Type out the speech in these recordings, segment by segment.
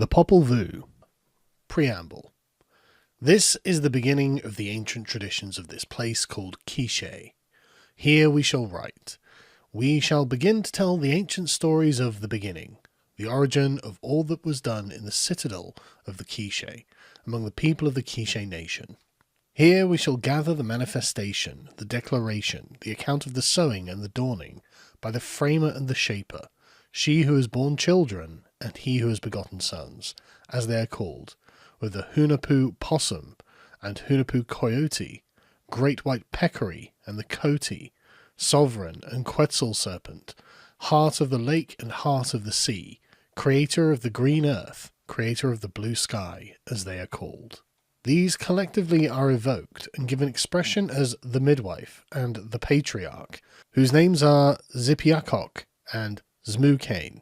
The Popul Vuh. Preamble. This is the beginning of the ancient traditions of this place called Quiche. Here we shall write. We shall begin to tell the ancient stories of the beginning, the origin of all that was done in the citadel of the Quiche, among the people of the Quiche nation. Here we shall gather the manifestation, the declaration, the account of the sowing and the dawning, by the framer and the shaper, she who has borne children, and he who has begotten sons, as they are called, with the Hunahpu possum, and Hunahpu coyote, great white peccary, and the coati, sovereign and Quetzal serpent, heart of the lake and heart of the sea, creator of the green earth, creator of the blue sky, as they are called. These collectively are evoked and given expression as the midwife and the patriarch, whose names are Zipiakok and Zmukane,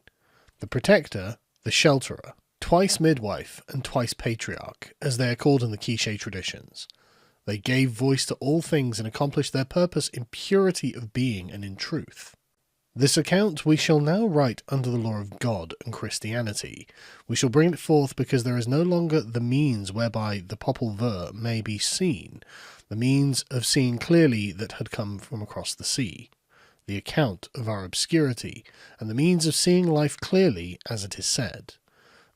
the protector, the shelterer, twice midwife and twice patriarch, as they are called in the Quiche traditions. They gave voice to all things and accomplished their purpose in purity of being and in truth. This account we shall now write under the law of God and Christianity. We shall bring it forth because there is no longer the means whereby the Popul Vuh may be seen, the means of seeing clearly that had come from across the sea, the account of our obscurity, and the means of seeing life clearly as it is said.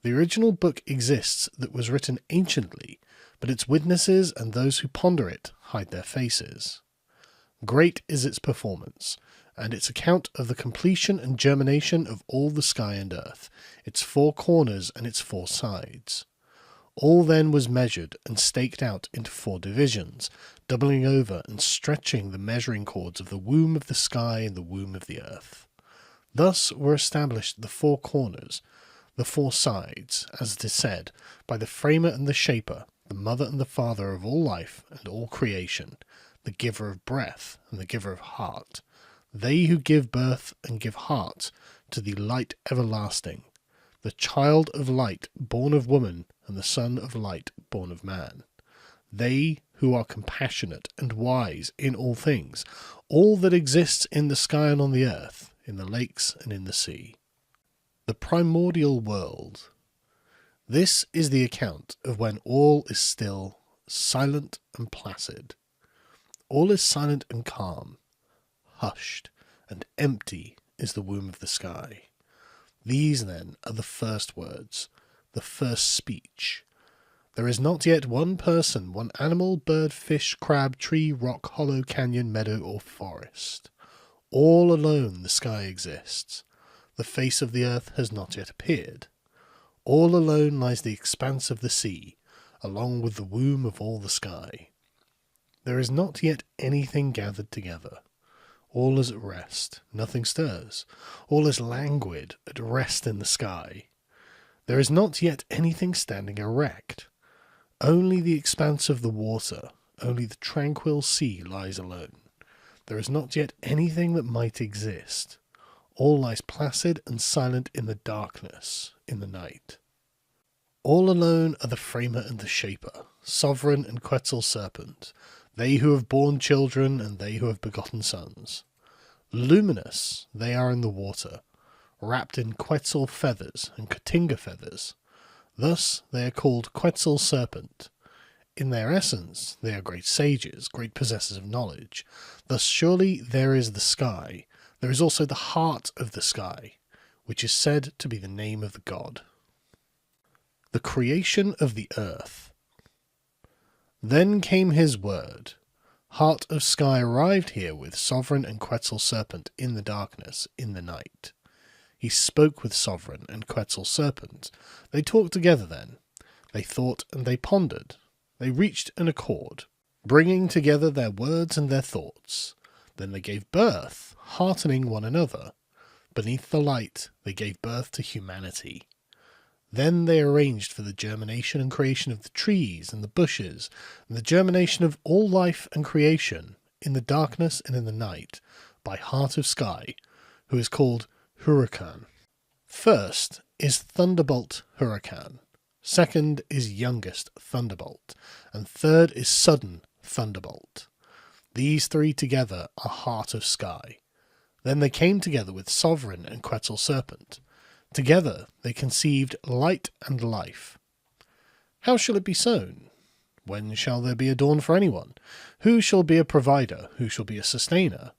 The original book exists that was written anciently, but its witnesses and those who ponder it hide their faces. Great is its performance, and its account of the completion and germination of all the sky and earth, its four corners and its four sides. All then was measured and staked out into four divisions, doubling over and stretching the measuring cords of the womb of the sky and the womb of the earth. Thus were established the four corners, the four sides, as it is said, by the framer and the shaper, the mother and the father of all life and all creation, the giver of breath and the giver of heart, they who give birth and give heart to the light everlasting, the child of light born of woman and the son of light born of man, they who are compassionate and wise in all things, all that exists in the sky and on the earth, in the lakes and in the sea. The primordial world. This is the account of when all is still, silent and placid. All is silent and calm. Hushed and empty is the womb of the sky. These, then, are the first words, the first speech. There is not yet one person, one animal, bird, fish, crab, tree, rock, hollow, canyon, meadow, or forest. All alone the sky exists. The face of the earth has not yet appeared. All alone lies the expanse of the sea, along with the womb of all the sky. There is not yet anything gathered together. All is at rest, nothing stirs. All is languid, at rest in the sky. There is not yet anything standing erect. Only the expanse of the water, only the tranquil sea lies alone. There is not yet anything that might exist. All lies placid and silent in the darkness, in the night. All alone are the framer and the shaper, sovereign and Quetzal serpent, they who have borne children and they who have begotten sons. Luminous they are in the water, wrapped in Quetzal feathers and Cotinga feathers. Thus they are called Quetzal serpent. In their essence they are great sages, great possessors of knowledge. Thus surely there is the sky. There is also the heart of the sky, which is said to be the name of the god. The creation of the earth. Then came his word. Heart of sky arrived here with sovereign and Quetzal serpent in the darkness, in the night. He spoke with sovereign and Quetzal serpent. They talked together then. They thought and they pondered. They reached an accord, bringing together their words and their thoughts. Then they gave birth, heartening one another. Beneath the light they gave birth to humanity. Then they arranged for the germination and creation of the trees and the bushes, and the germination of all life and creation, in the darkness and in the night, by Heart of Sky, who is called Huracan. First is Thunderbolt Huracan, second is Youngest Thunderbolt, and third is Sudden Thunderbolt. These three together are Heart of Sky. Then they came together with Sovereign and Quetzal Serpent. Together they conceived light and life. How shall it be sown? When shall there be a dawn for anyone? Who shall be a provider? Who shall be a sustainer?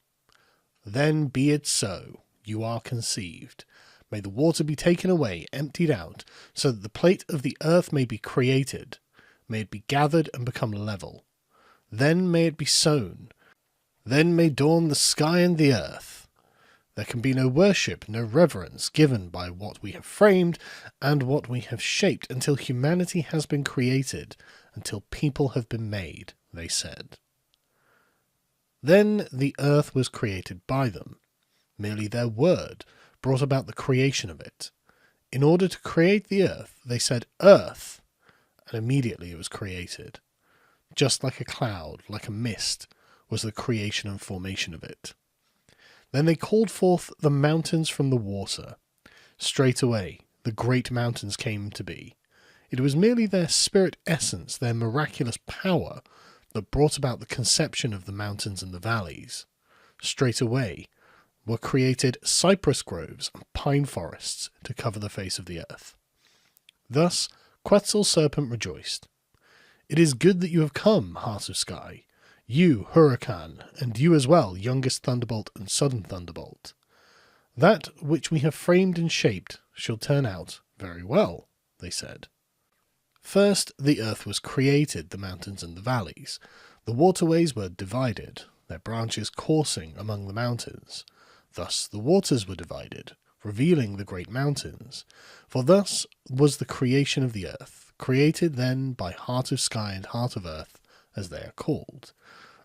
Then be it so. You are conceived. May the water be taken away, emptied out, so that the plate of the earth may be created. May it be gathered and become level. Then may it be sown. Then may dawn the sky and the earth. There can be no worship, no reverence given by what we have framed and what we have shaped until humanity has been created, until people have been made, they said. Then the earth was created by them. Merely their word brought about the creation of it. In order to create the earth, they said, "Earth," and immediately it was created. Just like a cloud, like a mist, was the creation and formation of it. Then they called forth the mountains from the water. Straightway the great mountains came to be. It was merely their spirit essence, their miraculous power, that brought about the conception of the mountains and the valleys. Straightway were created cypress groves and pine forests to cover the face of the earth. Thus Quetzal Serpent rejoiced. "It is good that you have come, Heart of Sky, you, Huracan, and you as well, youngest Thunderbolt and sudden Thunderbolt. That which we have framed and shaped shall turn out very well," they said. First the earth was created, the mountains and the valleys. The waterways were divided, their branches coursing among the mountains. Thus the waters were divided, revealing the great mountains. For thus was the creation of the earth, created then by Heart of Sky and Heart of Earth, as they are called.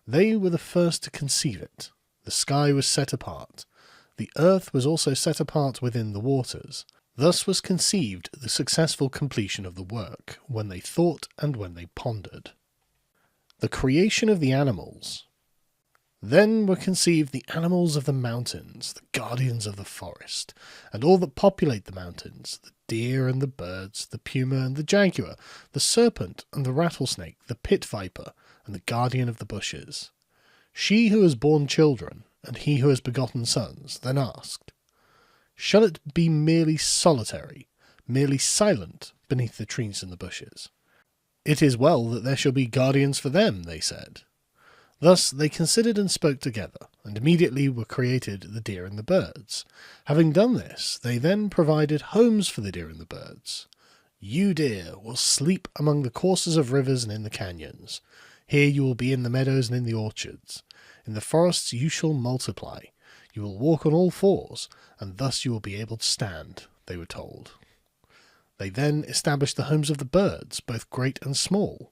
They were the first to conceive it. The sky was set apart. The earth was also set apart within the waters. Thus was conceived the successful completion of the work, when they thought and when they pondered. The creation of the animals. Then were conceived the animals of the mountains, the guardians of the forest, and all that populate the mountains, the deer and the birds, the puma and the jaguar, the serpent and the rattlesnake, the pit viper, and the guardian of the bushes. She who has borne children, and he who has begotten sons, then asked, "Shall it be merely solitary, merely silent, beneath the trees and the bushes?" "It is well that there shall be guardians for them," they said. Thus they considered and spoke together, and immediately were created the deer and the birds. Having done this, they then provided homes for the deer and the birds. "You, deer, will sleep among the courses of rivers and in the canyons. Here you will be in the meadows and in the orchards. In the forests you shall multiply. You will walk on all fours, and thus you will be able to stand," they were told. They then established the homes of the birds, both great and small.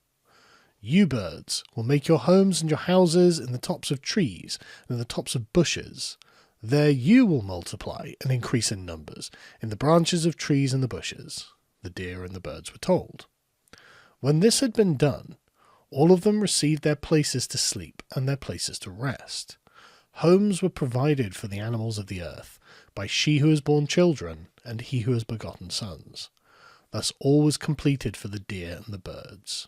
"You birds will make your homes and your houses in the tops of trees and in the tops of bushes. There you will multiply and increase in numbers, in the branches of trees and the bushes," the deer and the birds were told. When this had been done, all of them received their places to sleep and their places to rest. Homes were provided for the animals of the earth by she who has borne children and he who has begotten sons. Thus all was completed for the deer and the birds.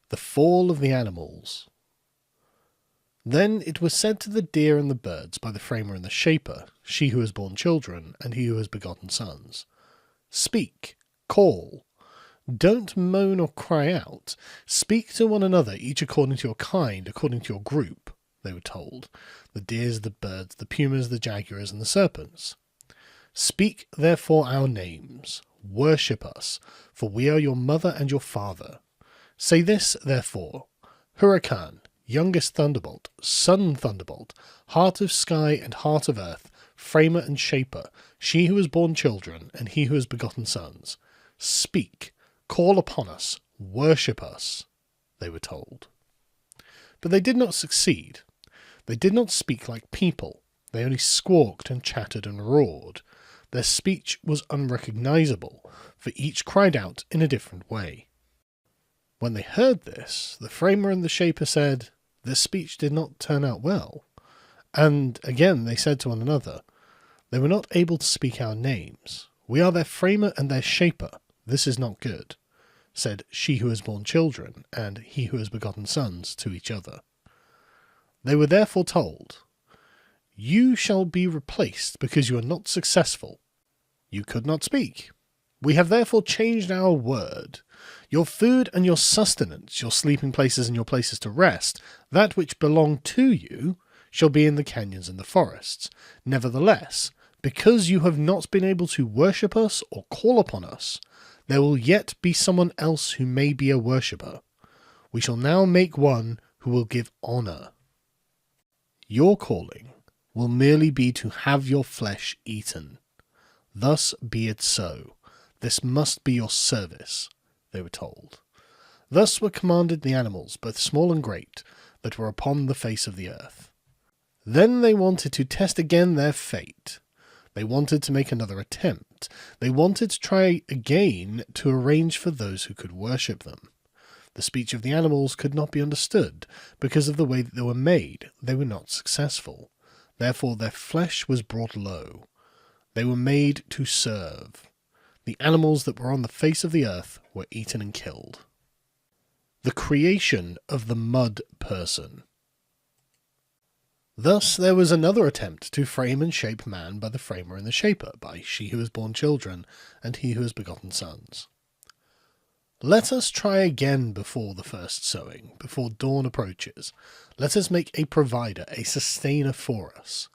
The fall of the animals. Then it was said to the deer and the birds by the framer and the shaper, she who has borne children and he who has begotten sons, "Speak, call. Don't moan or cry out. Speak to one another, each according to your kind, according to your group," they were told, the deers, the birds, the pumas, the jaguars, and the serpents. "Speak therefore our names. Worship us, for we are your mother and your father. Say this, therefore, Huracan, youngest Thunderbolt, son Thunderbolt, Heart of Sky and Heart of Earth, framer and shaper, she who has borne children and he who has begotten sons. Speak, call upon us, worship us," they were told. But they did not succeed. They did not speak like people. They only squawked and chattered and roared. Their speech was unrecognizable, for each cried out in a different way. When they heard this, the framer and the shaper said, "Their speech did not turn out well." And again they said to one another, "They were not able to speak our names. We are their framer and their shaper. This is not good," said she who has borne children and he who has begotten sons to each other. They were therefore told, "You shall be replaced because you are not successful. You could not speak. We have therefore changed our word. Your food and your sustenance, your sleeping places and your places to rest, that which belong to you, shall be in the canyons and the forests. Nevertheless, because you have not been able to worship us or call upon us, there will yet be someone else who may be a worshipper. We shall now make one who will give honour. Your calling will merely be to have your flesh eaten. Thus be it so. This must be your service, they were told. Thus were commanded the animals, both small and great, that were upon the face of the earth. Then they wanted to test again their fate. They wanted to make another attempt. They wanted to try again to arrange for those who could worship them. The speech of the animals could not be understood, because of the way that they were made. They were not successful. Therefore their flesh was brought low. They were made to serve. The animals that were on the face of the earth were eaten and killed. The creation of the mud person. Thus there was another attempt to frame and shape man by the framer and the shaper, by she who has borne children, and he who has begotten sons. Let us try again before the first sowing, before dawn approaches. Let us make a provider, a sustainer for us.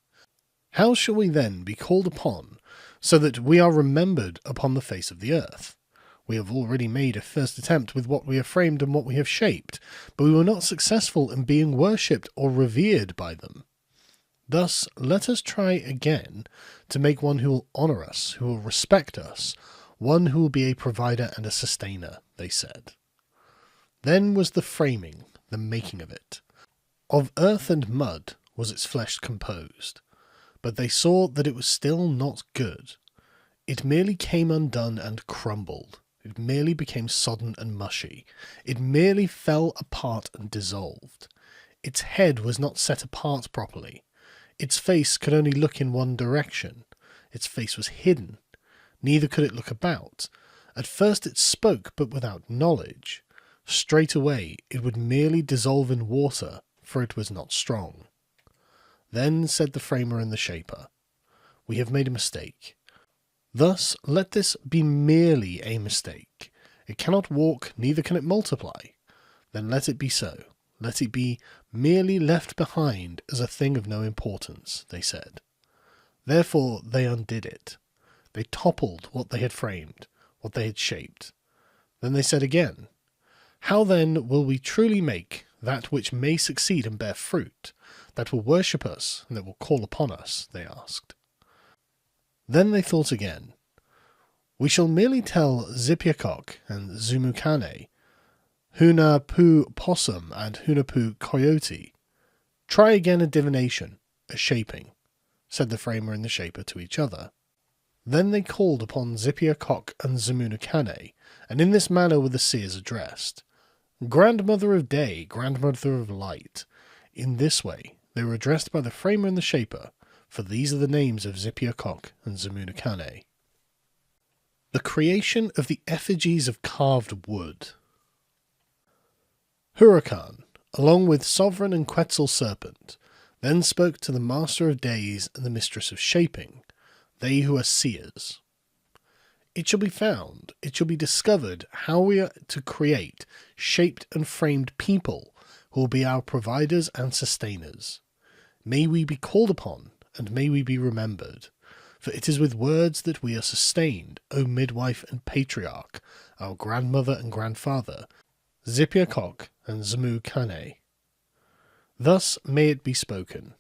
How shall we then be called upon, so that we are remembered upon the face of the earth? We have already made a first attempt with what we have framed and what we have shaped, but we were not successful in being worshipped or revered by them. Thus let us try again to make one who will honour us, who will respect us, one who will be a provider and a sustainer, they said. Then was the framing, the making of it. Of earth and mud was its flesh composed, but they saw that it was still not good. It merely came undone and crumbled. It merely became sodden and mushy. It merely fell apart and dissolved. Its head was not set apart properly. Its face could only look in one direction. Its face was hidden. Neither could it look about. At first it spoke, but without knowledge. Straight away it would merely dissolve in water, for it was not strong. Then said the framer and the shaper, "We have made a mistake. Thus let this be merely a mistake. It cannot walk, neither can it multiply. Then let it be so. Let it be merely left behind as a thing of no importance," they said. Therefore they undid it. They toppled what they had framed, what they had shaped. Then they said again, "How then will we truly make that which may succeed and bear fruit, that will worship us and that will call upon us?" they asked. Then they thought again, "We shall merely tell Zipiacock and Xbalanque, Hunahpu possum and Hunahpu coyote. Try again a divination, a shaping," said the framer and the shaper to each other. Then they called upon Zipiacock and Xbalanque, and in this manner were the seers addressed. "Grandmother of day, grandmother of light." In this way they were addressed by the framer and the shaper, for these are the names of Zipiacock and Xbalanque. The creation of the effigies of carved wood. Huracan, along with Sovereign and Quetzal Serpent, then spoke to the Master of Days and the Mistress of Shaping, they who are seers. "It shall be found, it shall be discovered how we are to create shaped and framed people who will be our providers and sustainers. May we be called upon, and may we be remembered. For it is with words that we are sustained, O midwife and patriarch, our grandmother and grandfather, Zipiacock and Xbalanque. Thus may it be spoken.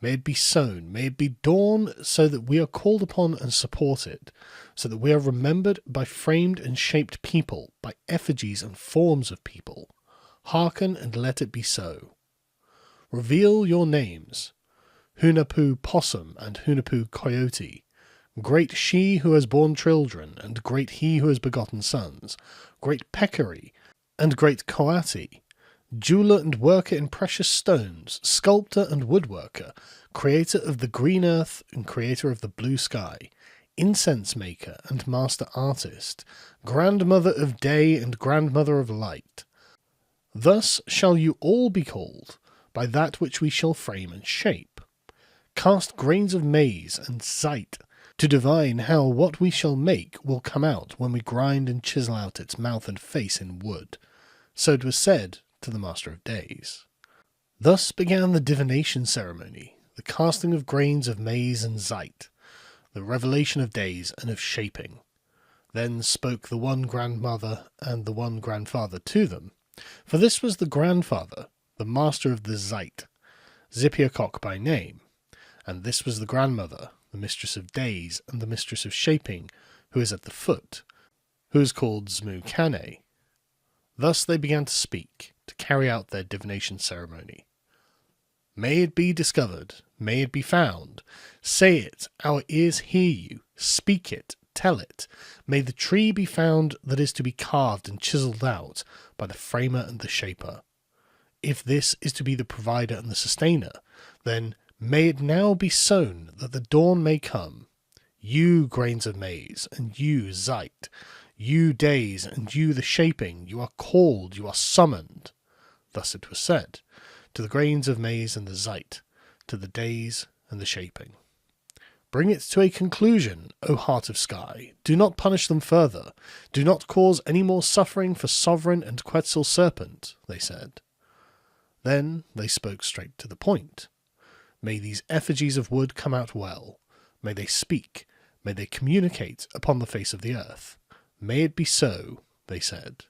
May it be sown, may it be dawn, so that we are called upon and supported, so that we are remembered by framed and shaped people, by effigies and forms of people. Hearken and let it be so. Reveal your names, Hunahpu possum and Hunahpu coyote. Great she who has borne children, and great he who has begotten sons. Great peccary, and great coati. Jeweller and worker in precious stones, sculptor and woodworker, creator of the green earth and creator of the blue sky, incense maker and master artist, grandmother of day and grandmother of light. Thus shall you all be called, by that which we shall frame and shape. Cast grains of maize and zite to divine how what we shall make will come out when we grind and chisel out its mouth and face in wood. So it was said to the Master of Days. Thus began the divination ceremony, the casting of grains of maize and zite, the revelation of days and of shaping. Then spoke the one grandmother and the one grandfather to them, for this was the grandfather, the master of the zite, Zipiacock by name, and this was the grandmother, the mistress of days and the mistress of shaping, who is at the foot, who is called Zmu-Cane. Thus they began to speak, to carry out their divination ceremony. May it be discovered, may it be found. Say it, our ears hear you. Speak it, tell it. May the tree be found that is to be carved and chiselled out by the framer and the shaper. If this is to be the provider and the sustainer, then may it now be sown that the dawn may come. You grains of maize, and you zite, you days, and you the shaping, you are called, you are summoned. Thus it was said, to the grains of maize and the zite, to the days and the shaping. Bring it to a conclusion, O heart of sky. Do not punish them further. Do not cause any more suffering for sovereign and Quetzal serpent, they said. Then they spoke straight to the point. May these effigies of wood come out well. May they speak. May they communicate upon the face of the earth. May it be so, they said.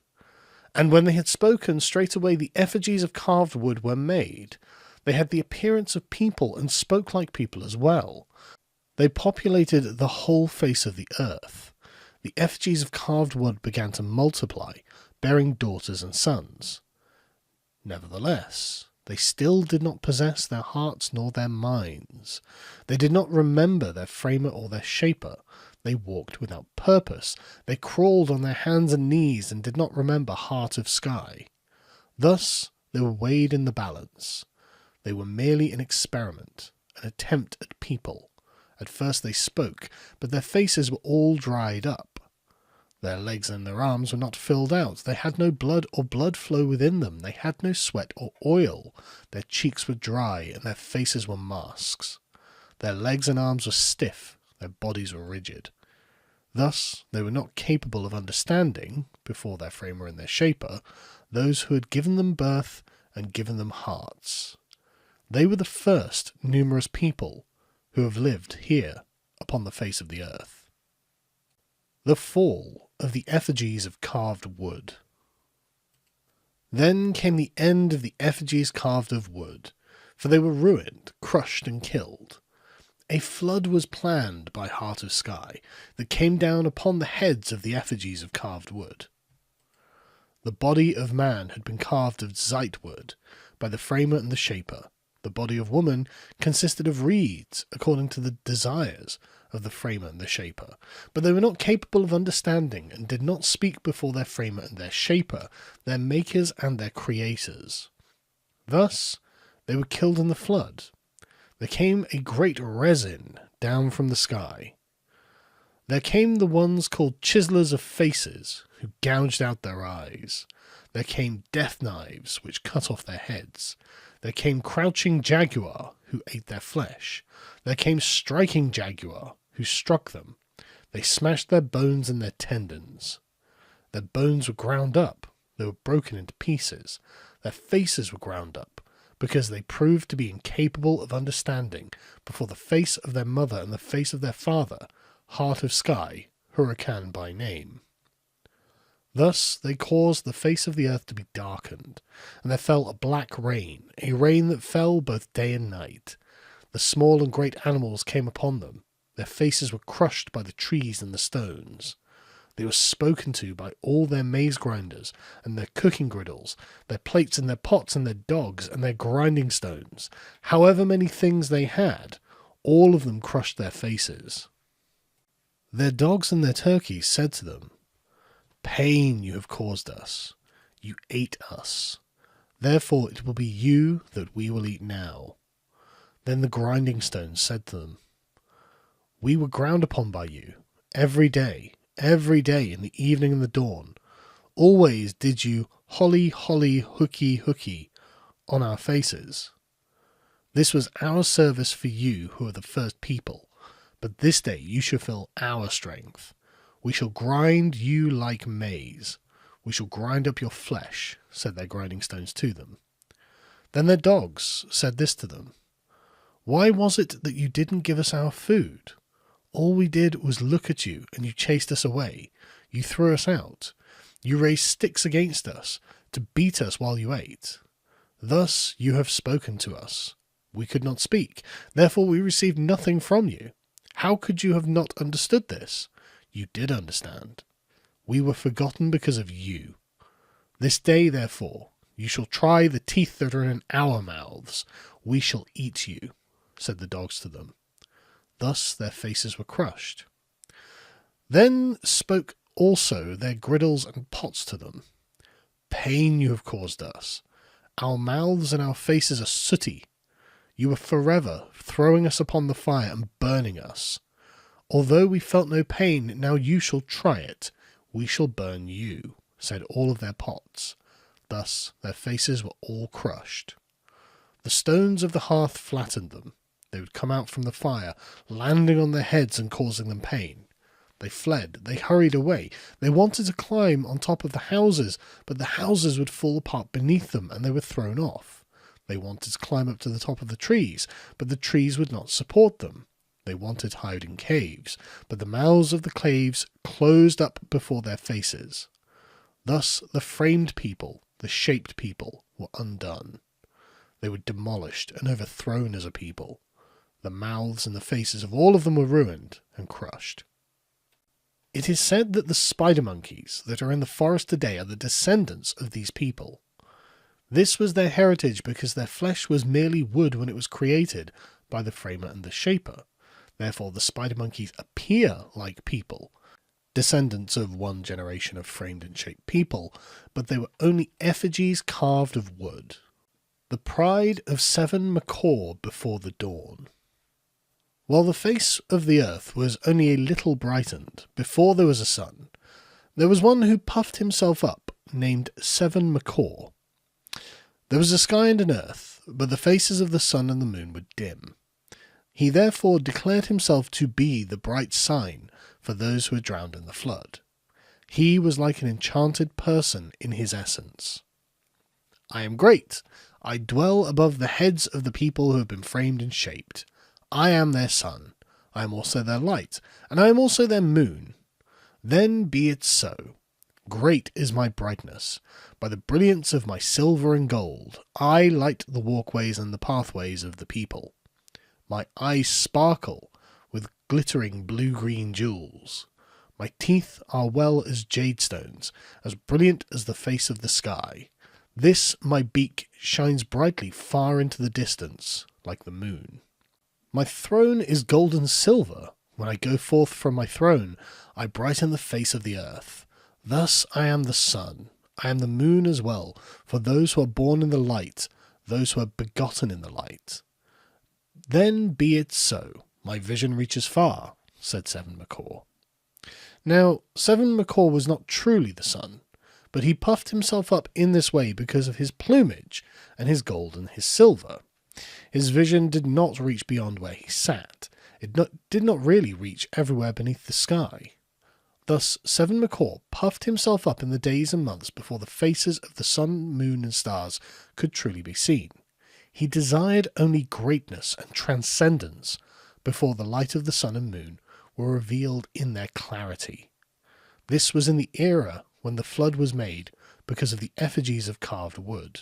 And when they had spoken, straightway the effigies of carved wood were made. They had the appearance of people, and spoke like people as well. They populated the whole face of the earth. The effigies of carved wood began to multiply, bearing daughters and sons. Nevertheless, they still did not possess their hearts nor their minds. They did not remember their framer or their shaper. They walked without purpose. They crawled on their hands and knees and did not remember heart of sky. Thus they were weighed in the balance. They were merely an experiment, an attempt at people. At first they spoke, but their faces were all dried up. Their legs and their arms were not filled out. They had no blood or blood flow within them. They had no sweat or oil. Their cheeks were dry, and their faces were masks. Their legs and arms were stiff. Their bodies were rigid. Thus they were not capable of understanding, before their framer and their shaper, those who had given them birth and given them hearts. They were the first numerous people who have lived here upon the face of the earth. The fall of the effigies of carved wood. Then came the end of the effigies carved of wood, for they were ruined, crushed, and killed. A flood was planned by Heart of Sky that came down upon the heads of the effigies of carved wood. The body of man had been carved of zite wood by the framer and the shaper. The body of woman consisted of reeds, according to the desires of the framer and the shaper, but they were not capable of understanding and did not speak before their framer and their shaper, their makers and their creators. Thus they were killed in the flood. There came a great resin down from the sky. There came the ones called chiselers of faces, who gouged out their eyes. There came death knives, which cut off their heads. There came crouching jaguar, who ate their flesh. There came striking jaguar, who struck them. They smashed their bones and their tendons. Their bones were ground up. They were broken into pieces. Their faces were ground up, because they proved to be incapable of understanding before the face of their mother and the face of their father, Heart of Sky, Huracan by name. Thus they caused the face of the earth to be darkened, and there fell a black rain, a rain that fell both day and night. The small and great animals came upon them. Their faces were crushed by the trees and the stones. They were spoken to by all their maize grinders and their cooking griddles, their plates and their pots and their dogs and their grinding stones. However many things they had, all of them crushed their faces. Their dogs and their turkeys said to them, "Pain you have caused us. You ate us. Therefore it will be you that we will eat now." Then the grinding stones said to them, "We were ground upon by you, every day in the evening and the dawn. Always did you holly, holly, hooky, hooky on our faces. This was our service for you who are the first people, But this day you shall feel our strength. We shall grind you like maize. We shall grind up your flesh, said their grinding stones to them. Then their dogs said this to them: Why was it that you didn't give us our food? All we did was look at you, and you chased us away. You threw us out. You raised sticks against us, to beat us while you ate. Thus you have spoken to us. We could not speak, therefore we received nothing from you. How could you have not understood this? You did understand. We were forgotten because of you. This day, therefore, you shall try the teeth that are in our mouths. We shall eat you, said the dogs to them. Thus their faces were crushed. Then spoke also their griddles and pots to them. Pain you have caused us. Our mouths and our faces are sooty. You are forever throwing us upon the fire and burning us. Although we felt no pain, now you shall try it. We shall burn you, said all of their pots. Thus their faces were all crushed. The stones of the hearth flattened them. They would come out from the fire, landing on their heads and causing them pain. They fled, they hurried away. They wanted to climb on top of the houses, but the houses would fall apart beneath them and they were thrown off. They wanted to climb up to the top of the trees, but the trees would not support them. They wanted to hide in caves, but the mouths of the caves closed up before their faces. Thus the framed people, the shaped people, were undone. They were demolished and overthrown as a people. The mouths and the faces of all of them were ruined and crushed. It is said that the spider monkeys that are in the forest today are the descendants of these people. This was their heritage because their flesh was merely wood when it was created by the framer and the shaper. Therefore the spider monkeys appear like people, descendants of one generation of framed and shaped people, but they were only effigies carved of wood. The pride of 7 macaw before the dawn. While the face of the earth was only a little brightened, before there was a sun, there was one who puffed himself up, named 7 macaw. There was a sky and an earth, but the faces of the sun and the moon were dim. He therefore declared himself to be the bright sign for those who had drowned in the flood. He was like an enchanted person in his essence. I am great. I dwell above the heads of the people who have been framed and shaped. I am their sun. I am also their light, and I am also their moon. Then be it so. Great is my brightness. By the brilliance of my silver and gold, I light the walkways and the pathways of the people. My eyes sparkle with glittering blue-green jewels. My teeth are well as jade stones, as brilliant as the face of the sky. This my beak shines brightly far into the distance, like the moon. My throne is gold and silver. When I go forth from my throne, I brighten the face of the earth. Thus I am the sun. I am the moon as well, for those who are born in the light, those who are begotten in the light. Then be it so. My vision reaches far, said 7 macaw. Now, 7 macaw was not truly the sun, but he puffed himself up in this way because of his plumage and his gold and his silver. His vision did not reach beyond where he sat. It did not really reach everywhere beneath the sky. Thus 7 macaw puffed himself up in the days and months before the faces of the sun, moon, and stars could truly be seen. He desired only greatness and transcendence before the light of the sun and moon were revealed in their clarity. This was in the era when the flood was made because of the effigies of carved wood.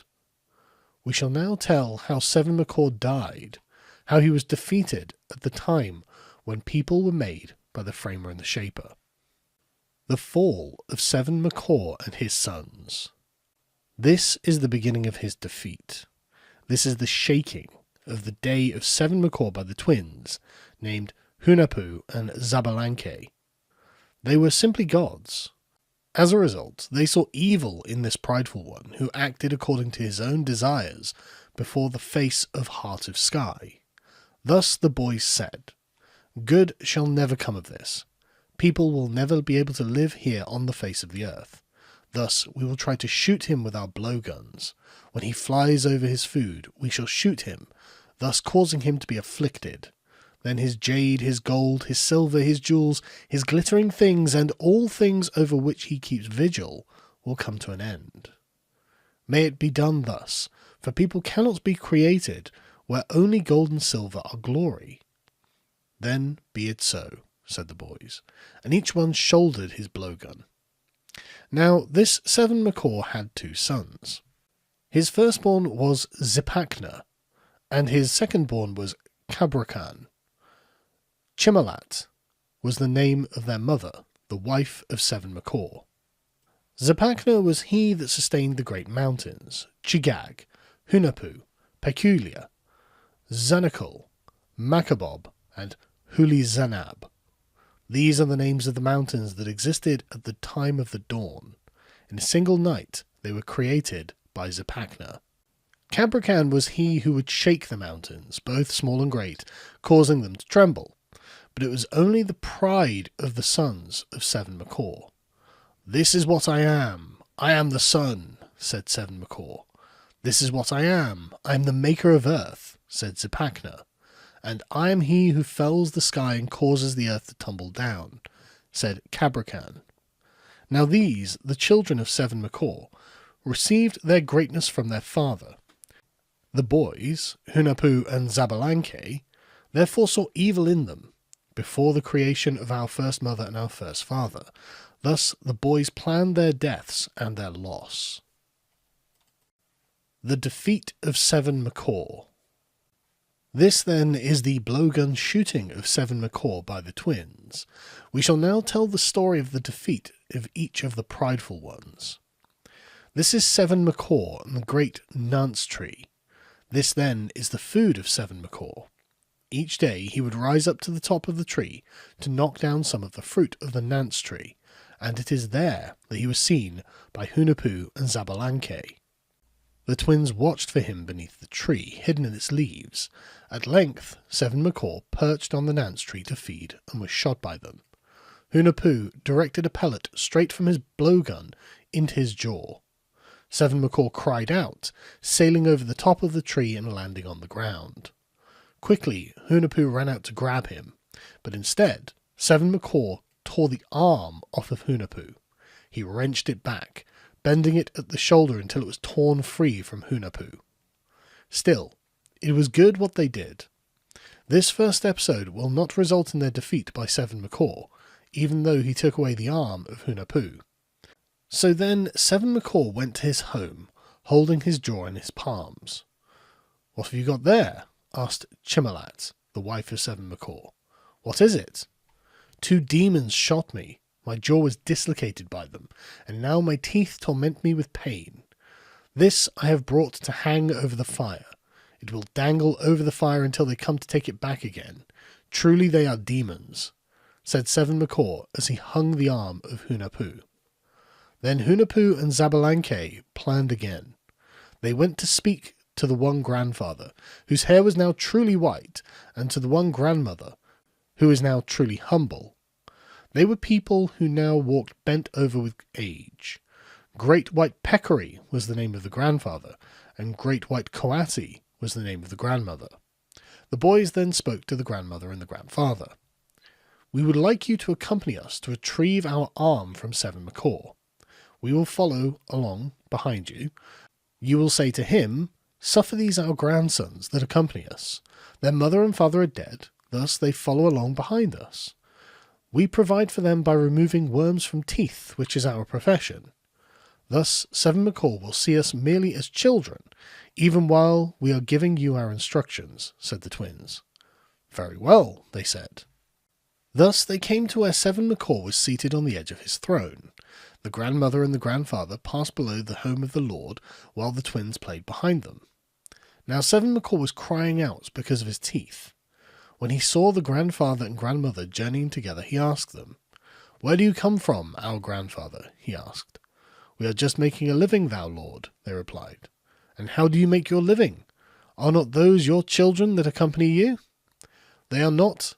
We shall now tell how 7 macaw died, how he was defeated at the time when people were made by the framer and the shaper. The fall of 7 macaw and his sons. This is the beginning of his defeat. This is the shaking of the day of 7 macaw by the twins, named Hunahpu and Xbalanque. They were simply gods. As a result, they saw evil in this prideful one, who acted according to his own desires before the face of Heart of Sky. Thus the boys said, "Good shall never come of this. People will never be able to live here on the face of the earth. Thus we will try to shoot him with our blowguns. When he flies over his food, we shall shoot him, thus causing him to be afflicted. Then his jade, his gold, his silver, his jewels, his glittering things, and all things over which he keeps vigil, will come to an end. May it be done thus, for people cannot be created where only gold and silver are glory. Then be it so, said the boys, and each one shouldered his blowgun. Now this Seven Macaw had 2 sons. His firstborn was Xbalanque, and his secondborn was Xbalanque. Chimalat was the name of their mother, the wife of Seven Macaw. Xbalanque was he that sustained the great mountains, Chigag, Hunahpu, Peculiar, Xanakul, Macabob, and Hulizanab. These are the names of the mountains that existed at the time of the dawn. In a single night they were created by Xbalanque. Xbalanque was he who would shake the mountains, both small and great, causing them to tremble. But it was only the pride of the sons of Seven Macaw. "This is what I am the sun," said Seven Macaw. "This is what I am the maker of earth," said Xbalanque. "And I am he who fells the sky and causes the earth to tumble down," said Xbalanque. Now these, the children of Seven Macaw, received their greatness from their father. The boys, Hunahpu and Xbalanque, therefore saw evil in them, before the creation of our first mother and our first father. Thus the boys planned their deaths and their loss. The defeat of Seven Macaw. This, then, is the blowgun shooting of Seven Macaw by the twins. We shall now tell the story of the defeat of each of the prideful ones. This is Seven Macaw and the great nance tree. This, then, is the food of Seven Macaw. Each day he would rise up to the top of the tree to knock down some of the fruit of the nance tree, and it is there that he was seen by Hunahpu and Xbalanque. The twins watched for him beneath the tree, hidden in its leaves. At length Seven Macaw perched on the nance tree to feed, and was shot by them. Hunahpu directed a pellet straight from his blowgun into his jaw. Seven Macaw cried out, sailing over the top of the tree and landing on the ground. Quickly Hunahpu ran out to grab him, but instead Seven Macaw tore the arm off of Hunahpu. He wrenched it back, bending it at the shoulder until it was torn free from Hunahpu. Still, it was good what they did. This first episode will not result in their defeat by Seven Macaw, even though he took away the arm of Hunahpu. So then Seven Macaw went to his home, holding his jaw in his palms. "What have you got there?" asked Chimalat, the wife of Seven Macaw. "What is it?" "2 demons shot me. My jaw was dislocated by them, and now my teeth torment me with pain. This I have brought to hang over the fire. It will dangle over the fire until they come to take it back again. Truly they are demons," said Seven Macaw as he hung the arm of Hunahpu. Then Hunahpu and Xbalanque planned again. They went to speak to the one grandfather, whose hair was now truly white, and to the one grandmother, who is now truly humble. They were people who now walked bent over with age. Great White Peccary was the name of the grandfather, and Great White Coati was the name of the grandmother. The boys then spoke to the grandmother and the grandfather. "We would like you to accompany us to retrieve our arm from Seven Macaw. We will follow along behind you. You will say to him, 'Suffer these our grandsons that accompany us. Their mother and father are dead, thus they follow along behind us. We provide for them by removing worms from teeth, which is our profession. Thus Seven Macaw will see us merely as children, even while we are giving you our instructions," said the twins. "Very well," they said. Thus they came to where Seven Macaw was seated on the edge of his throne. The grandmother and the grandfather passed below the home of the Lord, while the twins played behind them. Now Seven Macaw was crying out because of his teeth. When he saw the grandfather and grandmother journeying together, he asked them, "Where do you come from, our grandfather?" he asked. "We are just making a living, thou Lord," they replied. "And how do you make your living? Are not those your children that accompany you?" "They are not,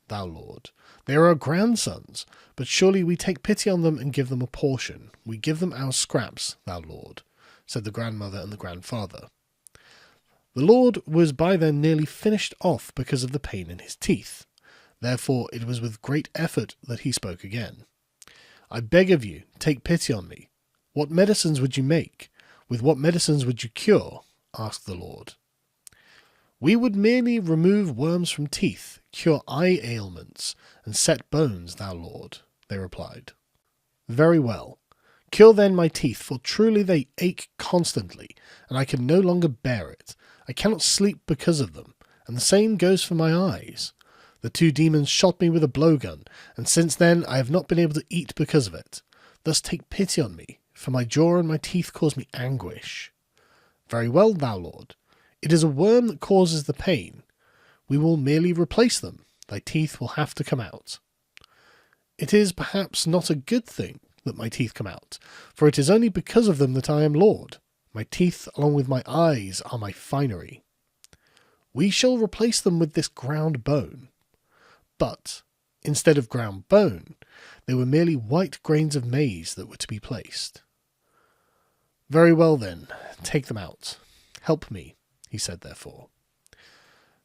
thou Lord. They are our grandsons, but surely we take pity on them and give them a portion. We give them our scraps, thou Lord," said the grandmother and the grandfather. The lord was by then nearly finished off because of the pain in his teeth. Therefore it was with great effort that he spoke again. "I beg of you, take pity on me. What medicines would you make? With what medicines would you cure?" asked the lord. "We would merely remove worms from teeth, cure eye ailments, and set bones, thou lord," they replied. "Very well. Cure then my teeth, for truly they ache constantly, and I can no longer bear it. I cannot sleep because of them, and the same goes for my eyes. The 2 demons shot me with a blowgun, and since then I have not been able to eat because of it. Thus take pity on me, for my jaw and my teeth cause me anguish." "Very well, thou lord. It is a worm that causes the pain. We will merely replace them. Thy teeth will have to come out." "It is perhaps not a good thing that my teeth come out, for it is only because of them that I am lord. My teeth, along with my eyes, are my finery." "We shall replace them with this ground bone." But, instead of ground bone, they were merely white grains of maize that were to be placed. "Very well then, take them out. Help me," he said therefore.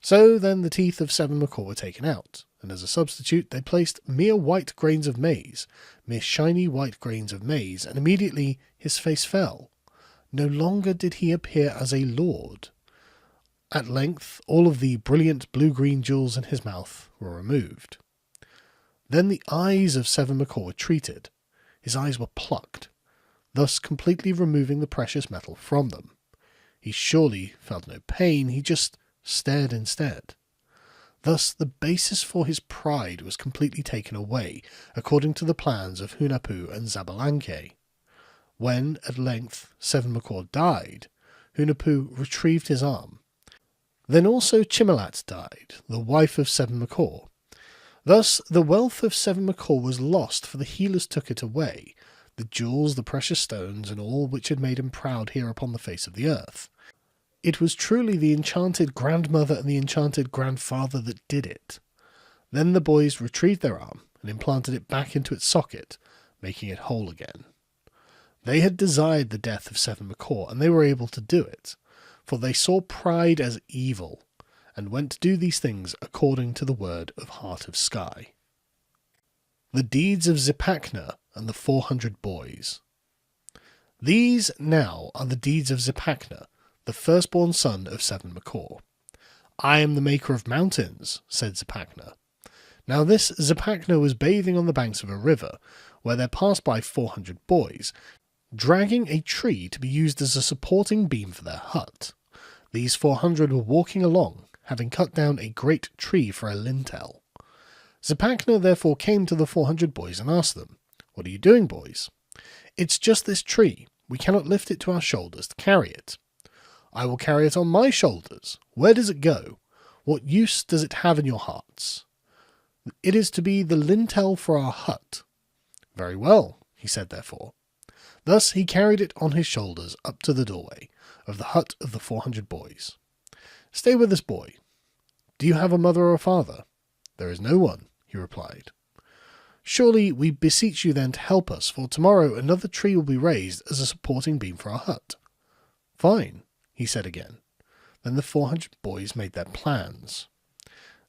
So then the teeth of 7 Macaw were taken out, and as a substitute they placed mere white grains of maize, mere shiny white grains of maize, and immediately his face fell. No longer did he appear as a lord. At length all of the brilliant blue-green jewels in his mouth were removed. Then the eyes of 7 Macaw were treated. His eyes were plucked, thus completely removing the precious metal from them. He surely felt no pain, he just stared instead. Thus the basis for his pride was completely taken away, according to the plans of Hunahpu and Xbalanque. When, at length, 7 Macaw died, Hunahpu retrieved his arm. Then also Chimelat died, the wife of 7 Macaw. Thus the wealth of 7 Macaw was lost, for the healers took it away, the jewels, the precious stones, and all which had made him proud here upon the face of the earth. It was truly the enchanted grandmother and the enchanted grandfather that did it. Then the boys retrieved their arm and implanted it back into its socket, making it whole again. They had desired the death of 7 Macaw, and they were able to do it, for they saw pride as evil, and went to do these things according to the word of Heart of Sky. The deeds of Xbalanque and the 400 boys. These now are the deeds of Xbalanque, the firstborn son of 7 Macaw. "I am the maker of mountains," said Xbalanque. Now this Xbalanque was bathing on the banks of a river, where there passed by 400 boys, dragging a tree to be used as a supporting beam for their hut. These 400 were walking along, having cut down a great tree for a lintel. Xbalanque therefore came to the 400 boys and asked them, "What are you doing, boys?" "It's just this tree. We cannot lift it to our shoulders to carry it." "I will carry it on my shoulders. Where does it go? What use does it have in your hearts?" "It is to be the lintel for our hut." "Very well," he said therefore. Thus he carried it on his shoulders up to the doorway of the hut of the 400 boys. "Stay with us, boy. Do you have a mother or a father?" "There is no one," he replied. "Surely we beseech you then to help us, for tomorrow another tree will be raised as a supporting beam for our hut." "Fine," he said again. Then the 400 boys made their plans.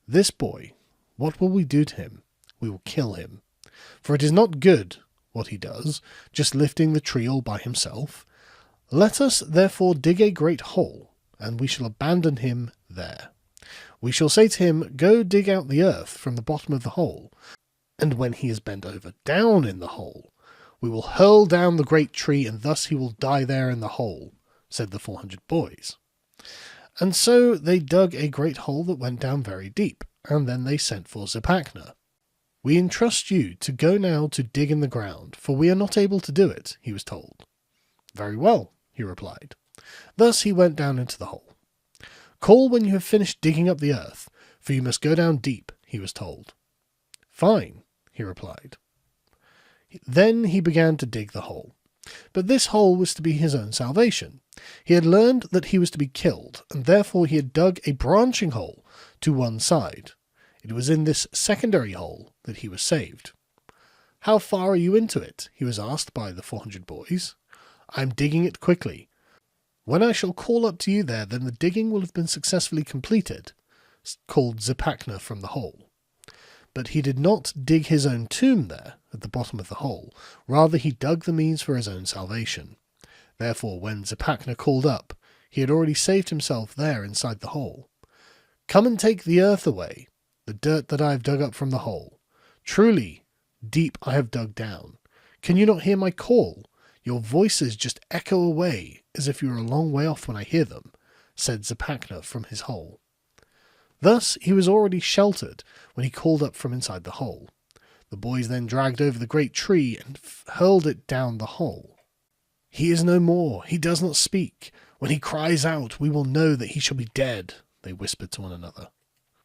"This boy, what will we do to him? We will kill him. For it is not good what he does, just lifting the tree all by himself. Let us therefore dig a great hole, and we shall abandon him there. We shall say to him, 'Go dig out the earth from the bottom of the hole,' and when he is bent over down in the hole, we will hurl down the great tree, and thus he will die there in the hole," said the 400 boys. And so they dug a great hole that went down very deep, and then they sent for Xbalanque. "We entrust you to go now to dig in the ground, for we are not able to do it," he was told. "Very well," he replied. Thus he went down into the hole. "Call when you have finished digging up the earth, for you must go down deep," he was told. "Fine," he replied. Then he began to dig the hole. But this hole was to be his own salvation. He had learned that he was to be killed, and therefore he had dug a branching hole to one side. It was in this secondary hole that he was saved. "How far are you into it?" he was asked by the 400 boys. "I am digging it quickly." When I shall call up to you there, then the digging will have been successfully completed, called Zipacna from the hole. But he did not dig his own tomb there, at the bottom of the hole. Rather, he dug the means for his own salvation. Therefore, when Zipacna called up, he had already saved himself there inside the hole. Come and take the earth away, the dirt that I have dug up from the hole. Truly, deep I have dug down. Can you not hear my call? Your voices just echo away, as if you were a long way off when I hear them, said Zipacna from his hole. Thus he was already sheltered when he called up from inside the hole. The boys then dragged over the great tree and hurled it down the hole. He is no more, he does not speak. When he cries out, we will know that he shall be dead, they whispered to one another.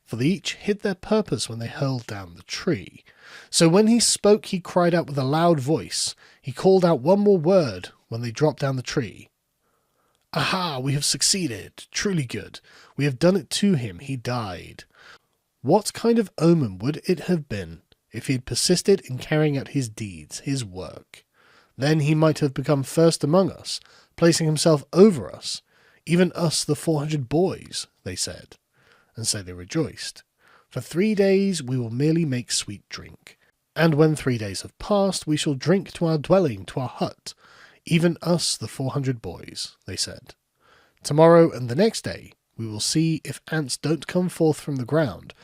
For they each hid their purpose when they hurled down the tree. So when he spoke, he cried out with a loud voice. He called out one more word when they dropped down the tree. Aha, we have succeeded. Truly good. We have done it to him. He died. What kind of omen would it have been if he had persisted in carrying out his deeds, his work? Then he might have become first among us, placing himself over us, even us the 400 boys, they said. And so they rejoiced. For 3 days we will merely make sweet drink. And when 3 days have passed, we shall drink to our dwelling, to our hut, even us the 400 boys, they said. Tomorrow and the next day we will see if ants don't come forth from the ground.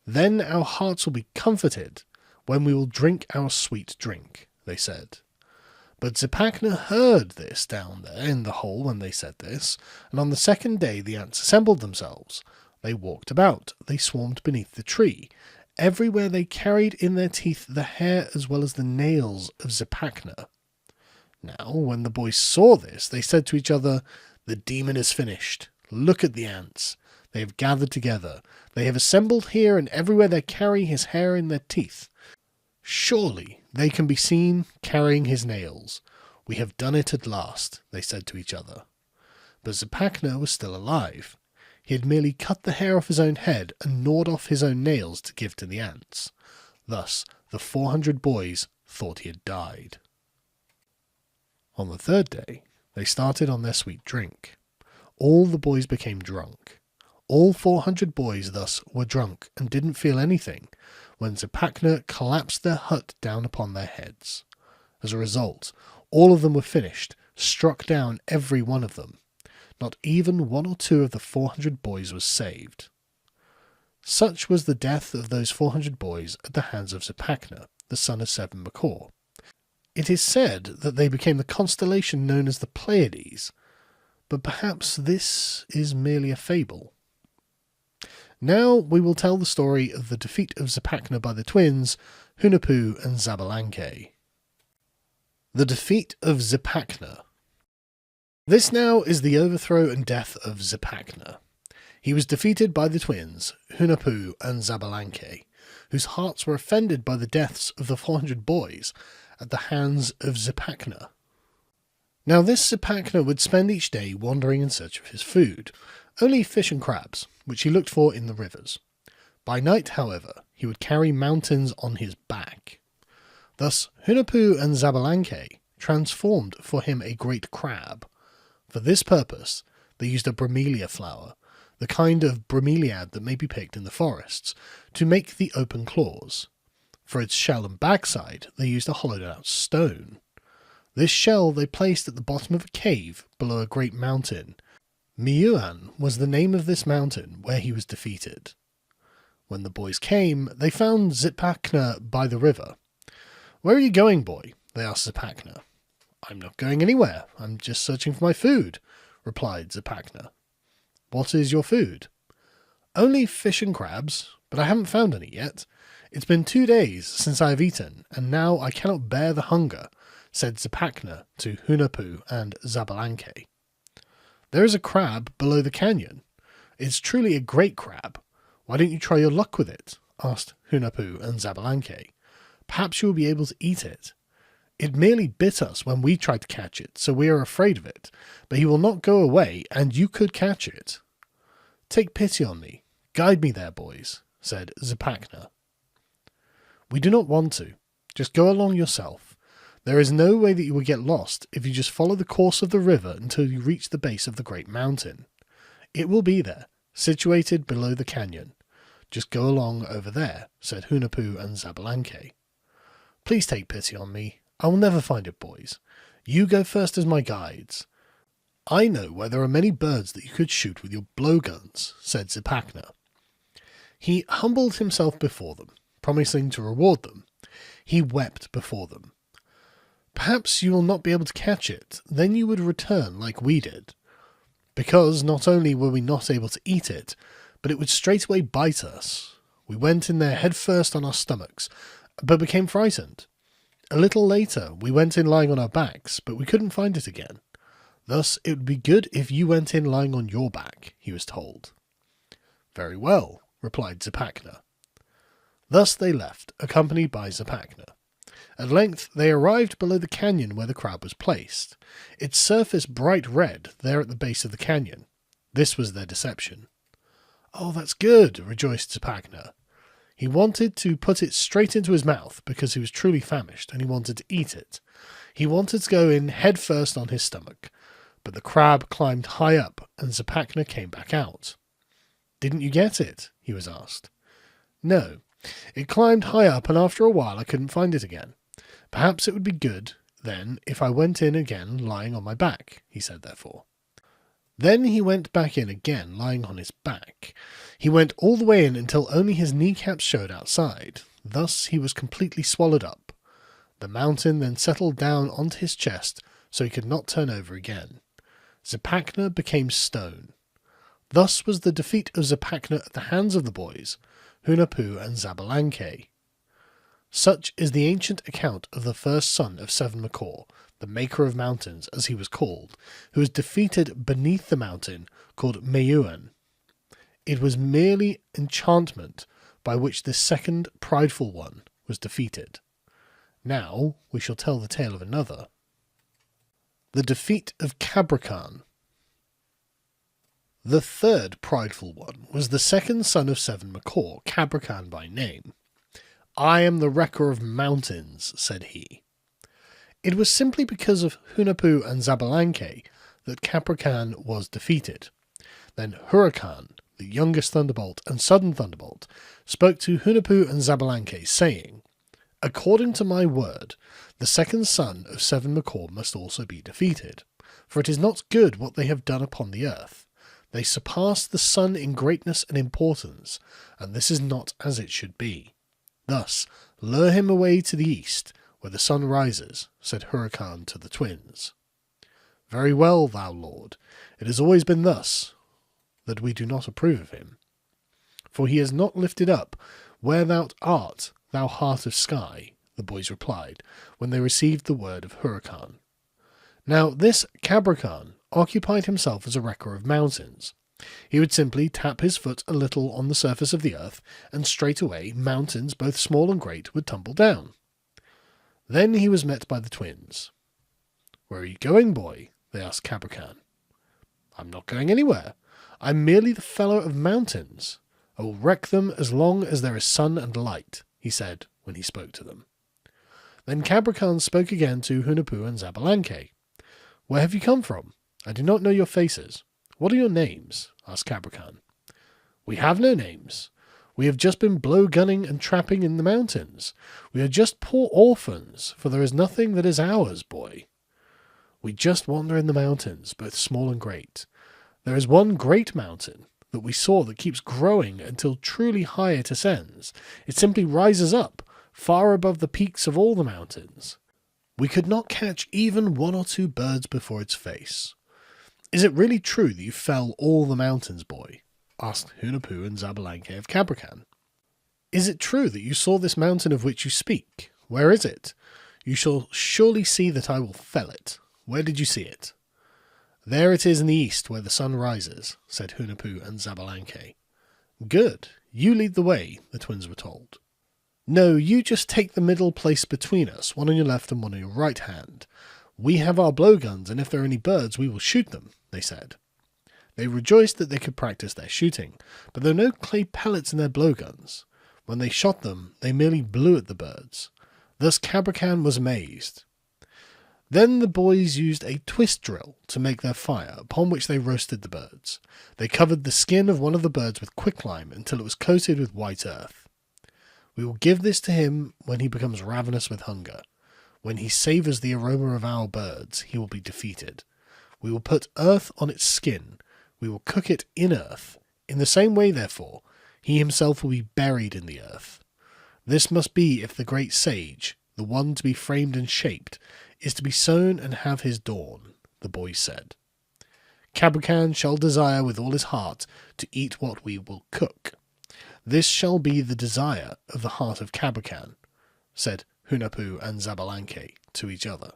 Then our hearts will be comforted when we will drink our sweet drink, they said. But Zipacna heard this down there in the hole when they said this, and on the second day the ants assembled themselves. They walked about, they swarmed beneath the tree. Everywhere they carried in their teeth the hair as well as the nails of Zipacna. Now, when the boys saw this, they said to each other, The demon is finished. Look at the ants. They have gathered together. They have assembled here, and everywhere they carry his hair in their teeth. Surely they can be seen carrying his nails. We have done it at last, they said to each other. But Zipacna was still alive. He had merely cut the hair off his own head and gnawed off his own nails to give to the ants. Thus the 400 boys thought he had died. On the third day, they started on their sweet drink. All the boys became drunk. All 400 boys thus were drunk and didn't feel anything when Zipacna collapsed their hut down upon their heads. As a result, all of them were finished, struck down every one of them. Not even 1 or 2 of the 400 boys was saved. Such was the death of those 400 boys at the hands of Zipacna, the son of Seven Macaw. It is said that they became the constellation known as the Pleiades, but perhaps this is merely a fable. Now we will tell the story of the defeat of Zipacna by the twins, Hunahpu and Xbalanque. The defeat of Zipacna. This now is the overthrow and death of Zipacna. He was defeated by the twins, Hunahpu and Xbalanque, whose hearts were offended by the deaths of the 400 boys at the hands of Zipacna. Now this Zipacna would spend each day wandering in search of his food, only fish and crabs, which he looked for in the rivers. By night, however, he would carry mountains on his back. Thus Hunahpu and Xbalanque transformed for him a great crab. For this purpose, they used a bromelia flower, the kind of bromeliad that may be picked in the forests, to make the open claws. For its shell and backside, they used a hollowed-out stone. This shell they placed at the bottom of a cave below a great mountain. Miuan was the name of this mountain where he was defeated. When the boys came, they found Zipacna by the river. "Where are you going, boy?" they asked Zipacna. "I'm not going anywhere. I'm just searching for my food," replied Zipacna. "What is your food?" "Only fish and crabs, but I haven't found any yet. It's been 2 days since I have eaten, and now I cannot bear the hunger," said Zipacna to Hunahpu and Xbalanque. "There is a crab below the canyon. It's truly a great crab. Why don't you try your luck with it?" asked Hunahpu and Xbalanque. "Perhaps you will be able to eat it. It merely bit us when we tried to catch it, so we are afraid of it, but he will not go away, and you could catch it." "Take pity on me. Guide me there, boys," said Zipacna. "We do not want to. Just go along yourself. There is no way that you will get lost if you just follow the course of the river until you reach the base of the great mountain. It will be there, situated below the canyon. Just go along over there, said Hunahpu and Xbalanque. Please take pity on me. I will never find it, boys. You go first as my guides. I know where there are many birds that you could shoot with your blowguns, said Xbalanque. He humbled himself before them, promising to reward them. He wept before them. Perhaps you will not be able to catch it, then you would return like we did. Because not only were we not able to eat it, but it would straightway bite us. We went in there head first on our stomachs, but became frightened. A little later, we went in lying on our backs, but we couldn't find it again. Thus, it would be good if you went in lying on your back, he was told. Very well, replied Xbalanque. Thus they left, accompanied by Xbalanque. At length they arrived below the canyon where the crab was placed, its surface bright red there at the base of the canyon. This was their deception. Oh, that's good, rejoiced Xbalanque. He wanted to put it straight into his mouth because he was truly famished and he wanted to eat it. He wanted to go in head first on his stomach, but the crab climbed high up and Xbalanque came back out. Didn't you get it? He was asked. No, it climbed high up and after a while I couldn't find it again. Perhaps it would be good, then, if I went in again lying on my back, he said therefore. Then he went back in again, lying on his back. He went all the way in until only his kneecaps showed outside. Thus he was completely swallowed up. The mountain then settled down onto his chest, so he could not turn over again. Xbalanque became stone. Thus was the defeat of Xbalanque at the hands of the boys, Hunahpu and Xbalanque. Such is the ancient account of the first son of Seven Macaw, the maker of mountains, as he was called, who was defeated beneath the mountain called Mayan. It was merely enchantment by which this second prideful one was defeated. Now we shall tell the tale of another. The defeat of Xbalanque. The third prideful one was the second son of Seven Macaw, Xbalanque by name. I am the wrecker of mountains, said he. It was simply because of Hunahpu and Xbalanque that Xbalanque was defeated. Then Huracan, the youngest Thunderbolt and sudden Thunderbolt, spoke to Hunahpu and Xbalanque, saying, According to my word, the second son of Seven Macaw must also be defeated, for it is not good what they have done upon the earth. They surpass the sun in greatness and importance, and this is not as it should be. Thus, lure him away to the east, where the sun rises, said Huracan to the twins. Very well, thou lord, it has always been thus, that we do not approve of him. For he is not lifted up where thou art, thou heart of sky, the boys replied, when they received the word of Huracan. Now this Xbalanque occupied himself as a wrecker of mountains. He would simply tap his foot a little on the surface of the earth, and straightway mountains, both small and great, would tumble down. Then he was met by the twins. Where are you going, boy? They asked Xbalanque. I'm not going anywhere. I'm merely the fellow of mountains. I will wreck them as long as there is sun and light, he said when he spoke to them. Then Xbalanque spoke again to Hunahpu and Xbalanque. Where have you come from? I do not know your faces. What are your names? Asked Xbalanque. We have no names. We have just been blow-gunning and trapping in the mountains. We are just poor orphans, for there is nothing that is ours, boy. We just wander in the mountains, both small and great. There is one great mountain that we saw that keeps growing until truly high it ascends. It simply rises up, far above the peaks of all the mountains. We could not catch even one or two birds before its face. Is it really true that you fell all the mountains, boy? Asked Hunahpu and Xbalanque of Xbalanque. Is it true that you saw this mountain of which you speak? Where is it? You shall surely see that I will fell it. Where did you see it? There it is in the east, where the sun rises, said Hunahpu and Xbalanque. Good. You lead the way, the twins were told. No, you just take the middle place between us, one on your left and one on your right hand. We have our blowguns, and if there are any birds, we will shoot them, they said. They rejoiced that they could practice their shooting, but there were no clay pellets in their blowguns. When they shot them, they merely blew at the birds. Thus Xbalanque was amazed. Then the boys used a twist drill to make their fire, upon which they roasted the birds. They covered the skin of one of the birds with quicklime until it was coated with white earth. We will give this to him when he becomes ravenous with hunger. When he savours the aroma of our birds, he will be defeated. We will put earth on its skin. We will cook it in earth. In the same way, therefore, he himself will be buried in the earth. This must be if the great sage, the one to be framed and shaped, is to be sown and have his dawn, the boys said. Cabracan shall desire with all his heart to eat what we will cook. This shall be the desire of the heart of Cabracan, said Hunahpu and Xbalanque to each other.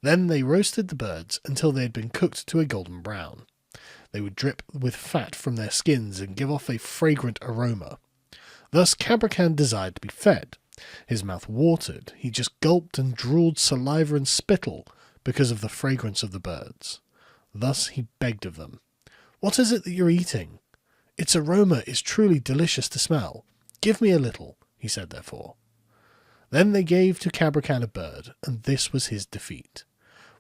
Then they roasted the birds until they had been cooked to a golden brown. They would drip with fat from their skins and give off a fragrant aroma. Thus Cabracan desired to be fed. His mouth watered. He just gulped and drooled saliva and spittle because of the fragrance of the birds. Thus he begged of them, "What is it that you're eating? Its aroma is truly delicious to smell. Give me a little," he said therefore. Then they gave to Cabracan a bird, and this was his defeat.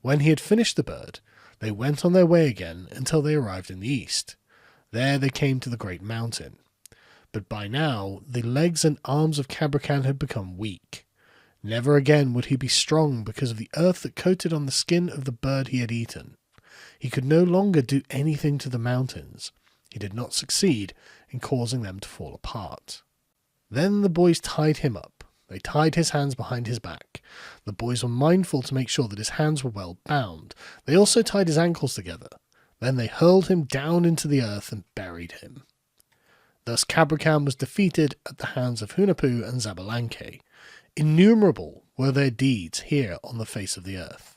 When he had finished the bird, they went on their way again until they arrived in the east. There they came to the great mountain. But by now the legs and arms of Cabracan had become weak. Never again would he be strong because of the earth that coated on the skin of the bird he had eaten. He could no longer do anything to the mountains. He did not succeed in causing them to fall apart. Then the boys tied him up. They tied his hands behind his back. The boys were mindful to make sure that his hands were well bound. They also tied his ankles together. Then they hurled him down into the earth and buried him. Thus Cabracan was defeated at the hands of Hunahpu and Xbalanque. Innumerable were their deeds here on the face of the earth.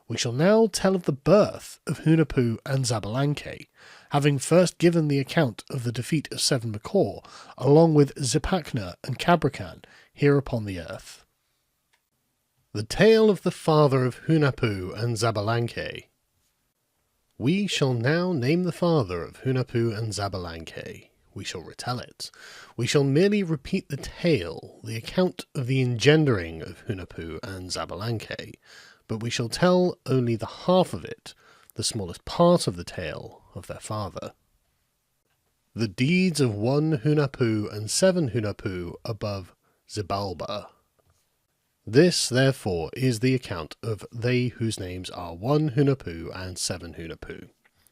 We shall now tell of the birth of Hunahpu and Xbalanque, having first given the account of the defeat of Seven Macaw, along with Zipacna and Cabracan here upon the earth. The tale of the father of Hunahpu and Xbalanque. We shall now name the father of Hunahpu and Xbalanque. We shall retell it. We shall merely repeat the tale, the account of the engendering of Hunahpu and Xbalanque, but we shall tell only the half of it, the smallest part of the tale of their father. The deeds of one Hunahpu and seven Hunahpu above Xibalba. This, therefore, is the account of they whose names are one Hunahpu and seven Hunahpu,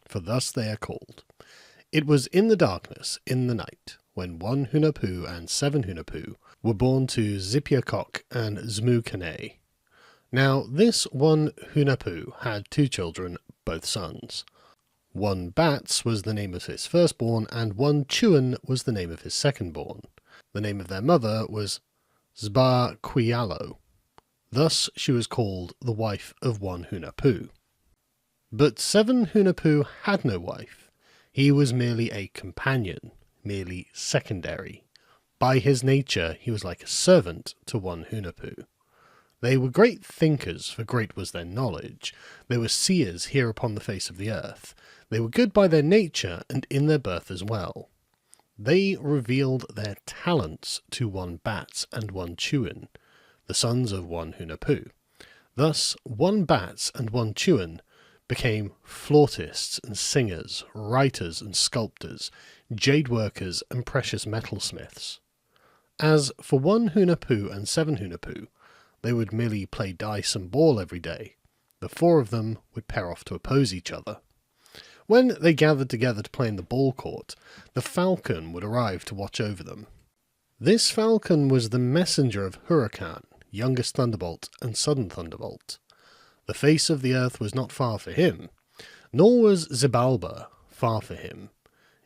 for thus they are called. It was in the darkness, in the night, when one Hunahpu and seven Hunahpu were born to Zipiacock and Zmucanay. Now this one Hunahpu had two children, both sons. One Bats was the name of his firstborn, and one Chuan was the name of his secondborn. The name of their mother was Zbaquialo. Thus she was called the wife of one Hunahpu. But seven Hunahpu had no wife. He was merely a companion, merely secondary. By his nature he was like a servant to one Hunahpu. They were great thinkers, for great was their knowledge. They were seers here upon the face of the earth. They were good by their nature and in their birth as well. They revealed their talents to one Bats and one Chuan, the sons of one Hunahpu. Thus one Bats and one Chuan became flautists and singers, writers and sculptors, jade workers and precious metalsmiths. As for one Hunahpu and seven Hunahpu, they would merely play dice and ball every day. The four of them would pair off to oppose each other. When they gathered together to play in the ball court, the falcon would arrive to watch over them. This falcon was the messenger of Huracan, youngest Thunderbolt and sudden Thunderbolt. The face of the earth was not far for him, nor was Xibalba far for him.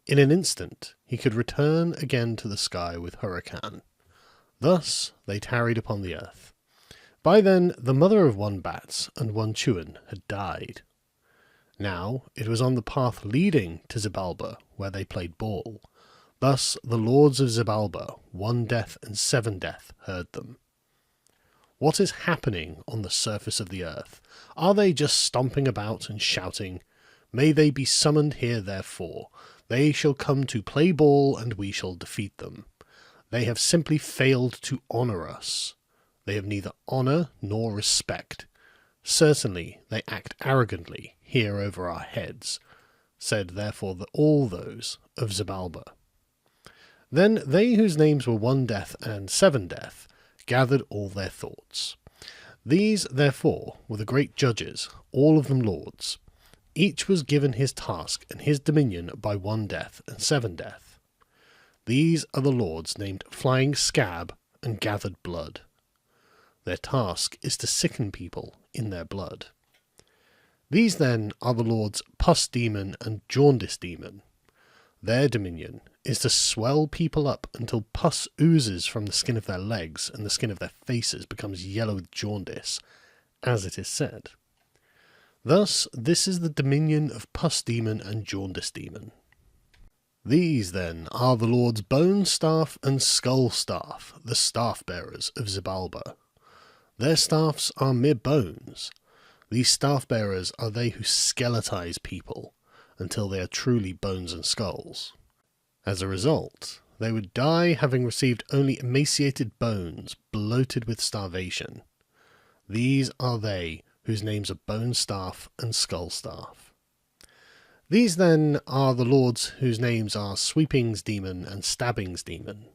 In an instant he could return again to the sky with Huracan. Thus they tarried upon the earth. By then the mother of one Bats and one Chuan had died. Now it was on the path leading to Xibalba where they played ball. Thus the lords of Xibalba, one Death and seven Death, heard them. What is happening on the surface of the earth? Are they just stomping about and shouting, "May they be summoned here therefore. They shall come to play ball and we shall defeat them. They have simply failed to honour us. They have neither honour nor respect. Certainly they act arrogantly here over our heads, said therefore all those of Xibalba. Then they whose names were 1 death and 7 death gathered all their thoughts. These therefore were the great judges, all of them lords. Each was given his task and his dominion by 1 death and 7 death. These are the lords named Flying Scab and Gathered Blood. Their task is to sicken people in their blood. These then are the lords Pus Demon and Jaundice Demon. Their dominion is to swell people up until pus oozes from the skin of their legs and the skin of their faces becomes yellow with jaundice, as it is said. Thus, this is the dominion of Pus Demon and Jaundice Demon. These, then, are the lords Bone Staff and Skull Staff, the staff-bearers of Xibalba. Their staffs are mere bones. These staff-bearers are they who skeletize people until they are truly bones and skulls. As a result, they would die having received only emaciated bones, bloated with starvation. These are they whose names are Bone Staff and Skull Staff. These, then, are the lords whose names are Sweepings Demon and Stabbings Demon.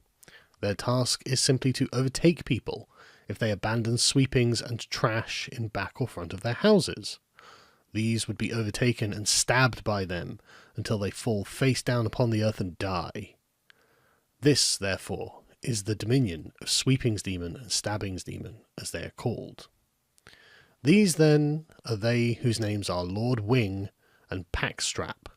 Their task is simply to overtake people if they abandon sweepings and trash in back or front of their houses. These would be overtaken and stabbed by them until they fall face down upon the earth and die. This, therefore, is the dominion of Sweepings Demon and Stabbings Demon, as they are called. These, then, are they whose names are Lord Wing and Packstrap.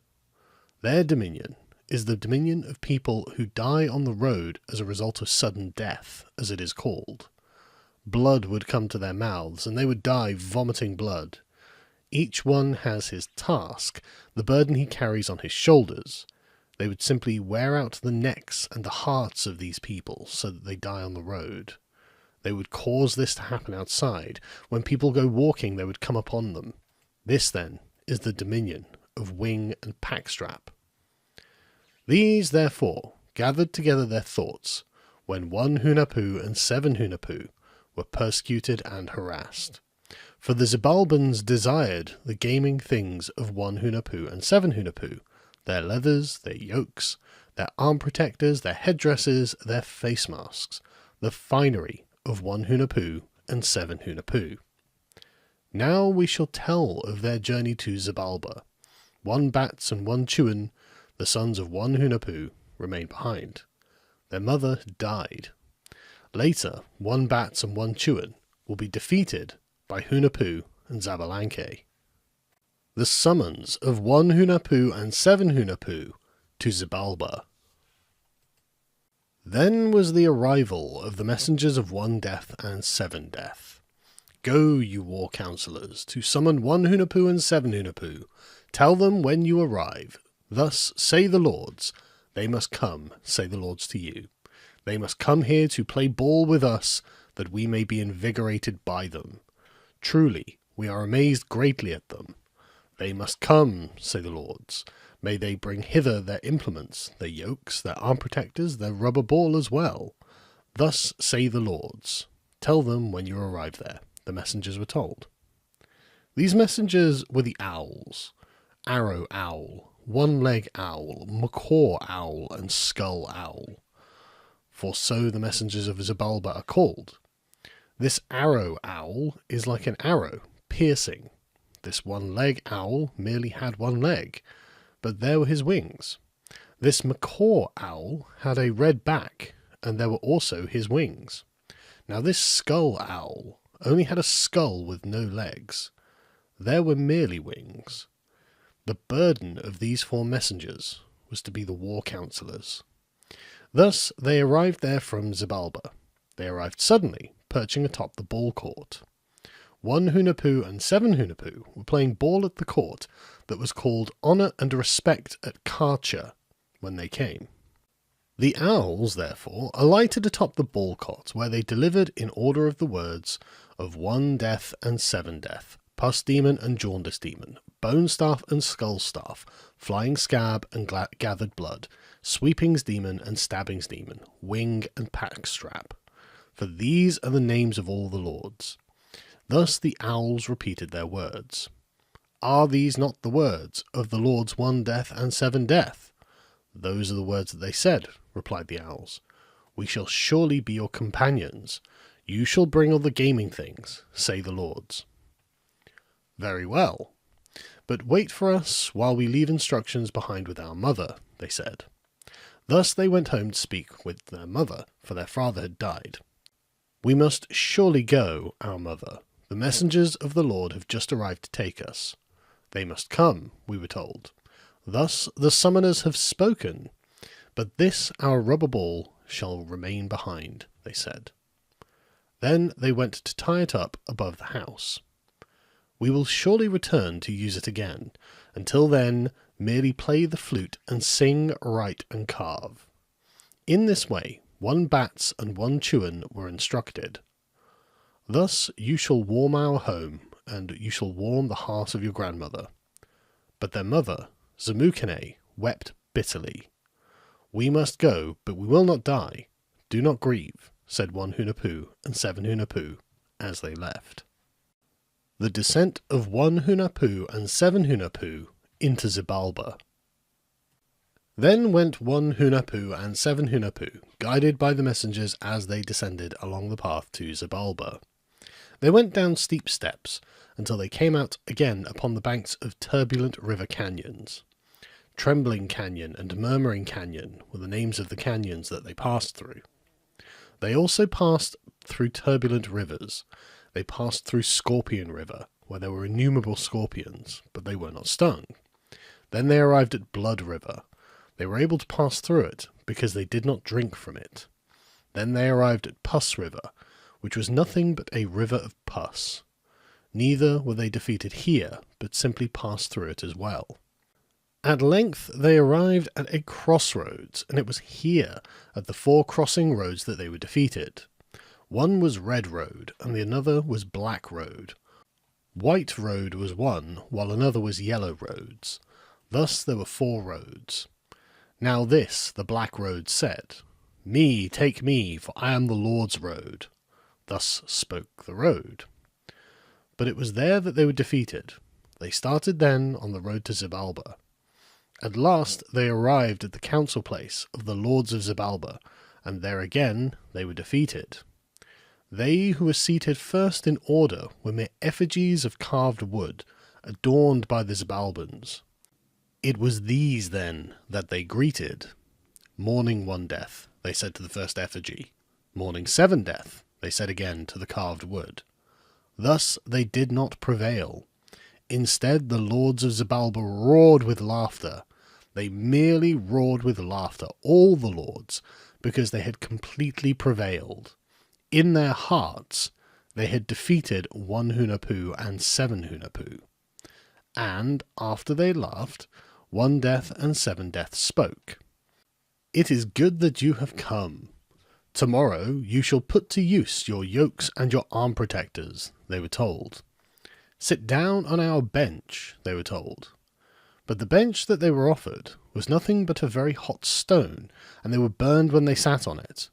Their dominion is the dominion of people who die on the road as a result of sudden death, as it is called. Blood would come to their mouths, and they would die vomiting blood. Each one has his task, the burden he carries on his shoulders. They would simply wear out the necks and the hearts of these people so that they die on the road. They would cause this to happen outside. When people go walking, they would come upon them. This, then, is the dominion of Wing and Packstrap. These, therefore, gathered together their thoughts when 1 Hunahpu and 7 Hunahpu were persecuted and harassed. For the Xibalbans desired the gaming things of 1 Hunahpu and 7 Hunahpu, their leathers, their yokes, their arm protectors, their headdresses, their face masks, the finery of 1 Hunahpu and 7 Hunahpu. Now we shall tell of their journey to Xibalba. 1 Bats and 1 Chewin, the sons of 1 Hunahpu, remained behind. Their mother died. Later, 1 Bats and 1 Chewin will be defeated by Hunahpu and Xbalanque. The summons of 1 Hunahpu and 7 Hunahpu to Xibalba. Then was the arrival of the messengers of 1 Death and 7 Death. Go, you war counsellors, to summon 1 Hunahpu and 7 Hunahpu. Tell them when you arrive. Thus say the lords. They must come, say the lords to you. They must come here to play ball with us, that we may be invigorated by them. Truly, we are amazed greatly at them. They must come, say the lords. May they bring hither their implements, their yokes, their arm protectors, their rubber ball as well. Thus say the lords. Tell them when you arrive there, the messengers were told. These messengers were the owls, Arrow Owl, One-Leg Owl, Macaw Owl, and Skull Owl. For so the messengers of Xibalba are called. This Arrow Owl is like an arrow, piercing. This One-Leg Owl merely had 1 leg, but there were his wings. This Macaw Owl had a red back, and there were also his wings. Now this Skull Owl only had a skull with no legs. There were merely wings. The burden of these 4 messengers was to be the war counsellors. Thus they arrived there from Xibalba. They arrived suddenly, perching atop the ball court. 1 Hunahpu and 7 Hunahpu were playing ball at the court that was called Honour and Respect at Karcher when they came. The owls, therefore, alighted atop the ball court, where they delivered in order of the words of 1 Death and 7 Death, Pus Demon and Jaundice Demon, Bone Staff and Skull Staff, Flying Scab and Gathered Blood, Sweepings Demon and Stabbings Demon, Wing and Packstrap. For these are the names of all the lords. Thus the owls repeated their words. Are these not the words of the Lord's 1 death and 7 death? Those are the words that they said, replied the owls. We shall surely be your companions. You shall bring all the gaming things, say the lords. Very well. But wait for us while we leave instructions behind with our mother, they said. Thus they went home to speak with their mother, for their father had died. We must surely go, our mother. The messengers of the Lord have just arrived to take us. They must come, we were told. Thus the summoners have spoken. But this our rubber ball shall remain behind, they said. Then they went to tie it up above the house. We will surely return to use it again. Until then, merely play the flute and sing, write, and carve. In this way, 1 bats and 1 chewin were instructed. Thus you shall warm our home, and you shall warm the heart of your grandmother. But their mother, Zamukine, wept bitterly. We must go, but we will not die. Do not grieve, said 1 Hunahpu and 7 Hunahpu, as they left. The descent of 1 Hunahpu and 7 Hunahpu into Xibalba. Then went 1 Hunahpu and 7 Hunahpu, guided by the messengers as they descended along the path to Xibalba. They went down steep steps until they came out again upon the banks of turbulent river canyons. Trembling Canyon and Murmuring Canyon were the names of the canyons that they passed through. They also passed through turbulent rivers. They passed through Scorpion River, where there were innumerable scorpions, but they were not stung. Then they arrived at Blood River. They were able to pass through it, because they did not drink from it. Then they arrived at Pus River, which was nothing but a river of pus. Neither were they defeated here, but simply passed through it as well. At length they arrived at a crossroads, and it was here, at the 4 crossing roads, that they were defeated. One was Red Road, and the other was Black Road. White Road was one, while another was Yellow Roads. Thus there were 4 roads. Now this the Black Road said, Me, take me, for I am the Lord's road. Thus spoke the road. But it was there that they were defeated. They started then on the road to Xibalba. At last they arrived at the council place of the lords of Xibalba, and there again they were defeated. They who were seated first in order were mere effigies of carved wood, adorned by the Xibalbans. It was these, then, that they greeted. Mourning 1 death, they said to the first effigy. Mourning 7 death, they said again to the carved wood. Thus they did not prevail. Instead, the lords of Xibalba roared with laughter. They merely roared with laughter, all the lords, because they had completely prevailed. In their hearts, they had defeated 1 Hunahpu and 7 Hunahpu. And, after they laughed, 1 death and 7 death spoke. It is good that you have come. Tomorrow you shall put to use your yokes and your arm protectors, they were told. Sit down on our bench, they were told. But the bench that they were offered was nothing but a very hot stone, and they were burned when they sat on it.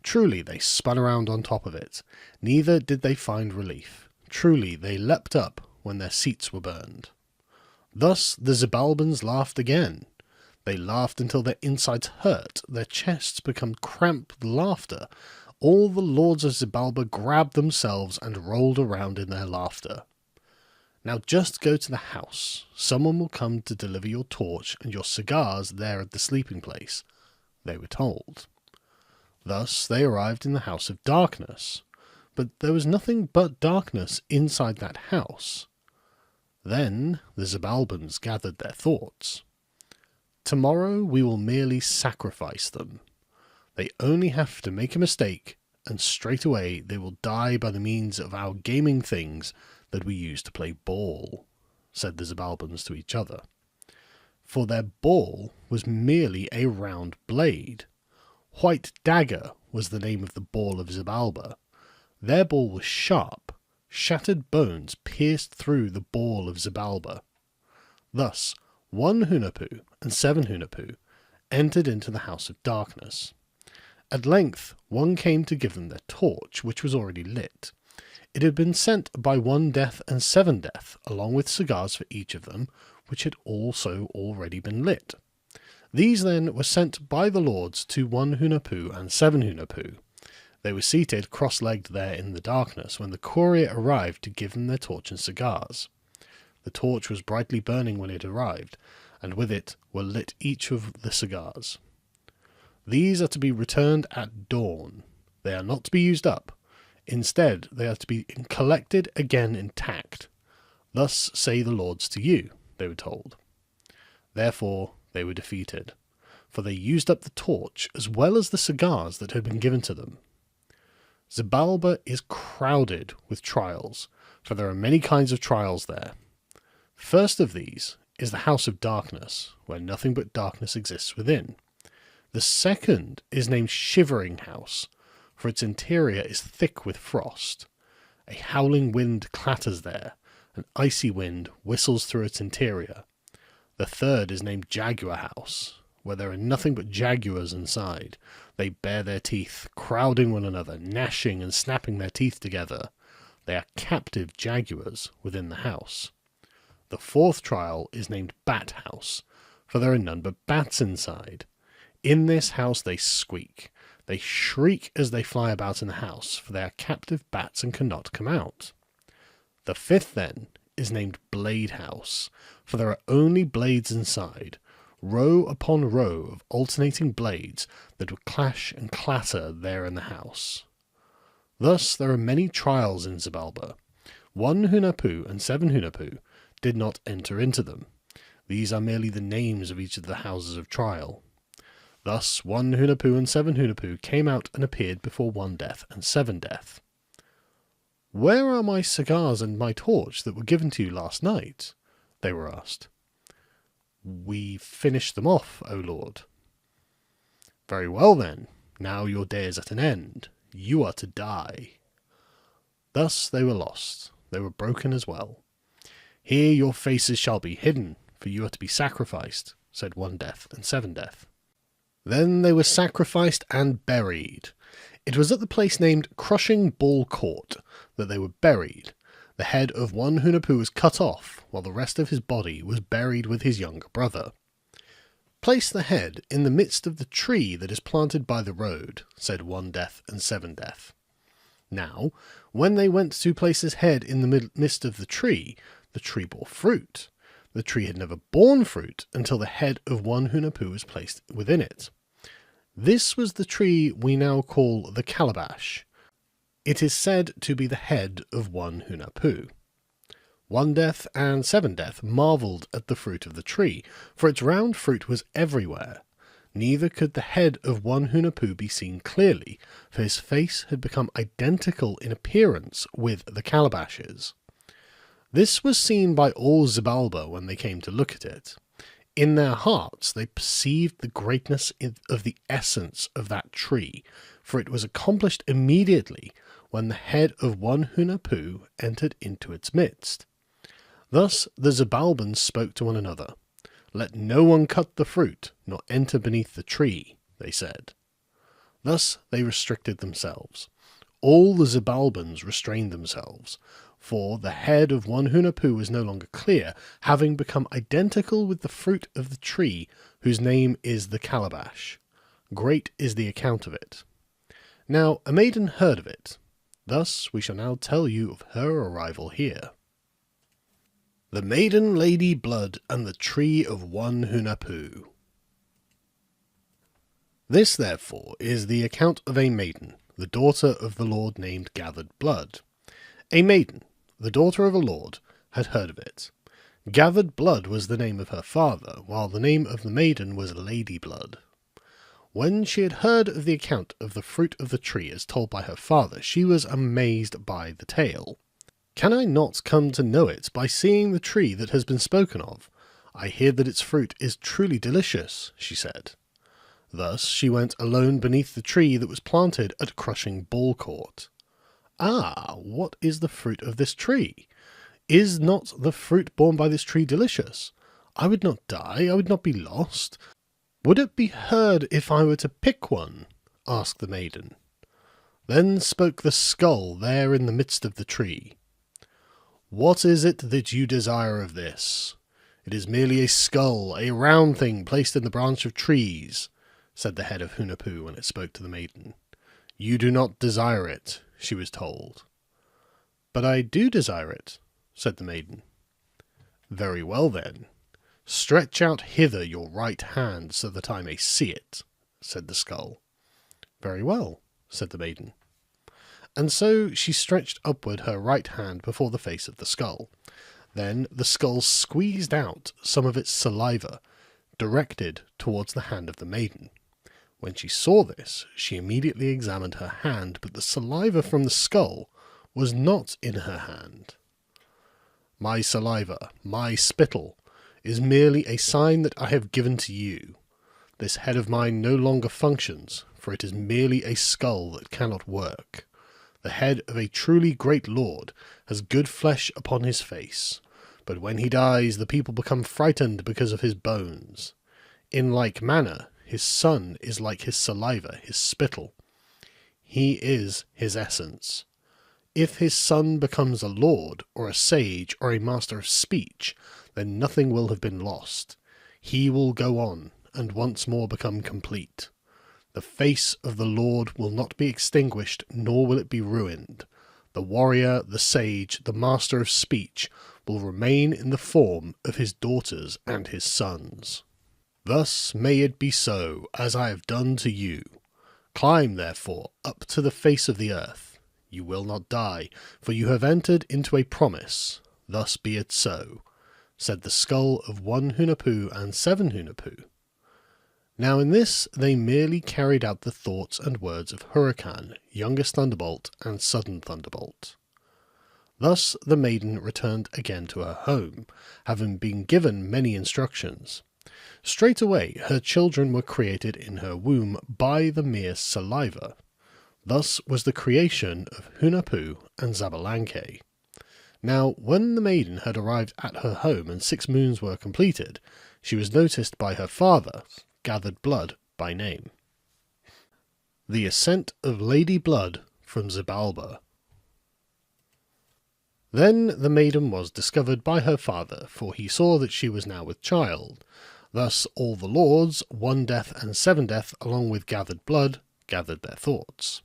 Truly they spun around on top of it, neither did they find relief. Truly they leapt up when their seats were burned. Thus the Xibalbans laughed again. They laughed until their insides hurt, their chests became cramped with laughter. All the lords of Xibalba grabbed themselves and rolled around in their laughter. Now just go to the house. Someone will come to deliver your torch and your cigars there at the sleeping place, they were told. Thus they arrived in the house of darkness, but there was nothing but darkness inside that house. Then the Xibalbans gathered their thoughts. Tomorrow we will merely sacrifice them. They only have to make a mistake, and straight away they will die by the means of our gaming things that we use to play ball, said the Xibalbans to each other. For their ball was merely a round blade. White Dagger was the name of the ball of Xibalba. Their ball was sharp. Shattered bones pierced through the ball of Xibalba. Thus 1 Hunahpu and 7 Hunahpu entered into the house of darkness. At length one came to give them their torch, which was already lit. It had been sent by 1 death and 7 death, along with cigars for each of them, which had also already been lit. These then were sent by the lords to 1 Hunahpu and 7 Hunahpu. They were seated cross-legged there in the darkness when the courier arrived to give them their torch and cigars. The torch was brightly burning when it arrived, and with it were lit each of the cigars. These are to be returned at dawn. They are not to be used up. Instead, they are to be collected again intact. Thus say the lords to you, they were told. Therefore they were defeated, for they used up the torch as well as the cigars that had been given to them. Xibalba is crowded with trials, for there are many kinds of trials there. First of these is the House of Darkness, where nothing but darkness exists within. The second is named Shivering House, for its interior is thick with frost. A howling wind clatters there, an icy wind whistles through its interior. The third is named Jaguar House, where there are nothing but jaguars inside. They bare their teeth, crowding one another, gnashing and snapping their teeth together. They are captive jaguars within the house. The fourth trial is named Bat House, for there are none but bats inside. In this house they squeak. They shriek as they fly about in the house, for they are captive bats and cannot come out. The fifth, then, is named Blade House, for there are only blades inside, row upon row of alternating blades that would clash and clatter there in the house. Thus there are many trials in Xibalba. 1 Hunahpu and 7 Hunahpu did not enter into them. These are merely the names of each of the houses of trial. Thus 1 Hunahpu and 7 Hunahpu came out and appeared before 1 death and 7 death. "Where are my cigars and my torch that were given to you last night?" they were asked. "We finished them off, O Lord." "Very well then, now your day is at an end. You are to die." Thus they were lost. They were broken as well. "Here your faces shall be hidden, for you are to be sacrificed," said 1 death and 7 death. Then they were sacrificed and buried. It was at the place named Crushing Ball Court that they were buried. The head of 1 Hunahpu was cut off, while the rest of his body was buried with his younger brother. "Place the head in the midst of the tree that is planted by the road," said 1 death and 7 death. Now, when they went to place his head in the midst of the tree bore fruit. The tree had never borne fruit until the head of 1 Hunahpu was placed within it. This was the tree we now call the calabash. It is said to be the head of 1 Hunahpu. 1 death and 7 death marvelled at the fruit of the tree, for its round fruit was everywhere. Neither could the head of 1 Hunahpu be seen clearly, for his face had become identical in appearance with the calabash's. This was seen by all Xibalba when they came to look at it. In their hearts they perceived the greatness of the essence of that tree, for it was accomplished immediately when the head of 1 Hunahpu entered into its midst. Thus the Xibalbans spoke to one another. "Let no one cut the fruit, nor enter beneath the tree," they said. Thus they restricted themselves. All the Xibalbans restrained themselves, for the head of 1 Hunahpu was no longer clear, having become identical with the fruit of the tree, whose name is the calabash. Great is the account of it. Now a maiden heard of it. Thus we shall now tell you of her arrival here. The Maiden Lady Blood and the Tree of 1 Hunahpu. This, therefore, is the account of a maiden, the daughter of the lord named Gathered Blood. A maiden, the daughter of a lord, had heard of it. Gathered Blood was the name of her father, while the name of the maiden was Lady Blood. When she had heard of the account of the fruit of the tree as told by her father, she was amazed by the tale. "Can I not come to know it by seeing the tree that has been spoken of? I hear that its fruit is truly delicious," she said. Thus she went alone beneath the tree that was planted at Crushing Ball Court. "Ah, what is the fruit of this tree? Is not the fruit borne by this tree delicious? I would not die, I would not be lost. Would it be heard if I were to pick one?" asked the maiden. Then spoke the skull there in the midst of the tree. "What is it that you desire of this? It is merely a skull, a round thing placed in the branch of trees," said the head of Hunahpu when it spoke to the maiden. "You do not desire it," she was told. "But I do desire it," said the maiden. "Very well then. Stretch out hither your right hand so that I may see it," said the skull. "Very well," said the maiden. And so she stretched upward her right hand before the face of the skull. Then the skull squeezed out some of its saliva, directed towards the hand of the maiden. When she saw this, she immediately examined her hand, but the saliva from the skull was not in her hand. "My saliva, my spittle, is merely a sign that I have given to you. This head of mine no longer functions, for it is merely a skull that cannot work. The head of a truly great lord has good flesh upon his face, but when he dies the people become frightened because of his bones. In like manner, his son is like his saliva, his spittle. He is his essence. If his son becomes a lord, or a sage, or a master of speech, then nothing will have been lost. He will go on, and once more become complete. The face of the Lord will not be extinguished, nor will it be ruined. The warrior, the sage, the master of speech will remain in the form of his daughters and his sons. Thus may it be so, as I have done to you. Climb, therefore, up to the face of the earth. You will not die, for you have entered into a promise. Thus be it so," said the skull of 1 Hunahpu and 7 Hunahpu. Now in this they merely carried out the thoughts and words of Huracan, youngest Thunderbolt, and Sudden Thunderbolt. Thus the maiden returned again to her home, having been given many instructions. Straightway her children were created in her womb by the mere saliva. Thus was the creation of Hunahpu and Xbalanque. Now when the maiden had arrived at her home and 6 moons were completed, she was noticed by her father, Gathered Blood by name. The Ascent of Lady Blood from Xibalba. Then the maiden was discovered by her father, for he saw that she was now with child. Thus all the lords, 1 Death and 7 Death, along with Gathered Blood, gathered their thoughts.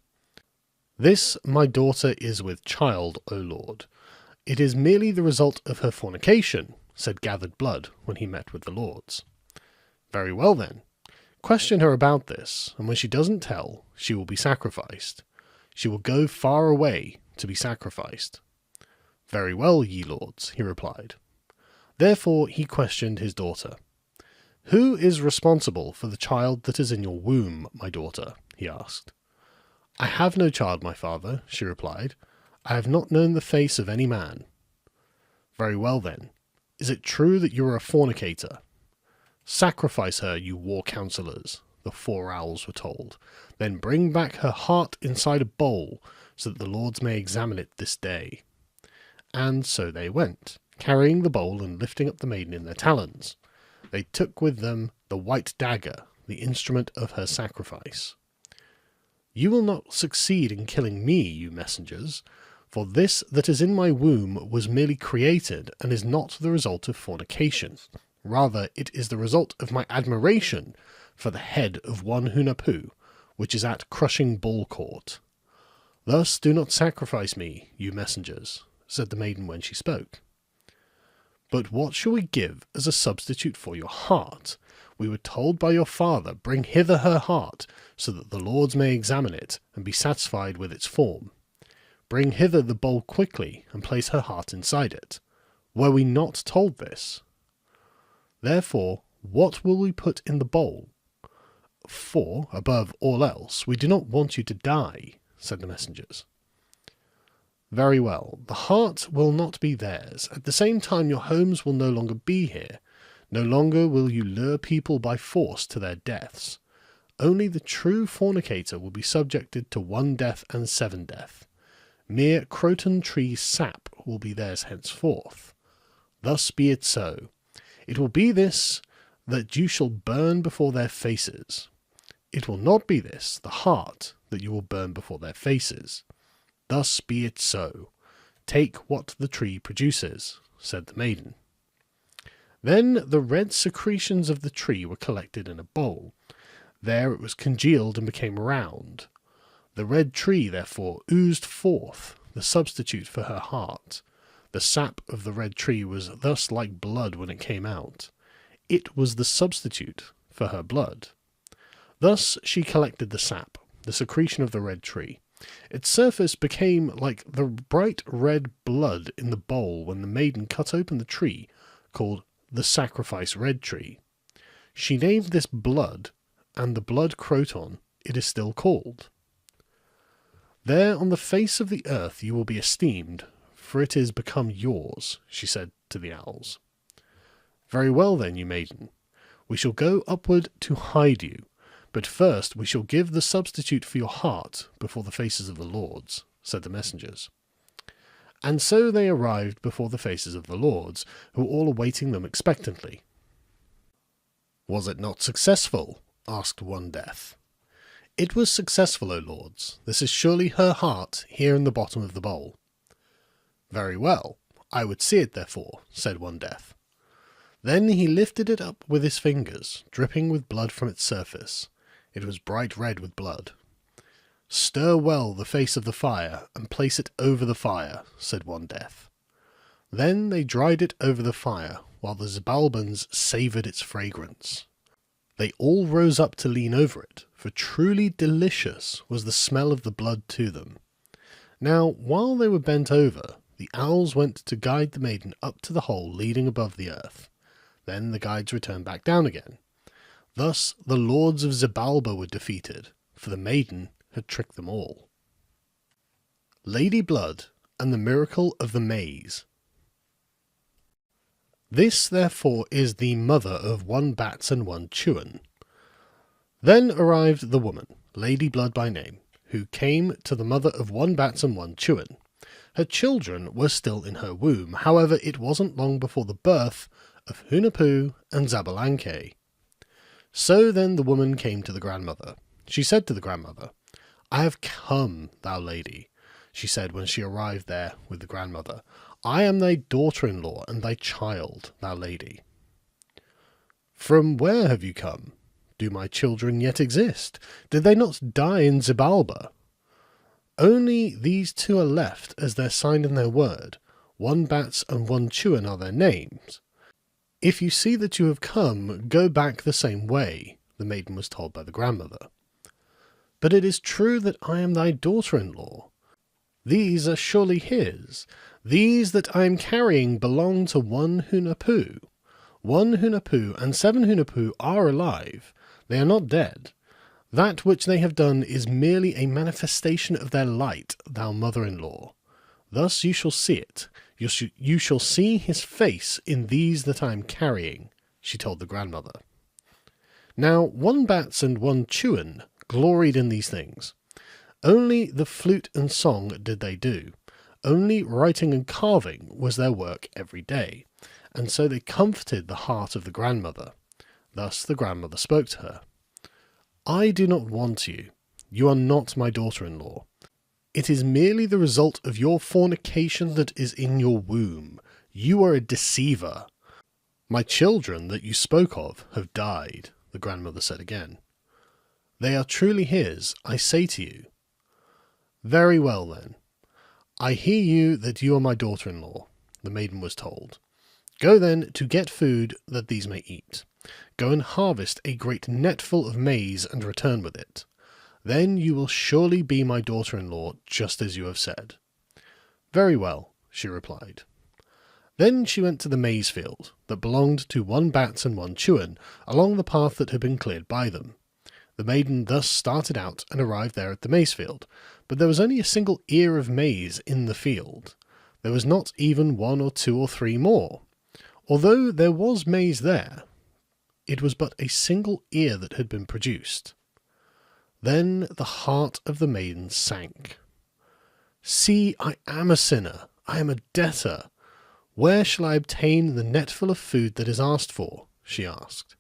"This my daughter is with child, O Lord. It is merely the result of her fornication," said Gathered Blood when he met with the lords. "Very well then. Question her about this, and when she doesn't tell, she will be sacrificed. She will go far away to be sacrificed." "Very well, ye lords," he replied. Therefore he questioned his daughter. "Who is responsible for the child that is in your womb, my daughter?" he asked. "I have no child, my father," she replied. "I have not known the face of any man." "Very well then. Is it true that you are a fornicator?" "Sacrifice her, you war counsellors," the 4 owls were told. "Then bring back her heart inside a bowl, so that the lords may examine it this day." And so they went, carrying the bowl and lifting up the maiden in their talons. They took with them the white dagger, the instrument of her sacrifice. "You will not succeed in killing me, you messengers, for this that is in my womb was merely created and is not the result of fornication. Rather, it is the result of my admiration for the head of 1 Hunahpu, which is at Crushing Ball Court. Thus do not sacrifice me, you messengers," said the maiden when she spoke. "But what shall we give as a substitute for your heart? We were told by your father, bring hither her heart, so that the lords may examine it and be satisfied with its form. Bring hither the bowl quickly, and place her heart inside it. Were we not told this? Therefore, what will we put in the bowl? For, above all else, we do not want you to die," said the messengers. "Very well, the heart will not be theirs. At the same time, your homes will no longer be here. No longer will you lure people by force to their deaths. Only the true fornicator will be subjected to 1 Death and 7 Death. Mere croton tree sap will be theirs henceforth. Thus be it so. It will be this, that you shall burn before their faces. It will not be this, the heart, that you will burn before their faces. Thus be it so. Take what the tree produces, said the maiden. Then the red secretions of the tree were collected in a bowl. There it was congealed and became round. The red tree, therefore, oozed forth the substitute for her heart. The sap of the red tree was thus like blood when it came out. It was the substitute for her blood. Thus she collected the sap, the secretion of the red tree. Its surface became like the bright red blood in the bowl when the maiden cut open the tree, called the sacrifice red tree. She named this blood, and the blood croton it is still called. There on the face of the earth you will be esteemed, for it is become yours, she said to the owls. Very well then, you maiden. We shall go upward to hide you, but first we shall give the substitute for your heart before the faces of the lords, said the messengers. And so they arrived before the faces of the lords, who were all awaiting them expectantly. Was it not successful? Asked one Death. It was successful, O lords. This is surely her heart here in the bottom of the bowl. Very well. I would see it, therefore, said one Death. Then he lifted it up with his fingers, dripping with blood from its surface. It was bright red with blood. Stir well the face of the fire, and place it over the fire, said one Death. Then they dried it over the fire, while the Xbalans savoured its fragrance. They all rose up to lean over it, for truly delicious was the smell of the blood to them. Now, while they were bent over, the owls went to guide the maiden up to the hole leading above the earth. Then the guides returned back down again. Thus the lords of Xbalba were defeated, for the maiden had tricked them all. Lady Blood and the Miracle of the Maize. This, therefore, is the mother of one Bats and one Chewin. Then arrived the woman, Lady Blood by name, who came to the mother of one Bats and one Chewin. Her children were still in her womb, however it wasn't long before the birth of Hunahpu and Xbalanque. So then the woman came to the grandmother. She said to the grandmother, I have come, thou lady, she said when she arrived there with the grandmother. I am thy daughter-in-law and thy child, thou lady. From where have you come? Do my children yet exist? Did they not die in Xbalba? Only these two are left as their sign and their word. One Bats and one Chewin are their names. If you see that you have come, go back the same way, the maiden was told by the grandmother. But it is true that I am thy daughter-in-law. These are surely his. These that I am carrying belong to one Hunahpu. One Hunahpu and 7 Hunahpu are alive. They are not dead. That which they have done is merely a manifestation of their light, thou mother-in-law. Thus you shall see it. You shall see his face in these that I am carrying, she told the grandmother. Now one Bats and one Chewin gloried in these things. Only the flute and song did they do. Only writing and carving was their work every day, and so they comforted the heart of the grandmother. Thus the grandmother spoke to her. I do not want you. You are not my daughter-in-law. It is merely the result of your fornication that is in your womb. You are a deceiver. My children that you spoke of have died, the grandmother said again. They are truly his, I say to you. Very well, then. I hear you that you are my daughter-in-law, the maiden was told. Go then to get food that these may eat. Go and harvest a great netful of maize and return with it. Then you will surely be my daughter-in-law, just as you have said. Very well, she replied. Then she went to the maize field that belonged to one Bats and one Chewin, along the path that had been cleared by them. The maiden thus started out and arrived there at the maize field, but there was only a single ear of maize in the field. There was not even 1 or 2 or 3 more. Although there was maize there, it was but a single ear that had been produced. Then the heart of the maiden sank. See, I am a sinner, I am a debtor. Where shall I obtain the netful of food that is asked for? She asked.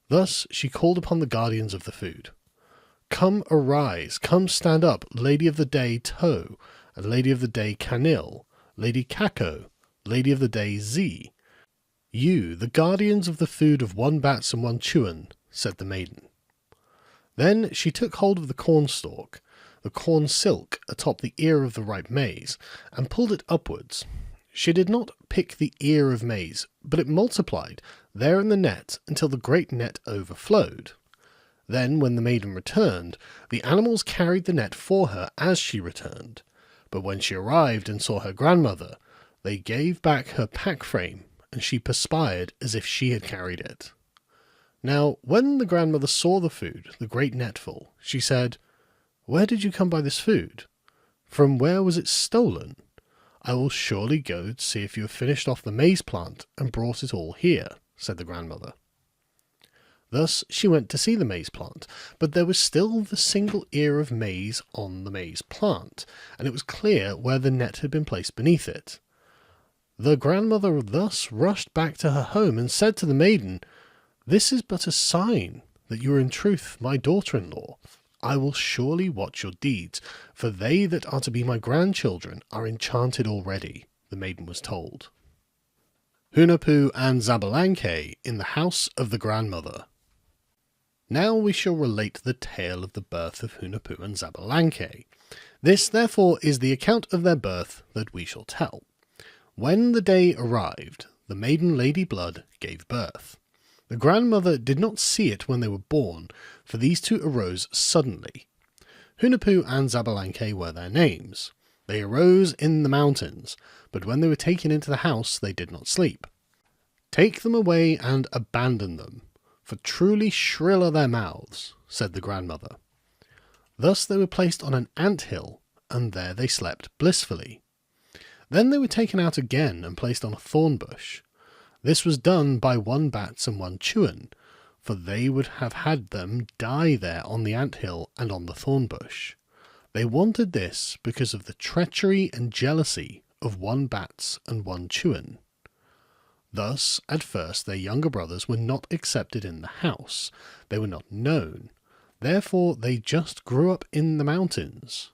Thus she called upon the guardians of the food. Come arise, come stand up, Lady of the Day To, and Lady of the Day Canil, Lady Kako, Lady of the Day Z. You, the guardians of the food of one bats and one chewin, said the maiden. Then she took hold of the cornstalk, the corn silk atop the ear of the ripe maize, and pulled it upwards. She did not pick the ear of maize, but it multiplied there in the net until the great net overflowed. Then, when the maiden returned, the animals carried the net for her as she returned. But when she arrived and saw her grandmother, they gave back her pack frame, and she perspired as if she had carried it. Now, when the grandmother saw the food, the great netful, she said, "Where did you come by this food? From where was it stolen? I will surely go to see if you have finished off the maize plant and brought it all here," said the grandmother. Thus she went to see the maize plant, but there was still the single ear of maize on the maize plant, and it was clear where the net had been placed beneath it. The grandmother thus rushed back to her home and said to the maiden, "This is but a sign that you are in truth my daughter-in-law. I will surely watch your deeds, for they that are to be my grandchildren are enchanted already," the maiden was told. Hunahpu and Xbalanque in the house of the grandmother. Now we shall relate the tale of the birth of Hunahpu and Xbalanque. This, therefore, is the account of their birth that we shall tell. When the day arrived, the maiden Lady Blood gave birth. The grandmother did not see it when they were born, for these two arose suddenly. Hunahpu and Xbalanque were their names. They arose in the mountains, but when they were taken into the house they did not sleep. "Take them away and abandon them, for truly shrill are their mouths," said the grandmother. Thus they were placed on an ant-hill, and there they slept blissfully. Then they were taken out again and placed on a thorn bush. This was done by one bats and one chewin, for they would have had them die there on the ant-hill and on the thorn bush. They wanted this because of the treachery and jealousy of one bats and one chewin. Thus, at first, their younger brothers were not accepted in the house. They were not known. Therefore, they just grew up in the mountains.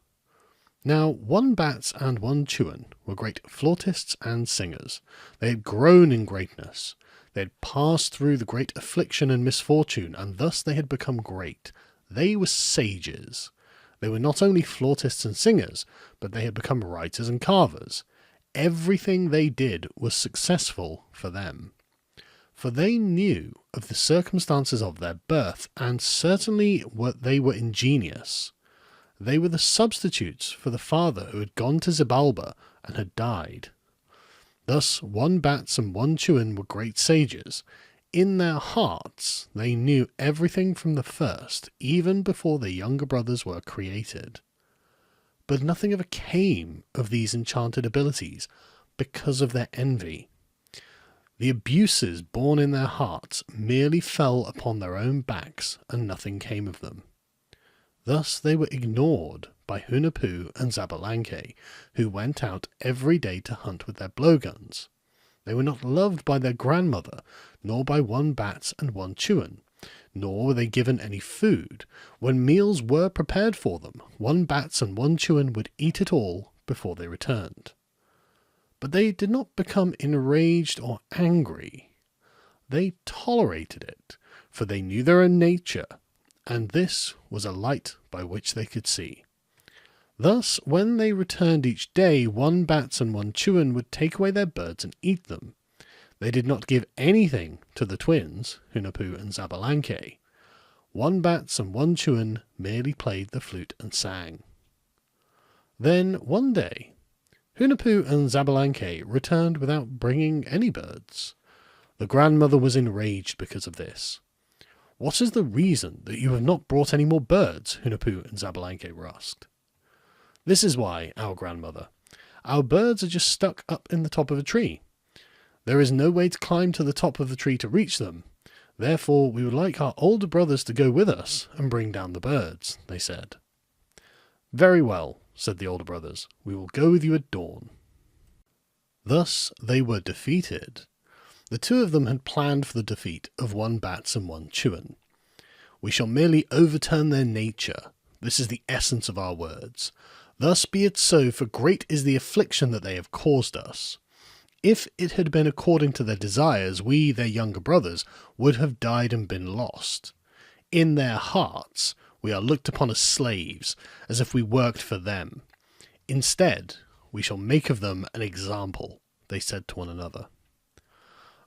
Now, one bats and one chewin were great flautists and singers. They had grown in greatness. They had passed through the great affliction and misfortune, and thus they had become great. They were sages. They were not only flautists and singers, but they had become writers and carvers. Everything they did was successful for them, for they knew of the circumstances of their birth, and certainly they were ingenious. They were the substitutes for the father who had gone to Xibalba and had died. Thus one bats and one chewin were great sages. In their hearts they knew everything from the first, even before their younger brothers were created. But nothing ever came of these enchanted abilities, because of their envy. The abuses born in their hearts merely fell upon their own backs, and nothing came of them. Thus they were ignored by Hunahpu and Xbalanque, who went out every day to hunt with their blowguns. They were not loved by their grandmother, nor by one bats and one chewin, nor were they given any food. When meals were prepared for them, one bats and one chewin would eat it all before they returned. But they did not become enraged or angry. They tolerated it, for they knew their own nature, and this was a light by which they could see. Thus, when they returned each day, one bats and one chewin would take away their birds and eat them. They did not give anything to the twins, Hunahpu and Xbalanque. One bats and one chewin merely played the flute and sang. Then, one day, Hunahpu and Xbalanque returned without bringing any birds. The grandmother was enraged because of this. "What is the reason that you have not brought any more birds?" Hunahpu and Xbalanque were asked. "This is why, our grandmother. Our birds are just stuck up in the top of a tree. There is no way to climb to the top of the tree to reach them. Therefore, we would like our older brothers to go with us and bring down the birds," they said. "Very well," said the older brothers. "We will go with you at dawn." Thus they were defeated. The two of them had planned for the defeat of one bats and one chewin. We shall merely overturn their nature. This is the essence of our words. Thus be it so, for great is the affliction that they have caused us. If it had been according to their desires, we, their younger brothers, would have died and been lost. In their hearts, we are looked upon as slaves, as if we worked for them. Instead, we shall make of them an example, they said to one another.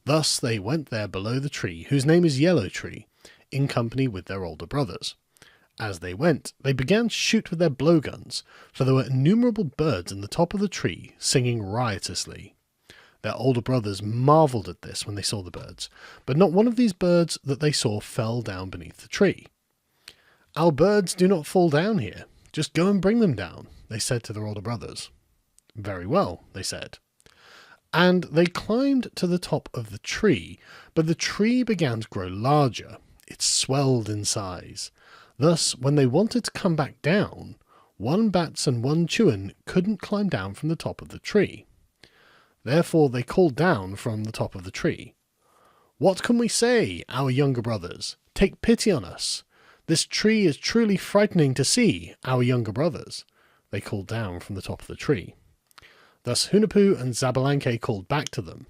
Thus they went there below the tree, whose name is Yellow Tree, in company with their older brothers. As they went, they began to shoot with their blowguns, for there were innumerable birds in the top of the tree, singing riotously. Their older brothers marvelled at this when they saw the birds, but not one of these birds that they saw fell down beneath the tree. Our birds do not fall down here. Just go and bring them down, they said to their older brothers. Very well, they said. And they climbed to the top of the tree, but the tree began to grow larger. It swelled in size. Thus, when they wanted to come back down, one bats and one chewin couldn't climb down from the top of the tree. Therefore they called down from the top of the tree. What can we say, our younger brothers? Take pity on us. This tree is truly frightening to see, our younger brothers. They called down from the top of the tree. Thus Hunahpu and Xbalanque called back to them.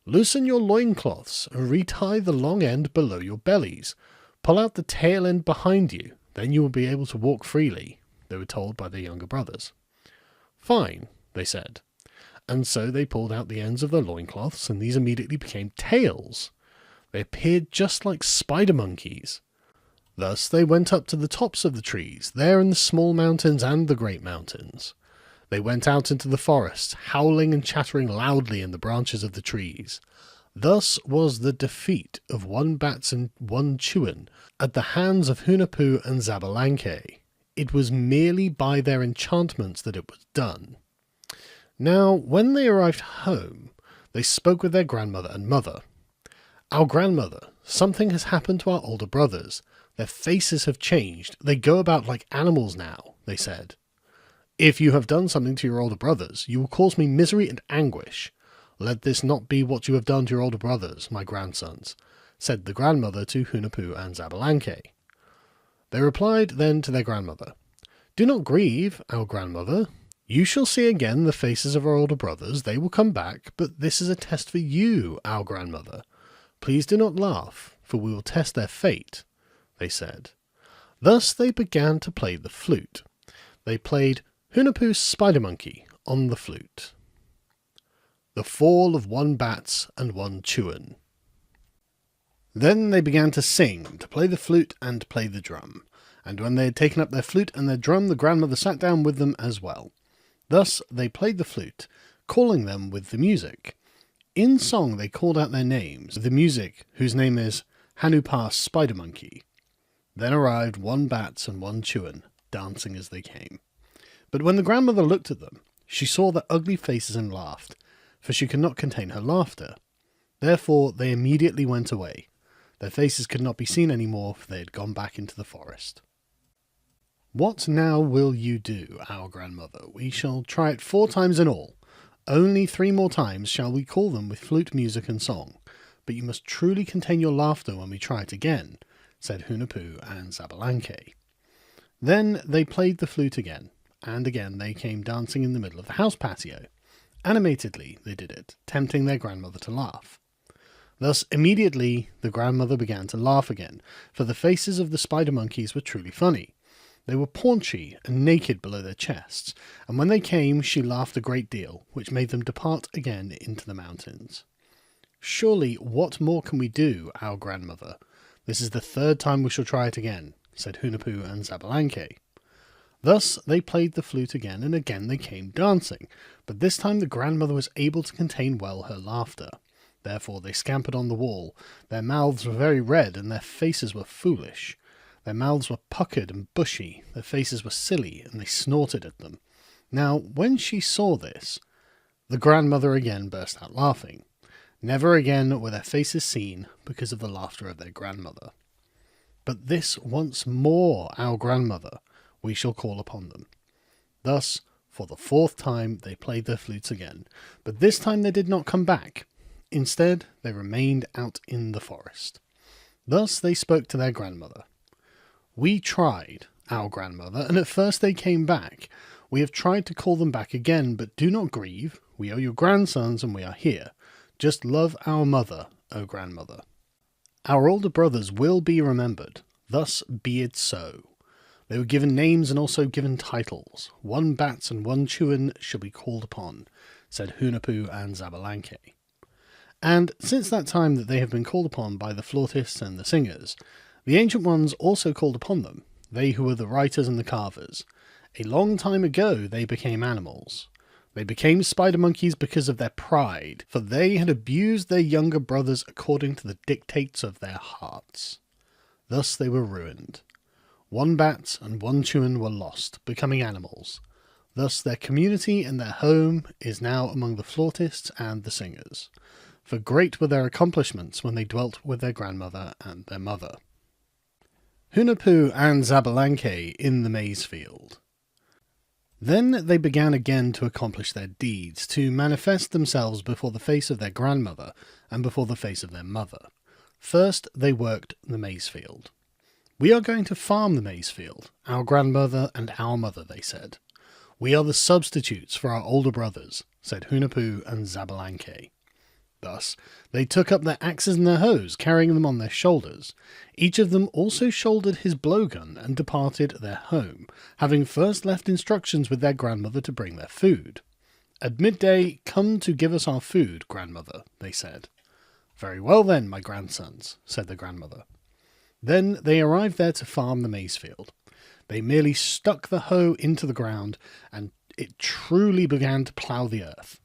Loosen your loincloths and retie the long end below your bellies. Pull out the tail end behind you, then you will be able to walk freely, they were told by their younger brothers. Fine, they said. And so they pulled out the ends of their loincloths, and these immediately became tails. They appeared just like spider monkeys. Thus they went up to the tops of the trees, there in the small mountains and the great mountains. They went out into the forest, howling and chattering loudly in the branches of the trees. Thus was the defeat of one bats and one chewin at the hands of Hunahpu and Xbalanque. It was merely by their enchantments that it was done. Now, when they arrived home, they spoke with their grandmother and mother. Our grandmother, something has happened to our older brothers. Their faces have changed. They go about like animals now, they said. If you have done something to your older brothers, you will cause me misery and anguish. Let this not be what you have done to your older brothers, my grandsons, said the grandmother to Hunahpu and Xbalanque. They replied then to their grandmother, Do not grieve, our grandmother. You shall see again the faces of our older brothers. They will come back, but this is a test for you, our grandmother. Please do not laugh, for we will test their fate, they said. Thus they began to play the flute. They played Hunahpu's Spider Monkey on the flute. The Fall of One Bats and One Chewin. Then they began to sing, to play the flute and to play the drum. And when they had taken up their flute and their drum, the grandmother sat down with them as well. Thus they played the flute, calling them with the music. In song they called out their names, the music, whose name is Hunahpu's Spider Monkey. Then arrived one bats and one chewin, dancing as they came. But when the grandmother looked at them, she saw their ugly faces and laughed, for she could not contain her laughter. Therefore they immediately went away. Their faces could not be seen any more, for they had gone back into the forest. What now will you do, our grandmother? We shall try it 4 times in all. Only 3 more times shall we call them with flute music and song. But you must truly contain your laughter when we try it again, said Hunahpu and Xbalanque. Then they played the flute again, and again they came dancing in the middle of the house patio. Animatedly they did it, tempting their grandmother to laugh. Thus immediately the grandmother began to laugh again, for the faces of the spider monkeys were truly funny. They were paunchy and naked below their chests, and when they came she laughed a great deal, which made them depart again into the mountains. Surely what more can we do, our grandmother? This is the 3rd time we shall try it again, said Hunahpu and Xbalanque. Thus they played the flute again, and again they came dancing, but this time the grandmother was able to contain well her laughter. Therefore they scampered on the wall. Their mouths were very red, and their faces were foolish. Their mouths were puckered and bushy, their faces were silly, and they snorted at them. Now, when she saw this, the grandmother again burst out laughing. Never again were their faces seen because of the laughter of their grandmother. But this once more, our grandmother, we shall call upon them. Thus, for the 4th time, they played their flutes again, but this time they did not come back. Instead, they remained out in the forest. Thus they spoke to their grandmother. We tried, our grandmother, and at first they came back. We have tried to call them back again, but do not grieve. We are your grandsons and we are here. Just love our mother, O grandmother. Our older brothers will be remembered. Thus be it so. They were given names and also given titles. One Bats and one Chewin shall be called upon, said Hunahpu and Xbalanque. And since that time that they have been called upon by the flautists and the singers, the Ancient Ones also called upon them, they who were the writers and the carvers. A long time ago they became animals. They became spider monkeys because of their pride, for they had abused their younger brothers according to the dictates of their hearts. Thus they were ruined. One Bat and one Chewin were lost, becoming animals. Thus their community and their home is now among the flautists and the singers. For great were their accomplishments when they dwelt with their grandmother and their mother. Hunahpu and Xbalanque in the maize field. Then they began again to accomplish their deeds, to manifest themselves before the face of their grandmother and before the face of their mother. First they worked the maize field. We are going to farm the maize field, our grandmother and our mother, they said. We are the substitutes for our older brothers, said Hunahpu and Xbalanque. Thus, they took up their axes and their hoes, carrying them on their shoulders. Each of them also shouldered his blowgun and departed their home, having first left instructions with their grandmother to bring their food. At midday, come to give us our food, grandmother, they said. Very well then, my grandsons, said the grandmother. Then they arrived there to farm the maize field. They merely stuck the hoe into the ground, and it truly began to plough the earth.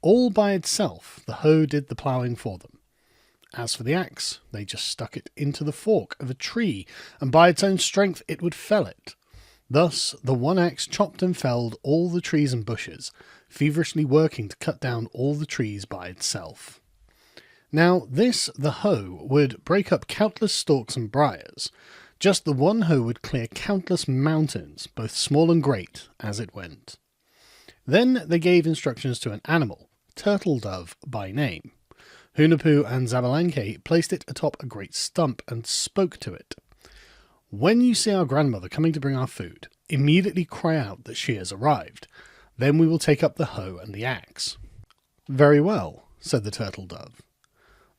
All by itself, the hoe did the ploughing for them. As for the axe, they just stuck it into the fork of a tree, and by its own strength it would fell it. Thus the one axe chopped and felled all the trees and bushes, feverishly working to cut down all the trees by itself. Now this, the hoe, would break up countless stalks and briars. Just the one hoe would clear countless mountains, both small and great, as it went. Then they gave instructions to an animal, Turtle Dove by name. Hunahpu and Xbalanque placed it atop a great stump and spoke to it. When you see our grandmother coming to bring our food, immediately cry out that she has arrived. Then we will take up the hoe and the axe. Very well, said the Turtle Dove.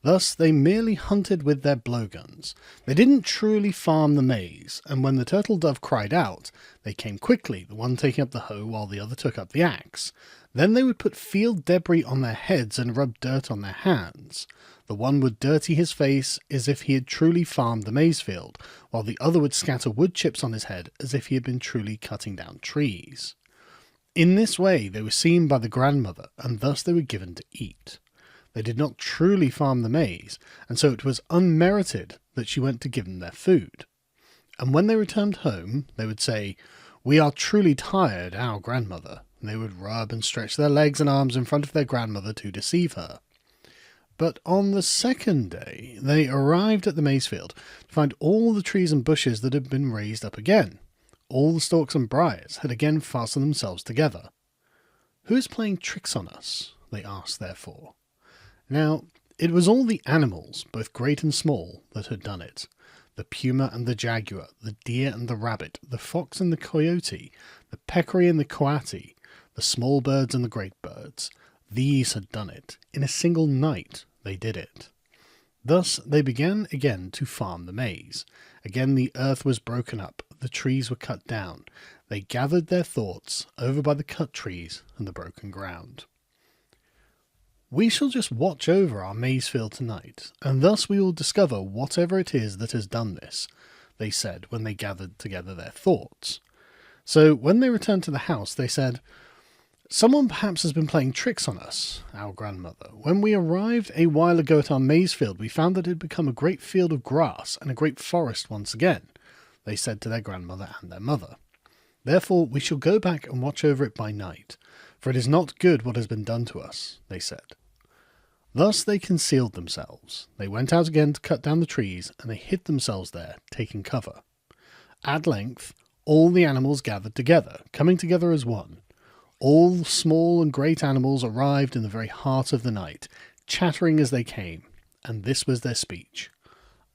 Thus they merely hunted with their blowguns. They didn't truly farm the maize, and when the Turtle Dove cried out, they came quickly, the one taking up the hoe while the other took up the axe. Then they would put field debris on their heads and rub dirt on their hands. The one would dirty his face as if he had truly farmed the maize field, while the other would scatter wood chips on his head as if he had been truly cutting down trees. In this way they were seen by the grandmother, and thus they were given to eat. They did not truly farm the maize, and so it was unmerited that she went to give them their food. And when they returned home, they would say, "We are truly tired, our grandmother." And they would rub and stretch their legs and arms in front of their grandmother to deceive her. But on the second day, they arrived at the maize field to find all the trees and bushes that had been raised up again. All the stalks and briars had again fastened themselves together. "Who is playing tricks on us?" they asked therefore. Now, it was all the animals, both great and small, that had done it. The puma and the jaguar, the deer and the rabbit, the fox and the coyote, the peccary and the coati, the small birds and the great birds. These had done it. In a single night they did it. Thus they began again to farm the maize. Again the earth was broken up, the trees were cut down. They gathered their thoughts over by the cut trees and the broken ground. "We shall just watch over our maize field tonight, and thus we will discover whatever it is that has done this," they said when they gathered together their thoughts. So when they returned to the house, they said, "Someone perhaps has been playing tricks on us, our grandmother. When we arrived a while ago at our maize field, we found that it had become a great field of grass and a great forest once again," they said to their grandmother and their mother. "Therefore we shall go back and watch over it by night, for it is not good what has been done to us," they said. Thus they concealed themselves. They went out again to cut down the trees, and they hid themselves there, taking cover. At length, all the animals gathered together, coming together as one. All small and great animals arrived in the very heart of the night, chattering as they came, and this was their speech.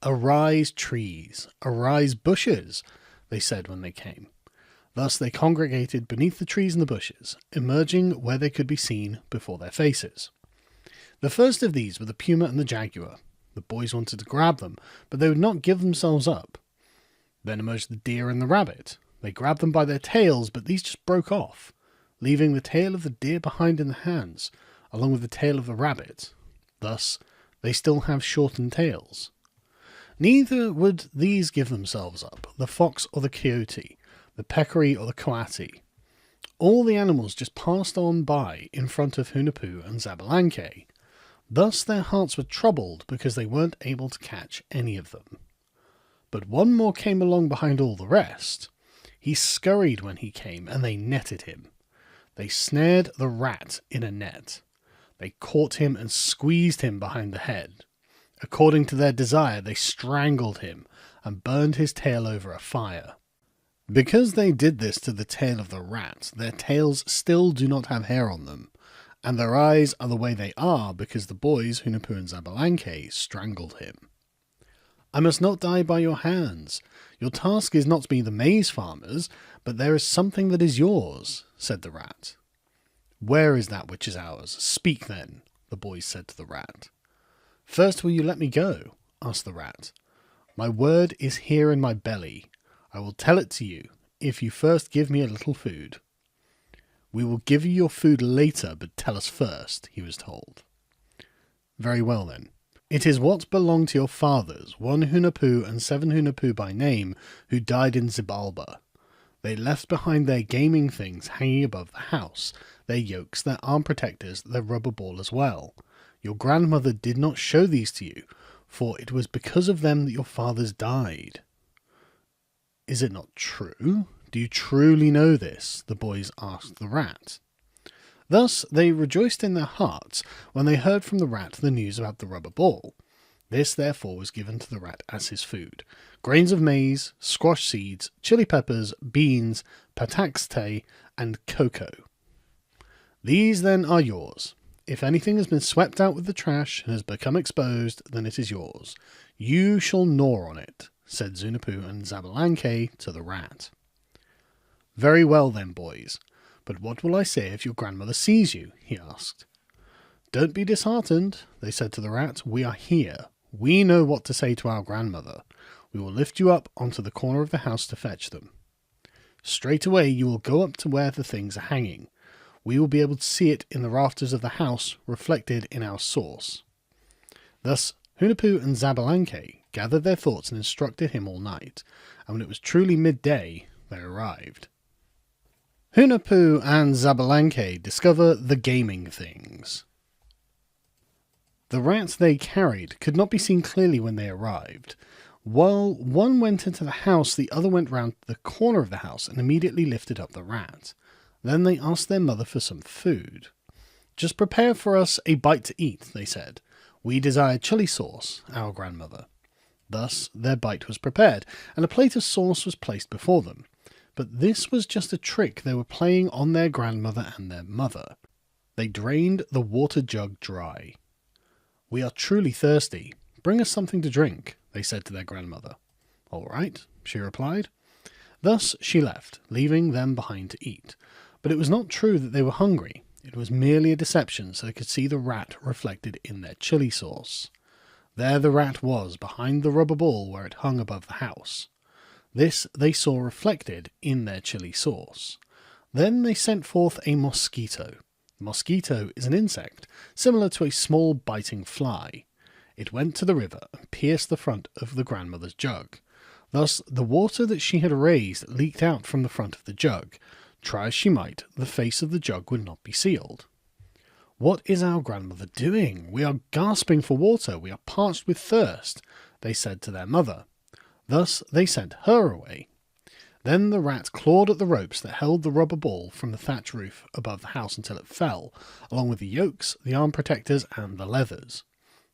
"Arise, trees! Arise, bushes!" they said when they came. Thus they congregated beneath the trees and the bushes, emerging where they could be seen before their faces. The first of these were the puma and the jaguar. The boys wanted to grab them, but they would not give themselves up. Then emerged the deer and the rabbit. They grabbed them by their tails, but these just broke off, leaving the tail of the deer behind in the hands, along with the tail of the rabbit. Thus, they still have shortened tails. Neither would these give themselves up, the fox or the coyote, the peccary or the coati. All the animals just passed on by in front of Hunahpu and Xbalanque. Thus their hearts were troubled because they weren't able to catch any of them. But one more came along behind all the rest. He scurried when he came, and they netted him. They snared the rat in a net. They caught him and squeezed him behind the head. According to their desire, they strangled him and burned his tail over a fire. Because they did this to the tail of the rat, their tails still do not have hair on them, and their eyes are the way they are because the boys, Hunahpu and Xbalanque, strangled him. "I must not die by your hands. Your task is not to be the maize farmers, but there is something that is yours," said the rat. "Where is that which is ours? Speak then," the boys said to the rat. "First will you let me go?" asked the rat. "My word is here in my belly. I will tell it to you, if you first give me a little food." "We will give you your food later, but tell us first," he was told. "Very well then. It is what belonged to your fathers, 1 Hunahpu and 7 Hunahpu by name, who died in Xibalba. They left behind their gaming things hanging above the house, their yokes, their arm protectors, their rubber ball as well. Your grandmother did not show these to you, for it was because of them that your fathers died." "Is it not true? Do you truly know this?" the boys asked the rat. Thus they rejoiced in their hearts when they heard from the rat the news about the rubber ball. This therefore was given to the rat as his food: grains of maize, squash seeds, chili peppers, beans, pataxte, and cocoa. "These then are yours. If anything has been swept out with the trash and has become exposed, then it is yours. You shall gnaw on it," said Hunahpu and Xbalanque to the rat. "Very well then, boys. But what will I say if your grandmother sees you?" he asked. "Don't be disheartened," they said to the rat. "We are here. We know what to say to our grandmother. We will lift you up onto the corner of the house to fetch them. Straight away you will go up to where the things are hanging. We will be able to see it in the rafters of the house, reflected in our sauce." Thus Hunahpu and Xbalanque gathered their thoughts and instructed him all night, and when it was truly midday, they arrived. Hunahpu and Xbalanque discover the gaming things. The rat they carried could not be seen clearly when they arrived. While one went into the house, the other went round the corner of the house and immediately lifted up the rat. Then they asked their mother for some food. "Just prepare for us a bite to eat," they said. "We desire chili sauce, our grandmother." Thus their bite was prepared, and a plate of sauce was placed before them. But this was just a trick they were playing on their grandmother and their mother. They drained the water jug dry. "We are truly thirsty. Bring us something to drink," they said to their grandmother. "All right," she replied. Thus she left, leaving them behind to eat. But it was not true that they were hungry. It was merely a deception so they could see the rat reflected in their chili sauce. There the rat was, behind the rubber ball where it hung above the house. This they saw reflected in their chili sauce. Then they sent forth a mosquito. The mosquito is an insect, similar to a small biting fly. It went to the river and pierced the front of the grandmother's jug. Thus the water that she had raised leaked out from the front of the jug. Try as she might, the face of the jug would not be sealed. "What is our grandmother doing? We are gasping for water. We are parched with thirst," they said to their mother. Thus they sent her away. Then the rat clawed at the ropes that held the rubber ball from the thatch roof above the house until it fell, along with the yokes, the arm protectors, and the leathers.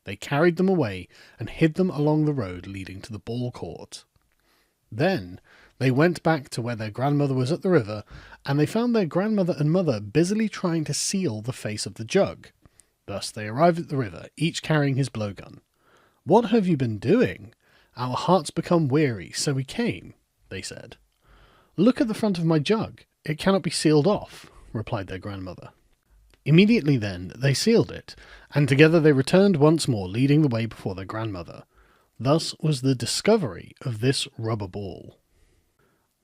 They carried them away and hid them along the road leading to the ball court. Then they went back to where their grandmother was at the river, and they found their grandmother and mother busily trying to seal the face of the jug. Thus they arrived at the river, each carrying his blowgun. "What have you been doing? Our hearts become weary, so we came, they said. Look at the front of my jug. It cannot be sealed off, replied their grandmother. Immediately then they sealed it, and together they returned once more, leading the way before their grandmother. Thus was the discovery of this rubber ball.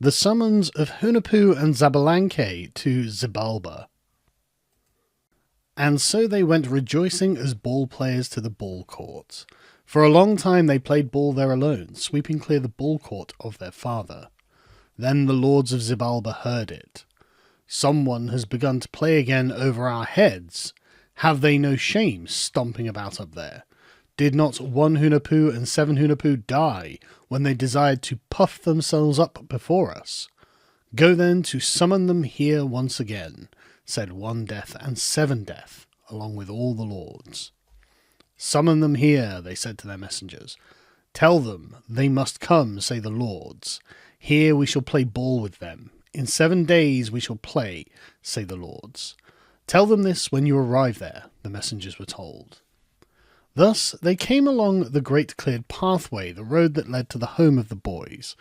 The summons of Hunahpu and Xbalanque to Xibalba. And so they went rejoicing as ball players to the ball court. For a long time they played ball there alone, sweeping clear the ball court of their father. Then the lords of Xibalba heard it. Someone has begun to play again over our heads. Have they no shame stomping about up there? Did not 1 Hunahpu and 7 Hunahpu die when they desired to puff themselves up before us? Go then to summon them here once again, said 1 Death and 7 Death, along with all the lords. Summon them here, they said to their messengers. Tell them they must come, say the lords. Here we shall play ball with them. In 7 days we shall play, say the lords. Tell them this when you arrive there, the messengers were told. Thus they came along the great cleared pathway, the road that led to the home of the boys.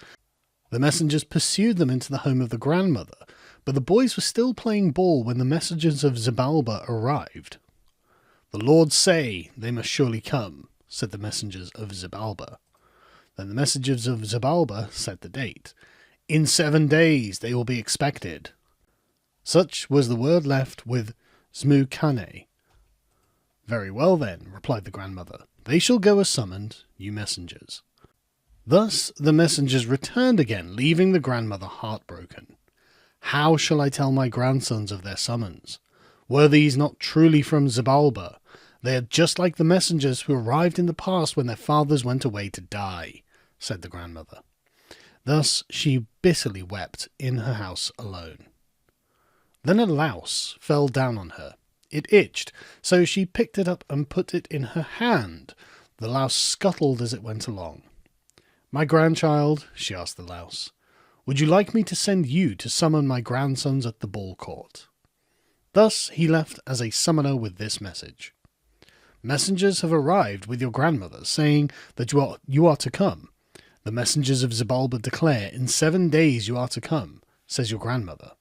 The messengers pursued them into the home of the grandmother, but the boys were still playing ball when the messengers of Xibalba arrived. The lords say they must surely come, said the messengers of Xibalba. Then the messengers of Xibalba set the date. In 7 days they will be expected. Such was the word left with Xmucane. Very well then, replied the grandmother. They shall go as summoned, you messengers. Thus the messengers returned again, leaving the grandmother heartbroken. How shall I tell my grandsons of their summons? Were these not truly from Xibalba? They are just like the messengers who arrived in the past when their fathers went away to die, said the grandmother. Thus she bitterly wept in her house alone. Then a louse fell down on her. It itched, so she picked it up and put it in her hand. The louse scuttled as it went along. My grandchild, she asked the louse, would you like me to send you to summon my grandsons at the ball court? Thus he left as a summoner with this message. Messengers have arrived with your grandmother, saying that you are to come. The messengers of Xibalba declare, in 7 days you are to come, says your grandmother.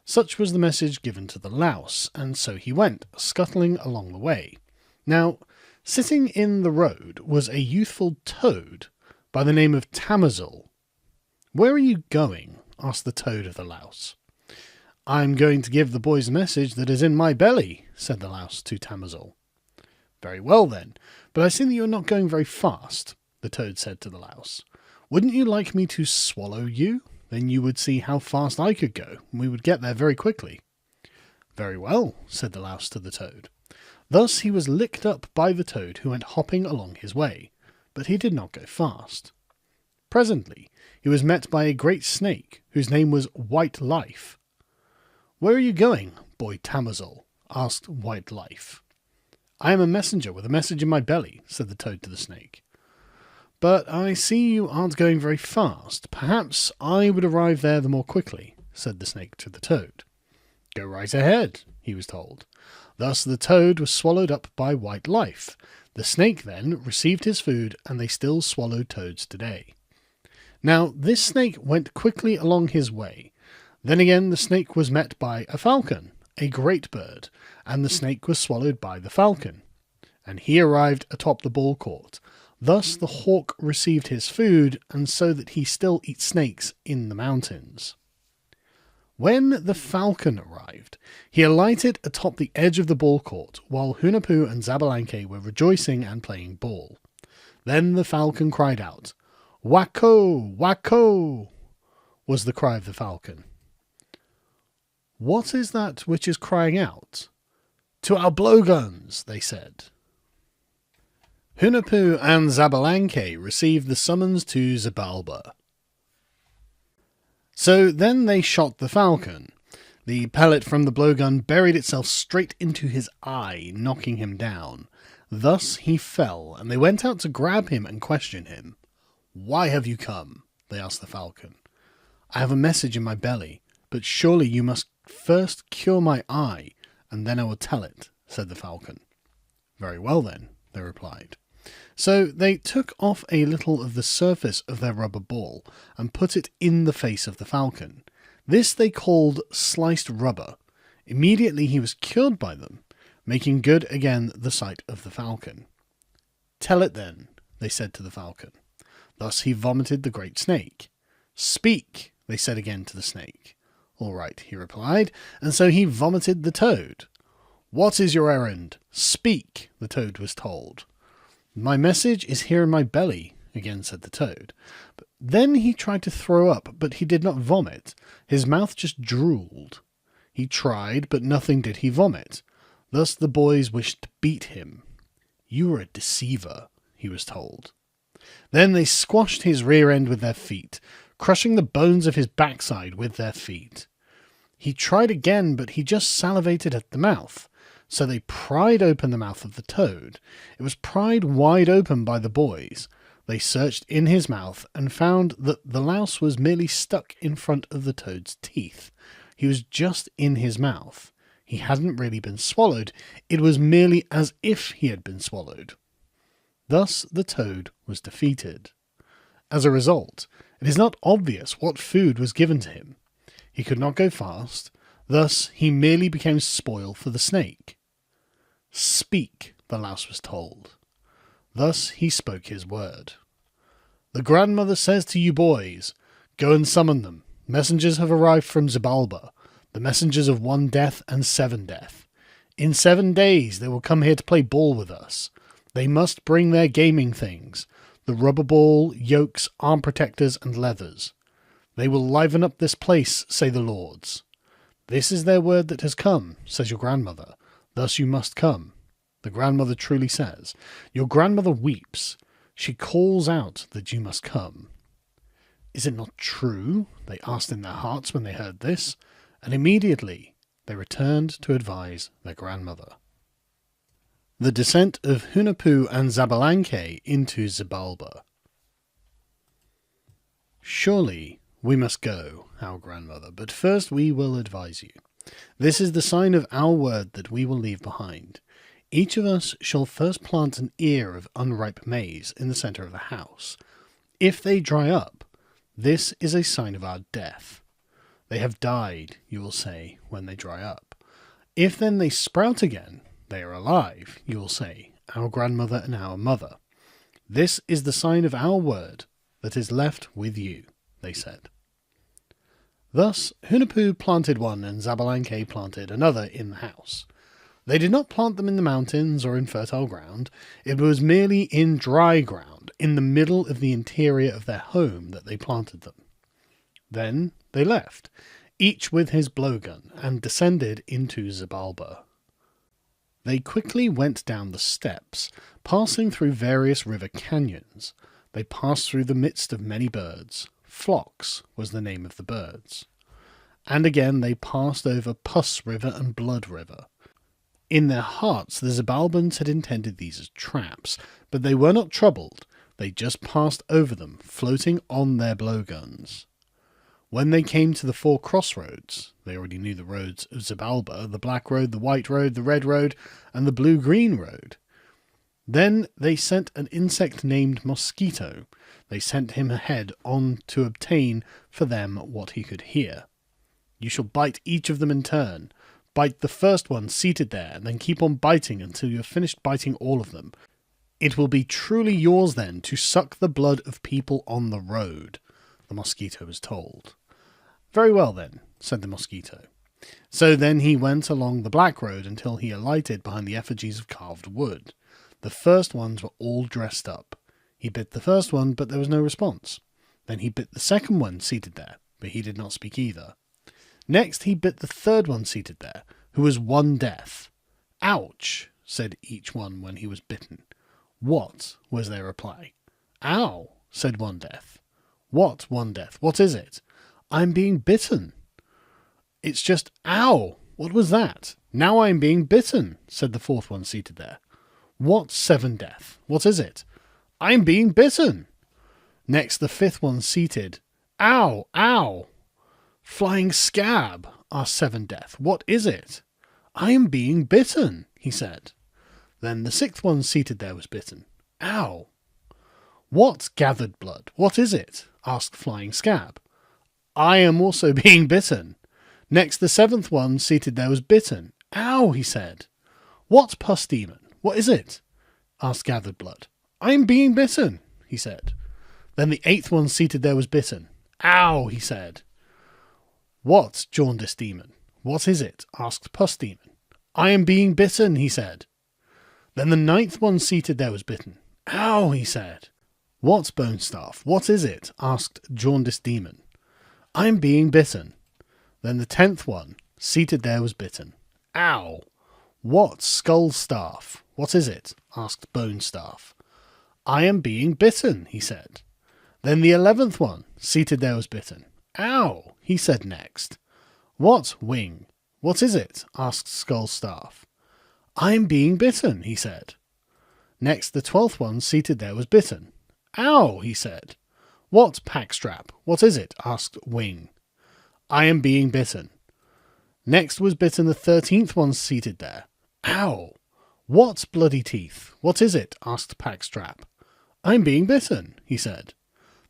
Such was the message given to the louse, and so he went, scuttling along the way. Now, sitting in the road was a youthful toad by the name of Tamazel. Where are you going? Asked the toad of the louse. I am going to give the boys a message that is in my belly, said the louse to Tamazel. Very well then, but I see that you are not going very fast, the toad said to the louse. Wouldn't you like me to swallow you? Then you would see how fast I could go, and we would get there very quickly. Very well, said the louse to the toad. Thus he was licked up by the toad, who went hopping along his way, but he did not go fast. Presently he was met by a great snake, whose name was White Life. Where are you going, boy Tamazel? Asked White Life. I am a messenger with a message in my belly, said the toad to the snake. But I see you aren't going very fast. Perhaps I would arrive there the more quickly, said the snake to the toad. Go right ahead, he was told. Thus the toad was swallowed up by White Life. The snake then received his food, and they still swallow toads today. Now this snake went quickly along his way. Then again the snake was met by a falcon, a great bird, and the snake was swallowed by the falcon. And he arrived atop the ball court. Thus the hawk received his food, and so that he still eats snakes in the mountains. When the falcon arrived, he alighted atop the edge of the ball court, while Hunahpu and Xbalanque were rejoicing and playing ball. Then the falcon cried out, "Wacko! Wacko!" was the cry of the falcon. What is that which is crying out? To our blowguns, they said. Hunahpu and Xbalanque received the summons to Xibalba. So then they shot the falcon. The pellet from the blowgun buried itself straight into his eye, knocking him down. Thus he fell, and they went out to grab him and question him. "Why have you come?" they asked the falcon. "I have a message in my belly, but surely you must first cure my eye, and then I will tell it," said the falcon. "Very well then," they replied. So they took off a little of the surface of their rubber ball and put it in the face of the falcon. This they called sliced rubber. Immediately he was cured by them, making good again the sight of the falcon. "Tell it then," they said to the falcon. Thus he vomited the great snake. "Speak," they said again to the snake. "All right," he replied, and so he vomited the toad. "What is your errand? Speak," the toad was told. "My message is here in my belly," again said the toad. But then he tried to throw up, but he did not vomit. His mouth just drooled. He tried, but nothing did he vomit. Thus the boys wished to beat him. "You are a deceiver," he was told. Then they squashed his rear end with their feet, crushing the bones of his backside with their feet. He tried again, but he just salivated at the mouth. So they pried open the mouth of the toad. It was pried wide open by the boys. They searched in his mouth and found that the louse was merely stuck in front of the toad's teeth. He was just in his mouth. He hadn't really been swallowed. It was merely as if he had been swallowed. Thus the toad was defeated. As a result, it is not obvious what food was given to him. He could not go fast. Thus he merely became spoil for the snake. "Speak," the louse was told. Thus he spoke his word. "The grandmother says to you boys, go and summon them. Messengers have arrived from Xbalanque, the messengers of 1 death and 7 death. In 7 days they will come here to play ball with us. They must bring their gaming things, the rubber ball, yokes, arm protectors, and leathers. They will liven up this place, say the lords. This is their word that has come, says your grandmother. Thus you must come. The grandmother truly says. Your grandmother weeps. She calls out that you must come." "Is it not true?" they asked in their hearts when they heard this, and immediately they returned to advise their grandmother. The descent of Hunahpu and Xbalanque into Xbalanque. "Surely we must go, our grandmother, but first we will advise you. This is the sign of our word that we will leave behind. Each of us shall first plant an ear of unripe maize in the centre of the house. If they dry up, this is a sign of our death. They have died, you will say, when they dry up. If then they sprout again, they are alive, you will say, our grandmother and our mother. This is the sign of our word that is left with you," they said. Thus Hunahpu planted one and Xbalanque planted another in the house. They did not plant them in the mountains or in fertile ground. It was merely in dry ground, in the middle of the interior of their home, that they planted them. Then they left, each with his blowgun, and descended into Xbalanque. They quickly went down the steps, passing through various river canyons. They passed through the midst of many birds. Phlox was the name of the birds. And again they passed over Pus River and Blood River. In their hearts the Xbalans had intended these as traps, but they were not troubled. They just passed over them, floating on their blowguns. When they came to the 4 crossroads, they already knew the roads of Xbalanque, the Black Road, the White Road, the Red Road, and the Blue-Green Road. Then they sent an insect named Mosquito. They sent him ahead on to obtain for them what he could hear. "You shall bite each of them in turn. Bite the first one seated there, and then keep on biting until you have finished biting all of them. It will be truly yours then to suck the blood of people on the road," the Mosquito was told. "Very well then," said the Mosquito. So then he went along the Black Road until he alighted behind the effigies of carved wood. The first ones were all dressed up. He bit the first one, but there was no response. Then he bit the second one seated there, but he did not speak either. Next he bit the third one seated there, who was 1 death. "Ouch," said each one when he was bitten. "What?" was their reply. "Ow," said 1 death. "What, 1 death? What is it?" "I'm being bitten." "It's just ow. What was that?" "Now I'm being bitten," said the 4th one seated there. "What, 7 death? What is it?" "I'm being bitten." Next the 5th one seated. "Ow, ow." "Flying scab," asked 7 death. "What is it?" "I am being bitten," he said. Then the 6th one seated there was bitten. Ow! What, gathered blood? What is it? Asked Flying Scab. I am also being bitten. Next, the seventh one seated there was bitten. Ow, he said. What, Pus Demon? What is it? Asked Gathered Blood. I am being bitten, he said. Then the eighth one seated there was bitten. Ow, he said. What, Jaundice Demon? What is it? Asked Pus Demon. I am being bitten, he said. Then the ninth one seated there was bitten. Ow, he said. What, Bone Staff? What is it? Asked Jaundice Demon. I am being bitten. Then the 10th one seated there was bitten. Ow! What, Skull Staff? What is it? Asked Bone Staff. I am being bitten, he said. Then the 11th one seated there was bitten. Ow! He said next. What, Wing? What is it? Asked Skull Staff. I am being bitten, he said. Next the 12th one seated there was bitten. Ow! He said. What, Packstrap? What is it? Asked Wing. I am being bitten. Next was bitten the 13th one seated there. Ow! What, Bloody Teeth? What is it? Asked Packstrap. I'm being bitten, he said.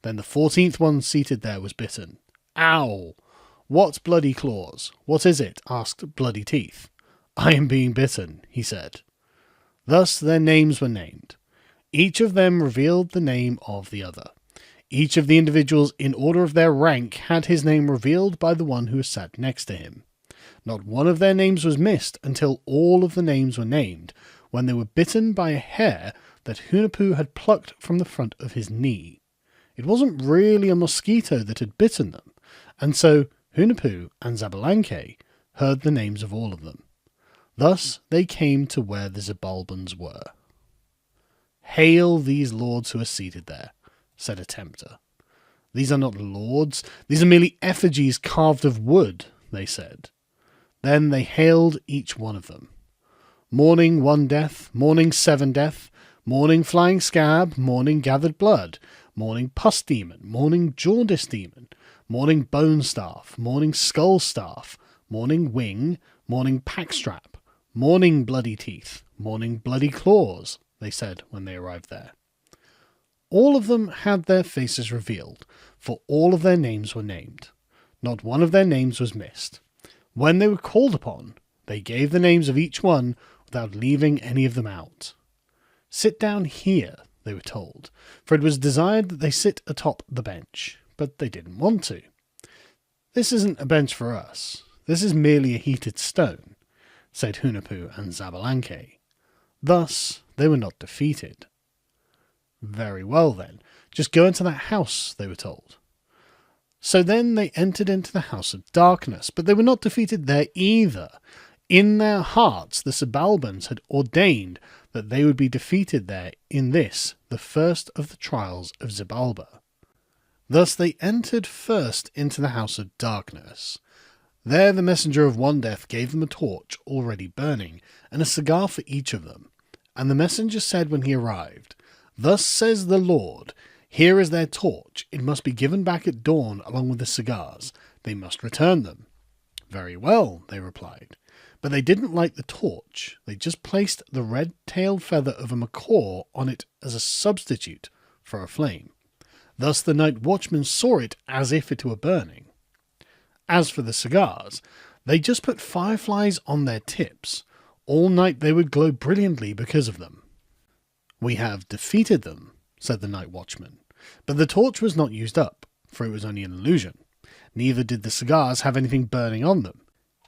Then the 14th one seated there was bitten. Ow! What, Bloody Claws? What is it? Asked Bloody Teeth. I am being bitten, he said. Thus their names were named. Each of them revealed the name of the other. Each of the individuals in order of their rank had his name revealed by the one who sat next to him. Not one of their names was missed until all of the names were named, when they were bitten by a hair that Hunahpu had plucked from the front of his knee. It wasn't really a mosquito that had bitten them, and so Hunahpu and Xbalanque heard the names of all of them. Thus they came to where the Xibalbans were. Hail these lords who are seated there, said a tempter. These are not lords, these are merely effigies carved of wood, they said. Then they hailed each one of them. Morning One Death, morning Seven Death, morning Flying Scab, morning Gathered Blood, morning Pus Demon, morning Jaundice Demon, morning Bone Staff, morning Skull Staff, morning Wing, morning Packstrap, morning Bloody Teeth, morning Bloody Claws, they said when they arrived there. All of them had their faces revealed, for all of their names were named. Not one of their names was missed. When they were called upon, they gave the names of each one without leaving any of them out. Sit down here, they were told, for it was desired that they sit atop the bench, but they didn't want to. This isn't a bench for us. This is merely a heated stone, said Hunahpu and Xbalanque. Thus they were not defeated. Very well then, just go into that house, they were told. So then they entered into the house of darkness, but they were not defeated there either. In their hearts the Xibalbans had ordained that they would be defeated there in this, the first of the trials of Xibalba. Thus they entered first into the house of darkness. There the messenger of One Death gave them a torch already burning, and a cigar for each of them. And the messenger said when he arrived, Thus says the Lord, here is their torch, it must be given back at dawn along with the cigars. They must return them. Very well, they replied. But they didn't like the torch. They just placed the red-tailed feather of a macaw on it as a substitute for a flame. Thus the night watchman saw it as if it were burning. As for the cigars, they just put fireflies on their tips. All night they would glow brilliantly because of them. We have defeated them, said the night watchman, but the torch was not used up, for it was only an illusion. Neither did the cigars have anything burning on them.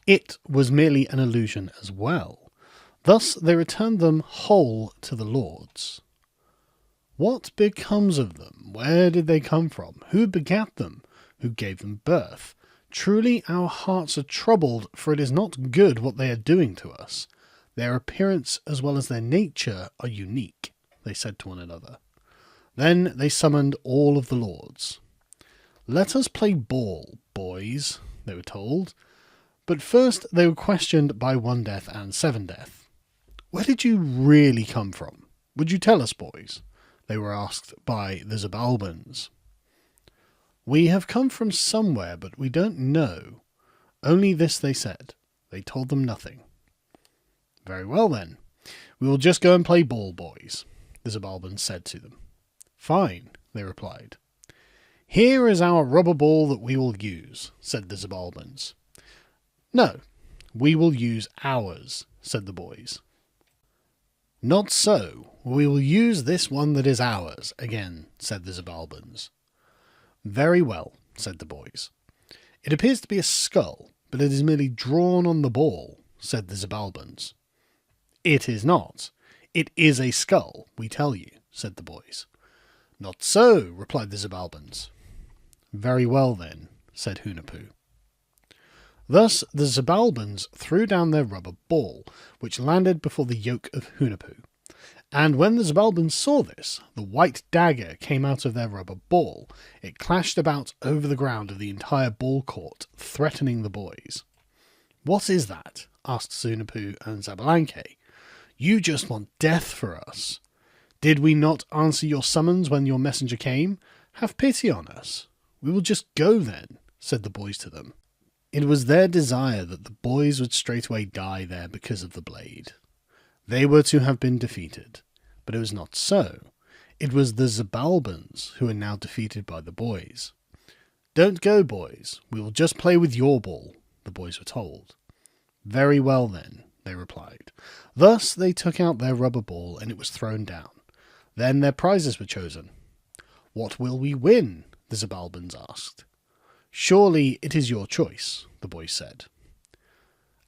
It was merely an illusion as well. Thus they returned them whole to the lords. What becomes of them? Where did they come from? Who begat them? Who gave them birth? Truly our hearts are troubled, for it is not good what they are doing to us. Their appearance as well as their nature are unique, they said to one another. Then they summoned all of the lords. Let us play ball, boys, they were told. But first they were questioned by One Death and Seven Death. Where did you really come from? Would you tell us, boys? They were asked by the Xibalbans. We have come from somewhere, but we don't know. Only this they said. They told them nothing. Very well then. We will just go and play ball, boys. the Xbalanque said to them. Fine, they replied. Here is our rubber ball that we will use, said the Xbalanque. No, we will use ours, said the boys. Not so, we will use this one that is ours, again, said the Xbalanque. Very well, said the boys. It appears to be a skull, but it is merely drawn on the ball, said the Xbalanque. It is not. It is a skull, we tell you, said the boys. Not so, replied the Xbalanque. Very well then, said Hunahpu. Thus the Xbalanque threw down their rubber ball, which landed before the yoke of Hunahpu. And when the Xbalanque saw this, the white dagger came out of their rubber ball. It clashed about over the ground of the entire ball court, threatening the boys. What is that? Asked Hunahpu and Xbalanque. You just want death for us. Did we not answer your summons when your messenger came? Have pity on us. We will just go then, said the boys to them. It was their desire that the boys would straightway die there because of the blade. They were to have been defeated, but it was not so. It was the Xbalanque who were now defeated by the boys. Don't go, boys. We will just play with your ball, the boys were told. Very well then, they replied. Thus they took out their rubber ball and it was thrown down. Then their prizes were chosen. What will we win? The Xbalanque asked. Surely it is your choice, the boys said.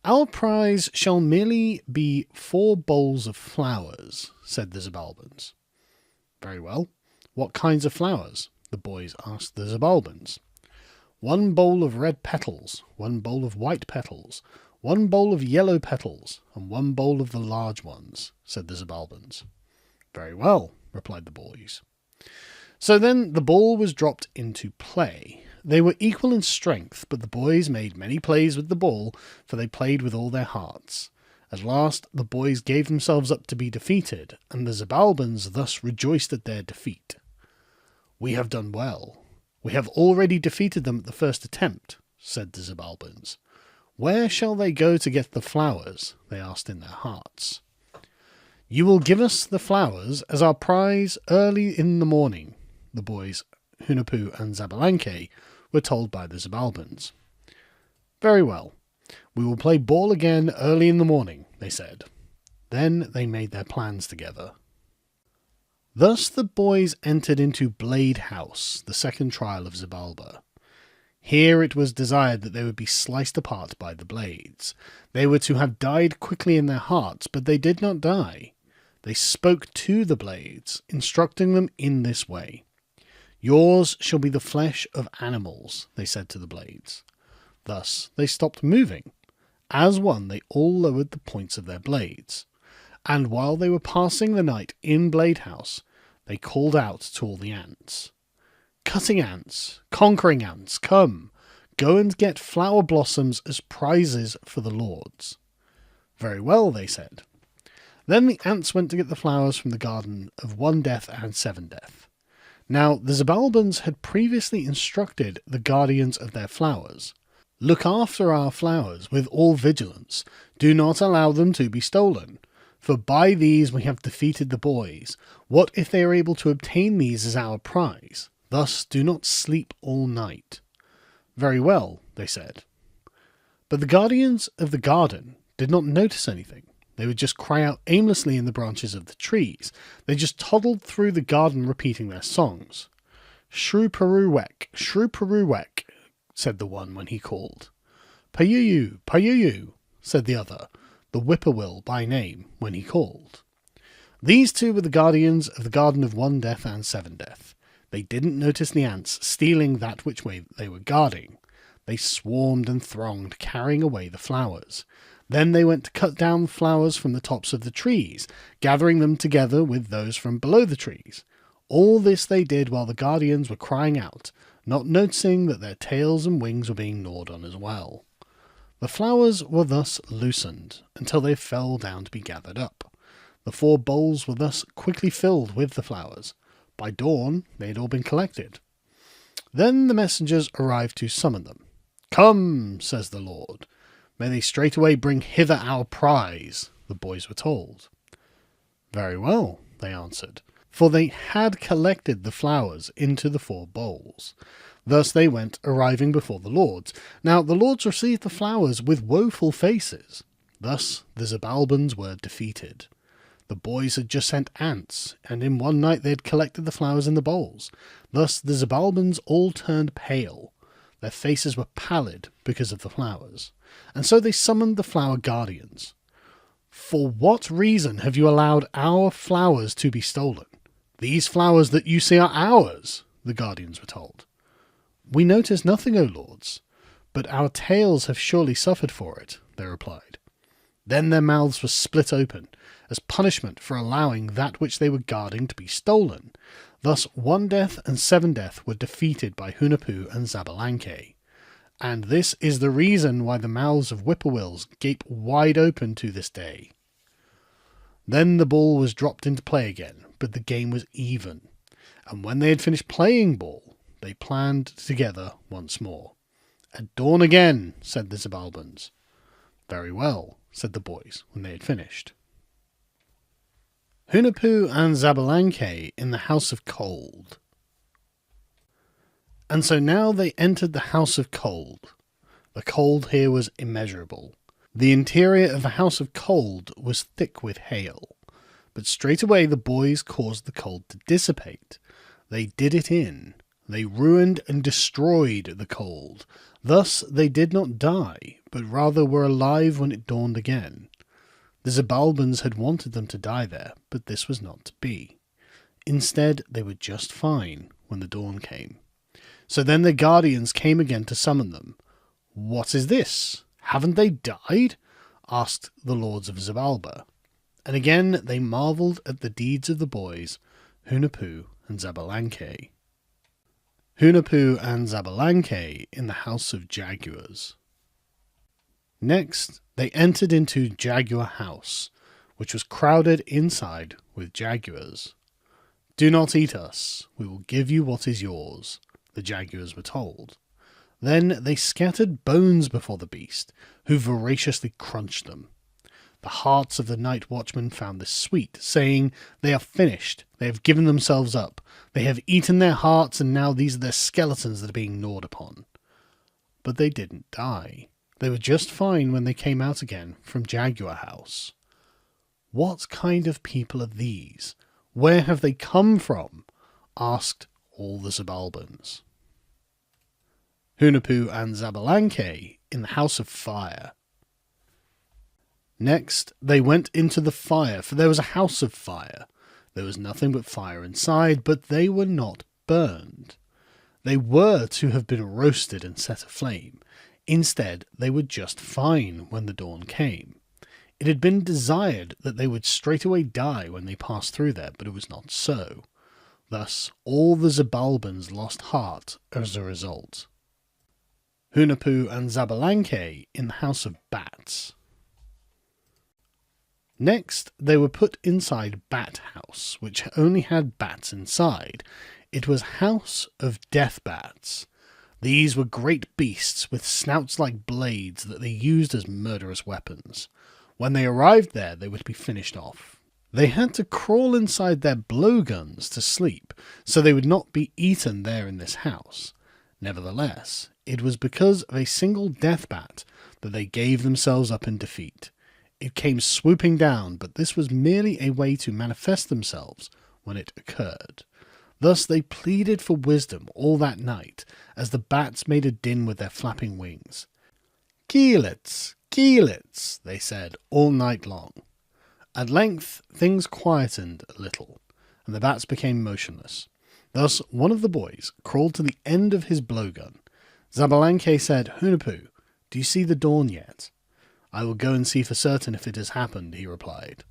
Our prize shall merely be 4 bowls of flowers, said the Xbalanque. Very well. What kinds of flowers? The boys asked the Xbalanque. 1 bowl of red petals, 1 bowl of white petals, 1 bowl of yellow petals, and 1 bowl of the large ones, said the Xbalanque. Very well, replied the boys. So then the ball was dropped into play. They were equal in strength, but the boys made many plays with the ball, for they played with all their hearts. At last the boys gave themselves up to be defeated, and the Xbalanque thus rejoiced at their defeat. We have done well. We have already defeated them at the first attempt, said the Xbalanque. Where shall they go to get the flowers? They asked in their hearts. You will give us the flowers as our prize early in the morning, the boys, Hunahpu and Xbalanque, were told by the Xbalanque. Very well. We will play ball again early in the morning, they said. Then they made their plans together. Thus the boys entered into Blade House, the second trial of Xbalanque. Here it was desired that they would be sliced apart by the blades. They were to have died quickly in their hearts, but they did not die. They spoke to the blades, instructing them in this way. Yours shall be the flesh of animals, they said to the blades. Thus they stopped moving. As one, they all lowered the points of their blades. And while they were passing the night in Blade House, they called out to all the ants. Cutting ants, conquering ants, come, go and get flower blossoms as prizes for the lords. Very well, they said. Then the ants went to get the flowers from the garden of 1 Death and 7 Death. Now the Xbalanque had previously instructed the guardians of their flowers. Look after our flowers with all vigilance. Do not allow them to be stolen. For by these we have defeated the boys. What if they are able to obtain these as our prize? Thus do not sleep all night. Very well, they said. But the guardians of the garden did not notice anything. They would just cry out aimlessly in the branches of the trees. They just toddled through the garden repeating their songs. Shrew-peroo-weck, shrew-peroo-weck, said the one when he called. Payuyu, payuyu, said the other, the whippoorwill by name, when he called. These two were the guardians of the garden of 1 Death and 7 Death. They didn't notice the ants stealing that which way they were guarding. They swarmed and thronged, carrying away the flowers. Then they went to cut down flowers from the tops of the trees, gathering them together with those from below the trees. All this they did while the guardians were crying out, not noticing that their tails and wings were being gnawed on as well. The flowers were thus loosened, until they fell down to be gathered up. The 4 bowls were thus quickly filled with the flowers. By dawn they had all been collected. Then the messengers arrived to summon them. Come, says the Lord. May they straightway bring hither our prize, the boys were told. Very well, they answered. for they had collected the flowers into the 4 bowls. Thus they went, arriving before the lords. Now the lords received the flowers with woeful faces. Thus the Xbalanques were defeated. The boys had just sent ants, and in one night they had collected the flowers in the bowls. Thus the Xbalanques all turned pale. Their faces were pallid because of the flowers. And so they summoned the flower guardians. "For what reason have you allowed our flowers to be stolen? These flowers that you see are ours," the guardians were told. "We notice nothing, O lords, but our tails have surely suffered for it," they replied. Then their mouths were split open, as punishment for allowing that which they were guarding to be stolen. Thus 1 death and 7 death were defeated by Hunahpu and Xbalanque. And this is the reason why the mouths of whippoorwills gape wide open to this day. Then the ball was dropped into play again, but the game was even. And when they had finished playing ball, they planned together once more. "At dawn again," said the Xbalanques. "Very well," said the boys when they had finished. Hunahpu and Xbalanque in the House of Cold. And so now they entered the House of Cold. The cold here was immeasurable. The interior of the House of Cold was thick with hail. But straight away the boys caused the cold to dissipate. They did it in. They ruined and destroyed the cold. Thus they did not die, but rather were alive when it dawned again. The Xbalanques had wanted them to die there, but this was not to be. Instead, they were just fine when the dawn came. So then their guardians came again to summon them. "What is this? Haven't they died?" asked the lords of Xbalanque. And again they marvelled at the deeds of the boys, Hunahpu and Xbalanque. Hunahpu and Xbalanque in the House of Jaguars. Next, they entered into Jaguar House, which was crowded inside with jaguars. "Do not eat us. We will give you what is yours," the jaguars were told. Then they scattered bones before the beast, who voraciously crunched them. The hearts of the night watchmen found this sweet, saying, "They are finished. They have given themselves up. They have eaten their hearts, and now these are their skeletons that are being gnawed upon." But they didn't die. They were just fine when they came out again from Jaguar House. "What kind of people are these? Where have they come from?" asked all the Xbalanques. Hunahpu and Xbalanque in the House of Fire. Next, they went into the fire, for there was a house of fire. There was nothing but fire inside, but they were not burned. They were to have been roasted and set aflame. Instead, they were just fine when the dawn came. It had been desired that they would straightway die when they passed through there, but it was not so. Thus, all the Xbalanques lost heart as a result. Hunahpu and Xbalanque in the House of Bats. Next, they were put inside Bat House, which only had bats inside. It was House of Death Bats. These were great beasts with snouts like blades that they used as murderous weapons. When they arrived there, they were to be finished off. They had to crawl inside their blowguns to sleep, so they would not be eaten there in this house. Nevertheless, it was because of a single death bat that they gave themselves up in defeat. It came swooping down, but this was merely a way to manifest themselves when it occurred. Thus they pleaded for wisdom all that night, as the bats made a din with their flapping wings. "Kinglists, kinglists," they said all night long. At length things quietened a little, and the bats became motionless. Thus one of the boys crawled to the end of his blowgun. Xbalanque said, "Hunahpu, do you see the dawn yet?" "I will go and see for certain if it has happened," he replied.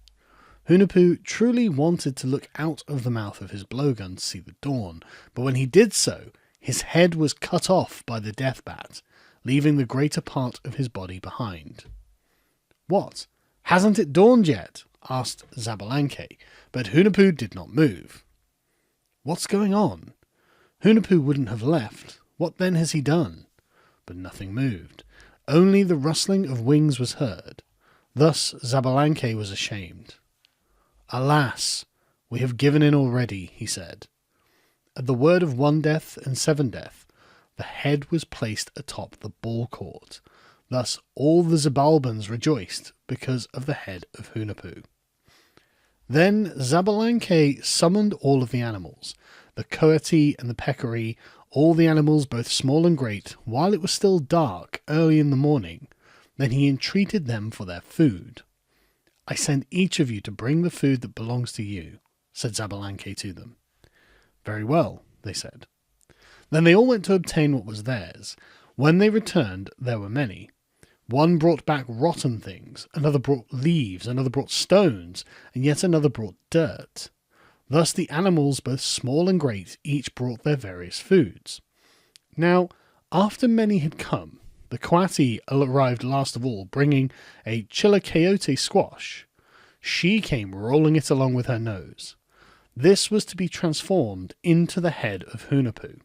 Hunahpu truly wanted to look out of the mouth of his blowgun to see the dawn, but when he did so, his head was cut off by the death bat, leaving the greater part of his body behind. "What? Hasn't it dawned yet?" asked Xbalanque, but Hunahpu did not move. "What's going on? Hunahpu wouldn't have left. What then has he done?" But nothing moved. Only the rustling of wings was heard. Thus Xbalanque was ashamed. "Alas, We have given in already, he said. At the word of 1 death and 7 death, the head was placed atop the ball court. Thus all the Xbalanques rejoiced because of the head of Hunahpu. Then Xbalanque summoned all of the animals, the coati and the peccary, all the animals both small and great, while it was still dark, early in the morning. Then he entreated them for their food. I send each of you to bring the food that belongs to you, said Xbalanque to them. Very well, they said. Then they all went to obtain what was theirs. When they returned, there were many. One brought back rotten things, another brought leaves, another brought stones, and yet another brought dirt. Thus the animals, both small and great, each brought their various foods. Now, after many had come, the coati arrived last of all, bringing a chilacayote squash. She came rolling it along with her nose. This was to be transformed into the head of Hunahpu.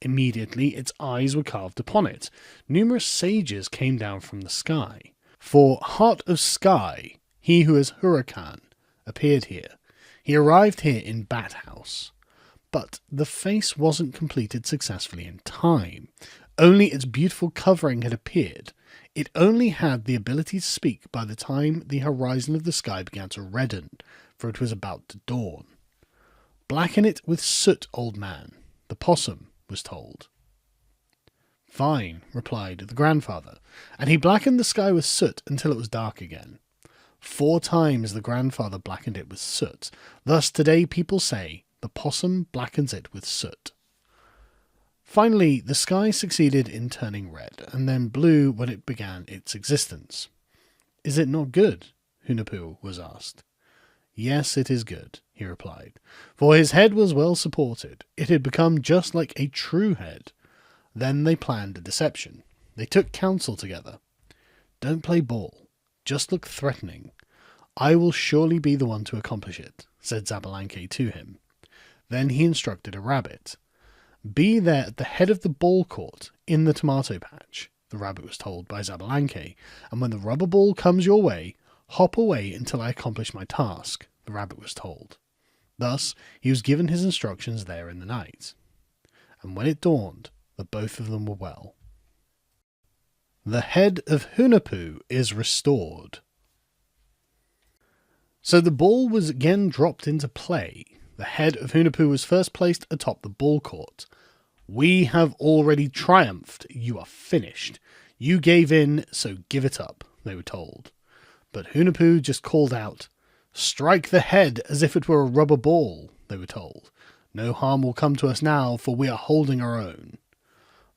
Immediately its eyes were carved upon it. Numerous sages came down from the sky. For Heart of Sky, he who is Huracan, appeared here. He arrived here in Bat House. But the face wasn't completed successfully in time. Only its beautiful covering had appeared. It only had the ability to speak by the time the horizon of the sky began to redden, for it was about to dawn. Blacken it with soot, old man, the possum was told. Fine, replied the grandfather, and he blackened the sky with soot until it was dark again. 4 times the grandfather blackened it with soot. Thus today people say, the possum blackens it with soot. Finally, the sky succeeded in turning red, and then blue when it began its existence. Is it not good? Hunahpu was asked. Yes, it is good, he replied, for his head was well supported. It had become just like a true head. Then they planned a deception. They took counsel together. Don't play ball. Just look threatening. I will surely be the one to accomplish it, said Xbalanque to him. Then he instructed a rabbit. Be there at the head of the ball court, in the tomato patch, the rabbit was told by Xbalanque, and when the rubber ball comes your way, hop away until I accomplish my task, the rabbit was told. Thus he was given his instructions there in the night. And when it dawned, the both of them were well. The head of Hunahpu is restored. So the ball was again dropped into play. The head of Hunahpu was first placed atop the ball court. We have already triumphed. You are finished. You gave in, so give it up, they were told. But Hunahpu just called out, Strike the head as if it were a rubber ball, they were told. No harm will come to us now, for we are holding our own.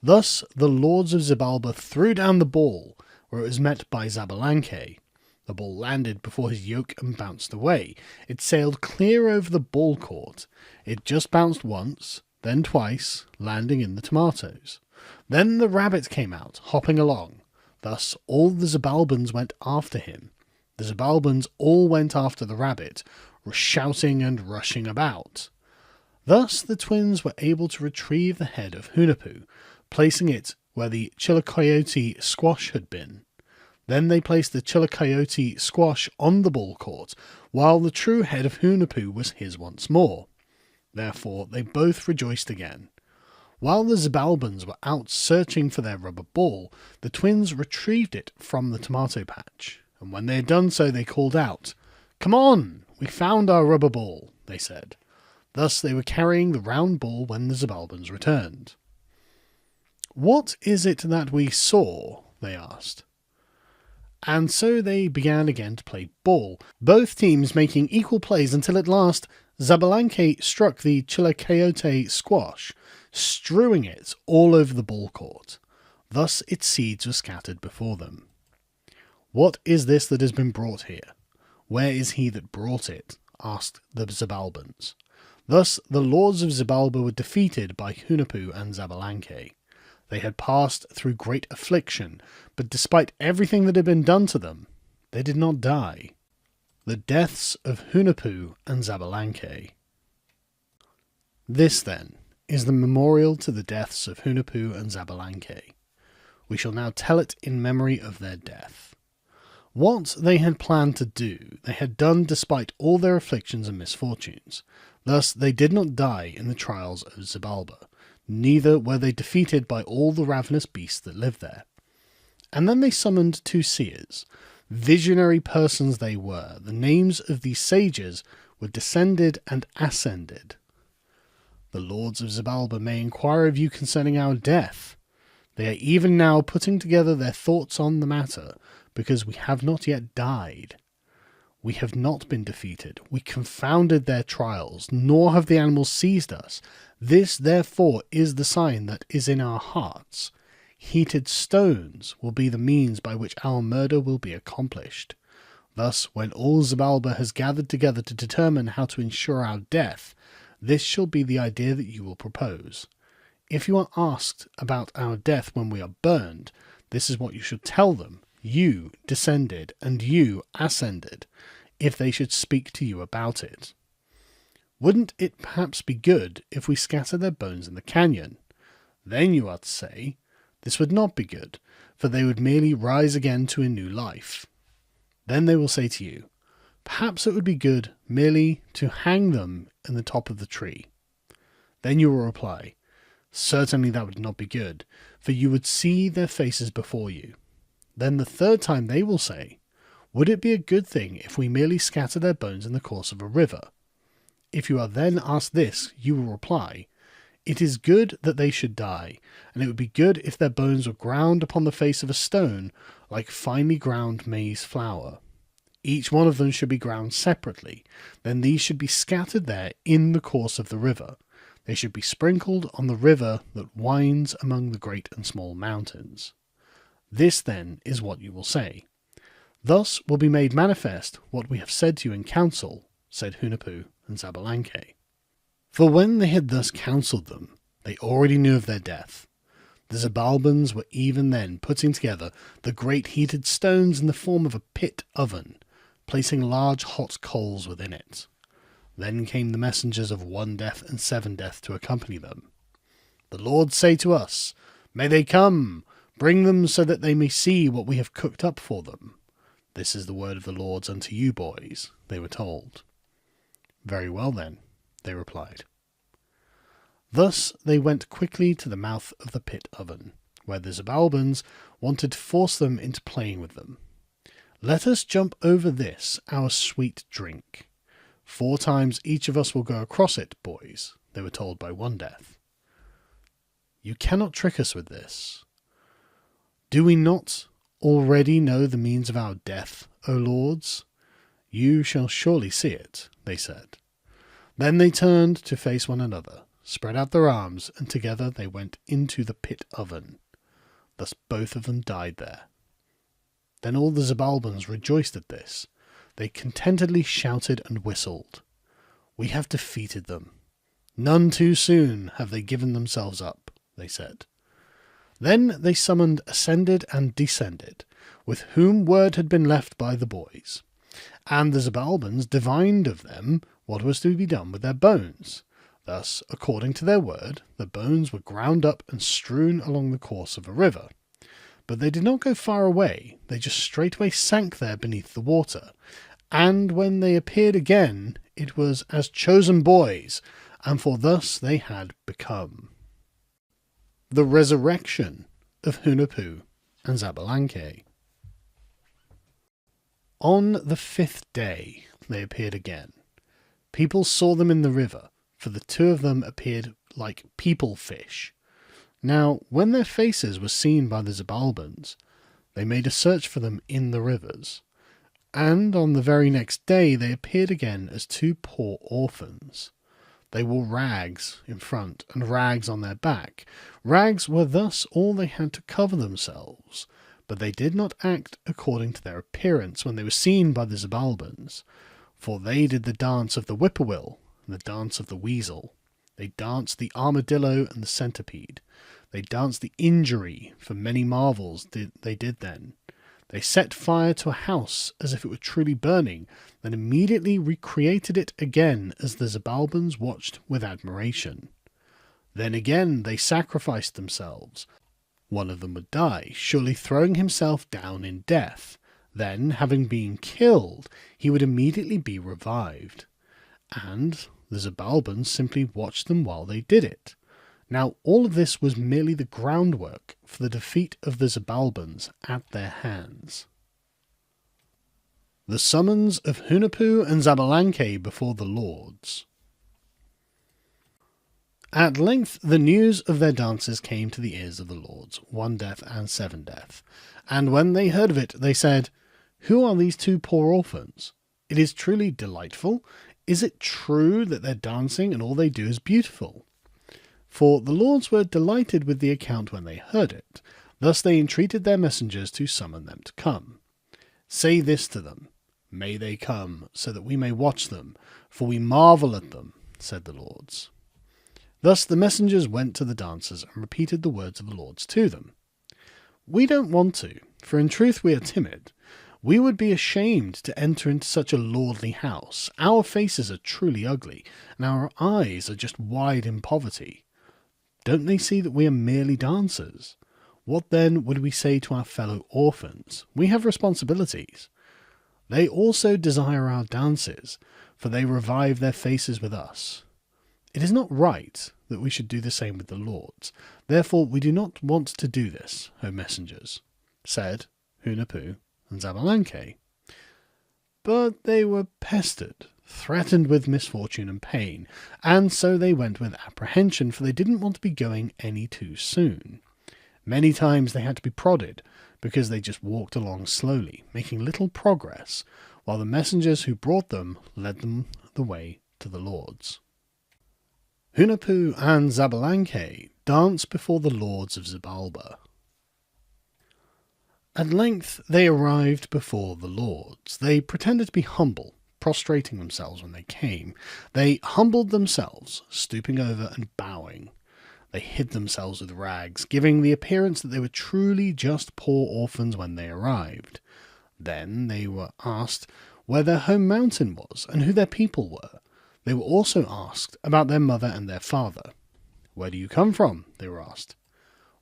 Thus the lords of Xibalba threw down the ball, where it was met by Xbalanque. The ball landed before his yoke and bounced away. It sailed clear over the ball court. It just bounced once, then twice, landing in the tomatoes. Then the rabbit came out, hopping along. Thus all the Xibalbans went after him. The Xibalbans all went after the rabbit, shouting and rushing about. Thus the twins were able to retrieve the head of Hunahpu, placing it where the chilacayote squash had been. Then they placed the chilacayote squash on the ball court, while the true head of Hunahpu was his once more. Therefore they both rejoiced again. While the Xibalbans were out searching for their rubber ball, the twins retrieved it from the tomato patch, and when they had done so they called out, Come on, we found our rubber ball, they said. Thus they were carrying the round ball when the Xibalbans returned. What is it that we saw? They asked. And so they began again to play ball, both teams making equal plays until at last Xbalanque struck the chilacayote squash, strewing it all over the ball court. Thus its seeds were scattered before them. What is this that has been brought here? Where is he that brought it? Asked the Xibalbans. Thus the lords of Xibalba were defeated by Hunahpu and Xbalanque. They had passed through great affliction, but despite everything that had been done to them, they did not die. The deaths of Hunahpu and Xbalanque. This, then, is the memorial to the deaths of Hunahpu and Xbalanque. We shall now tell it in memory of their death. What they had planned to do, they had done despite all their afflictions and misfortunes. Thus they did not die in the trials of Xibalba, neither were they defeated by all the ravenous beasts that lived there. And then they summoned 2 seers. Visionary persons they were. The names of these sages were Descended and Ascended. The lords of Xibalba may inquire of you concerning our death. They are even now putting together their thoughts on the matter, because we have not yet died. We have not been defeated. We confounded their trials, nor have the animals seized us. This, therefore, is the sign that is in our hearts. Heated stones will be the means by which our murder will be accomplished. Thus, when all Xibalba has gathered together to determine how to ensure our death, this shall be the idea that you will propose. If you are asked about our death when we are burned, this is what you should tell them. You descended, and you ascended, if they should speak to you about it. Wouldn't it perhaps be good if we scattered their bones in the canyon? Then you are to say, this would not be good, for they would merely rise again to a new life. Then they will say to you, perhaps it would be good merely to hang them in the top of the tree. Then you will reply, certainly that would not be good, for you would see their faces before you. Then the 3rd time they will say, would it be a good thing if we merely scatter their bones in the course of a river? If you are then asked this, you will reply, it is good that they should die, and it would be good if their bones were ground upon the face of a stone, like finely ground maize flour. Each one of them should be ground separately, then these should be scattered there in the course of the river. They should be sprinkled on the river that winds among the great and small mountains. This, then, is what you will say. Thus will be made manifest what we have said to you in council, said Hunahpu and Xbalanque. For when they had thus counselled them, they already knew of their death. The Xibalbans were even then putting together the great heated stones in the form of a pit oven, placing large hot coals within it. Then came the messengers of 1 Death and 7 Death to accompany them. The lords say to us, may they come, bring them so that they may see what we have cooked up for them. This is the word of the lords unto you, boys, they were told. Very well, then, they replied. Thus they went quickly to the mouth of the pit oven, where the Xibalbans wanted to force them into playing with them. Let us jump over this, our sweet drink. 4 times each of us will go across it, boys, they were told by 1 Death. You cannot trick us with this. Do we not already know the means of our death, O lords? You shall surely see it, they said. Then they turned to face one another, spread out their arms, and together they went into the pit oven. Thus both of them died there. Then all the Xibalbans rejoiced at this. They contentedly shouted and whistled. We have defeated them. None too soon have they given themselves up, they said. Then they summoned Ascended and Descended, with whom word had been left by the boys. And the Xibalbans divined of them what was to be done with their bones. Thus, according to their word, the bones were ground up and strewn along the course of a river. But they did not go far away, they just straightway sank there beneath the water. And when they appeared again, it was as chosen boys, and for thus they had become. The resurrection of Hunahpu and Xbalanque. On the 5th day they appeared again. People saw them in the river, for the 2 of them appeared like people fish. Now, when their faces were seen by the Xibalbans, they made a search for them in the rivers. And on the very next day they appeared again as 2 poor orphans. They wore rags in front and rags on their back. Rags were thus all they had to cover themselves, but they did not act according to their appearance when they were seen by the Xibalbans, for they did the dance of the whippoorwill and the dance of the weasel. They danced the armadillo and the centipede. They danced the injury, for many marvels they did then. They set fire to a house as if it were truly burning, then immediately recreated it again as the Xibalbans watched with admiration. Then again they sacrificed themselves. One of them would die, surely throwing himself down in death, Then, having been killed, he would immediately be revived. And the Xbalans simply watched them while they did it. Now, all of this was merely the groundwork for the defeat of the Xbalans at their hands. The summons of Hunahpu and Xbalanque before the lords. At length the news of their dances came to the ears of the lords, 1 Death and 7 Death, and when they heard of it, they said, "Who are these 2 poor orphans? It is truly delightful. Is it true that their dancing and all they do is beautiful?" For the lords were delighted with the account when they heard it. Thus they entreated their messengers to summon them to come. "Say this to them, may they come, so that we may watch them, for we marvel at them," said the lords. Thus the messengers went to the dancers and repeated the words of the lords to them. "We don't want to, for in truth we are timid. We would be ashamed to enter into such a lordly house. Our faces are truly ugly, and our eyes are just wide in poverty. Don't they see that we are merely dancers? What then would we say to our fellow orphans? We have responsibilities. They also desire our dances, for they revive their faces with us. It is not right that we should do the same with the lords. Therefore we do not want to do this, O messengers," said Hunahpu and Xbalanque. But they were pestered, threatened with misfortune and pain, and so they went with apprehension, for they didn't want to be going any too soon. Many times they had to be prodded, because they just walked along slowly, making little progress, while the messengers who brought them led them the way to the lords. Hunahpu and Xbalanque dance before the lords of Xibalba. At length they arrived before the lords. They pretended to be humble, prostrating themselves when they came. They humbled themselves, stooping over and bowing. They hid themselves with rags, giving the appearance that they were truly just poor orphans when they arrived. Then they were asked where their home mountain was and who their people were. They were also asked about their mother and their father. "Where do you come from?" they were asked.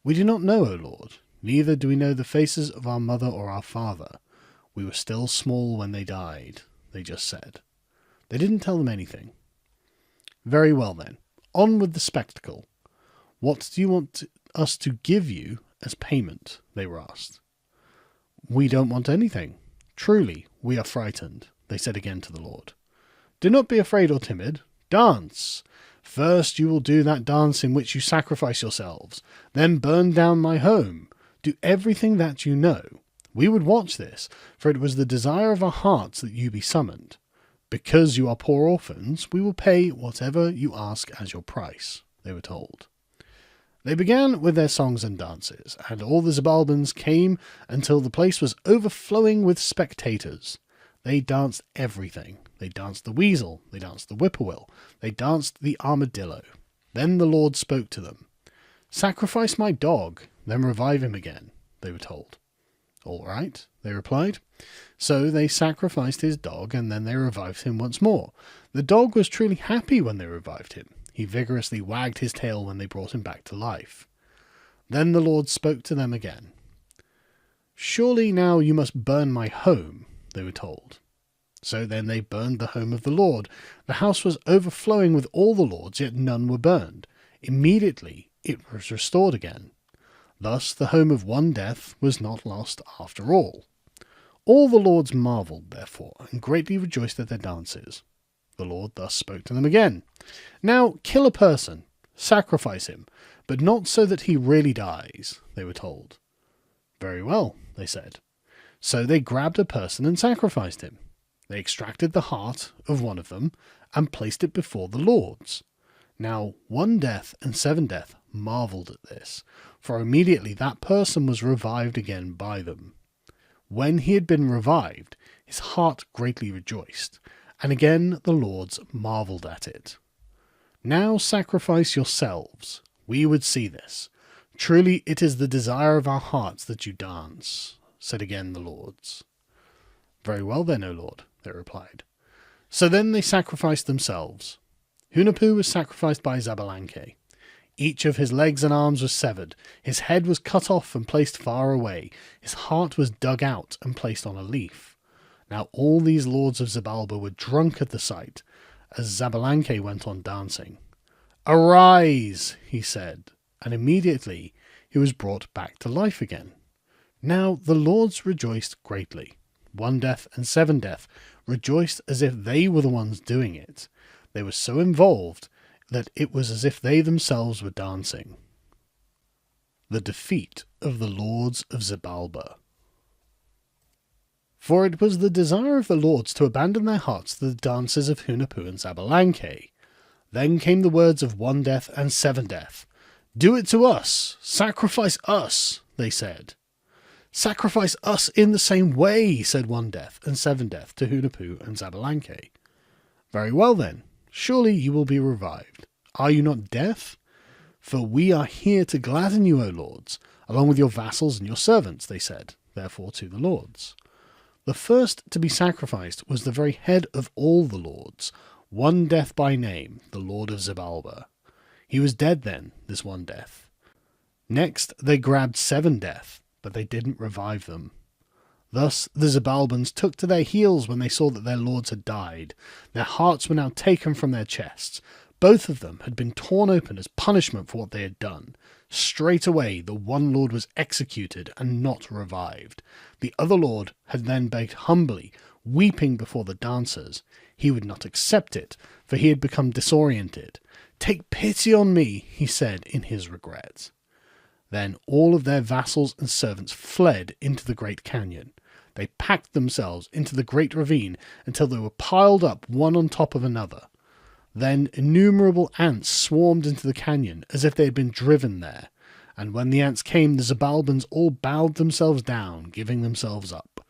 "We do not know, O Lord. Neither do we know the faces of our mother or our father. We were still small when they died," they just said. They didn't tell them anything. "Very well then, on with the spectacle. What do you want us to give you as payment?" they were asked. "We don't want anything. Truly, we are frightened," they said again to the Lord. "Do not be afraid or timid. Dance. First you will do that dance in which you sacrifice yourselves. Then burn down my home. Do everything that you know. We would watch this, for it was the desire of our hearts that you be summoned. Because you are poor orphans, we will pay whatever you ask as your price," they were told. They began with their songs and dances, and all the Xbalans came until the place was overflowing with spectators. They danced everything. They danced the weasel, they danced the whippoorwill, they danced the armadillo. Then the Lord spoke to them. "Sacrifice my dog, then revive him again," they were told. "All right," they replied. So they sacrificed his dog, and then they revived him once more. The dog was truly happy when they revived him. He vigorously wagged his tail when they brought him back to life. Then the Lord spoke to them again. "Surely now you must burn my home," they were told. So then they burned the home of the Lord. The house was overflowing with all the lords, yet none were burned. Immediately it was restored again. Thus the home of 1 Death was not lost after all. All the lords marvelled, therefore, and greatly rejoiced at their dances. The Lord thus spoke to them again. "Now kill a person, sacrifice him, but not so that he really dies," they were told. "Very well," they said. So they grabbed a person and sacrificed him. They extracted the heart of one of them and placed it before the lords. Now 1 Death and 7 Death marvelled at this, for immediately that person was revived again by them. When he had been revived, his heart greatly rejoiced, and again the lords marvelled at it. "Now sacrifice yourselves. We would see this. Truly it is the desire of our hearts that you dance," said again the lords. "Very well then, O Lord," they replied. So then they sacrificed themselves. Hunahpu was sacrificed by Xbalanque. Each of his legs and arms was severed, his head was cut off and placed far away, his heart was dug out and placed on a leaf. Now all these lords of Xibalba were drunk at the sight, as Xbalanque went on dancing. "Arise," he said, and immediately he was brought back to life again. Now the lords rejoiced greatly. One Death and Seven Death rejoiced as if they were the ones doing it. They were so involved that it was as if they themselves were dancing. The defeat of the lords of Xibalba. For it was the desire of the lords to abandon their hearts to the dances of Hunahpu and Xbalanque. Then came the words of One Death and Seven Death. "Do it to us! Sacrifice us!" they said. "Sacrifice us in the same way," said One Death and Seven Death to Hunahpu and Xbalanque. "Very well then, surely you will be revived. Are you not deaf? For we are here to gladden you, O lords, along with your vassals and your servants," they said, therefore to the lords. The first to be sacrificed was the very head of all the lords, One Death by name, the lord of Xibalba. He was dead then, this One Death. Next they grabbed Seven Death, but they didn't revive them. Thus the Xibalbans took to their heels when they saw that their lords had died. Their hearts were now taken from their chests. Both of them had been torn open as punishment for what they had done. Straight away the one lord was executed and not revived. The other lord had then begged humbly, weeping before the dancers. He would not accept it, for he had become disoriented. "Take pity on me," he said in his regret. Then all of their vassals and servants fled into the great canyon. They packed themselves into the great ravine until they were piled up one on top of another. Then innumerable ants swarmed into the canyon as if they had been driven there, and when the ants came, the Xibalbans all bowed themselves down, giving themselves up.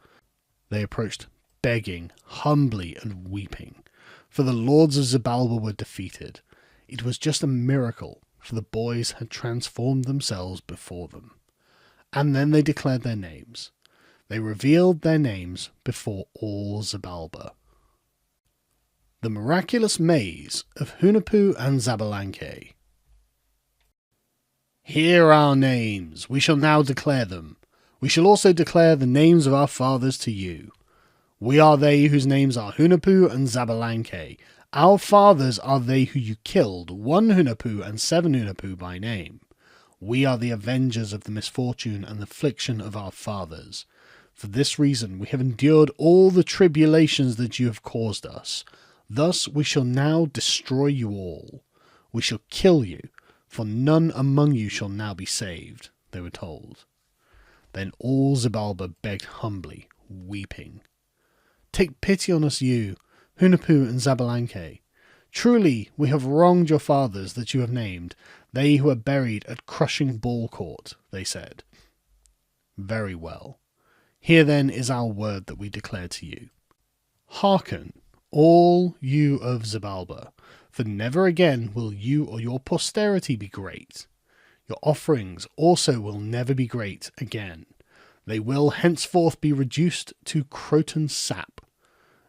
They approached begging, humbly and weeping, for the lords of Xibalba were defeated. It was just a miracle, for the boys had transformed themselves before them. And then they declared their names. They revealed their names before all Xibalba. The Miraculous Maze of Hunahpu and Xbalanque. "Here are our names. We shall now declare them. We shall also declare the names of our fathers to you. We are they whose names are Hunahpu and Xbalanque. Our fathers are they who you killed, one Hunahpu and seven Hunahpu by name. We are the avengers of the misfortune and affliction of our fathers. For this reason we have endured all the tribulations that you have caused us. Thus we shall now destroy you all. We shall kill you, for none among you shall now be saved," they were told. Then all Xibalba begged humbly, weeping, "Take pity on us, you, Hunahpu and Xbalanque. Truly we have wronged your fathers that you have named, they who are buried at Crushing Ball Court," they said. "Very well. Here then is our word that we declare to you. Hearken, all you of Xibalba, for never again will you or your posterity be great. Your offerings also will never be great again. They will henceforth be reduced to croton sap.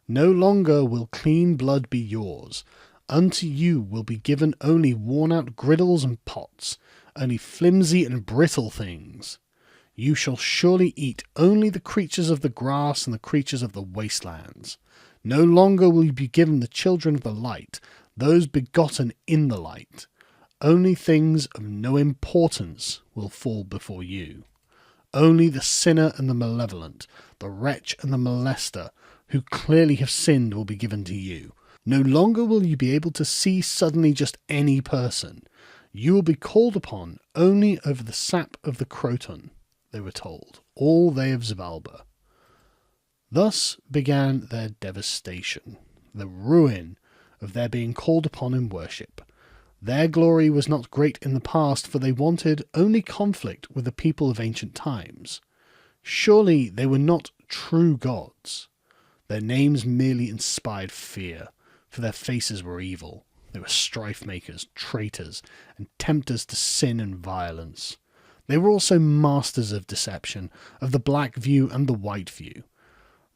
No longer will clean blood be yours. Unto you will be given only worn-out griddles and pots, only flimsy and brittle things. You shall surely eat only the creatures of the grass and the creatures of the wastelands. No longer will you be given the children of the light, those begotten in the light. Only things of no importance will fall before you. Only the sinner and the malevolent, the wretch and the molester, who clearly have sinned, will be given to you. No longer will you be able to see suddenly just any person. You will be called upon only over the sap of the croton," they were told, all they of Xibalba. Thus began their devastation, the ruin of their being called upon in worship. Their glory was not great in the past, for they wanted only conflict with the people of ancient times. Surely they were not true gods. Their names merely inspired fear, for their faces were evil. They were strife-makers, traitors, and tempters to sin and violence. They were also masters of deception, of the black view and the white view.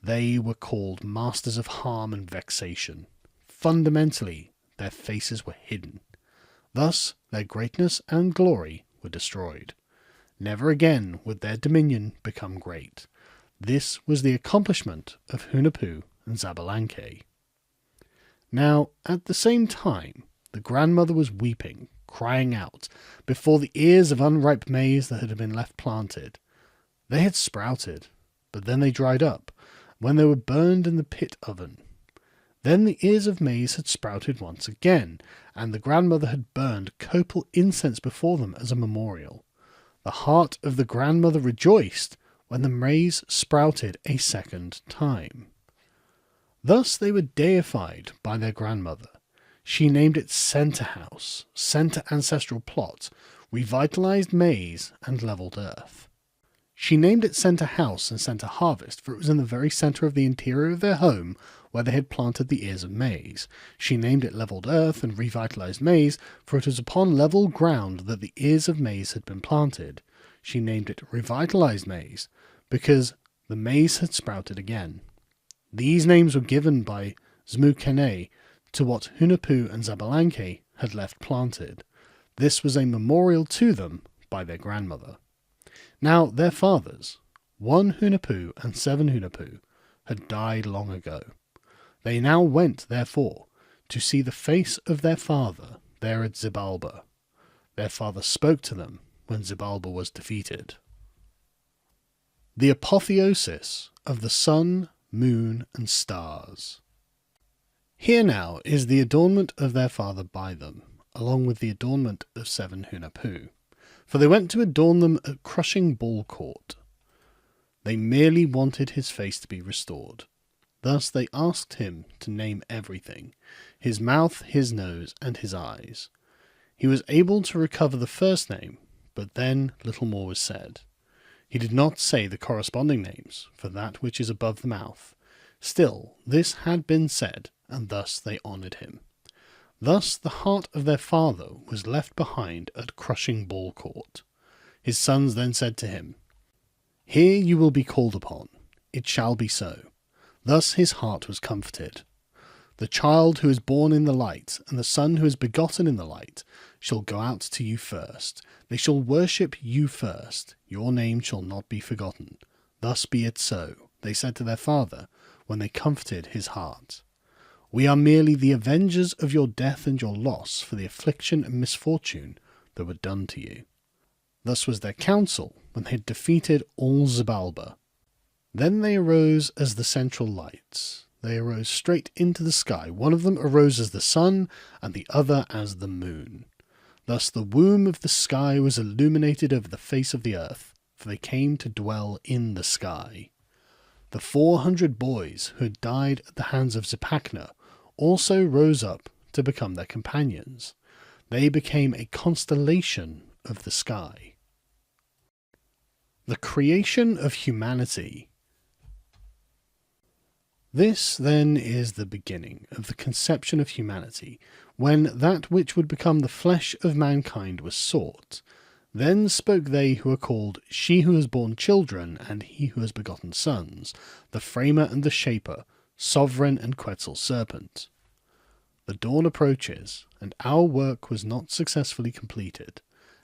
They were called masters of harm and vexation. Fundamentally, their faces were hidden. Thus their greatness and glory were destroyed. Never again would their dominion become great. This was the accomplishment of Hunahpu and Xbalanque. Now, at the same time, the grandmother was weeping, crying out, before the ears of unripe maize that had been left planted. They had sprouted, but then they dried up, when they were burned in the pit oven. Then the ears of maize had sprouted once again, and the grandmother had burned copal incense before them as a memorial. The heart of the grandmother rejoiced when the maize sprouted a second time. Thus they were deified by their grandmother. She named it Center House, Center Ancestral Plot, Revitalized Maize, and Leveled Earth. She named it Center House and Center Harvest, for it was in the very center of the interior of their home where they had planted the ears of maize. She named it Leveled Earth and Revitalized Maize, for it was upon level ground that the ears of maize had been planted. She named it Revitalized Maize, because the maize had sprouted again. These names were given by Xbalanque to what Hunahpu and Xbalanque had left planted. This was a memorial to them by their grandmother. Now their fathers, 1 Hunahpu and 7 Hunahpu, had died long ago. They now went, therefore, to see the face of their father there at Xibalba. Their father spoke to them when Xibalba was defeated. The apotheosis of the sun, moon, and stars. Here now is the adornment of their father by them, along with the adornment of 7 Hunahpu, for they went to adorn them at Crushing Ball Court. They merely wanted his face to be restored. Thus they asked him to name everything, his mouth, his nose, and his eyes. He was able to recover the first name, but then little more was said. He did not say the corresponding names for that which is above the mouth. Still, this had been said, and thus they honoured him. Thus the heart of their father was left behind at Crushing Ball Court. His sons then said to him, "Here you will be called upon. It shall be so." Thus his heart was comforted. The child who is born in the light, and the son who is begotten in the light, shall go out to you first. They shall worship you first. Your name shall not be forgotten. Thus be it so, they said to their father, when they comforted his heart. We are merely the avengers of your death and your loss for the affliction and misfortune that were done to you. Thus was their counsel when they had defeated all Xibalba. Then they arose as the central lights. They arose straight into the sky. One of them arose as the sun, and the other as the moon. Thus the womb of the sky was illuminated over the face of the earth, for they came to dwell in the sky. The 400 boys who had died at the hands of Zipacna also rose up to become their companions. They became a constellation of the sky. The creation of humanity. This, then, is the beginning of the conception of humanity, when that which would become the flesh of mankind was sought. Then spoke they who are called She who has borne children, and He who has begotten sons, the Framer and the Shaper, Sovereign and Quetzal Serpent. The dawn approaches, and our work was not successfully completed.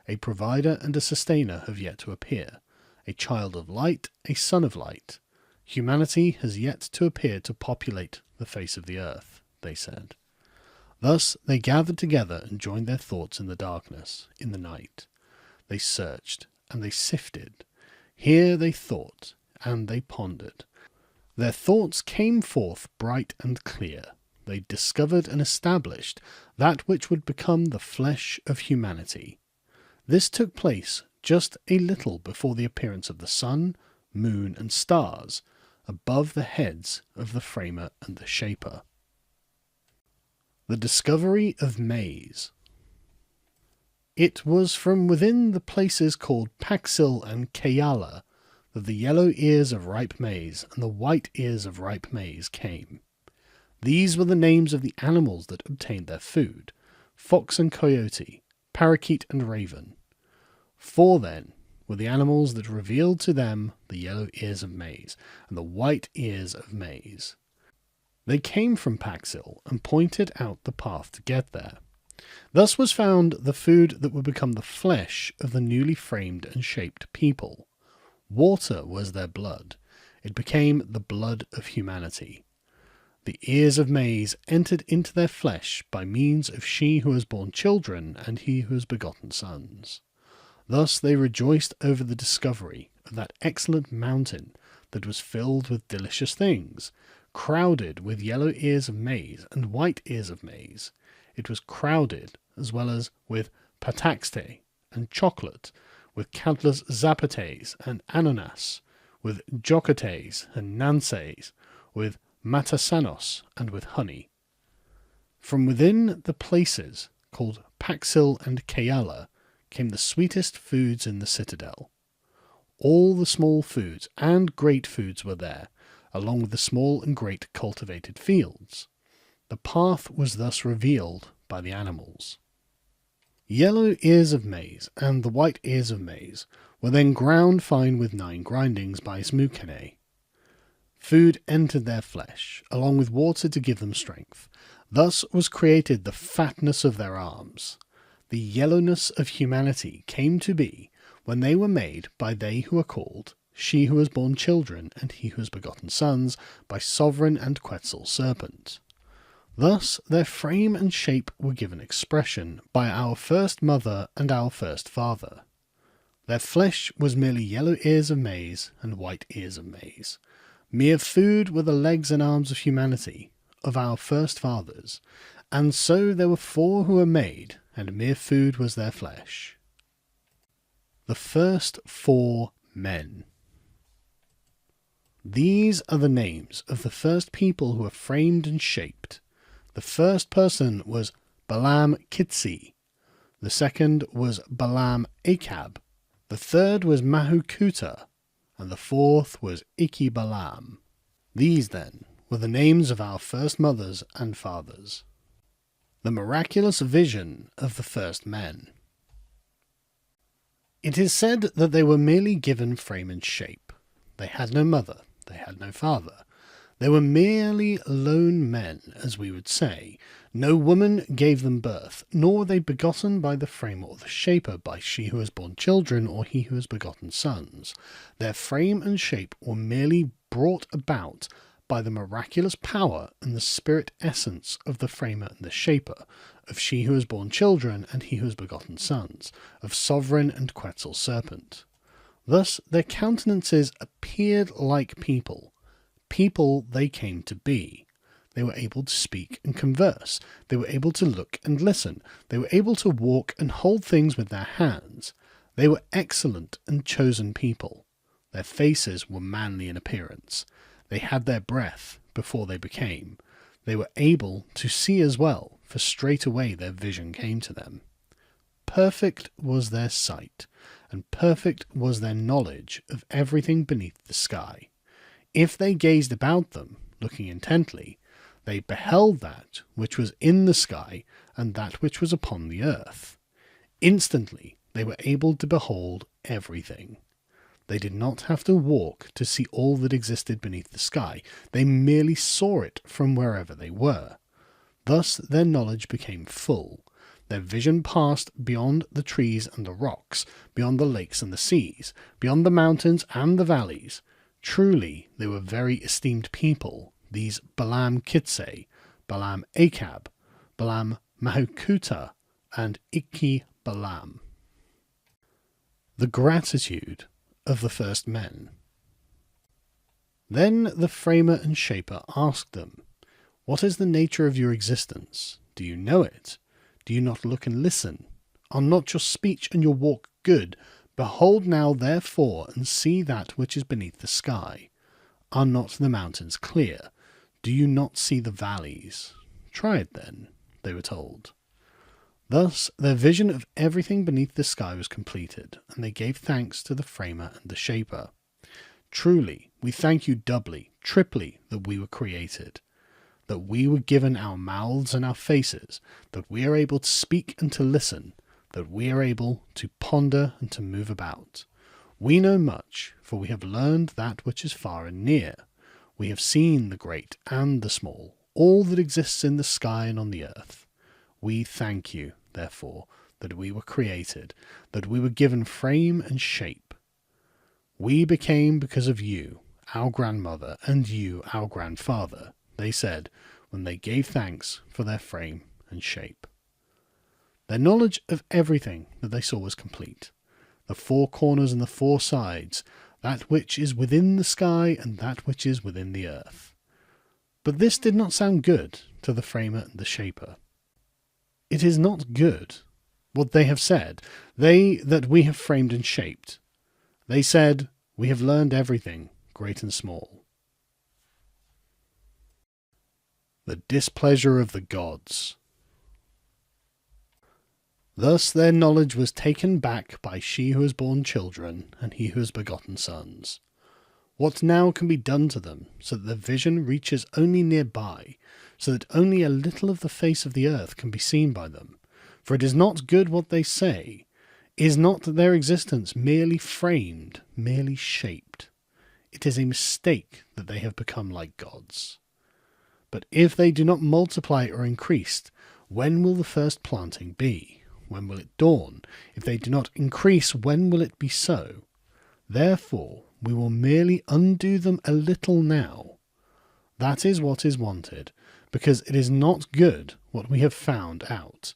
A provider and a sustainer have yet to appear, a child of light, a son of light. Humanity has yet to appear to populate the face of the earth, they said. Thus they gathered together and joined their thoughts in the darkness, in the night. They searched, and they sifted. Here they thought, and they pondered. Their thoughts came forth bright and clear. They discovered and established that which would become the flesh of humanity. This took place just a little before the appearance of the sun, moon, and stars, above the heads of the Framer and the Shaper. The discovery of maize. It was from within the places called Paxil and Kayala that the yellow ears of ripe maize and the white ears of ripe maize came. These were the names of the animals that obtained their food: fox and coyote, parakeet and raven. 4 then were the animals that revealed to them the yellow ears of maize and the white ears of maize. They came from Paxil and pointed out the path to get there. Thus was found the food that would become the flesh of the newly framed and shaped people. Water was their blood. It became the blood of humanity. The ears of maize entered into their flesh by means of she who has borne children and he who has begotten sons. Thus they rejoiced over the discovery of that excellent mountain that was filled with delicious things, crowded with yellow ears of maize and white ears of maize. It was crowded as well as with pataxte and chocolate, with countless zapates and ananas, with jocates and nances, with matasanos and with honey. From within the places called Paxil and Kayala came the sweetest foods in the citadel. All the small foods and great foods were there, along with the small and great cultivated fields. The path was thus revealed by the animals. Yellow ears of maize and the white ears of maize were then ground fine with 9 grindings by Smukene. Food entered their flesh, along with water to give them strength. Thus was created the fatness of their arms. The yellowness of humanity came to be when they were made by they who are called she who has borne children and he who has begotten sons by sovereign and Quetzal serpent. Thus their frame and shape were given expression by our first mother and our first father. Their flesh was merely yellow ears of maize and white ears of maize. Mere food were the legs and arms of humanity, of our first fathers, and so there were 4 who were made, and mere food was their flesh. The first 4 men. These are the names of the first people who were framed and shaped. The first person was Balam Kitsi, the second was Balam Akab, the third was Mahukuta, and the fourth was Iki Balam. These, then, were the names of our first mothers and fathers. The miraculous vision of the first men. It is said that they were merely given frame and shape. They had no mother, they had no father. They were merely lone men, as we would say. No woman gave them birth, nor were they begotten by the framer or the shaper, by she who has borne children or he who has begotten sons. Their frame and shape were merely brought about by the miraculous power and the spirit essence of the framer and the shaper, of she who has borne children and he who has begotten sons, of sovereign and Quetzal serpent. Thus their countenances appeared like people. People they came to be. They were able to speak and converse. They were able to look and listen. They were able to walk and hold things with their hands. They were excellent and chosen people. Their faces were manly in appearance. They had their breath before they became. They were able to see as well, for straightway their vision came to them. Perfect was their sight, and perfect was their knowledge of everything beneath the sky. If they gazed about them, looking intently, they beheld that which was in the sky and that which was upon the earth. Instantly they were able to behold everything. They did not have to walk to see all that existed beneath the sky. They merely saw it from wherever they were. Thus their knowledge became full. Their vision passed beyond the trees and the rocks, beyond the lakes and the seas, beyond the mountains and the valleys. Truly they were very esteemed people, these Balam Kitse, Balam Akab, Balam Mahukuta, and Iki Balam. The gratitude of the first men. Then the framer and shaper asked them, "What is the nature of your existence? Do you know it? Do you not look and listen? Are not your speech and your walk good? Behold now, therefore, and see that which is beneath the sky. Are not the mountains clear? Do you not see the valleys? Try it then," they were told. Thus their vision of everything beneath the sky was completed, and they gave thanks to the framer and the shaper. "Truly, we thank you doubly, triply, that we were created, that we were given our mouths and our faces, that we are able to speak and to listen, that we are able to ponder and to move about. We know much, for we have learned that which is far and near. We have seen the great and the small, all that exists in the sky and on the earth. We thank you, therefore, that we were created, that we were given frame and shape. We became because of you, our grandmother, and you, our grandfather, they said, when they gave thanks for their frame and shape. Their knowledge of everything that they saw was complete. The four corners and the four sides, that which is within the sky and that which is within the earth. But this did not sound good to the framer and the shaper. It is not good, what they have said, they that we have framed and shaped. They said, we have learned everything, great and small. The displeasure of the gods. Thus their knowledge was taken back by she who has borne children and he who has begotten sons. What now can be done to them, so that their vision reaches only nearby, so that only a little of the face of the earth can be seen by them? For it is not good what they say. Is not their existence merely framed, merely shaped? It is a mistake that they have become like gods. But if they do not multiply or increase, when will the first planting be? When will it dawn? If they do not increase, when will it be so? Therefore, we will merely undo them a little now. That is what is wanted, because it is not good what we have found out.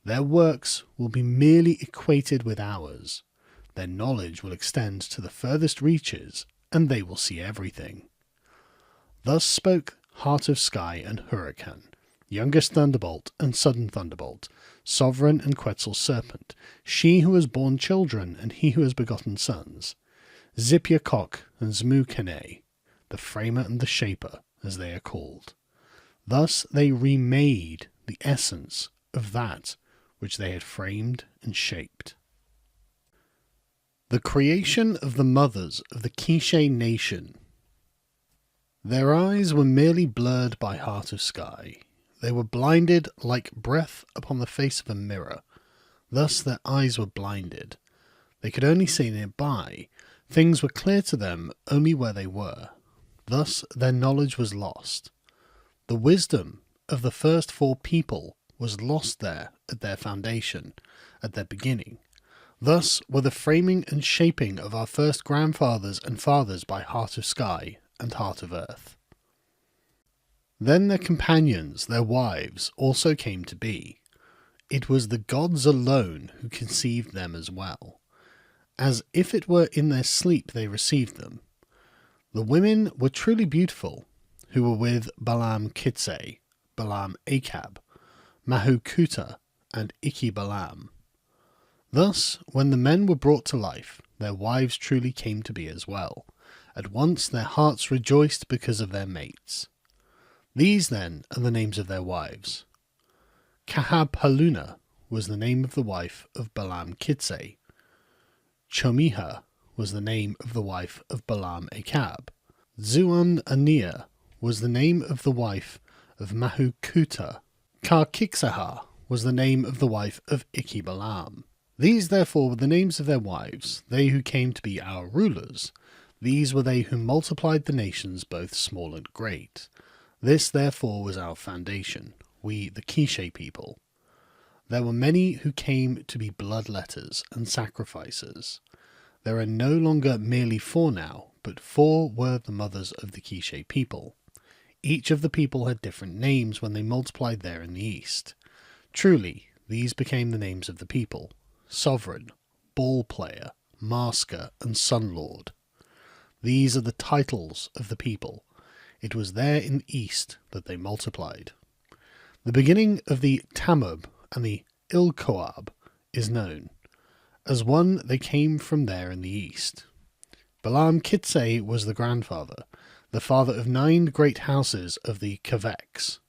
Their works will be merely equated with ours. Their knowledge will extend to the furthest reaches, and they will see everything. Thus spoke Heart of Sky and Huracan, youngest Thunderbolt and Sudden Thunderbolt, Sovereign and Quetzal Serpent, she who has borne children and he who has begotten sons, Zipyakok and Zmukene, the Framer and the Shaper, as they are called. Thus they remade the essence of that which they had framed and shaped. The creation of the mothers of the Quiche nation. Their eyes were merely blurred by Heart of Sky. They were blinded like breath upon the face of a mirror. Thus their eyes were blinded. They could only see nearby. Things were clear to them only where they were. Thus their knowledge was lost. The wisdom of the first four people was lost there at their foundation, at their beginning. Thus were the framing and shaping of our first grandfathers and fathers by Heart of Sky and Heart of Earth. Then their companions, their wives, also came to be. It was the gods alone who conceived them as well. As if it were in their sleep they received them. The women were truly beautiful, who were with Balam Kitse, Balam Akab, Mahukuta, and Xbalanque. Thus, when the men were brought to life, their wives truly came to be as well. At once their hearts rejoiced because of their mates. These, then, are the names of their wives. Kahapaluna was the name of the wife of Balam Kitse. Chomiha was the name of the wife of Balam Akab. Zuan Ania was the name of the wife of Mahukuta. Karkiksaha was the name of the wife of Xbalanque. These, therefore, were the names of their wives, they who came to be our rulers. These were they who multiplied the nations both small and great. This, therefore, was our foundation, we the Quiche people. There were many who came to be bloodletters and sacrificers. There are no longer merely four now, but four were the mothers of the Quiche people. Each of the people had different names when they multiplied there in the east. Truly, these became the names of the people: Sovereign, Ball Player, Masker, and Sun Lord. These are the titles of the people. It was there in the east that they multiplied. The beginning of the Tamub and the Ilkoab is known. As one they came from there in the east. Balam Kitse was the grandfather, the father of 9 great houses of the Kaveks.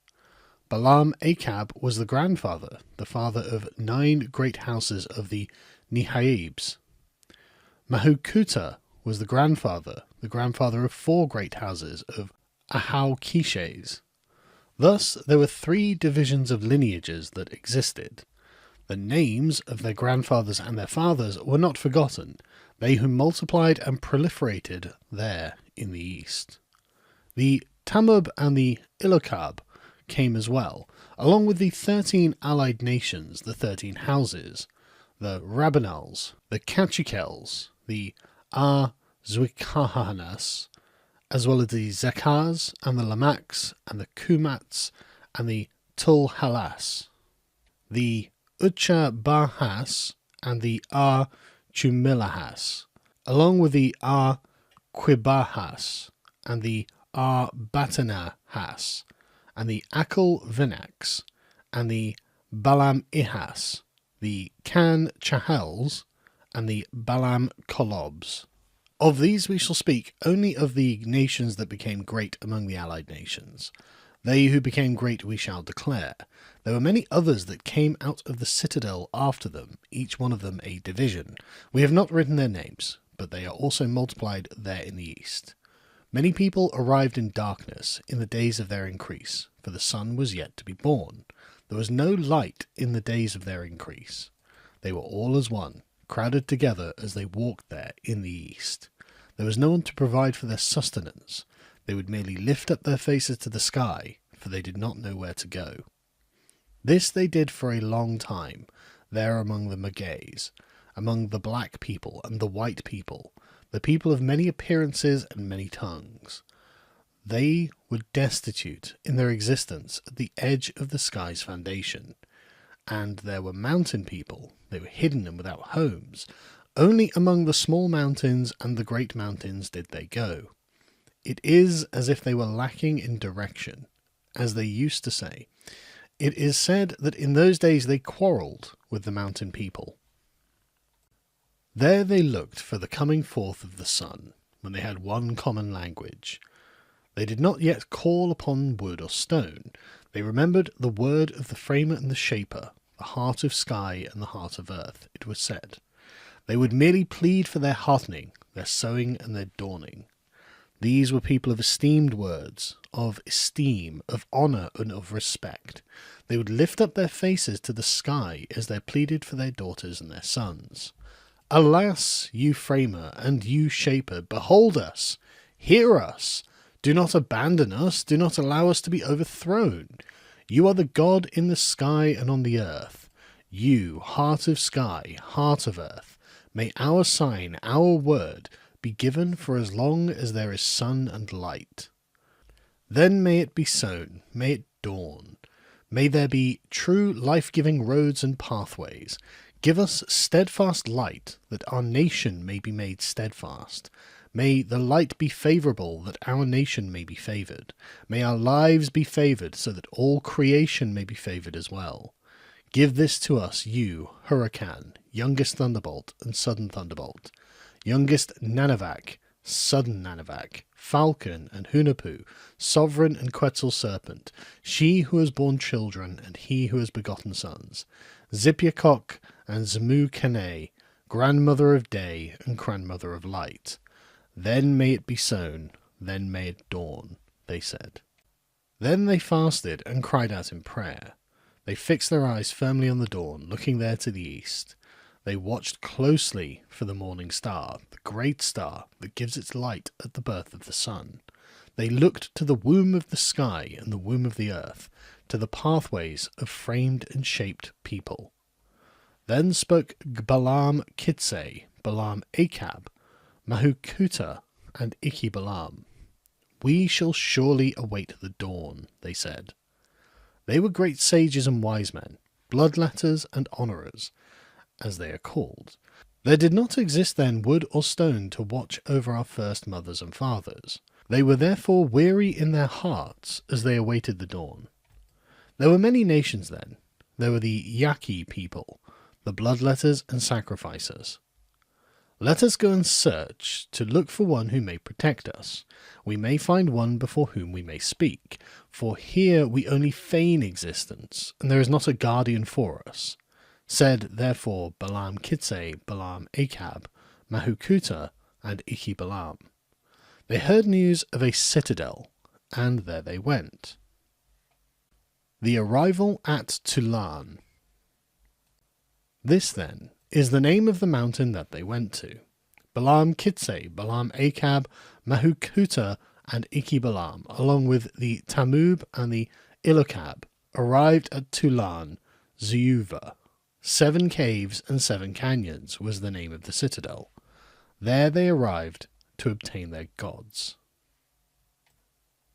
Balam Akab was the grandfather, the father of 9 great houses of the Nihaibs. Mahukuta was the grandfather of 4 great houses of Ahau Quiches. Thus there were 3 divisions of lineages that existed. The names of their grandfathers and their fathers were not forgotten, they who multiplied and proliferated there in the east. The Tamub and the Ilokab came as well, along with the 13 allied nations, the 13 houses, the Rabanals, the Kachikels, the Zwikahanas, as well as the Zekars and the Lamaks and the Kumats and the Tulhalas, the Uchabahas and the Chumilahas, along with the Quibahas and the Batanahas and the Akal Vinaks and the Balam Ihas, the Kan Chahels and the Balam Kolobs. Of these we shall speak only of the nations that became great among the allied nations. They who became great we shall declare. There were many others that came out of the citadel after them, each one of them a division. We have not written their names, but they are also multiplied there in the east. Many people arrived in darkness in the days of their increase, for the sun was yet to be born. There was no light in the days of their increase. They were all as one, crowded together as they walked there in the east. There was no one to provide for their sustenance. They would merely lift up their faces to the sky, for they did not know where to go. This they did for a long time, there among the Magays, among the black people and the white people, the people of many appearances and many tongues. They were destitute in their existence at the edge of the sky's foundation. And there were mountain people, they were hidden and without homes. Only among the small mountains and the great mountains did they go. It is as if they were lacking in direction, as they used to say. It is said that in those days they quarrelled with the mountain people. There they looked for the coming forth of the sun, when they had one common language. They did not yet call upon wood or stone. They remembered the word of the framer and the shaper, the heart of sky and the heart of earth, it was said. They would merely plead for their heartening, their sowing and their dawning. These were people of esteemed words, of esteem, of honour and of respect. They would lift up their faces to the sky as they pleaded for their daughters and their sons. Alas, you framer and you shaper, behold us, hear us. Do not abandon us, do not allow us to be overthrown. You are the God in the sky and on the earth. You, heart of sky, heart of earth, may our sign, our word, be given for as long as there is sun and light. Then may it be sown, may it dawn. May there be true life-giving roads and pathways. Give us steadfast light, that our nation may be made steadfast. May the light be favourable, that our nation may be favoured. May our lives be favoured, so that all creation may be favoured as well. Give this to us, you, Huracan, youngest Thunderbolt and Sudden Thunderbolt, youngest Nanovac, Sudden Nanovac, Falcon and Hunahpu, Sovereign and Quetzal Serpent, she who has borne children and he who has begotten sons, Zipiacock and Zmu Kane, grandmother of day and grandmother of light. Then may it be sown, then may it dawn, they said. Then they fasted and cried out in prayer. They fixed their eyes firmly on the dawn, looking there to the east. They watched closely for the morning star, the great star that gives its light at the birth of the sun. They looked to the womb of the sky and the womb of the earth, to the pathways of framed and shaped people. Then spoke Balam Kitse, Balam Achab, Mahukuta, and Ichi-Balam. We shall surely await the dawn, they said. They were great sages and wise men, bloodletters and honourers, as they are called. There did not exist then wood or stone to watch over our first mothers and fathers. They were therefore weary in their hearts as they awaited the dawn. There were many nations then. There were the Yaqui people, the bloodletters and sacrificers. Let us go and search, to look for one who may protect us. We may find one before whom we may speak, for here we only feign existence, and there is not a guardian for us. Said, therefore, Balam Kitse, Balam Achab, Mahukuta, and Ichi-Balam. They heard news of a citadel, and there they went. The arrival at Tulan. This, then, is the name of the mountain that they went to. Balam Kitse, Balam Achab, Mahukuta, and Ichi-Balam, along with the Tamub and the Ilokab, arrived at Tulan, Zuyuva. 7 caves and 7 canyons was the name of the citadel. There they arrived to obtain their gods.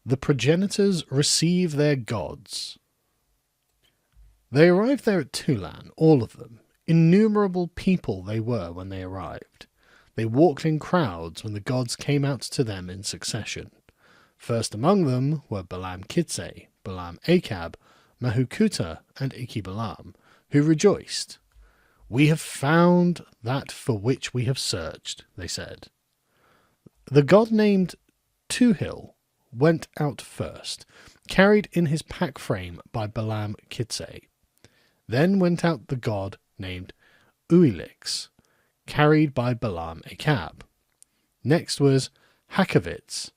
The progenitors receive their gods. They arrived there at Tulan, all of them. Innumerable people they were when they arrived. They walked in crowds when the gods came out to them in succession. First among them were Balam Kitse, Balam Akab, Mahukuta, and Ikibalam, who rejoiced. "We have found that for which we have searched," they said. The god named Tohil went out first, carried in his pack frame by Balam Kitse. Then went out the god named Uilix, carried by Balam Akab. Next was Hakavitz,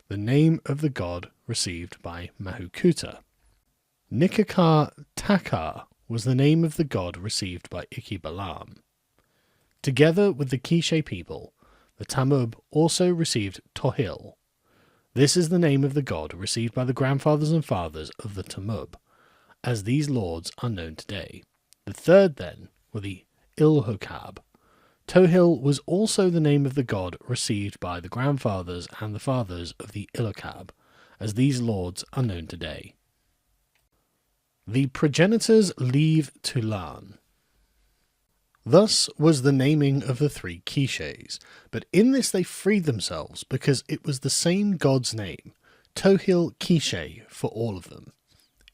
the name of the god received by Mahukuta. Nikakar Takar was the name of the god received by Ikibalam. Together with the Quiche people, the Tamub also received Tohil. This is the name of the god received by the grandfathers and fathers of the Tamub, as these lords are known today. The third, then, were the Ilhokab. Tohil was also the name of the god received by the grandfathers and the fathers of the Ilhokab, as these lords are known today. The progenitors leave Tulan. Thus was the naming of the 3 Quiches, but in this they freed themselves because it was the same god's name, Tohil Quiche, for all of them.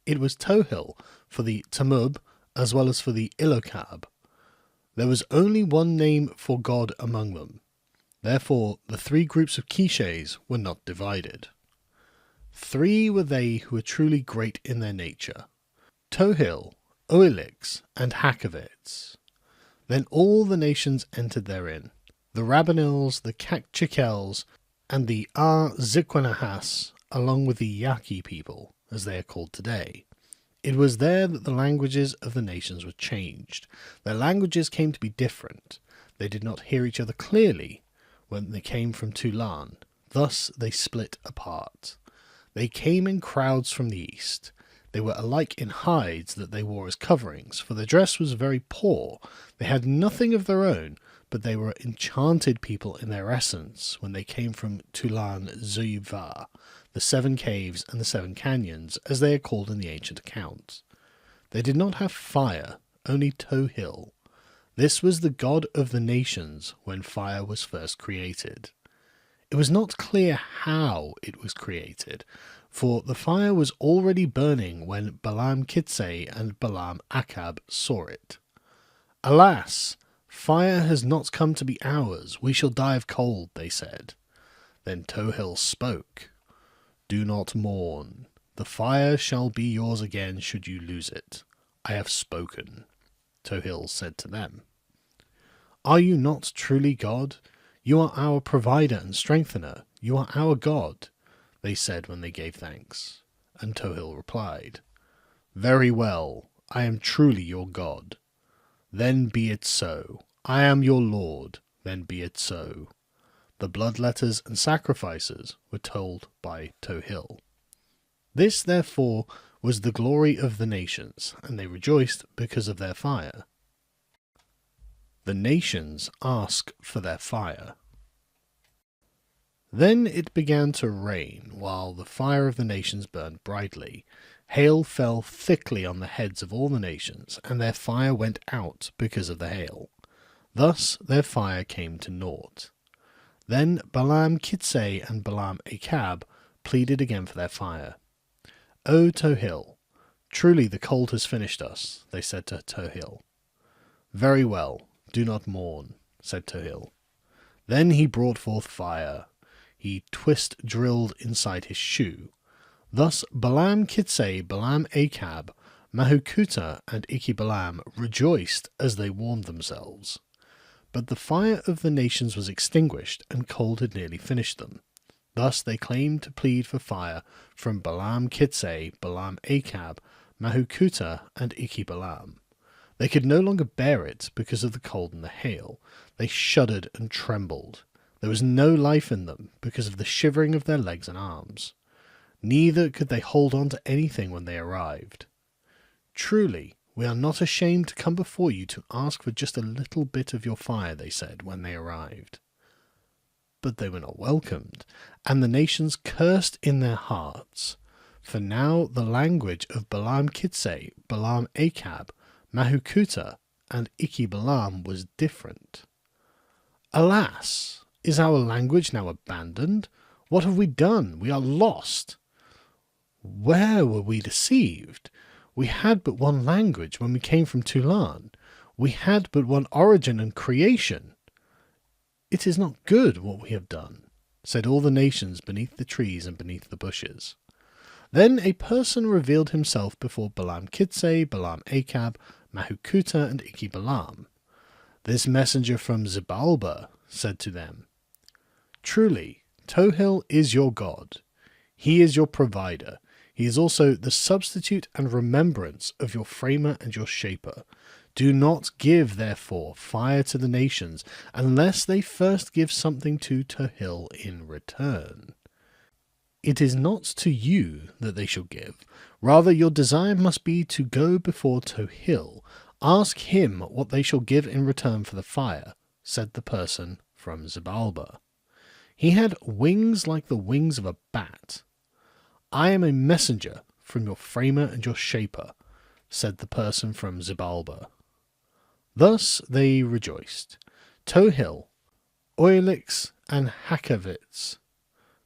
It was Tohil for the Tamub as well as for the Ilhokab. There was only one name for God among them. Therefore, the 3 groups of Quiches were not divided. 3 were they who were truly great in their nature: Tohil, Oilix, and Hakavitz. Then all the nations entered therein, the Rabanils, the Kakchikels, and the Ziquanahas, along with the Yaqui people, as they are called today. It was there that the languages of the nations were changed. Their languages came to be different. They did not hear each other clearly when they came from Tulan. Thus they split apart. They came in crowds from the east. They were alike in hides that they wore as coverings, for their dress was very poor. They had nothing of their own, but they were enchanted people in their essence when they came from Tulan Zuyva, the 7 caves and the 7 canyons, as they are called in the ancient accounts. They did not have fire, only Tohil. This was the god of the nations when fire was first created. It was not clear how it was created, for the fire was already burning when Balam Kitse and Balam Akab saw it. "Alas! Fire has not come to be ours. We shall die of cold," they said. Then Tohil spoke. "Do not mourn. The fire shall be yours again should you lose it. I have spoken." Tohil said to them, "Are you not truly God? You are our provider and strengthener. You are our God," they said when they gave thanks. And Tohil replied, "Very well, I am truly your God. Then be it so. I am your Lord. Then be it so." The blood letters and sacrifices were told by Tohil. This, therefore, was the glory of the nations, and they rejoiced because of their fire. The nations ask for their fire. Then it began to rain, while the fire of the nations burned brightly. Hail fell thickly on the heads of all the nations, and their fire went out because of the hail. Thus their fire came to naught. Then Balam Kitse and Balam Akab pleaded again for their fire. "O Tohil, truly the cold has finished us," they said to Tohil. "Very well, do not mourn," said Tohil. Then he brought forth fire. He drilled inside his shoe. Thus Balam Kitse, Balam Akab, Mahukuta, and Ikibalam rejoiced as they warmed themselves. But the fire of the nations was extinguished, and cold had nearly finished them. Thus they claimed to plead for fire from Balam Kitse, Balam Akab, Mahukuta, and Ikibalam. They could no longer bear it because of the cold and the hail. They shuddered and trembled. There was no life in them because of the shivering of their legs and arms. Neither could they hold on to anything when they arrived. Truly, we are not ashamed to come before you to ask for just a little bit of your fire, they said when they arrived. But they were not welcomed, and the nations cursed in their hearts. For now the language of Balaam Kitsay, Balaam Achab, Mahukuta, and Xbalanque was different. Alas, is our language now abandoned? What have we done? We are lost. Where were we deceived? We had but one language when we came from Tohil. We had but one origin and creation. It is not good what we have done, said all the nations beneath the trees and beneath the bushes. Then a person revealed himself before Balaam Kitsay, Balaam Achab, Mahukuta, and Xbalanque. This messenger from Xbalanque said to them, Truly, Tohil is your God. He is your provider. He is also the substitute and remembrance of your framer and your shaper. Do not give, therefore, fire to the nations, unless they first give something to Tohil in return. It is not to you that they shall give. Rather, your desire must be to go before Tohil. Ask him what they shall give in return for the fire, said the person from Xbalanque. He had wings like the wings of a bat. I am a messenger from your framer and your shaper, said the person from Xbalanque. Thus they rejoiced. Tohil, Oilix, and Hakavitz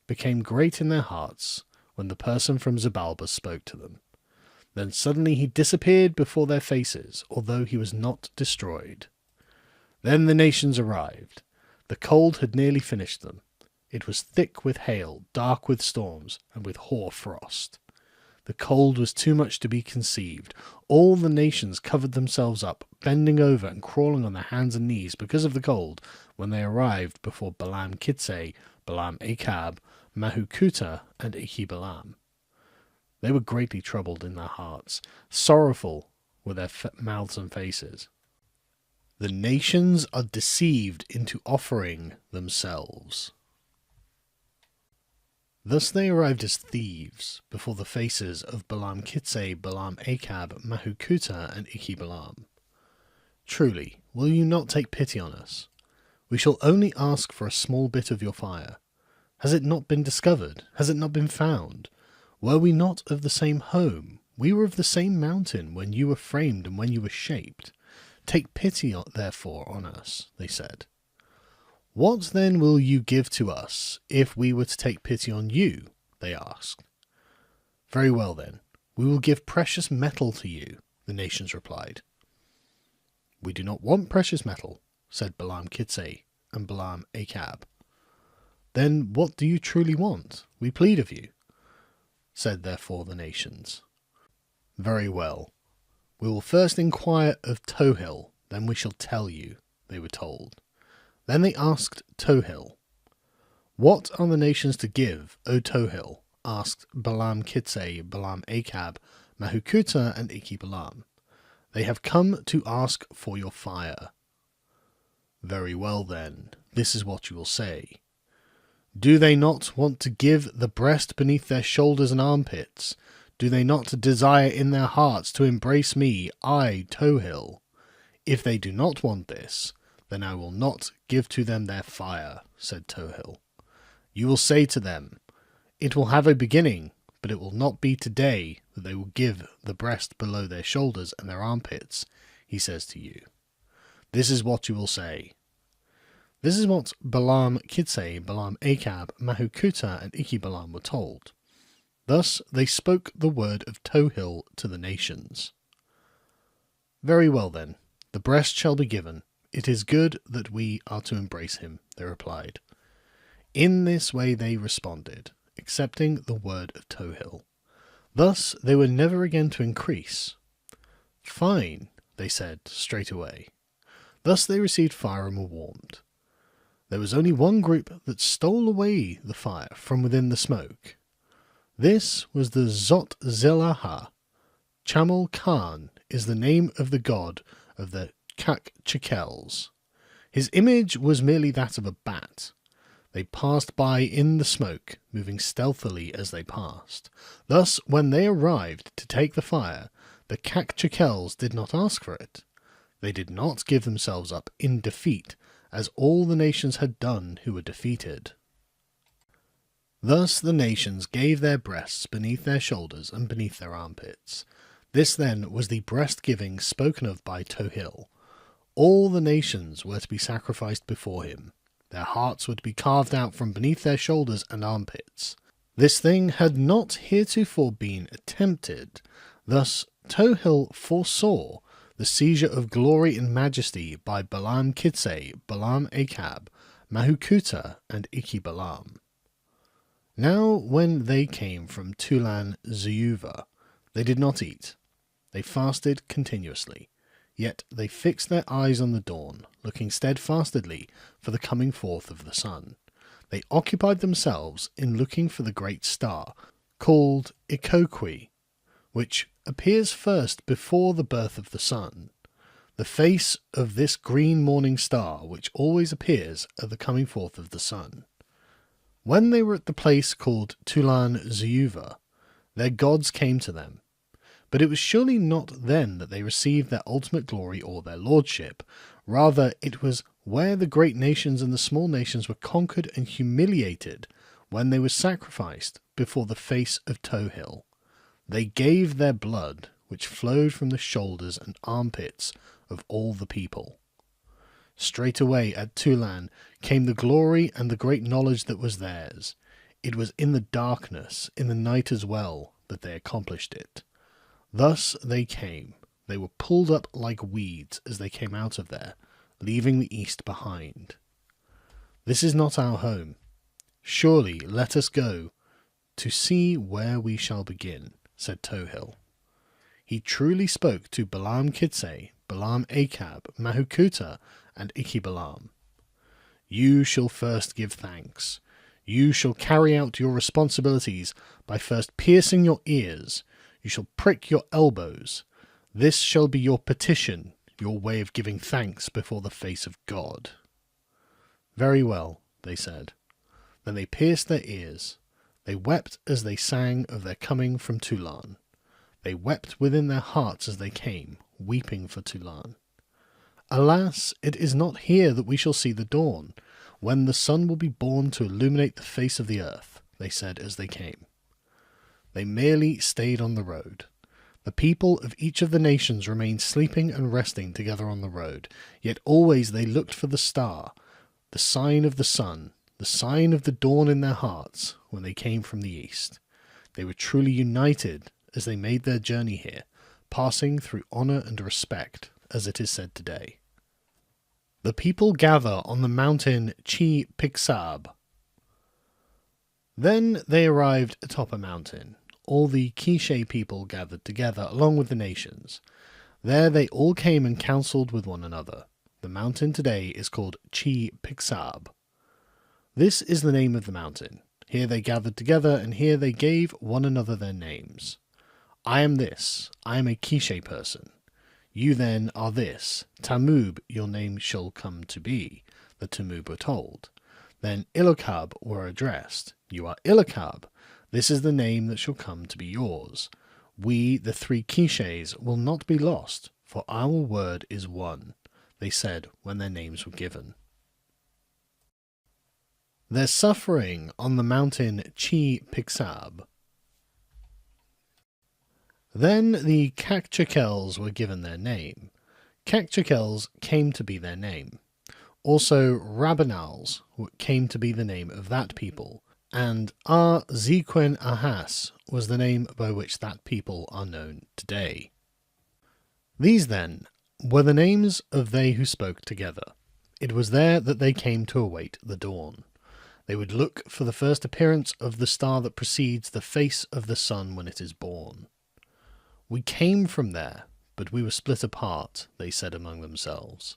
became great in their hearts when the person from Xbalanque spoke to them. Then suddenly he disappeared before their faces, although he was not destroyed. Then the nations arrived. The cold had nearly finished them. It was thick with hail, dark with storms, and with hoar frost. The cold was too much to be conceived. All the nations covered themselves up, bending over and crawling on their hands and knees because of the cold, when they arrived before Balaam Kitsay, Balaam Achab, Mahukuta, and Xbalanque. They were greatly troubled in their hearts. Sorrowful were their mouths and faces. The nations are deceived into offering themselves. Thus they arrived as thieves before the faces of Balaam Kitsay, Balaam Achab, Mahukuta, and Xbalanque. Truly, will you not take pity on us? We shall only ask for a small bit of your fire. Has it not been discovered? Has it not been found? Were we not of the same home? We were of the same mountain when you were framed and when you were shaped. Take pity, therefore, on us, they said. What then will you give to us if we were to take pity on you? They asked. Very well then, we will give precious metal to you, the nations replied. We do not want precious metal, said Balaam Kitsay and Balaam Achab. Then what do you truly want? We plead of you, said therefore the nations. Very well. We will first inquire of Tohil, then we shall tell you, they were told. Then they asked Tohil. What are the nations to give, O Tohil? Asked Balaam Kitsay, Balaam Achab, Mahukuta, and Xbalanque. They have come to ask for your fire. Very well then, this is what you will say. Do they not want to give the breast beneath their shoulders and armpits? Do they not desire in their hearts to embrace me, I, Tohil? If they do not want this, then I will not give to them their fire, said Tohil. You will say to them, it will have a beginning, but it will not be today that they will give the breast below their shoulders and their armpits, he says to you. This is what you will say. This is what Balaam Kitsay, Balaam Achab, Mahukuta, and Xbalanque were told. Thus they spoke the word of Tohil to the nations. Very well then, the breast shall be given. It is good that we are to embrace him, they replied. In this way they responded, accepting the word of Tohil. Thus they were never again to increase. Fine, they said straight away. Thus they received fire and were warmed. There was only one group that stole away the fire from within the smoke. This was the Zot Zilaha. Chamal Khan is the name of the god of the Kakchikels. His image was merely that of a bat. They passed by in the smoke, moving stealthily as they passed. Thus, when they arrived to take the fire, The Kakchakels did not ask for it. They did not give themselves up in defeat, as all the nations had done who were defeated. Thus the nations gave their breasts beneath their shoulders and beneath their armpits. This then was the breast-giving spoken of by Tohil. All the nations were to be sacrificed before him. Their hearts were to be carved out from beneath their shoulders and armpits. This thing had not heretofore been attempted. Thus Tohil foresaw the seizure of glory and majesty by Balaam Kitsay, Balaam Achab, Mahukuta, and Xbalanque. Now when they came from Tulan Zeuva, they did not eat. They fasted continuously. Yet they fixed their eyes on the dawn, looking steadfastly for the coming forth of the sun. They occupied themselves in looking for the great star, called Ikoqui, which appears first before the birth of the sun. The face of this green morning star, which always appears at the coming forth of the sun. When they were at the place called Tulan Zeuva, their gods came to them. But it was surely not then that they received their ultimate glory or their lordship. Rather, it was where the great nations and the small nations were conquered and humiliated, when they were sacrificed before the face of Tohil. They gave their blood, which flowed from the shoulders and armpits of all the people. Straightway at Tulan came the glory and the great knowledge that was theirs. It was in the darkness, in the night as well, that they accomplished it. Thus they came. They were pulled up like weeds as they came out of there, leaving the east behind. This is not our home. Surely let us go to see where we shall begin, said Tohil. He truly spoke to Balaam Kitsay, Balaam Achab, Mahukuta, and Xbalanque. You shall first give thanks. You shall carry out your responsibilities by first piercing your ears. You shall prick your elbows. This shall be your petition, your way of giving thanks before the face of God. Very well, they said. Then they pierced their ears. They wept as they sang of their coming from Tulan. They wept within their hearts as they came, weeping for Tulan. Alas, it is not here that we shall see the dawn, when the sun will be born to illuminate the face of the earth, they said as they came. They merely stayed on the road. The people of each of the nations remained sleeping and resting together on the road, yet always they looked for the star, the sign of the sun, the sign of the dawn in their hearts when they came from the east. They were truly united as they made their journey here, passing through honour and respect, as it is said today. The people gather on the mountain Chi Pixab. Then they arrived atop a mountain. All the Quiche people gathered together along with the nations. There they all came and counselled with one another. The mountain today is called Chi Pixab. This is the name of the mountain. Here they gathered together, and here they gave one another their names. I am this. I am a Quiche person. You then are this. Tamub your name shall come to be, the Tamub were told. Then Ilokab were addressed. You are Ilokab. This is the name that shall come to be yours. We, the three Quiches, will not be lost, for our word is one, they said when their names were given. Their suffering on the mountain Chi Pixab. Then the Kakchakels were given their name. Kakchakels came to be their name. Also Rabanals came to be the name of that people, and Zequen Ahas was the name by which that people are known today. These, then, were the names of they who spoke together. It was there that they came to await the dawn. They would look for the first appearance of the star that precedes the face of the sun when it is born. We came from there, but we were split apart, they said among themselves.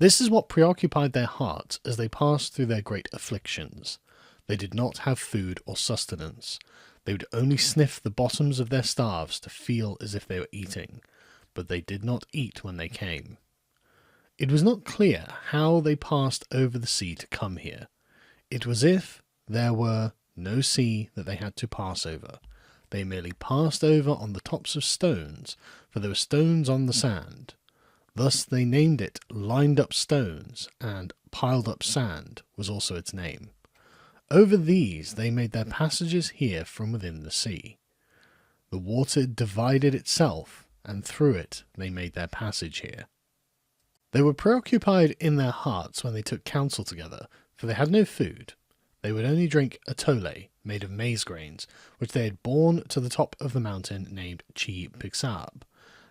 This is what preoccupied their hearts as they passed through their great afflictions. They did not have food or sustenance. They would only sniff the bottoms of their staves to feel as if they were eating, but they did not eat when they came. It was not clear how they passed over the sea to come here. It was as if there were no sea that they had to pass over. They merely passed over on the tops of stones, for there were stones on the sand. Thus they named it Lined Up Stones, and Piled Up Sand was also its name. Over these they made their passages here from within the sea. The water divided itself, and through it they made their passage here. They were preoccupied in their hearts when they took counsel together, for they had no food. They would only drink a tole, made of maize grains, which they had borne to the top of the mountain named Chi Pixab.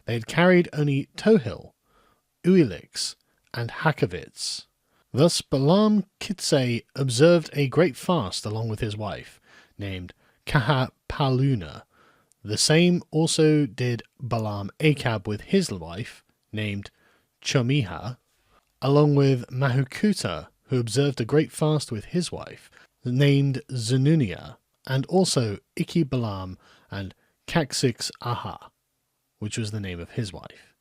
They had carried only Tohil, Uilix, and Hakavits. Thus Balaam Kitse observed a great fast along with his wife, named Kahapaluna. The same also did Balaam Achab with his wife, named Chomiha, along with Mahukuta, who observed a great fast with his wife, named Zenunia, and also Iki Balaam and Kaksix Aha, which was the name of his wife.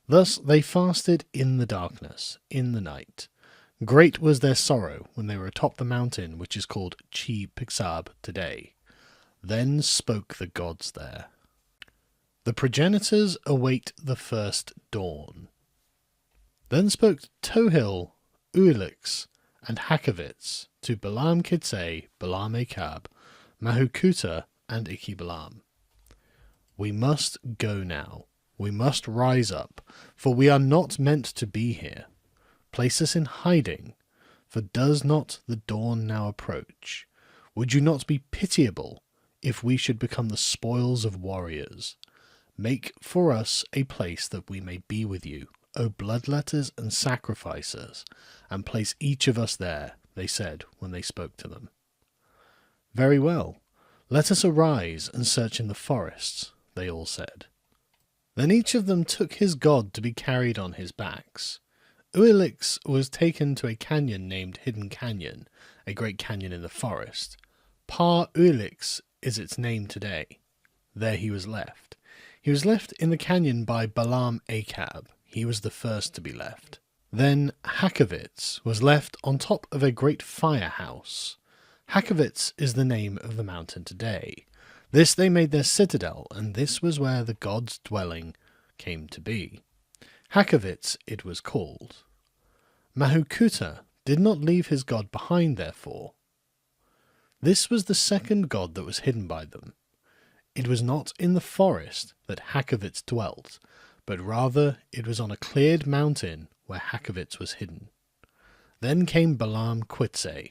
Thus they fasted in the darkness, in the night. Great was their sorrow when they were atop the mountain which is called Chi Pixab today. Then spoke the gods there. The progenitors await the first dawn. Then spoke Tohil, Uilix, and Hakavits to Balaam Kitse, Balaam Achab, Mahukuta, and Iki Balaam. We must go now. We must rise up, for we are not meant to be here. Place us in hiding, for does not the dawn now approach? Would you not be pitiable if we should become the spoils of warriors? Make for us a place that we may be with you, O bloodletters and sacrificers, and place each of us there, they said when they spoke to them. Very well, let us arise and search in the forests, they all said. Then each of them took his god to be carried on his backs. Uilix was taken to a canyon named Hidden Canyon, a great canyon in the forest. Pa Uilix is its name today. There he was left. He was left in the canyon by Balaam Achab. He was the first to be left. Then Hakavits was left on top of a great firehouse. Hakavits is the name of the mountain today. This they made their citadel, and this was where the god's dwelling came to be. Hakavits it was called. Mahukuta did not leave his god behind, therefore. This was the second god that was hidden by them. It was not in the forest that Hakavits dwelt, but rather it was on a cleared mountain where Hakavits was hidden. Then came Balaam Quitse.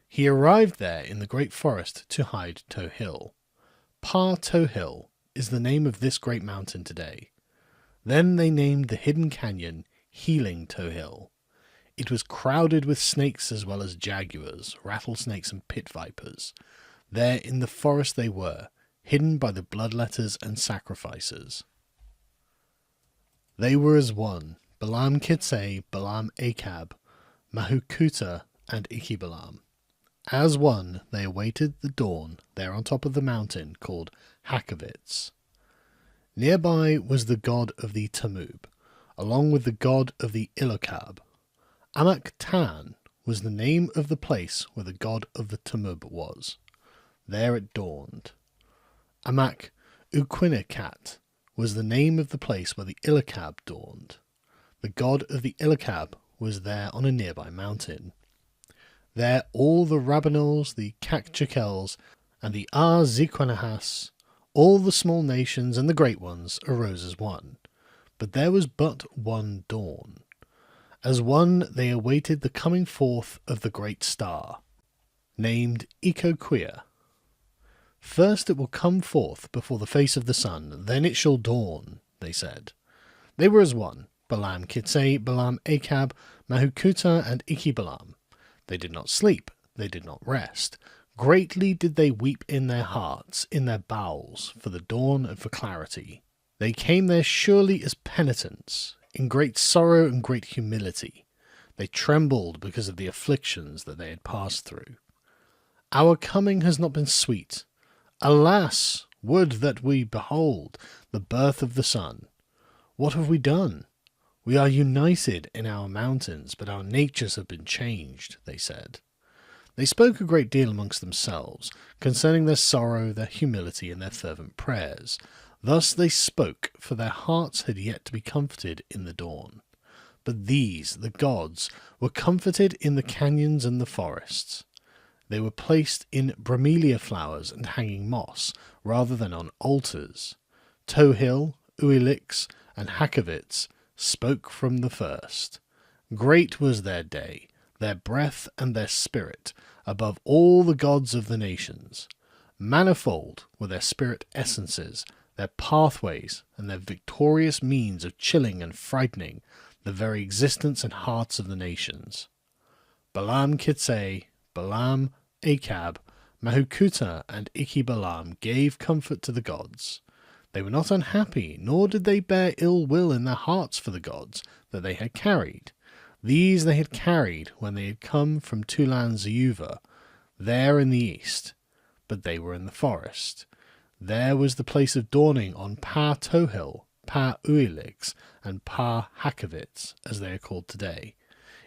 He arrived there in the great forest to hide Tohil. Pa Tohil is the name of this great mountain today. Then they named the hidden canyon Healing Tohil. It was crowded with snakes as well as jaguars, rattlesnakes and pit vipers. There in the forest they were, hidden by the bloodletters and sacrificers. They were as one, Balaam Kitse, Balaam Achab, Mahukuta, and Iki Balaam. As one, they awaited the dawn there on top of the mountain called Hakavits. Nearby was the god of the Tamub, along with the god of the Ilokab. Amak Tan was the name of the place where the god of the Tamub was. There it dawned. Amak Uquinikat was the name of the place where the Ilokab dawned. The god of the Ilokab was there on a nearby mountain. There all the Rabbanols, the Kakchakels, and the Arziquanahas, all the small nations and the great ones, arose as one. But there was but one dawn. As one they awaited the coming forth of the great star, named Ikoquia. First it will come forth before the face of the sun, then it shall dawn, they said. They were as one, Balaam Kitse, Balaam Achab, Mahukuta, and Iki Balaam. They did not sleep, they did not rest. Greatly did they weep in their hearts, in their bowels, for the dawn and for clarity. They came there surely as penitents, in great sorrow and great humility. They trembled because of the afflictions that they had passed through. Our coming has not been sweet. Alas, would that we behold the birth of the sun. What have we done? We are united in our mountains, but our natures have been changed, they said. They spoke a great deal amongst themselves, concerning their sorrow, their humility, and their fervent prayers. Thus they spoke, for their hearts had yet to be comforted in the dawn. But these, the gods, were comforted in the canyons and the forests. They were placed in bromelia flowers and hanging moss, rather than on altars. Tohil, Uilix, and Hakavits spoke from the first. Great was their day, their breath and their spirit, above all the gods of the nations. Manifold were their spirit essences, their pathways, and their victorious means of chilling and frightening the very existence and hearts of the nations. Balam Kitsay, Balam, Achab, Mahukuta, and Ichi-Balam gave comfort to the gods. They were not unhappy, nor did they bear ill will in their hearts for the gods that they had carried. These they had carried when they had come from Tulan-Zeuva, there in the east, but they were in the forest. There was the place of dawning on Pa-Tohil, Pa-Uilix, and Pa-Hakavits, as they are called today.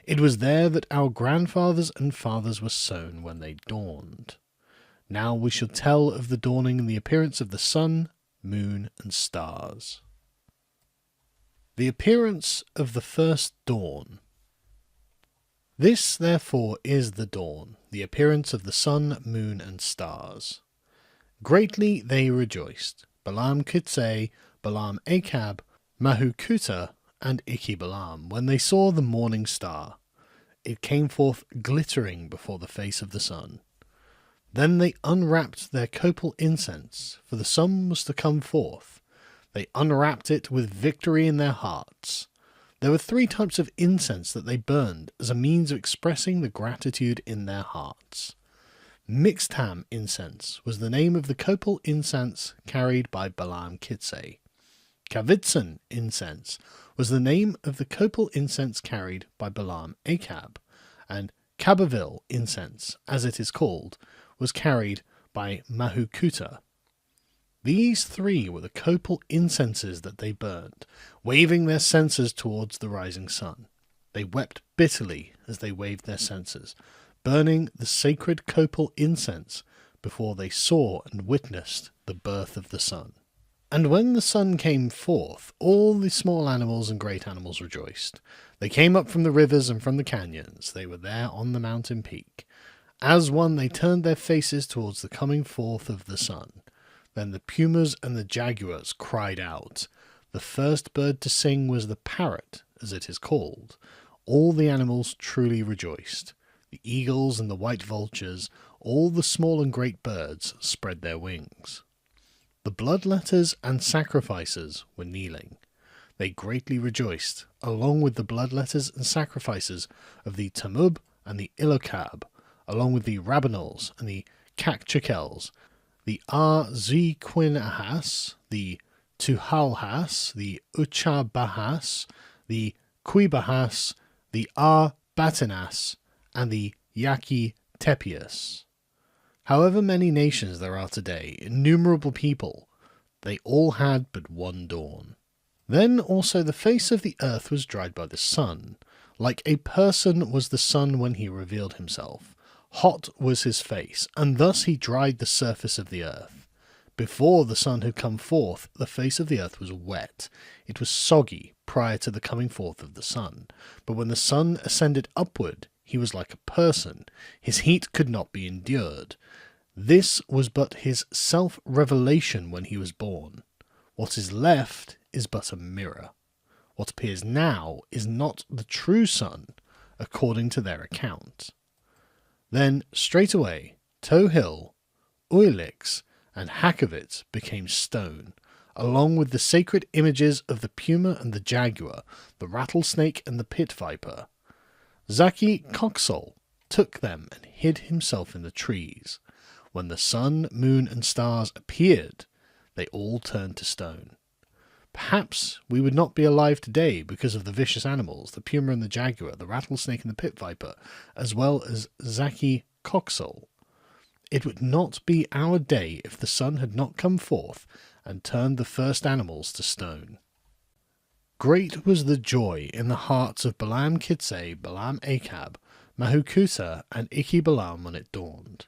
It was there that our grandfathers and fathers were sown when they dawned. Now we shall tell of the dawning and the appearance of the sun, moon, and stars. The appearance of the first dawn. This, therefore, is the dawn, the appearance of the sun, moon, and stars. Greatly they rejoiced, Balam Kitsay, Balam Achab, Mahukuta, and Ichi-Balam, when they saw the morning star. It came forth glittering before the face of the sun. Then they unwrapped their copal incense, for the sun was to come forth. They unwrapped it with victory in their hearts. There were 3 types of incense that they burned as a means of expressing the gratitude in their hearts. Mixtam incense was the name of the copal incense carried by Balam Kitsay. Kavitsan incense was the name of the copal incense carried by Balam Achab, and Kabavil incense, as it is called, was carried by Mahukuta. These 3 were the copal incenses that they burned, waving their censers towards the rising sun. They wept bitterly as they waved their censers, burning the sacred copal incense before they saw and witnessed the birth of the sun. And when the sun came forth, all the small animals and great animals rejoiced. They came up from the rivers and from the canyons. They were there on the mountain peak. As one, they turned their faces towards the coming forth of the sun. Then the pumas and the jaguars cried out. The first bird to sing was the parrot, as it is called. All the animals truly rejoiced. The eagles and the white vultures, all the small and great birds, spread their wings. The bloodletters and sacrificers were kneeling. They greatly rejoiced, along with the bloodletters and sacrifices of the Tamub and the Ilokab, along with the Rabanals and the Kakchakels, the Ar-Zequinahas, the Tuhalhas, the Uchabahas, the Quibahas, the Ar-Batinas, and the Yaki Tepius. However many nations there are today, innumerable people, they all had but one dawn. Then also the face of the earth was dried by the sun. Like a person was the sun when he revealed himself. Hot was his face, and thus he dried the surface of the earth. Before the sun had come forth, the face of the earth was wet. It was soggy prior to the coming forth of the sun. But when the sun ascended upward, he was like a person. His heat could not be endured. This was but his self-revelation when he was born. What is left is but a mirror. What appears now is not the true sun, according to their account. Then, straightway, Tohil, Uilix, and Hakavit became stone, along with the sacred images of the puma and the jaguar, the rattlesnake and the pit viper. Zaki Coxol took them and hid himself in the trees. When the sun, moon, and stars appeared, they all turned to stone. Perhaps we would not be alive today because of the vicious animals, the puma and the jaguar, the rattlesnake and the pit viper, as well as Zaki Coxol. It would not be our day if the sun had not come forth and turned the first animals to stone. Great was the joy in the hearts of Balam Kitsay, Balam Achab, Mahukuta, and Ichi-Balam when it dawned.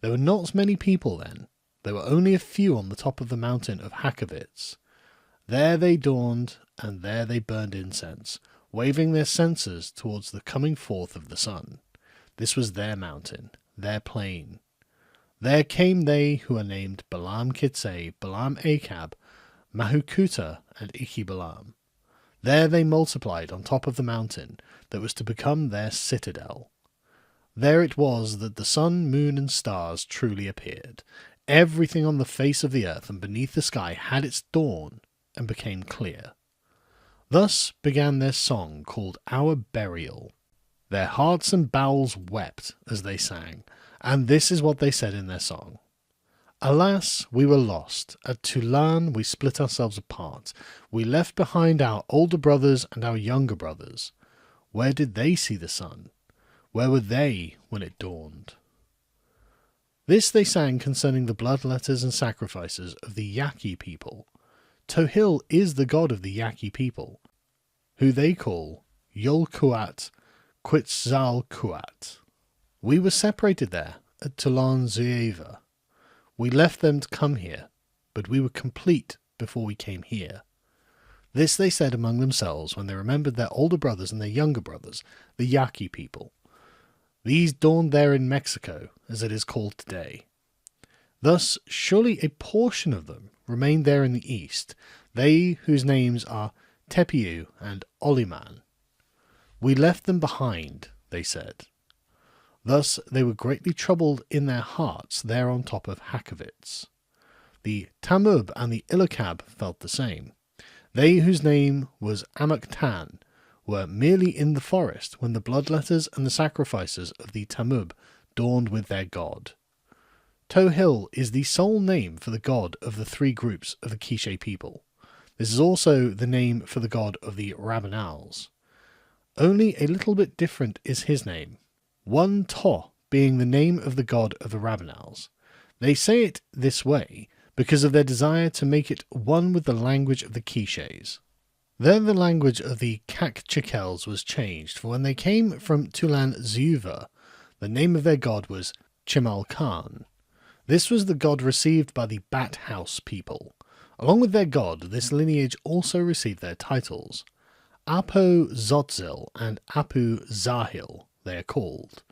There were not many people then. There were only a few on the top of the mountain of Hakovitz. There they dawned, and there they burned incense, waving their censers towards the coming forth of the sun. This was their mountain, their plain. There came they who are named Balaam Kitse, Balaam Achab, Mahukuta, and Ichibalam. There they multiplied on top of the mountain that was to become their citadel. There it was that the sun, moon, and stars truly appeared. Everything on the face of the earth and beneath the sky had its dawn and became clear. Thus began their song called Our Burial. Their hearts and bowels wept as they sang, and this is what they said in their song. Alas, we were lost. At Tulan we split ourselves apart. We left behind our older brothers and our younger brothers. Where did they see the sun? Where were they when it dawned? This they sang concerning the bloodletters and sacrifices of the Yaqui people. Tohil is the god of the Yaqui people, who they call Yolkuat Quetzalcoatl. We were separated there at Tulan Zueva. We left them to come here, but we were complete before we came here. This they said among themselves when they remembered their older brothers and their younger brothers, the Yaqui people. These dawned there in Mexico, as it is called today. Thus, surely a portion of them remained there in the east, they whose names are Tepiu and Oliman. We left them behind, they said. Thus they were greatly troubled in their hearts there on top of Hakovitz. The Tamub and the Ilokab felt the same. They whose name was Amaktan were merely in the forest when the bloodletters and the sacrifices of the Tamub dawned with their god. Tohil is the sole name for the god of the three groups of the Quiche people. This is also the name for the god of the Rabanals. Only a little bit different is his name, one To being the name of the god of the Rabanals. They say it this way because of their desire to make it one with the language of the Quiches. Then the language of the Kakchikels was changed, for when they came from Tulan Zuva, the name of their god was Chimalkan. This was the god received by the Bat House people. Along with their god, this lineage also received their titles. Apo Zotzil and Apu Zahil, they are called.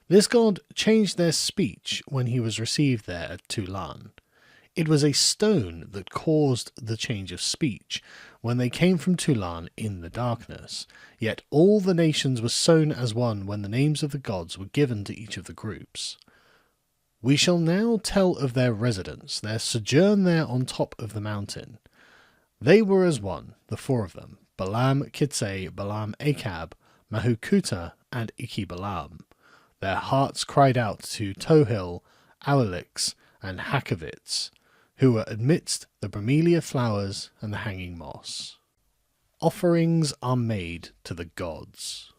This god changed their speech when he was received there at Tulan. It was a stone that caused the change of speech when they came from Tulan in the darkness, yet all the nations were sown as one when the names of the gods were given to each of the groups. We shall now tell of their residence, their sojourn there on top of the mountain. They were as one, the four of them, Balaam Kitse, Balaam Achab, Mahukuta, and Ichibalam. Their hearts cried out to Tohil, Awalix, and Hakovitz, who were amidst the bromelia flowers and the hanging moss. Offerings are made to the gods.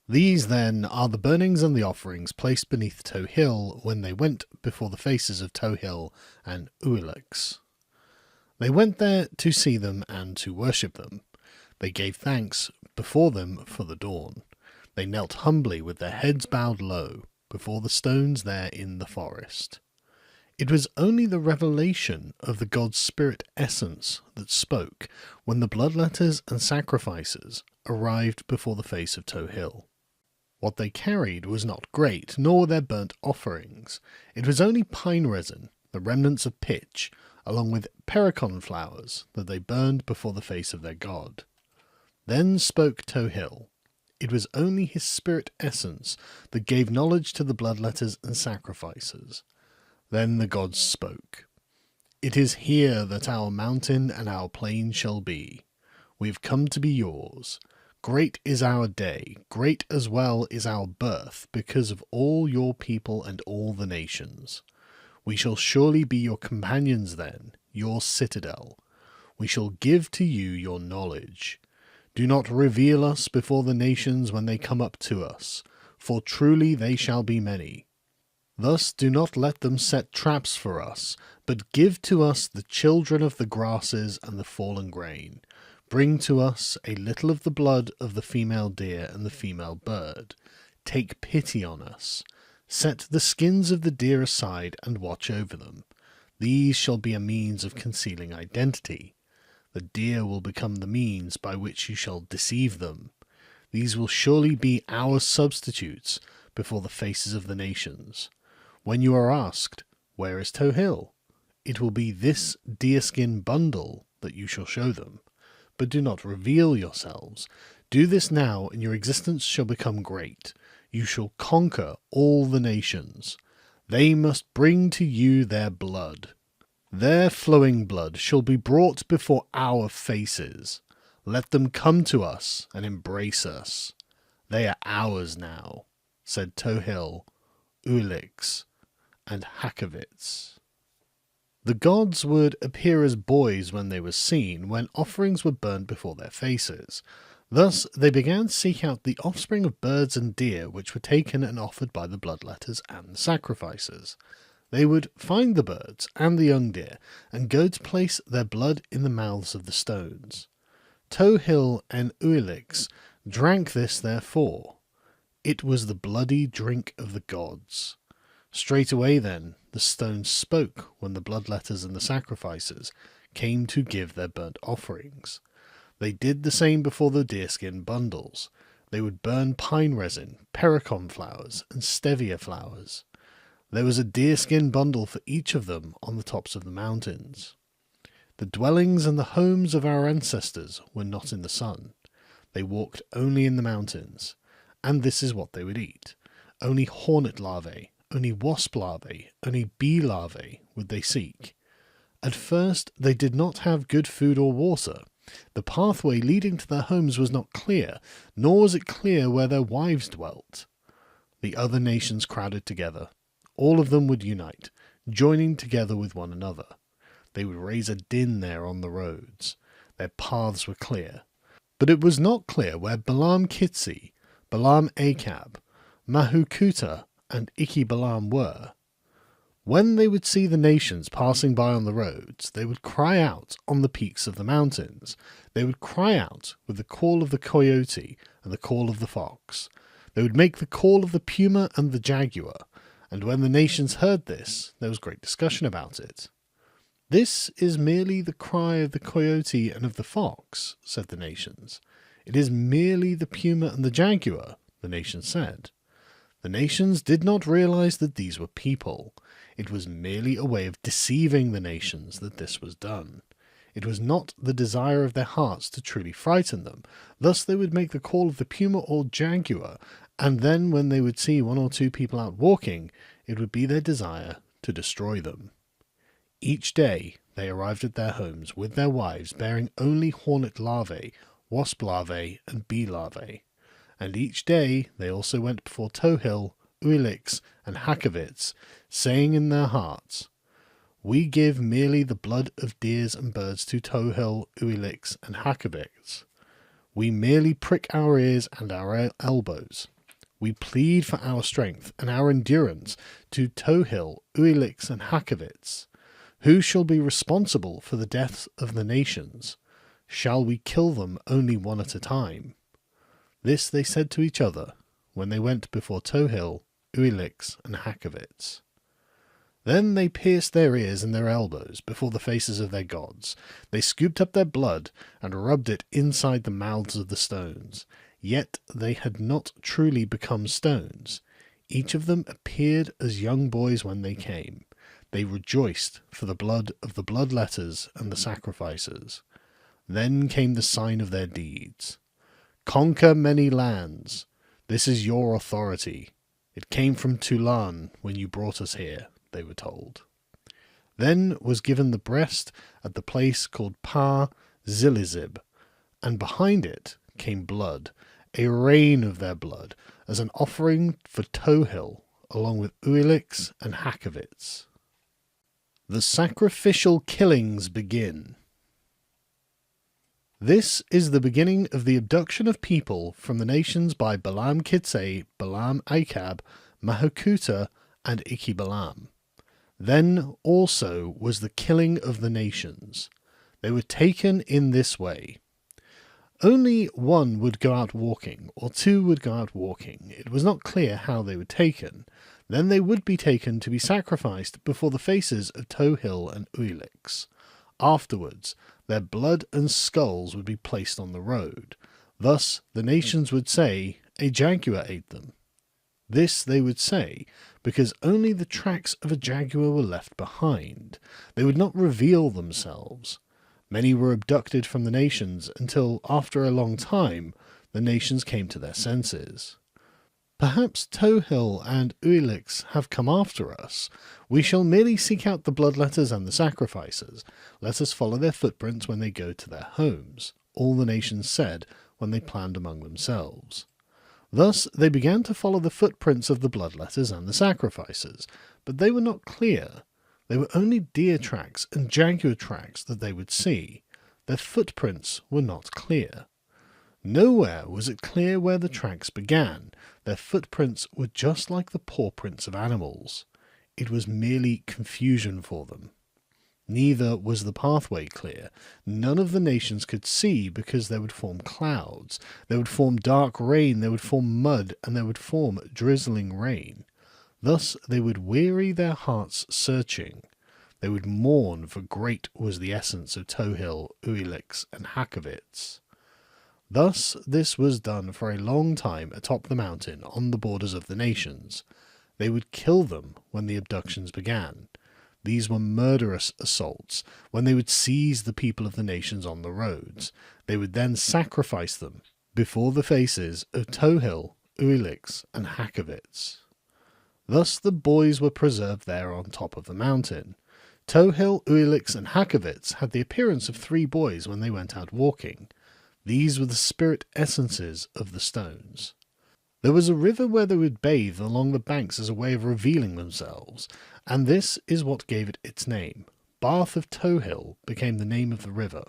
These, then, are the burnings and the offerings placed beneath Tohil when they went before the faces of Tohil and Uilix. They went there to see them and to worship them. They gave thanks before them for the dawn. They knelt humbly with their heads bowed low before the stones there in the forest. It was only the revelation of the god's spirit essence that spoke when the bloodletters and sacrifices arrived before the face of Tohil. What they carried was not great, nor were there burnt offerings. It was only pine resin, the remnants of pitch, along with pericon flowers, that they burned before the face of their god. Then spoke Tohil. It was only his spirit essence that gave knowledge to the bloodletters and sacrifices. Then the gods spoke. It is here that our mountain and our plain shall be. We have come to be yours. Great is our day, great as well is our birth, because of all your people and all the nations. We shall surely be your companions then, your citadel. We shall give to you your knowledge. Do not reveal us before the nations when they come up to us, for truly they shall be many. Thus do not let them set traps for us, but give to us the children of the grasses and the fallen grain. Bring to us a little of the blood of the female deer and the female bird. Take pity on us. Set the skins of the deer aside and watch over them. These shall be a means of concealing identity. The deer will become the means by which you shall deceive them. These will surely be our substitutes before the faces of the nations. When you are asked, "Where is Tohil?" it will be this deerskin bundle that you shall show them. But do not reveal yourselves. Do this now, and your existence shall become great. You shall conquer all the nations. They must bring to you their blood. Their flowing blood shall be brought before our faces. Let them come to us and embrace us. They are ours now, said Tohil, Xbalanque, and Hakavits. The gods would appear as boys when they were seen, when offerings were burned before their faces. Thus they began to seek out the offspring of birds and deer which were taken and offered by the bloodletters and the sacrifices. They would find the birds and the young deer, and go to place their blood in the mouths of the stones. Tohil and Xbalanque drank this therefore. It was the bloody drink of the gods. Straightway then the stones spoke when the bloodletters and the sacrifices came to give their burnt offerings. They did the same before the deerskin bundles. They would burn pine resin, pericon flowers, and stevia flowers. There was a deerskin bundle for each of them on the tops of the mountains. The dwellings and the homes of our ancestors were not in the sun. They walked only in the mountains, and this is what they would eat. Only hornet larvae, only wasp larvae, only bee larvae would they seek. At first they did not have good food or water. The pathway leading to their homes was not clear, nor was it clear where their wives dwelt. The other nations crowded together. All of them would unite, joining together with one another. They would raise a din there on the roads. Their paths were clear. But it was not clear where Balam Kitsi, Balam Akab, Mahukuta, and Xbalanque were. When they would see the nations passing by on the roads, they would cry out on the peaks of the mountains. They would cry out with the call of the coyote and the call of the fox. They would make the call of the puma and the jaguar. And when the nations heard this, there was great discussion about it. "This is merely the cry of the coyote and of the fox," said the nations. "It is merely the puma and the jaguar," the nations said. The nations did not realize that these were people. It was merely a way of deceiving the nations that this was done. It was not the desire of their hearts to truly frighten them. Thus they would make the call of the puma or jaguar, and then when they would see one or two people out walking, it would be their desire to destroy them. Each day they arrived at their homes with their wives bearing only hornet larvae, wasp larvae, and bee larvae. And each day they also went before Tohil, Xbalanque, and Hakavits, saying in their hearts, "We give merely the blood of deers and birds to Tohil, Xbalanque, and Hakavits. We merely prick our ears and our elbows. We plead for our strength and our endurance to Tohil, Xbalanque, and Hakavits. Who shall be responsible for the deaths of the nations? Shall we kill them only one at a time?" This they said to each other when they went before Tohil, Xbalanque, and Hakavits. Then they pierced their ears and their elbows before the faces of their gods. They scooped up their blood and rubbed it inside the mouths of the stones. Yet they had not truly become stones. Each of them appeared as young boys when they came. They rejoiced for the blood of the bloodletters and the sacrifices. Then came the sign of their deeds. "Conquer many lands. This is your authority. It came from Tulan when you brought us here," they were told. Then was given the breast at the place called Pa Zilizib, and behind it came blood, a rain of their blood, as an offering for Tohil, along with Xbalanque and Hakavits. The sacrificial killings begin. This is the beginning of the abduction of people from the nations by Balam Kitse, Balam Akab, Mahukuta, and Xbalanque. Then also was the killing of the nations. They were taken in this way. Only one would go out walking, or two would go out walking. It was not clear how they were taken. Then they would be taken to be sacrificed before the faces of Tohil and Xbalanque. Afterwards, their blood and skulls would be placed on the road. Thus, the nations would say, "A jaguar ate them." This they would say because only the tracks of a jaguar were left behind. They would not reveal themselves. Many were abducted from the nations until, after a long time, the nations came to their senses. Perhaps Tohil and Xbalanque have come after us. We shall merely seek out the bloodletters and the sacrifices. Let us follow their footprints when they go to their homes, all the nations said when they planned among themselves. Thus they began to follow the footprints of the bloodletters and the sacrifices, but they were not clear. They were only deer tracks and jaguar tracks that they would see. Their footprints were not clear. Nowhere was it clear where the tracks began. Their footprints were just like the paw prints of animals. It was merely confusion for them. Neither was the pathway clear. None of the nations could see because there would form clouds. There would form dark rain, there would form mud, and there would form drizzling rain. Thus they would weary their hearts searching. They would mourn, for great was the essence of Tohil, Xbalanque, and Xbalanque. Thus this was done for a long time atop the mountain on the borders of the nations. They would kill them when the abductions began. These were murderous assaults, when they would seize the people of the nations on the roads. They would then sacrifice them before the faces of Tohil, Xbalanque, and Xbalanque. Thus the boys were preserved there on top of the mountain. Tohil, Xbalanque, and Xbalanque had the appearance of 3 boys when they went out walking. These were the spirit essences of the stones. There was a river where they would bathe along the banks as a way of revealing themselves, and this is what gave it its name. Bath of Tohil became the name of the river.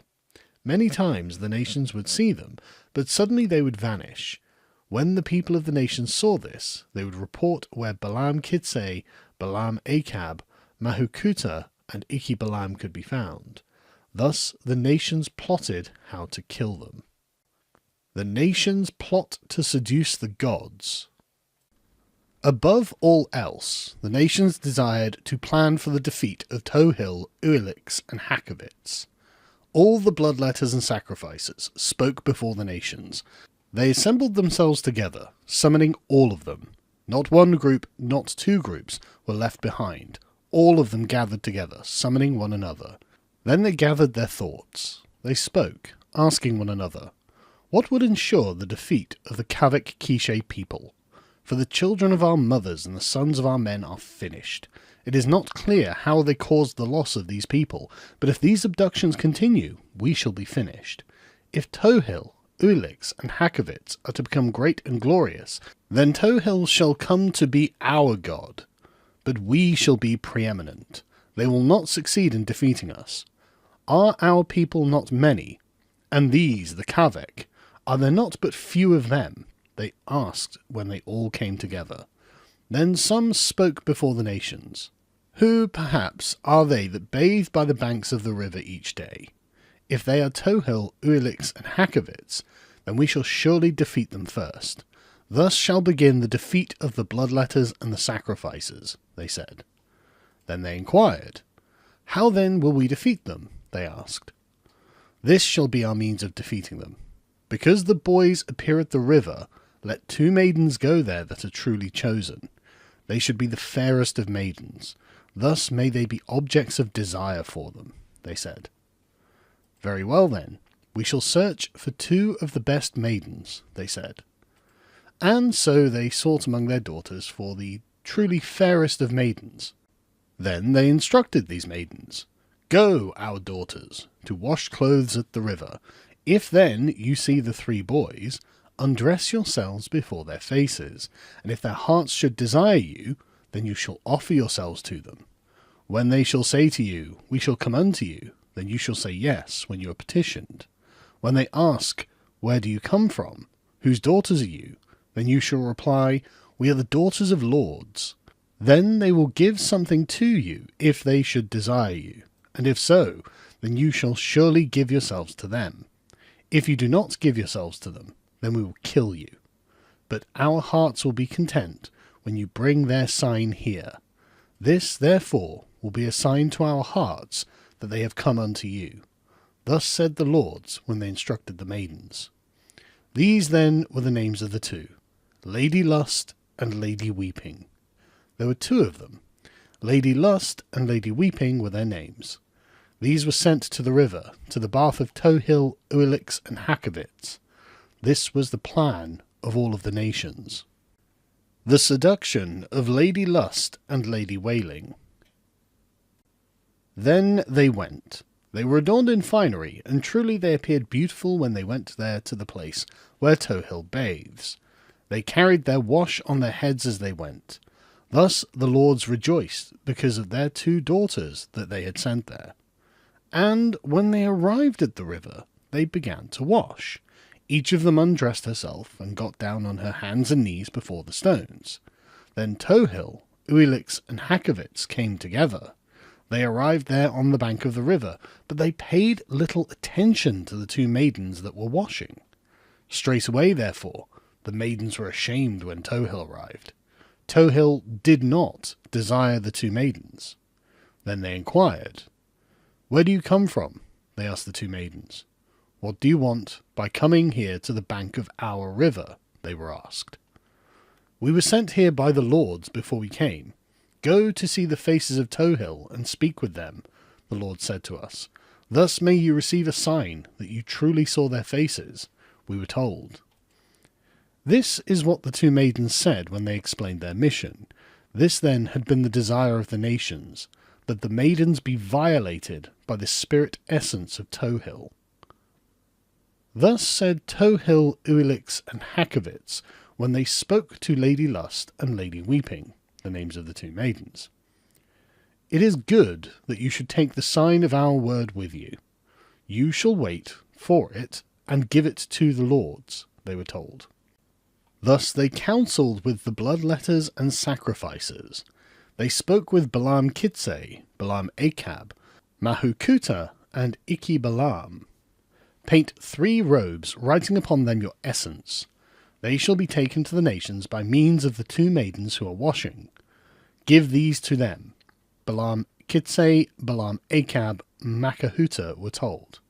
Many times the nations would see them, but suddenly they would vanish. When the people of the nations saw this, they would report where Balam Kitse, Balam Akab, Mahukuta, and Ikibalam could be found. Thus the nations plotted how to kill them. The nations plot to seduce the gods. Above all else, the nations desired to plan for the defeat of Tohil, Xbalanque, and Xbalanque. All the bloodletters and sacrifices spoke before the nations. They assembled themselves together, summoning all of them. Not one group, not 2 groups, were left behind. All of them gathered together, summoning one another. Then they gathered their thoughts. They spoke, asking one another, what would ensure the defeat of the Kavik Quiche people? For the children of our mothers and the sons of our men are finished. It is not clear how they caused the loss of these people, but if these abductions continue, we shall be finished. If Tohil, Xbalanque, and Xbalanque are to become great and glorious, then Tohil shall come to be our god. But we shall be preeminent. They will not succeed in defeating us. Are our people not many? And these, the Kavik, are there not but few of them? They asked when they all came together. Then some spoke before the nations. Who, perhaps, are they that bathe by the banks of the river each day? If they are Tohil, Xbalanque, and Xbalanque, then we shall surely defeat them first. Thus shall begin the defeat of the bloodletters and the sacrifices, they said. Then they inquired, how then will we defeat them? They asked. This shall be our means of defeating them. Because the boys appear at the river, let 2 maidens go there that are truly chosen. They should be the fairest of maidens. Thus may they be objects of desire for them, they said. Very well then, we shall search for 2 of the best maidens, they said. And so they sought among their daughters for the truly fairest of maidens. Then they instructed these maidens, go, our daughters, to wash clothes at the river. If then you see the 3 boys, undress yourselves before their faces, and if their hearts should desire you, then you shall offer yourselves to them. When they shall say to you, we shall come unto you, then you shall say yes when you are petitioned. When they ask, where do you come from? Whose daughters are you? Then you shall reply, we are the daughters of lords. Then they will give something to you, if they should desire you, and if so, then you shall surely give yourselves to them. If you do not give yourselves to them, then we will kill you. But our hearts will be content when you bring their sign here. This, therefore, will be a sign to our hearts that they have come unto you. Thus said the lords when they instructed the maidens. These then were the names of the two, Lady Lust and Lady Weeping. There were two of them. Lady Lust and Lady Weeping were their names. These were sent to the river, to the bath of Tohil, Xbalanque, and Hakavits. This was the plan of all of the nations. The seduction of Lady Lust and Lady Wailing. Then they went. They were adorned in finery, and truly they appeared beautiful when they went there to the place where Tohil bathes. They carried their wash on their heads as they went. Thus the lords rejoiced because of their two daughters that they had sent there. And when they arrived at the river, they began to wash. Each of them undressed herself and got down on her hands and knees before the stones. Then Tohil, Xbalanque, and Hakavits came together. They arrived there on the bank of the river, but they paid little attention to the two maidens that were washing. Straightway, therefore, the maidens were ashamed when Tohil arrived. Tohil did not desire the two maidens. Then they inquired, "Where do you come from?" they asked the two maidens. "What do you want by coming here to the bank of our river?" they were asked. "We were sent here by the lords before we came. Go to see the faces of Tohil and speak with them," the Lord said to us. "Thus may you receive a sign that you truly saw their faces," we were told. This is what the two maidens said when they explained their mission. This then had been the desire of the nations, that the maidens be violated by the spirit essence of Tohil. Thus said Tohil, Xbalanque, and Hakavits when they spoke to Lady Lust and Lady Weeping, the names of the two maidens. "It is good that you should take the sign of our word with you. You shall wait for it and give it to the lords," they were told. Thus they counselled with the bloodletters and sacrifices. They spoke with Balam Kitse, Balam Akab, Mahukuta, and Iki Balam. "Paint 3 robes, writing upon them your essence. They shall be taken to the nations by means of the two maidens who are washing. Give these to them." Balam Kitse, Balam Akab, Mahukuta were told.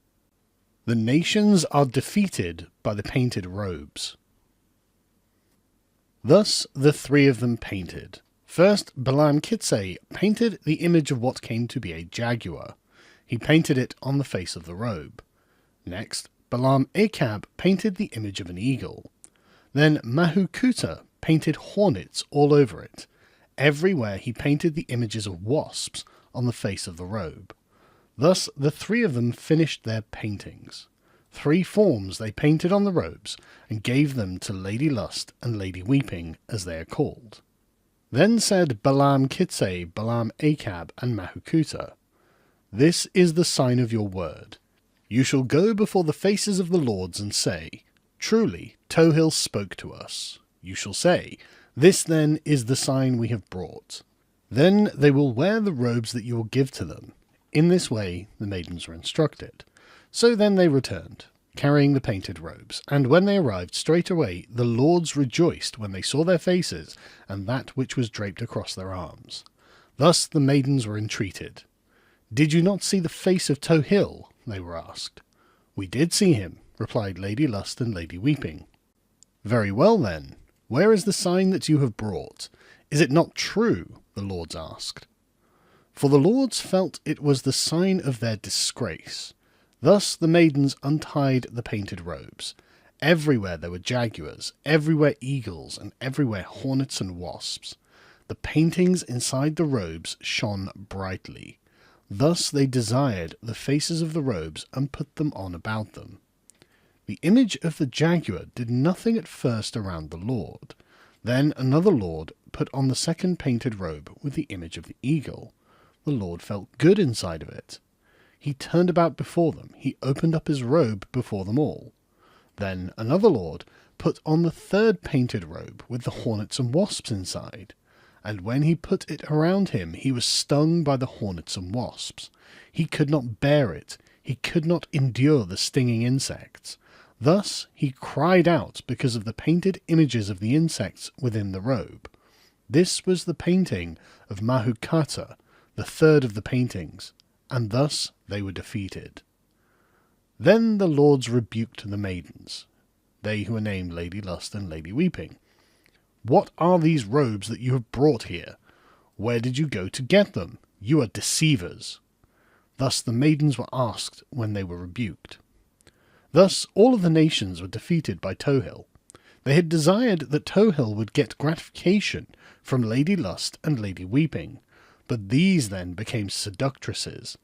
The nations are defeated by the painted robes. Thus the 3 of them painted. First, Balam Kitse painted the image of what came to be a jaguar. He painted it on the face of the robe. Next, Balam Akab painted the image of an eagle. Then Mahukuta painted hornets all over it. Everywhere he painted the images of wasps on the face of the robe. Thus the 3 of them finished their paintings. 3 forms they painted on the robes, and gave them to Lady Lust and Lady Weeping, as they are called. Then said Balam Kitse, Balam Akab, and Mahukuta, "This is the sign of your word. You shall go before the faces of the lords and say, 'Truly, Tohil spoke to us.' You shall say, 'This then is the sign we have brought.' Then they will wear the robes that you will give to them." In this way the maidens were instructed. So then they returned, carrying the painted robes, and when they arrived straightway the lords rejoiced when they saw their faces and that which was draped across their arms. Thus the maidens were entreated. "Did you not see the face of Tohil?" they were asked. "We did see him," replied Lady Lust and Lady Weeping. "Very well then, where is the sign that you have brought? Is it not true?" the lords asked. For the lords felt it was the sign of their disgrace. Thus the maidens untied the painted robes. Everywhere there were jaguars, everywhere eagles, and everywhere hornets and wasps. The paintings inside the robes shone brightly. Thus they desired the faces of the robes and put them on about them. The image of the jaguar did nothing at first around the lord. Then another lord put on the second painted robe with the image of the eagle. The lord felt good inside of it. He turned about before them. He opened up his robe before them all. Then another lord put on the third painted robe with the hornets and wasps inside. And when he put it around him, he was stung by the hornets and wasps. He could not bear it. He could not endure the stinging insects. Thus he cried out because of the painted images of the insects within the robe. This was the painting of Mahukata, the third of the paintings, and thus they were defeated. Then the lords rebuked the maidens, they who are named Lady Lust and Lady Weeping. What are these robes that you have brought here? Where did you go to get them? You are deceivers. Thus the maidens were asked when they were rebuked. Thus all of the nations were defeated by Tohil. They had desired that Tohil would get gratification from Lady Lust and Lady Weeping, but these then became seductresses.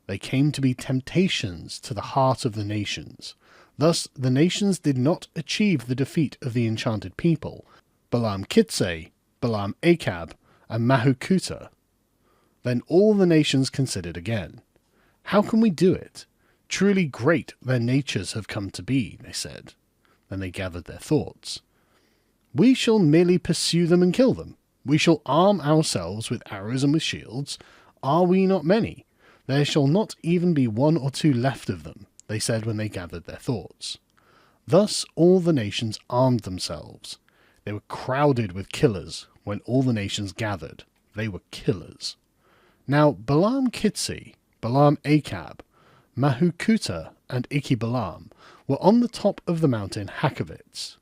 They came to be temptations to the heart of the nations. Thus the nations did not achieve the defeat of the enchanted people, Balam Kitse, Balam Akab, and Mahukuta. Then all the nations considered again. How can we do it? Truly great their natures have come to be, they said. Then they gathered their thoughts. We shall merely pursue them and kill them. We shall arm ourselves with arrows and with shields. Are we not many? There shall not even be 1 or 2 left of them, they said when they gathered their thoughts. Thus all the nations armed themselves. They were crowded with killers when all the nations gathered. They were killers. Now Balam Kitse, Balam Akab, Mahukuta, and Xbalanque were on the top of the mountain Hakavits.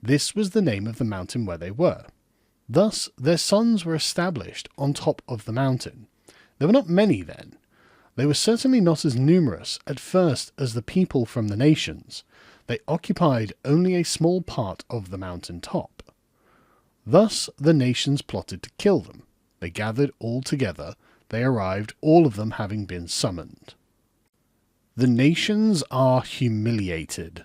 This was the name of the mountain where they were. Thus their sons were established on top of the mountain. There were not many then. They were certainly not as numerous at first as the people from the nations. They occupied only a small part of the mountain top. Thus the nations plotted to kill them. They gathered all together. They arrived, all of them having been summoned. The nations are humiliated.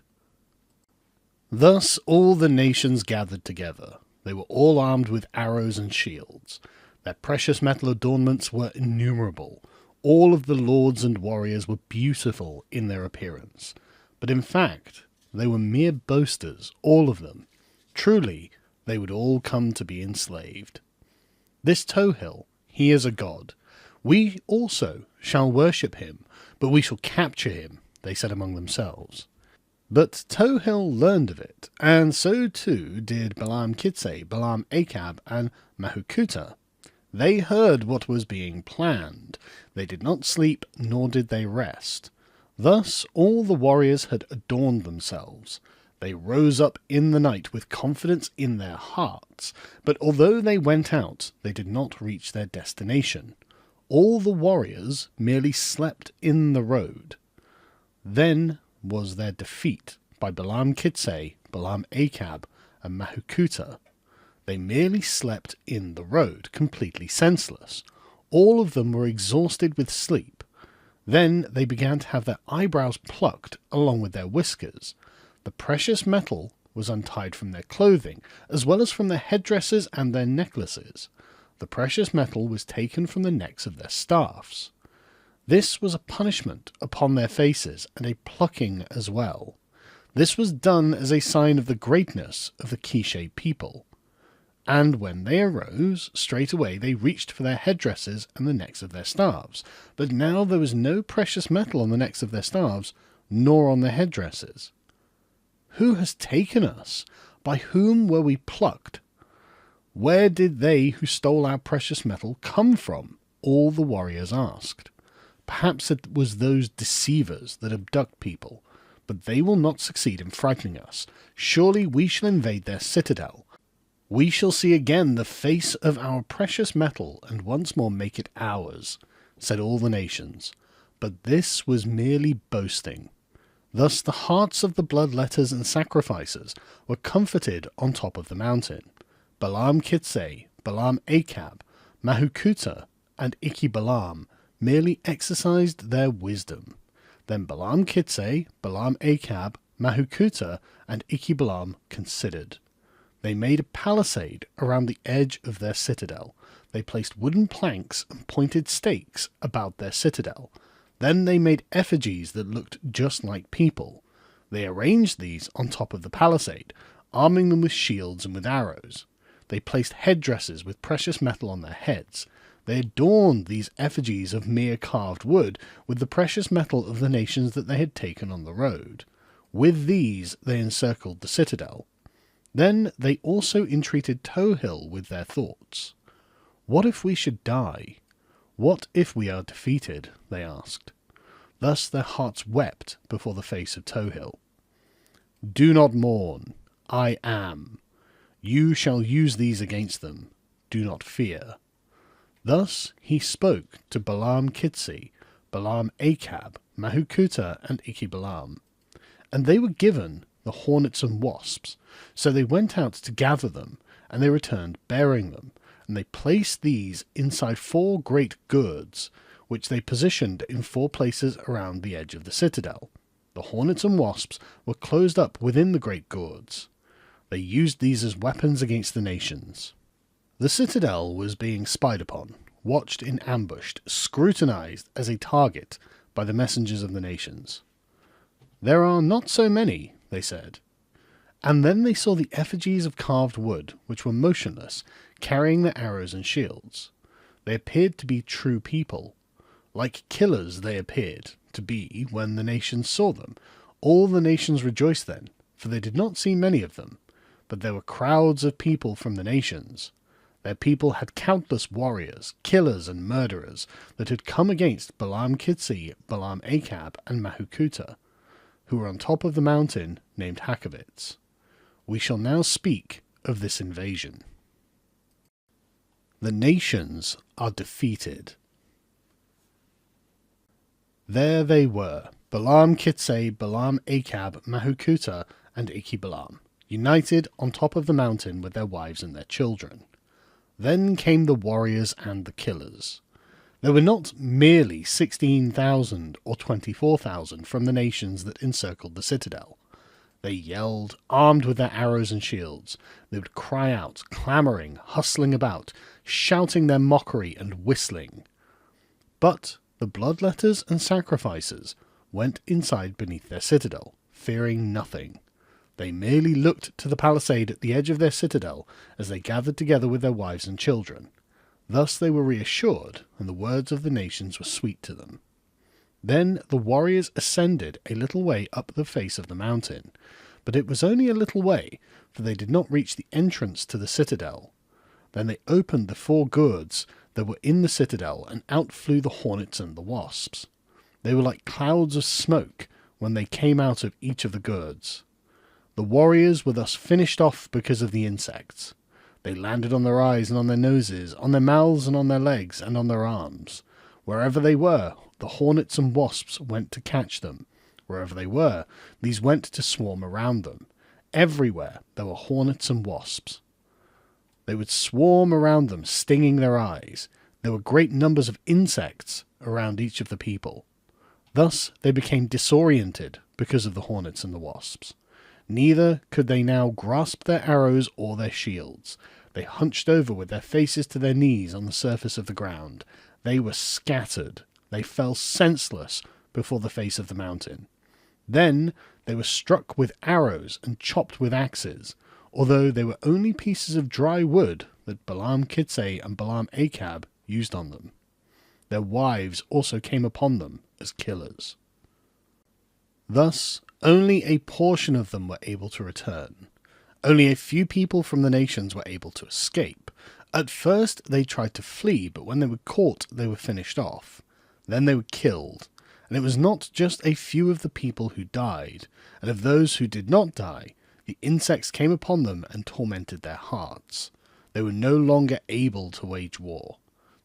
Thus all the nations gathered together. They were all armed with arrows and shields. Their precious metal adornments were innumerable. All of the lords and warriors were beautiful in their appearance. But in fact, they were mere boasters, all of them. Truly, they would all come to be enslaved. This Tohil, he is a god. We also shall worship him, but we shall capture him, they said among themselves. But Tohil learned of it, and so too did Balam Kitse, Balam Akab, and Mahukuta. They heard what was being planned. They did not sleep, nor did they rest. Thus all the warriors had adorned themselves. They rose up in the night with confidence in their hearts, but although they went out, they did not reach their destination. All the warriors merely slept in the road. Then was their defeat by Balam Kitse, Balam Akab, and Mahukuta. They merely slept in the road, completely senseless. All of them were exhausted with sleep. Then they began to have their eyebrows plucked along with their whiskers. The precious metal was untied from their clothing, as well as from their headdresses and their necklaces. The precious metal was taken from the necks of their staffs. This was a punishment upon their faces, and a plucking as well. This was done as a sign of the greatness of the Quiche people. And when they arose, straightway they reached for their headdresses and the necks of their staves. But now there was no precious metal on the necks of their staves, nor on their headdresses. Who has taken us? By whom were we plucked? Where did they who stole our precious metal come from? All the warriors asked. Perhaps it was those deceivers that abduct people, but they will not succeed in frightening us. Surely we shall invade their citadel. We shall see again the face of our precious metal, and once more make it ours, said all the nations. But this was merely boasting. Thus the hearts of the bloodletters and sacrificers were comforted on top of the mountain. Balam Kitse, Balam Akab, Mahukuta, and Xbalanque merely exercised their wisdom. Then Balam Kitse, Balam Akab, Mahukuta, and Xbalanque considered. They made a palisade around the edge of their citadel. They placed wooden planks and pointed stakes about their citadel. Then they made effigies that looked just like people. They arranged these on top of the palisade, arming them with shields and with arrows. They placed headdresses with precious metal on their heads. They adorned these effigies of mere carved wood with the precious metal of the nations that they had taken on the road. With these they encircled the citadel. Then they also entreated Tohil with their thoughts. What if we should die? What if we are defeated? They asked. Thus their hearts wept before the face of Tohil. Do not mourn. I am. You shall use these against them. Do not fear. Thus he spoke to Balaam Kitsi, Balaam Achab, Mahukuta, and Xbalanque. And they were given the hornets and wasps. So they went out to gather them, and they returned bearing them. And they placed these inside 4 great gourds, which they positioned in 4 places around the edge of the citadel. The hornets and wasps were closed up within the great gourds. They used these as weapons against the nations. The citadel was being spied upon, watched and ambushed, scrutinized as a target by the messengers of the nations. There are not so many, they said. And then they saw the effigies of carved wood, which were motionless, carrying their arrows and shields. They appeared to be true people. Like killers they appeared to be when the nations saw them. All the nations rejoiced then, for they did not see many of them, but there were crowds of people from the nations. Their people had countless warriors, killers, and murderers that had come against Balaam Kitsi, Balaam Achab, and Mahukuta, who were on top of the mountain named Hakavitz. We shall now speak of this invasion. The nations are defeated. There they were, Balaam Kitsi, Balaam Achab, Mahukuta, and Xbalanque, united on top of the mountain with their wives and their children. Then came the warriors and the killers. There were not merely 16,000 or 24,000 from the nations that encircled the citadel. They yelled, armed with their arrows and shields. They would cry out, clamouring, hustling about, shouting their mockery and whistling. But the bloodletters and sacrifices went inside beneath their citadel, fearing nothing. They merely looked to the palisade at the edge of their citadel as they gathered together with their wives and children. Thus they were reassured, and the words of the nations were sweet to them. Then the warriors ascended a little way up the face of the mountain, but it was only a little way, for they did not reach the entrance to the citadel. Then they opened the 4 gourds that were in the citadel, and out flew the hornets and the wasps. They were like clouds of smoke when they came out of each of the gourds. The warriors were thus finished off because of the insects. They landed on their eyes and on their noses, on their mouths and on their legs and on their arms. Wherever they were, the hornets and wasps went to catch them. Wherever they were, these went to swarm around them. Everywhere there were hornets and wasps. They would swarm around them, stinging their eyes. There were great numbers of insects around each of the people. Thus they became disoriented because of the hornets and the wasps. Neither could they now grasp their arrows or their shields. They hunched over with their faces to their knees on the surface of the ground. They were scattered. They fell senseless before the face of the mountain. Then they were struck with arrows and chopped with axes, although they were only pieces of dry wood that Balaam Kitsi and Balaam Achab used on them. Their wives also came upon them as killers. Thus, only a portion of them were able to return. Only a few people from the nations were able to escape. At first they tried to flee, but when they were caught, they were finished off. Then they were killed. And it was not just a few of the people who died, and of those who did not die, the insects came upon them and tormented their hearts. They were no longer able to wage war.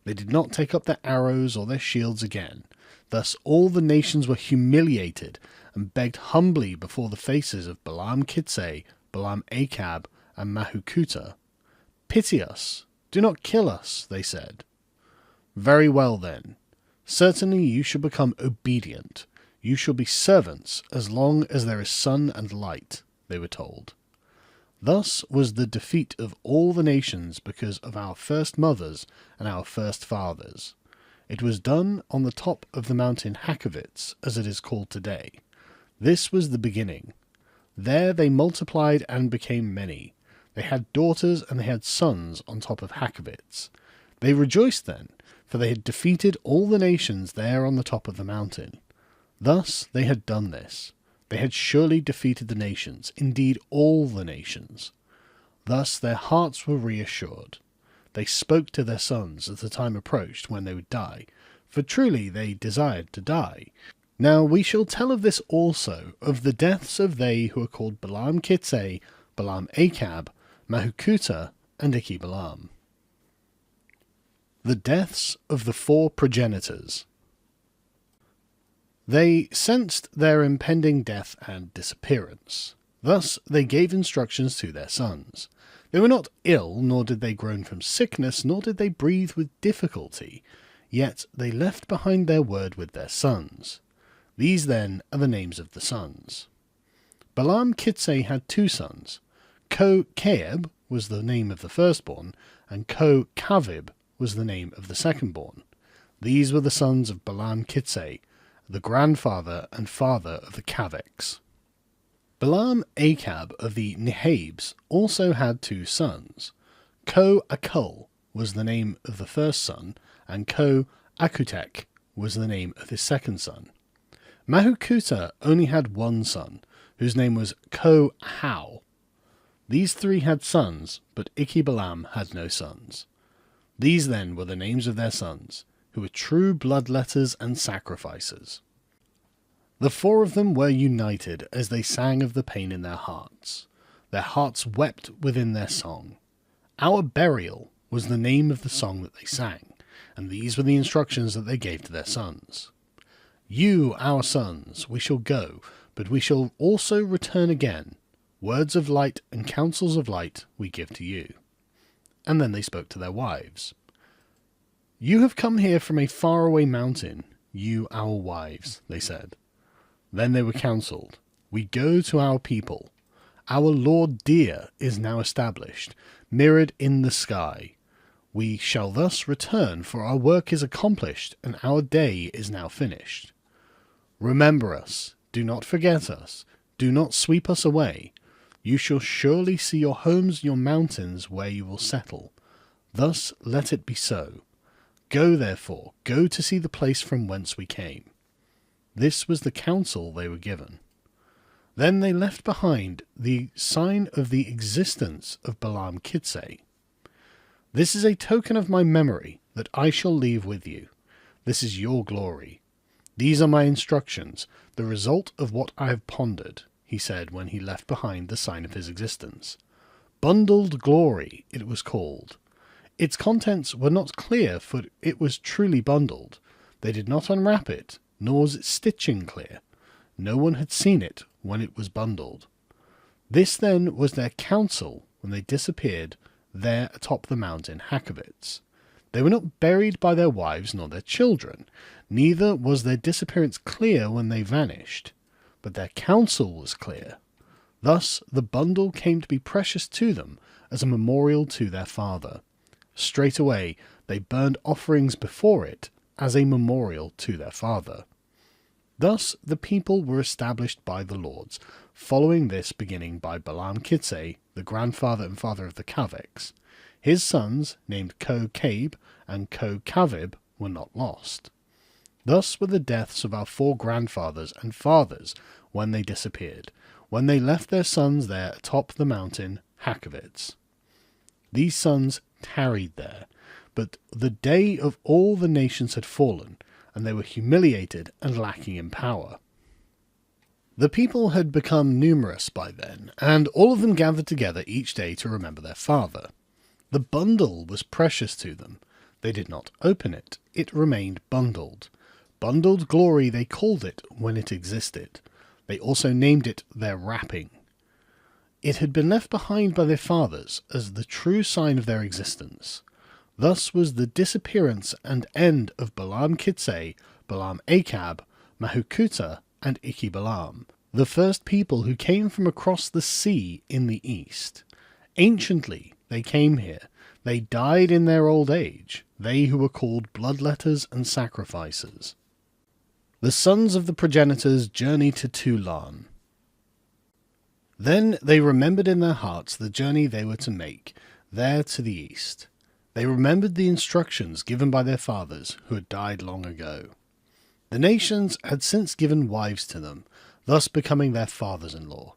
They did not take up their arrows or their shields again. Thus all the nations were humiliated and begged humbly before the faces of Balaam Kitsi, Balaam Achab, and Mahukuta. Pity us. Do not kill us, they said. Very well then. Certainly you shall become obedient. You shall be servants as long as there is sun and light, they were told. Thus was the defeat of all the nations because of our first mothers and our first fathers. It was done on the top of the mountain Hakavitz, as it is called today. This was the beginning. There they multiplied and became many. They had daughters and they had sons on top of Hakavitz. They rejoiced then, for they had defeated all the nations there on the top of the mountain. Thus they had done this. They had surely defeated the nations, indeed all the nations. Thus their hearts were reassured. They spoke to their sons as the time approached when they would die, for truly they desired to die. Now we shall tell of this also, of the deaths of they who are called Balaam Kitse, Balaam Achab, Mahukuta, and Xbalanque. The deaths of the 4 progenitors. They sensed their impending death and disappearance. Thus they gave instructions to their sons. They were not ill, nor did they groan from sickness, nor did they breathe with difficulty. Yet they left behind their word with their sons. These then are the names of the sons. Balaam Kitse had 2 sons. Ko-Kaeb was the name of the firstborn, and Ko-Kavib was the name of the secondborn. These were the sons of Balaam Kitse, the grandfather and father of the Kaviks. Balaam Achab of the Nehabes also had 2 sons. Ko-Akul was the name of the first son, and Ko-Akutek was the name of his second son. Mahukuta only had 1 son, whose name was Ko-Hau. These 3 had sons, but Xbalanque had no sons. These then were the names of their sons, who were true bloodletters and sacrificers. The 4 of them were united as they sang of the pain in their hearts. Their hearts wept within their song. Our burial was the name of the song that they sang, and these were the instructions that they gave to their sons. You, our sons, we shall go, but we shall also return again. Words of light and counsels of light we give to you. And then they spoke to their wives. You have come here from a faraway mountain, you our wives, they said. Then they were counselled. We go to our people. Our Lord dear is now established, mirrored in the sky. We shall thus return, for our work is accomplished, and our day is now finished. Remember us, do not forget us, do not sweep us away. You shall surely see your homes and your mountains where you will settle. Thus let it be so. Go, therefore, go to see the place from whence we came. This was the counsel they were given. Then they left behind the sign of the existence of Balaam Kitse. This is a token of my memory that I shall leave with you. This is your glory. These are my instructions, the result of what I have pondered, he said when he left behind the sign of his existence. Bundled glory, it was called. Its contents were not clear, for it was truly bundled. They did not unwrap it, nor was its stitching clear. No one had seen it when it was bundled. This then was their counsel when they disappeared there atop the mountain Hakovitz. They were not buried by their wives nor their children, neither was their disappearance clear when they vanished, but their counsel was clear. Thus the bundle came to be precious to them as a memorial to their father. Straightway they burned offerings before it as a memorial to their father. Thus the people were established by the lords, following this beginning by Balaam Kitse, the grandfather and father of the Kaviks. His sons, named Ko-Kaeb and Ko-Kavib, were not lost. Thus were the deaths of our 4 grandfathers and fathers when they disappeared, when they left their sons there atop the mountain Hakovitz. These sons tarried there, but the day of all the nations had fallen, and they were humiliated and lacking in power. The people had become numerous by then, and all of them gathered together each day to remember their father. The bundle was precious to them. They did not open it. It remained bundled. Bundled glory they called it when it existed. They also named it their wrapping. It had been left behind by their fathers as the true sign of their existence. Thus was the disappearance and end of Balaam Kitse, Balaam Achab, Mahukuta, and Xbalanque, the first people who came from across the sea in the east. Anciently they came here. They died in their old age, they who were called bloodletters and sacrificers. The sons of the progenitors journeyed to Tulan. Then they remembered in their hearts the journey they were to make, there to the east. They remembered the instructions given by their fathers, who had died long ago. The nations had since given wives to them, thus becoming their fathers-in-law.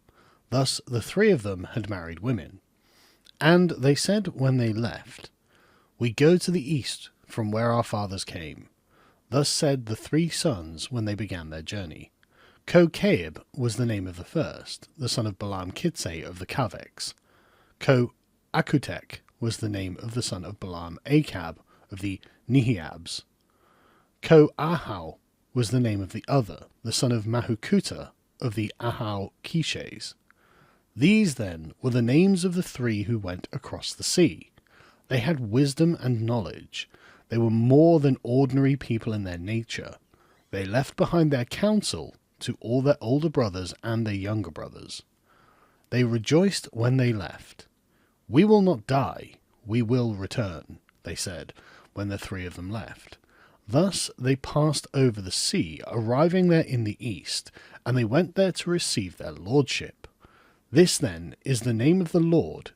Thus the 3 of them had married women. And they said when they left, "We go to the east from where our fathers came." Thus said the 3 sons when they began their journey. Ko-Caib was the name of the first, the son of Balaam-Kitsay of the Kaveks. Ko-Akutek was the name of the son of Balaam-Akab of the Nehiabs. Ko-Ahau was the name of the other, the son of Mahukuta of the Ahau-Kishes. These, then, were the names of the 3 who went across the sea. They had wisdom and knowledge. They were more than ordinary people in their nature. They left behind their counsel to all their older brothers and their younger brothers. They rejoiced when they left. "We will not die, we will return," they said, when the 3 of them left. Thus they passed over the sea, arriving there in the east, and they went there to receive their lordship. This, then, is the name of the Lord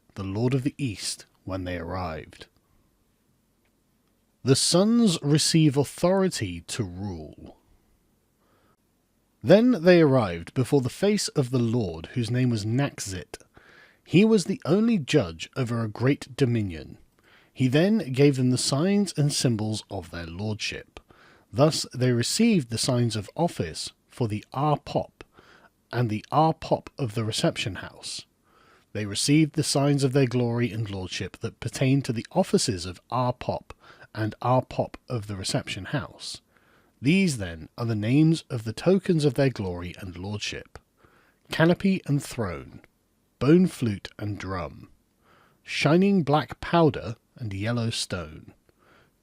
of the East, when they arrived. The sons receive authority to rule. Then they arrived before the face of the Lord, whose name was Nakzit. He was the only judge over a great dominion. He then gave them the signs and symbols of their lordship. Thus they received the signs of office for the Arpop and the Arpop of the reception house. They received the signs of their glory and lordship that pertain to the offices of Arpop and Arpop of the reception house. These, then, are the names of the tokens of their glory and lordship: canopy and throne, bone flute and drum, shining black powder and yellow stone,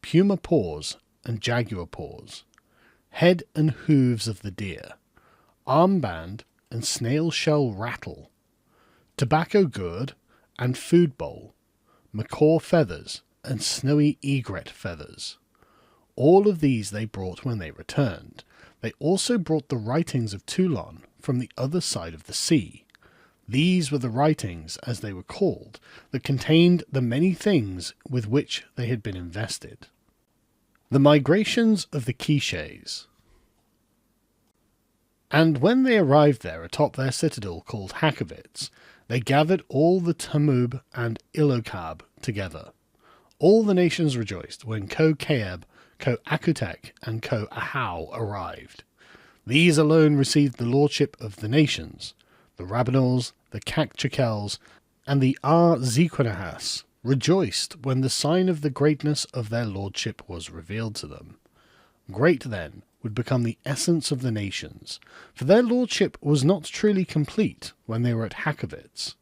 puma paws and jaguar paws, head and hooves of the deer, armband and snail shell rattle, tobacco gourd and food bowl, macaw feathers and snowy egret feathers. All of these they brought when they returned. They also brought the writings of Toulon from the other side of the sea. These were the writings, as they were called, that contained the many things with which they had been invested. The migrations of the Quiches. And when they arrived there atop their citadel called Hakovitz, they gathered all the Tamub and Ilokab together. All the nations rejoiced when Ko-Caib, Ko-Akutek, and Ko-Ahau arrived. These alone received the lordship of the nations. The Rabbinals, the Kakchakels, and the Ar-Zequanahas rejoiced when the sign of the greatness of their lordship was revealed to them. Great, then, would become the essence of the nations, for their lordship was not truly complete when they were at Hakovitz.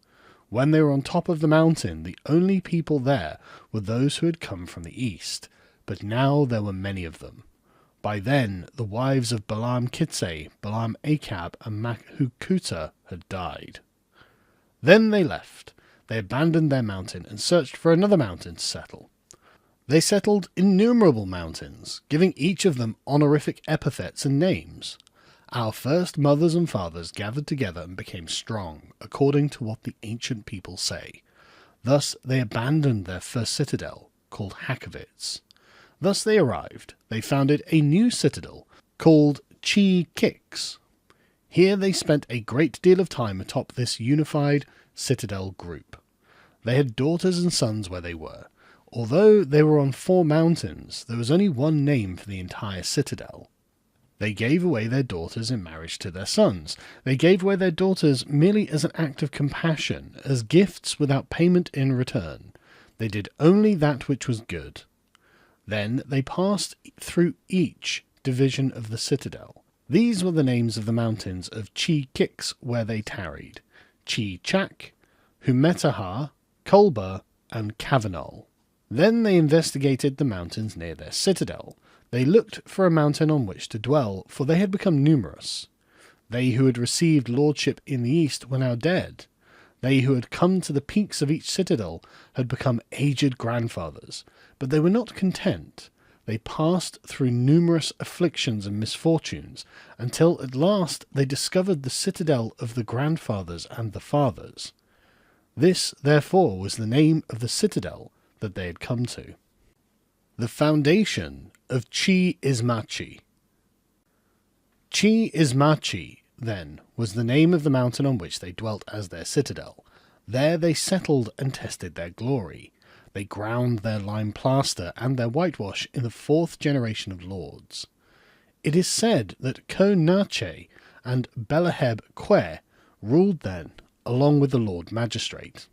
When they were on top of the mountain, the only people there were those who had come from the east, but now there were many of them. By then, the wives of Balaam-Kitsay, Balaam-Akab, and Mahukuta had died. Then they left. They abandoned their mountain and searched for another mountain to settle. They settled innumerable mountains, giving each of them honorific epithets and names. Our first mothers and fathers gathered together and became strong, according to what the ancient people say. Thus they abandoned their first citadel, called Hakovitz. Thus they arrived. They founded a new citadel, called Chi-Kix. Here they spent a great deal of time atop this unified citadel group. They had daughters and sons where they were. Although they were on 4 mountains, there was only one name for the entire citadel. They gave away their daughters in marriage to their sons. They gave away their daughters merely as an act of compassion, as gifts without payment in return. They did only that which was good. Then they passed through each division of the citadel. These were the names of the mountains of Chi-Kix where they tarried: Chi-Chak, Humetahar, Kolba, and Kavanol. Then they investigated the mountains near their citadel. They looked for a mountain on which to dwell, for they had become numerous. They who had received lordship in the east were now dead. They who had come to the peaks of each citadel had become aged grandfathers, but they were not content. They passed through numerous afflictions and misfortunes, until at last they discovered the citadel of the grandfathers and the fathers. This, therefore, was the name of the citadel that they had come to. The foundation of Chi-Izmachi. Chi-Izmachi, then, was the name of the mountain on which they dwelt as their citadel. There they settled and tested their glory. They ground their lime plaster and their whitewash in the 4th generation of lords. It is said that Ko Nache and Belaheb Kwe ruled then, along with the Lord Magistrate.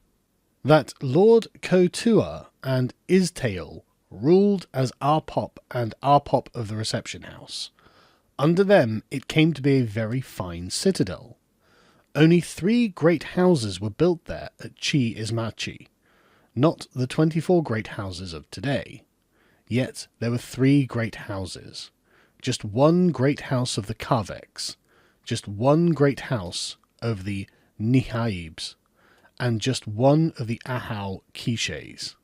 That Lord Ko-Tua and Istael ruled as Arpop and Arpop of the Reception House. Under them it came to be a very fine citadel. Only 3 great houses were built there at Chi Ismachi, not the 24 great houses of today. Yet there were 3 great houses. Just 1 great house of the Kaveks, just 1 great house of the Nihaibs, and just 1 of the Ahau Quiches.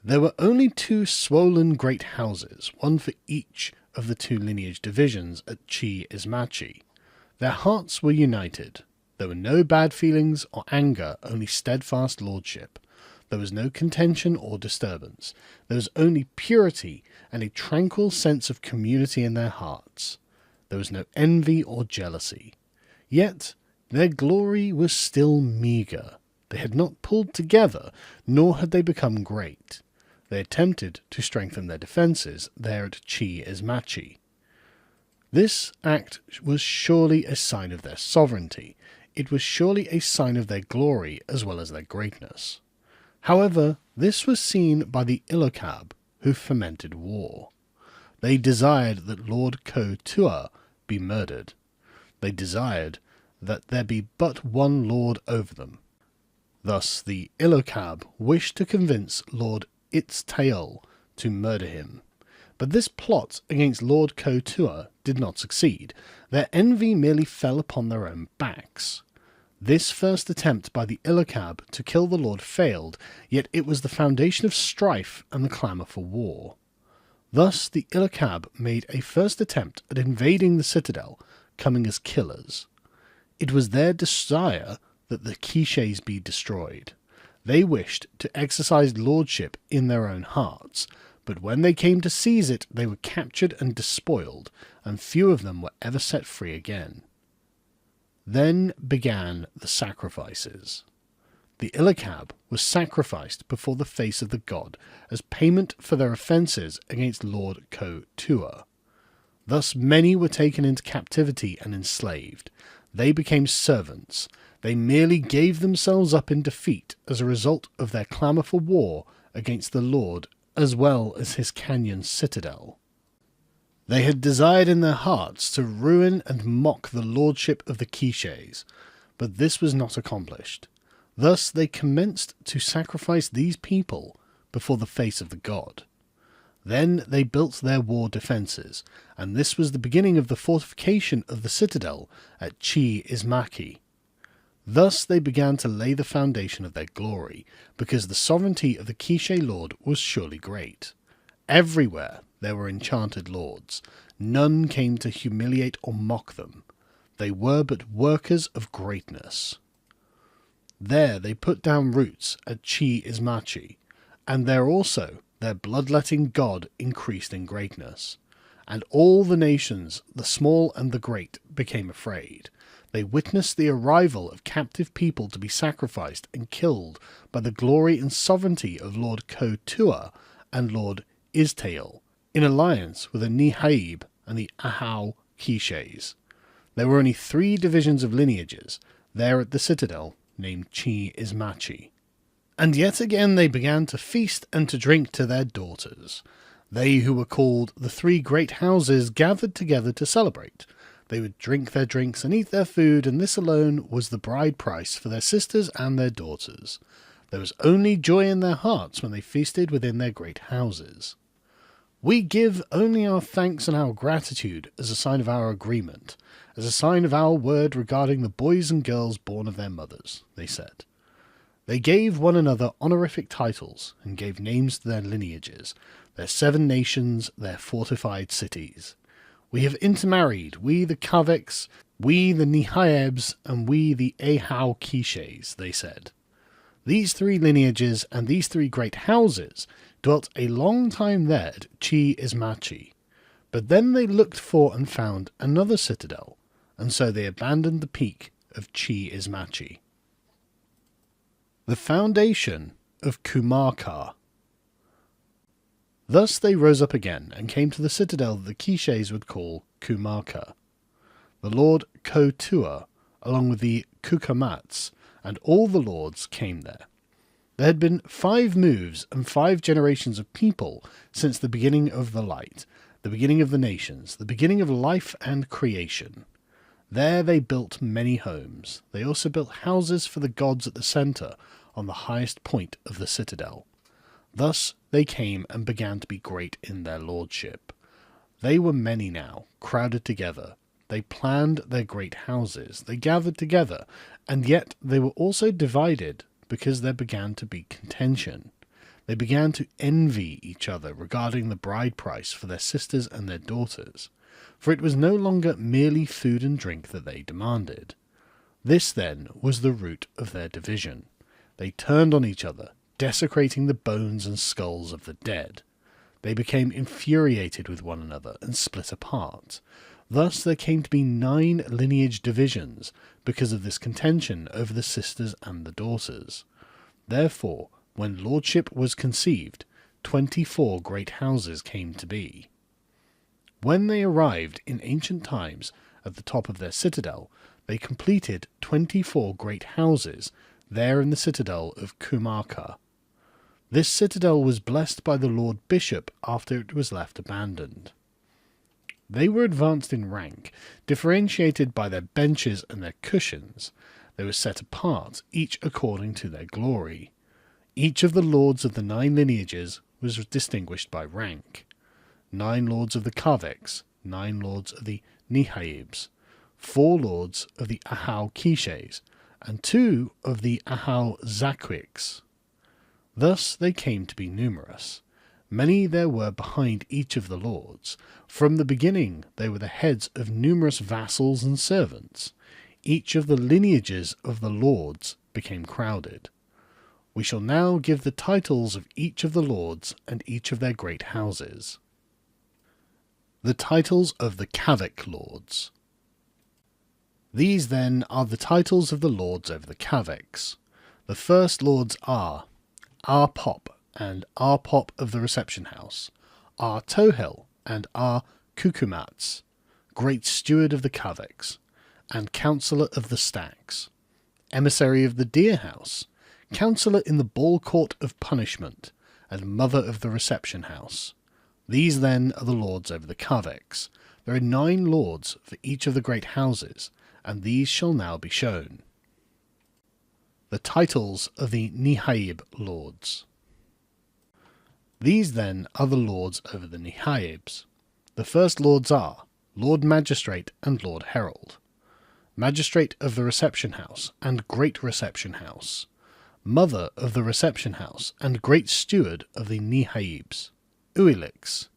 There were only 2 swollen great houses, 1 for each of the 2 lineage divisions at Chi Ismachi. Their hearts were united. There were no bad feelings or anger, only steadfast lordship. There was no contention or disturbance. There was only purity and a tranquil sense of community in their hearts. There was no envy or jealousy. Yet their glory was still meagre. They had not pulled together, nor had they become great. They attempted to strengthen their defences there at Chi Ismachi. This act was surely a sign of their sovereignty. It was surely a sign of their glory as well as their greatness. However, this was seen by the Ilokab, who fomented war. They desired that Lord Ko-Tua be murdered. They desired that there be but 1 lord over them. Thus the Ilokab wished to convince Lord Istael to murder him. But this plot against Lord Ko-Tua did not succeed. Their envy merely fell upon their own backs. This first attempt by the Ilokab to kill the Lord failed, yet it was the foundation of strife and the clamour for war. Thus the Ilokab made a first attempt at invading the citadel, coming as killers. It was their desire that the Quiches be destroyed. They wished to exercise lordship in their own hearts, but when they came to seize it they were captured and despoiled, and few of them were ever set free again. Then began the sacrifices. The Ilokab was sacrificed before the face of the god as payment for their offences against Lord Ko-Tua. Thus many were taken into captivity and enslaved. They became servants. They merely gave themselves up in defeat as a result of their clamour for war against the Lord as well as his canyon citadel. They had desired in their hearts to ruin and mock the lordship of the Quiches, but this was not accomplished. Thus they commenced to sacrifice these people before the face of the god. Then they built their war defences, and this was the beginning of the fortification of the citadel at Chi Ismachi. Thus they began to lay the foundation of their glory, because the sovereignty of the Quiche lord was surely great. Everywhere there were enchanted lords. None came to humiliate or mock them. They were but workers of greatness. There they put down roots at Chi Ismachi, and there also their bloodletting god increased in greatness. And all the nations, the small and the great, became afraid. They witnessed the arrival of captive people to be sacrificed and killed by the glory and sovereignty of Lord Ko-Tua and Lord Istael, in alliance with the Nihaib and the Ahau Quiches. There were only 3 divisions of lineages there at the citadel named Chi Ismachi. And yet again they began to feast and to drink to their daughters. They who were called the 3 great houses gathered together to celebrate. They would drink their drinks and eat their food, and this alone was the bride price for their sisters and their daughters. There was only joy in their hearts when they feasted within their great houses. We give only our thanks and our gratitude as a sign of our agreement, as a sign of our word regarding the boys and girls born of their mothers, they said. They gave one another honorific titles and gave names to their lineages, their 7 nations, their fortified cities. We have intermarried, we the Kaveks, we the Nihaibs, and we the Ahau Quiches, they said. These 3 lineages and these 3 great houses dwelt a long time there at Chi Ismachi, but then they looked for and found another citadel, and so they abandoned the peak of Chi Ismachi. The foundation of Kumarka. Thus they rose up again, and came to the citadel that the Quiches would call Kumarka. The lord Kotua, along with the Kukamats, and all the lords came there. There had been 5 moves and 5 generations of people since the beginning of the light, the beginning of the nations, the beginning of life and creation. There they built many homes. They also built houses for the gods at the centre, on the highest point of the citadel. Thus they came and began to be great in their lordship. They were many now, crowded together. They planned their great houses. They gathered together, and yet they were also divided, because there began to be contention. They began to envy each other regarding the bride price for their sisters and their daughters, for it was no longer merely food and drink that they demanded. This, then, was the root of their division. They turned on each other, desecrating the bones and skulls of the dead. They became infuriated with one another and split apart. Thus there came to be 9 lineage divisions because of this contention over the sisters and the daughters. Therefore, when lordship was conceived, 24 great houses came to be. When they arrived in ancient times at the top of their citadel, they completed 24 great houses there in the citadel of Kumarka. This citadel was blessed by the Lord Bishop after it was left abandoned. They were advanced in rank, differentiated by their benches and their cushions. They were set apart, each according to their glory. Each of the lords of the 9 lineages was distinguished by rank. 9 lords of the Kaveks, 9 lords of the Nihaibs, 4 lords of the Ahau Quiches, and 2 of the Ahau Zaquiks. Thus they came to be numerous. Many there were behind each of the lords. From the beginning they were the heads of numerous vassals and servants. Each of the lineages of the lords became crowded. We shall now give the titles of each of the lords and each of their great houses. The titles of the Kavek lords. These, then, are the titles of the lords over the Kaveks. The first lords are Pop and Pop of the Reception House, Tohil and Kukumats, Great Steward of the Kaveks, and Councillor of the Stacks, Emissary of the Deer House, Councillor in the Ball Court of Punishment, and Mother of the Reception House. These, then, are the lords over the Kaveks. There are 9 lords for each of the great houses, and these shall now be shown. The titles of the Nihaib lords. These, then, are the lords over the Nihaibs. The first lords are Lord Magistrate and Lord Herald, Magistrate of the Reception House and Great Reception House, Mother of the Reception House and Great Steward of the Nihaibs, Uilix,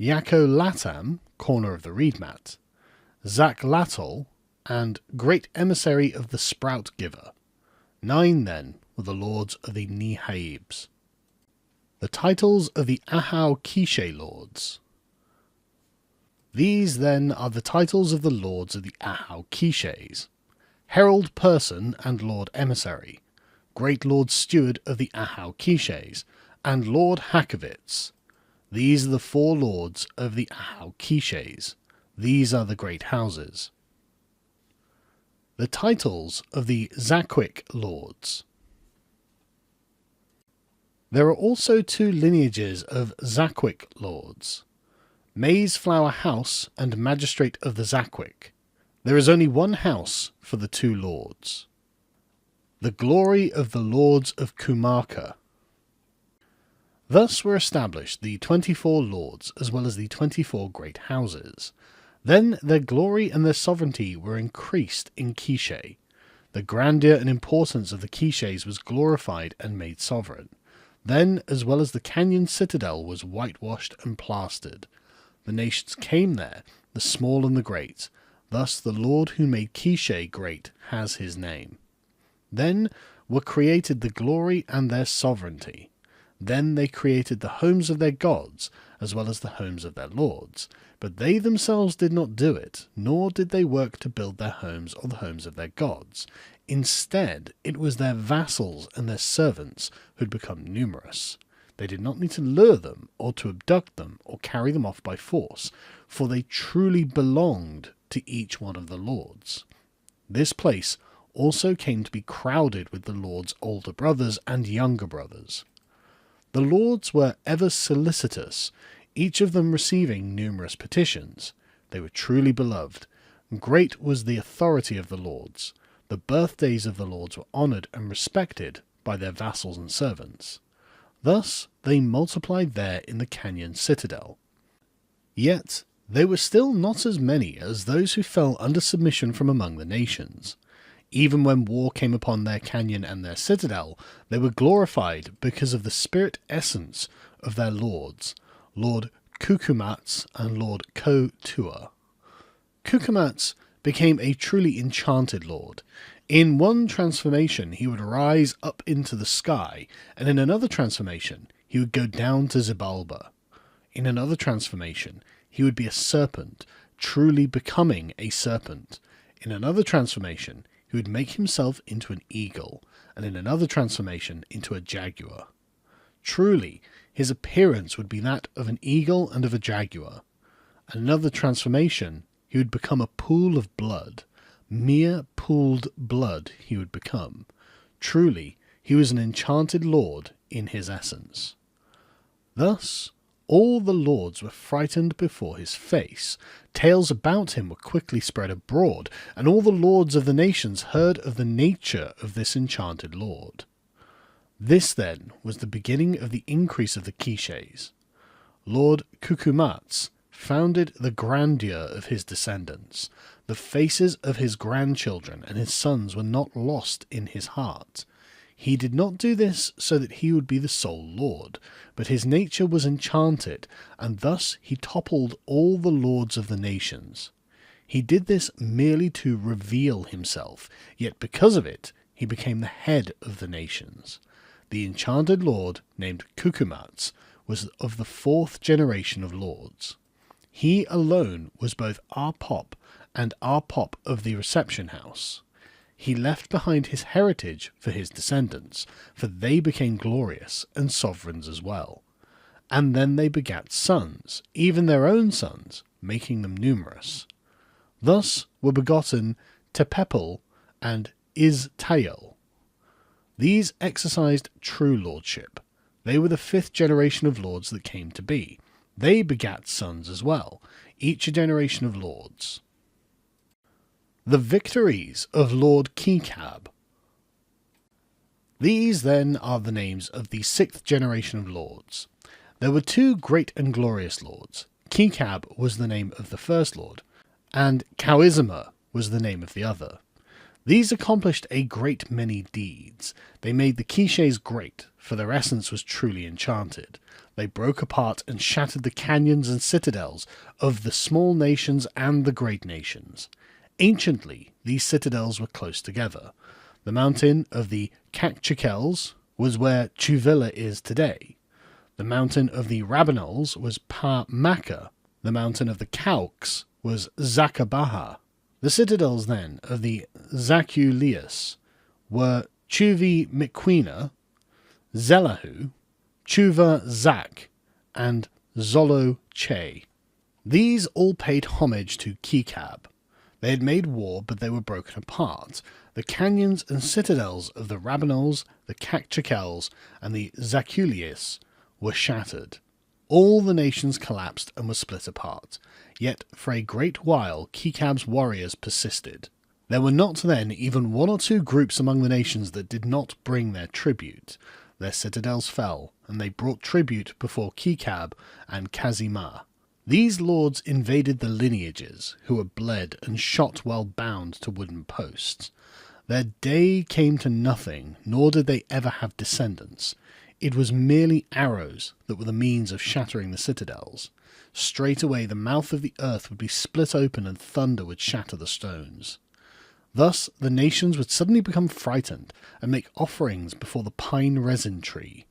Yako Latam, Corner of the Reed Mat, Zak Latol, and Great Emissary of the Sprout Giver. 9, then, were the lords of the Nihaibs. The titles of the Ahau Quiche lords. These, then, are the titles of the lords of the Ahau Quiches: Herald Person and Lord Emissary, Great Lord Steward of the Ahau Quiches, and Lord Hakovitz. These are the 4 lords of the Ahau Quiches. These are the great houses. The titles of the Zaquik lords. There are also 2 lineages of Zaquik lords, Maize Flower House and Magistrate of the Zaquik. There is only 1 house for the 2 lords. The glory of the lords of Kumarka. Thus were established the 24 lords as well as the 24 great houses. Then their glory and their sovereignty were increased in Quiche. The grandeur and importance of the Quiches was glorified and made sovereign. Then, as well as the canyon citadel was whitewashed and plastered. The nations came there, the small and the great. Thus the Lord who made Quiche great has his name. Then were created the glory and their sovereignty. Then they created the homes of their gods, as well as the homes of their lords. But they themselves did not do it, nor did they work to build their homes or the homes of their gods. Instead, it was their vassals and their servants who had become numerous. They did not need to lure them, or to abduct them, or carry them off by force, for they truly belonged to each one of the lords. This place also came to be crowded with the lords' older brothers and younger brothers. The lords were ever solicitous, each of them receiving numerous petitions. They were truly beloved. Great was the authority of the lords. The birthdays of the lords were honoured and respected by their vassals and servants. Thus they multiplied there in the canyon citadel. Yet they were still not as many as those who fell under submission from among the nations. Even when war came upon their canyon and their citadel, they were glorified because of the spirit essence of their lords, Lord Cucumatz and Lord Ko-Tua. Cucumatz became a truly enchanted lord. In one transformation he would rise up into the sky, and in another transformation he would go down to Xibalba. In another transformation he would be a serpent, truly becoming a serpent. In another transformation he would make himself into an eagle, and in another transformation into a jaguar. Truly, his appearance would be that of an eagle and of a jaguar. Another transformation, he would become a pool of blood. Mere pooled blood he would become. Truly, he was an enchanted lord in his essence. Thus, all the lords were frightened before his face. Tales about him were quickly spread abroad, and all the lords of the nations heard of the nature of this enchanted lord. This, then, was the beginning of the increase of the Quiches. Lord Cucumatz founded the grandeur of his descendants. The faces of his grandchildren and his sons were not lost in his heart. He did not do this so that he would be the sole lord, but his nature was enchanted, and thus he toppled all the lords of the nations. He did this merely to reveal himself, yet because of it he became the head of the nations. The enchanted lord, named Cucumatz, was of the 4th generation of lords. He alone was both our Pop and our Pop of the reception house. He left behind his heritage for his descendants, for they became glorious and sovereigns as well. And then they begat sons, even their own sons, making them numerous. Thus were begotten Popul and Xbalanque. These exercised true lordship. They were the 5th generation of lords that came to be. They begat sons as well, each a generation of lords. The victories of Lord Kekab. These, then, are the names of the 6th generation of lords. There were 2 great and glorious lords. Kekab was the name of the first lord, and Khawizma was the name of the other. These accomplished a great many deeds. They made the Quiches great, for their essence was truly enchanted. They broke apart and shattered the canyons and citadels of the small nations and the great nations. Anciently, these citadels were close together. The mountain of the Kakchakels was where Chuvilla is today. The mountain of the Rabanals was Pa-Maka. The mountain of the Kauks was Zakabaha. The citadels, then, of the Zakulius were Chuvi Miquina, Zelahu, Chuva Zak, and Zolo Che. These all paid homage to Kekab. They had made war, but they were broken apart. The canyons and citadels of the Rabanals, the Kakchakels, and the Zakulius were shattered. All the nations collapsed and were split apart. Yet for a great while Kekab's warriors persisted. There were not then even 1 or 2 groups among the nations that did not bring their tribute. Their citadels fell, and they brought tribute before Kekab and Kazima. These lords invaded the lineages, who were bled and shot while bound to wooden posts. Their day came to nothing, nor did they ever have descendants. It was merely arrows that were the means of shattering the citadels. Straightway the mouth of the earth would be split open and thunder would shatter the stones. Thus the nations would suddenly become frightened and make offerings before the pine resin tree.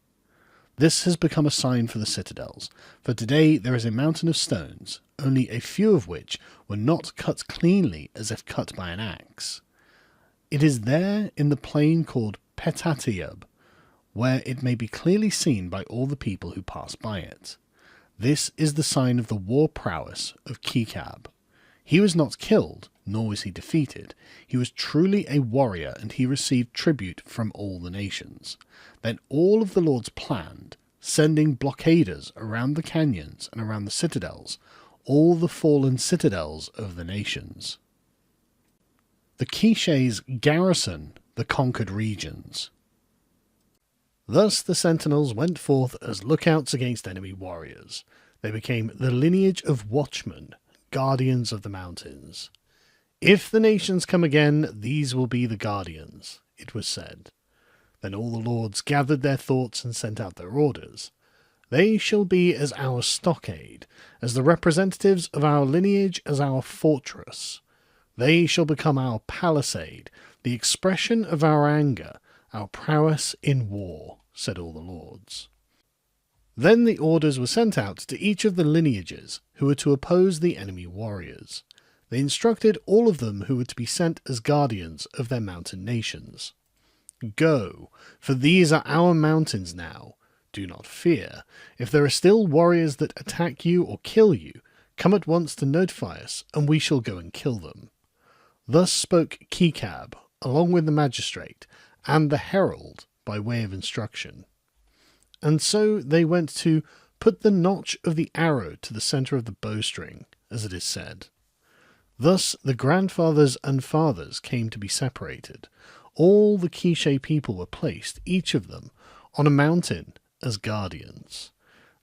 This has become a sign for the citadels, for today there is a mountain of stones, only a few of which were not cut cleanly as if cut by an axe. It is there in the plain called Petatiab, where it may be clearly seen by all the people who pass by it. This is the sign of the war prowess of Kikab. He was not killed, nor was he defeated. He was truly a warrior, and he received tribute from all the nations. Then all of the lords planned, sending blockaders around the canyons and around the citadels, all the fallen citadels of the nations. The Quiches garrison the conquered regions. Thus the sentinels went forth as lookouts against enemy warriors. They became the lineage of watchmen, guardians of the mountains. If the nations come again, these will be the guardians, it was said. Then all the lords gathered their thoughts and sent out their orders. They shall be as our stockade, as the representatives of our lineage as our fortress. They shall become our palisade, the expression of our anger, our prowess in war, said all the lords. Then the orders were sent out to each of the lineages who were to oppose the enemy warriors. They instructed all of them who were to be sent as guardians of their mountain nations. Go, for these are our mountains now. Do not fear. If there are still warriors that attack you or kill you, come at once to notify us, and we shall go and kill them. Thus spoke Kikab, along with the magistrate, and the herald, by way of instruction. And so they went to put the notch of the arrow to the centre of the bowstring, as it is said. Thus the grandfathers and fathers came to be separated. All the Quiche people were placed, each of them, on a mountain as guardians.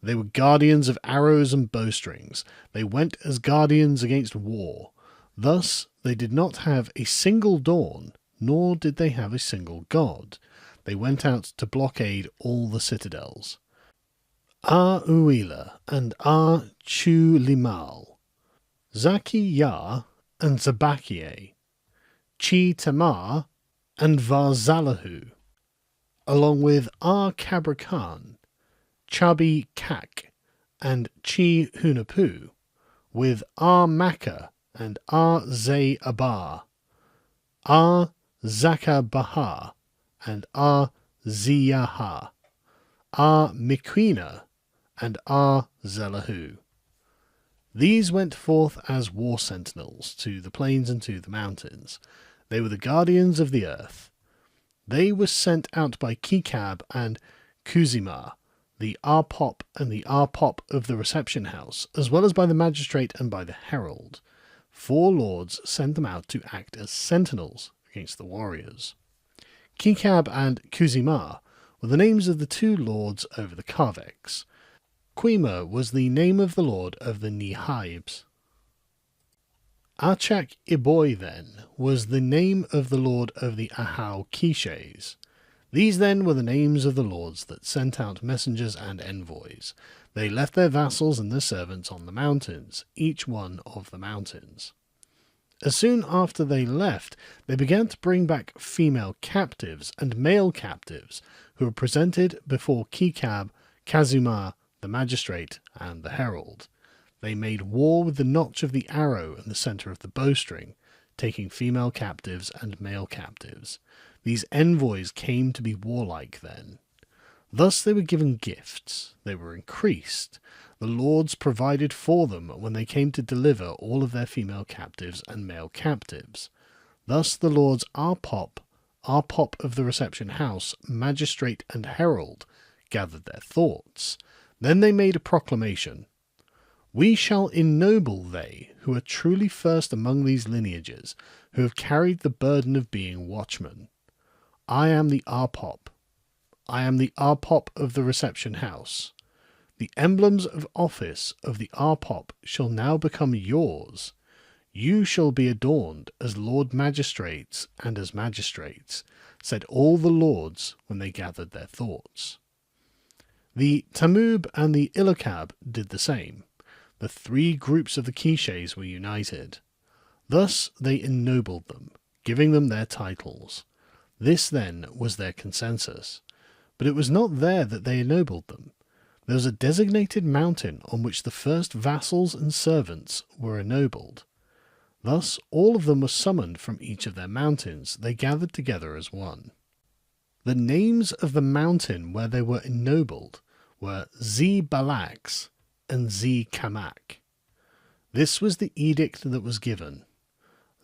They were guardians of arrows and bowstrings. They went as guardians against war. Thus they did not have a single dawn, nor did they have a single god. They went out to blockade all the citadels. Uila and Chulimal, Zaki Ya and Zabakie, Chi Tamar and Varzalahu, along with Kabrakan, Chabi Kak, and Chi Hunahpu, with Maka and Zay Abar, Zakabaha, and Ziyaha, Miquina, and Zelahu. These went forth as war sentinels to the plains and to the mountains. They were the guardians of the earth. They were sent out by Kikab and Kuzima, the Arpop and the Arpop of the reception house, as well as by the magistrate and by the herald. 4 lords sent them out to act as sentinels against the warriors. Kikab and Kuzima were the names of the 2 lords over the Karvex. Quima was the name of the lord of the Nihaibs. Achak Iboy, then, was the name of the lord of the Ahau Quiches. These, then, were the names of the lords that sent out messengers and envoys. They left their vassals and their servants on the mountains, each one of the mountains. As soon after they left, they began to bring back female captives and male captives, who were presented before Kikab, Kazuma, the magistrate, and the herald. They made war with the notch of the arrow in the centre of the bowstring, taking female captives and male captives. These envoys came to be warlike then. Thus they were given gifts, they were increased. The lords provided for them when they came to deliver all of their female captives and male captives. Thus the lords Arpop of the reception house, magistrate and herald, gathered their thoughts. Then they made a proclamation. We shall ennoble they who are truly first among these lineages, who have carried the burden of being watchmen. I am the Arpop. I am the Arpop of the reception house. The emblems of office of the Arpop shall now become yours. You shall be adorned as lord magistrates and as magistrates, said all the lords when they gathered their thoughts. The Tamub and the Ilokab did the same. The 3 groups of the Quiches were united. Thus they ennobled them, giving them their titles. This, then, was their consensus. But it was not there that they ennobled them. There was a designated mountain on which the first vassals and servants were ennobled. Thus all of them were summoned from each of their mountains. They gathered together as one. The names of the mountain where they were ennobled were Xbalanque and Xbalanque. This was the edict that was given.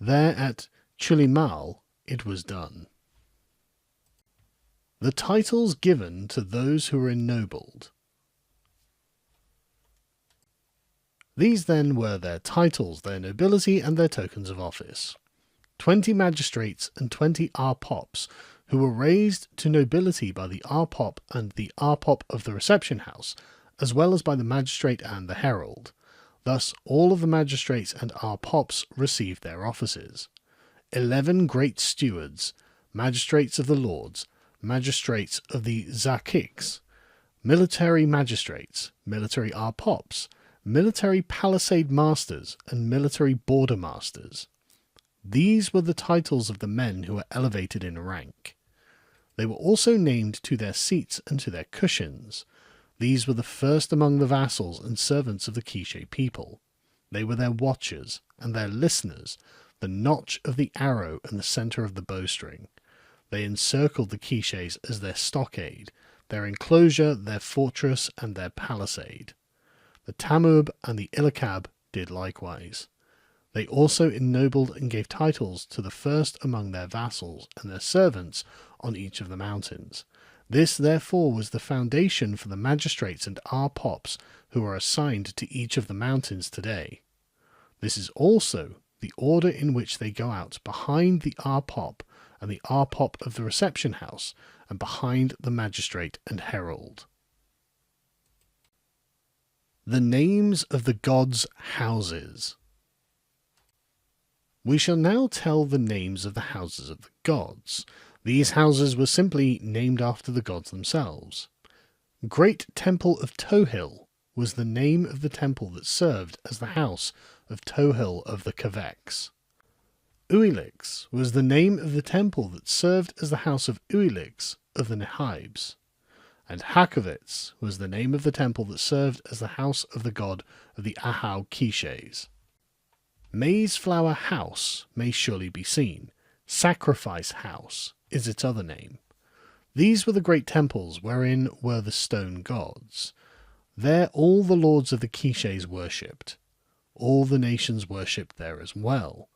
There at Chulimal it was done. The titles given to those who were ennobled. These then were their titles, their nobility, and their tokens of office. 20 magistrates and 20 arpops, who were raised to nobility by the arpop and the arpop of the reception house, as well as by the magistrate and the herald. Thus all of the magistrates and arpops received their offices. 11 great stewards, magistrates of the lords, magistrates of the zakiks, military magistrates, military arpops, military palisade masters, and military border masters. These were the titles of the men who were elevated in rank. They were also named to their seats and to their cushions. These were the first among the vassals and servants of the Quiche people. They were their watchers and their listeners, the notch of the arrow and the centre of the bowstring. They encircled the Quiches as their stockade, their enclosure, their fortress, and their palisade. The Tamub and the Ilakab did likewise. They also ennobled and gave titles to the first among their vassals and their servants on each of the mountains. This, therefore, was the foundation for the magistrates and arpops who are assigned to each of the mountains today. This is also the order in which they go out behind the arpop and the arpop of the reception house, and behind the magistrate and herald. The names of the gods' houses. We shall now tell the names of the houses of the gods. These houses were simply named after the gods themselves. Great Temple of Tohil was the name of the temple that served as the house of Tohil of the Kaveks. Uilix was the name of the temple that served as the house of Uilix of the Nehibes. And Hakovitz was the name of the temple that served as the house of the god of the Ahau Quiches. Maize Flower House may surely be seen. Sacrifice House is its other name. These were the great temples wherein were the stone gods. There all the lords of the Quiches worshipped. All the nations worshipped there as well.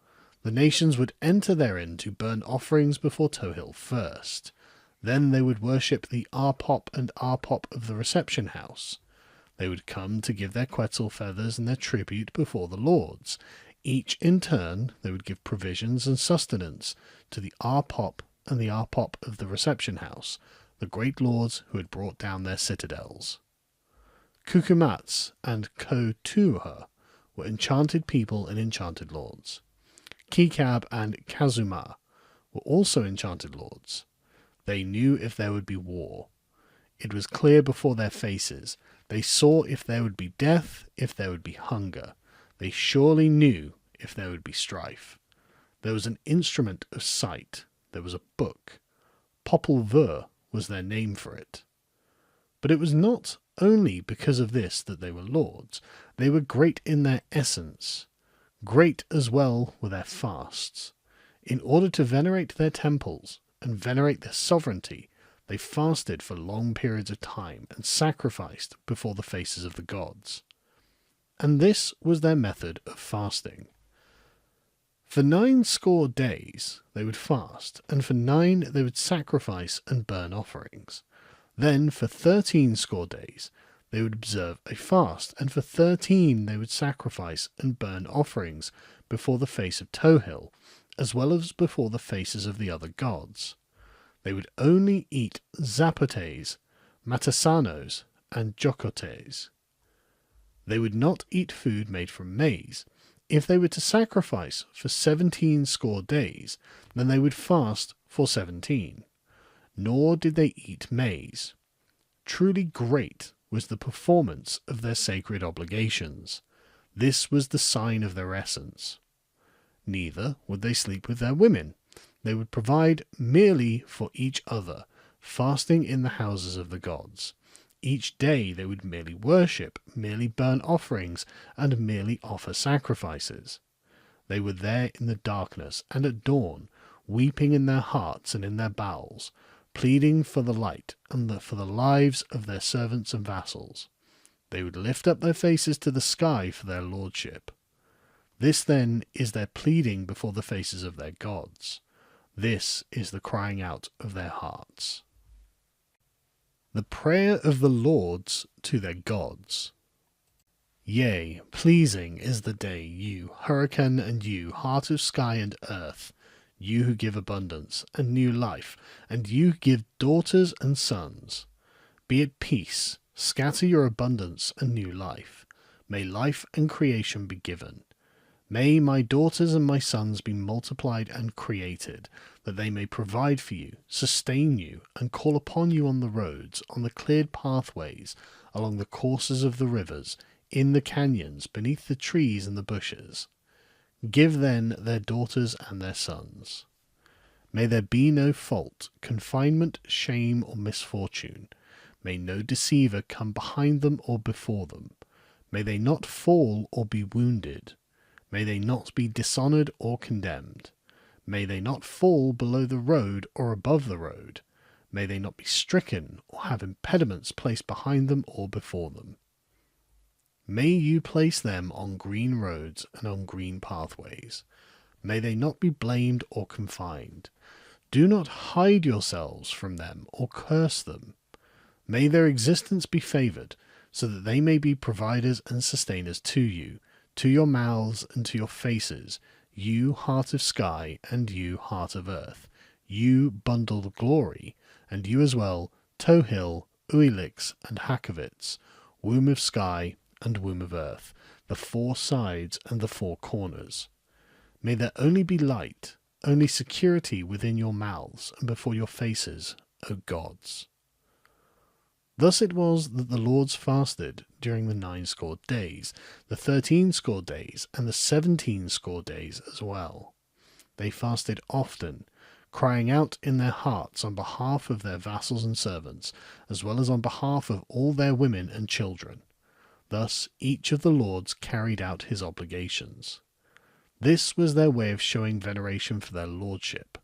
The nations would enter therein to burn offerings before Tohil first. Then they would worship the arpop and arpop of the reception house. They would come to give their quetzal feathers and their tribute before the lords. Each in turn they would give provisions and sustenance to the arpop and the arpop of the reception house, the great lords who had brought down their citadels. Kukumats and Kotuha were enchanted people and enchanted lords. Kikab and Kazuma were also enchanted lords. They knew if there would be war. It was clear before their faces. They saw if there would be death, if there would be hunger. They surely knew if there would be strife. There was an instrument of sight. There was a book. Popul was their name for it. But it was not only because of this that they were lords. They were great in their essence. Great as well were their fasts. In order to venerate their temples and venerate their sovereignty, they fasted for long periods of time and sacrificed before the faces of the gods. And this was their method of fasting. For 90 days they would fast, and for 9 they would sacrifice and burn offerings. Then for 13 days they would observe a fast, and for 13 they would sacrifice and burn offerings before the face of Tohil, as well as before the faces of the other gods. They would only eat zapotes, matasanos, and jocotes. They would not eat food made from maize. If they were to sacrifice for 17 days, then they would fast for 17. Nor did they eat maize. Truly great was the performance of their sacred obligations. This was the sign of their essence. Neither would they sleep with their women. They would provide merely for each other, fasting in the houses of the gods. Each day they would merely worship, merely burn offerings, and merely offer sacrifices. They were there in the darkness and at dawn, weeping in their hearts and in their bowels, pleading for the light and for the lives of their servants and vassals. They would lift up their faces to the sky for their lordship. This then is their pleading before the faces of their gods. This is the crying out of their hearts. The prayer of the lords to their gods. Yea, pleasing is the day, you, hurricane, and you, heart of sky and earth, you who give abundance and new life, and you who give daughters and sons. Be at peace, scatter your abundance and new life. May life and creation be given. May my daughters and my sons be multiplied and created, that they may provide for you, sustain you, and call upon you on the roads, on the cleared pathways, along the courses of the rivers, in the canyons, beneath the trees and the bushes. Give then their daughters and their sons. May there be no fault, confinement, shame, or misfortune. May no deceiver come behind them or before them. May they not fall or be wounded. May they not be dishonoured or condemned. May they not fall below the road or above the road. May they not be stricken or have impediments placed behind them or before them. May you place them on green roads and on green pathways. May they not be blamed or confined. Do not hide yourselves from them or curse them. May their existence be favoured, so that they may be providers and sustainers to you, to your mouths and to your faces, you heart of sky and you heart of earth, you bundled glory, and you as well, Tohil, Uilix, and Hakavits, womb of sky and womb of earth, the four sides and the four corners. May there only be light, only security within your mouths and before your faces, O gods. Thus it was that the lords fasted during the 90 days, the 13 days, and the 17 days as well. They fasted often, crying out in their hearts on behalf of their vassals and servants, as well as on behalf of all their women and children. Thus each of the lords carried out his obligations. This was their way of showing veneration for their lordship.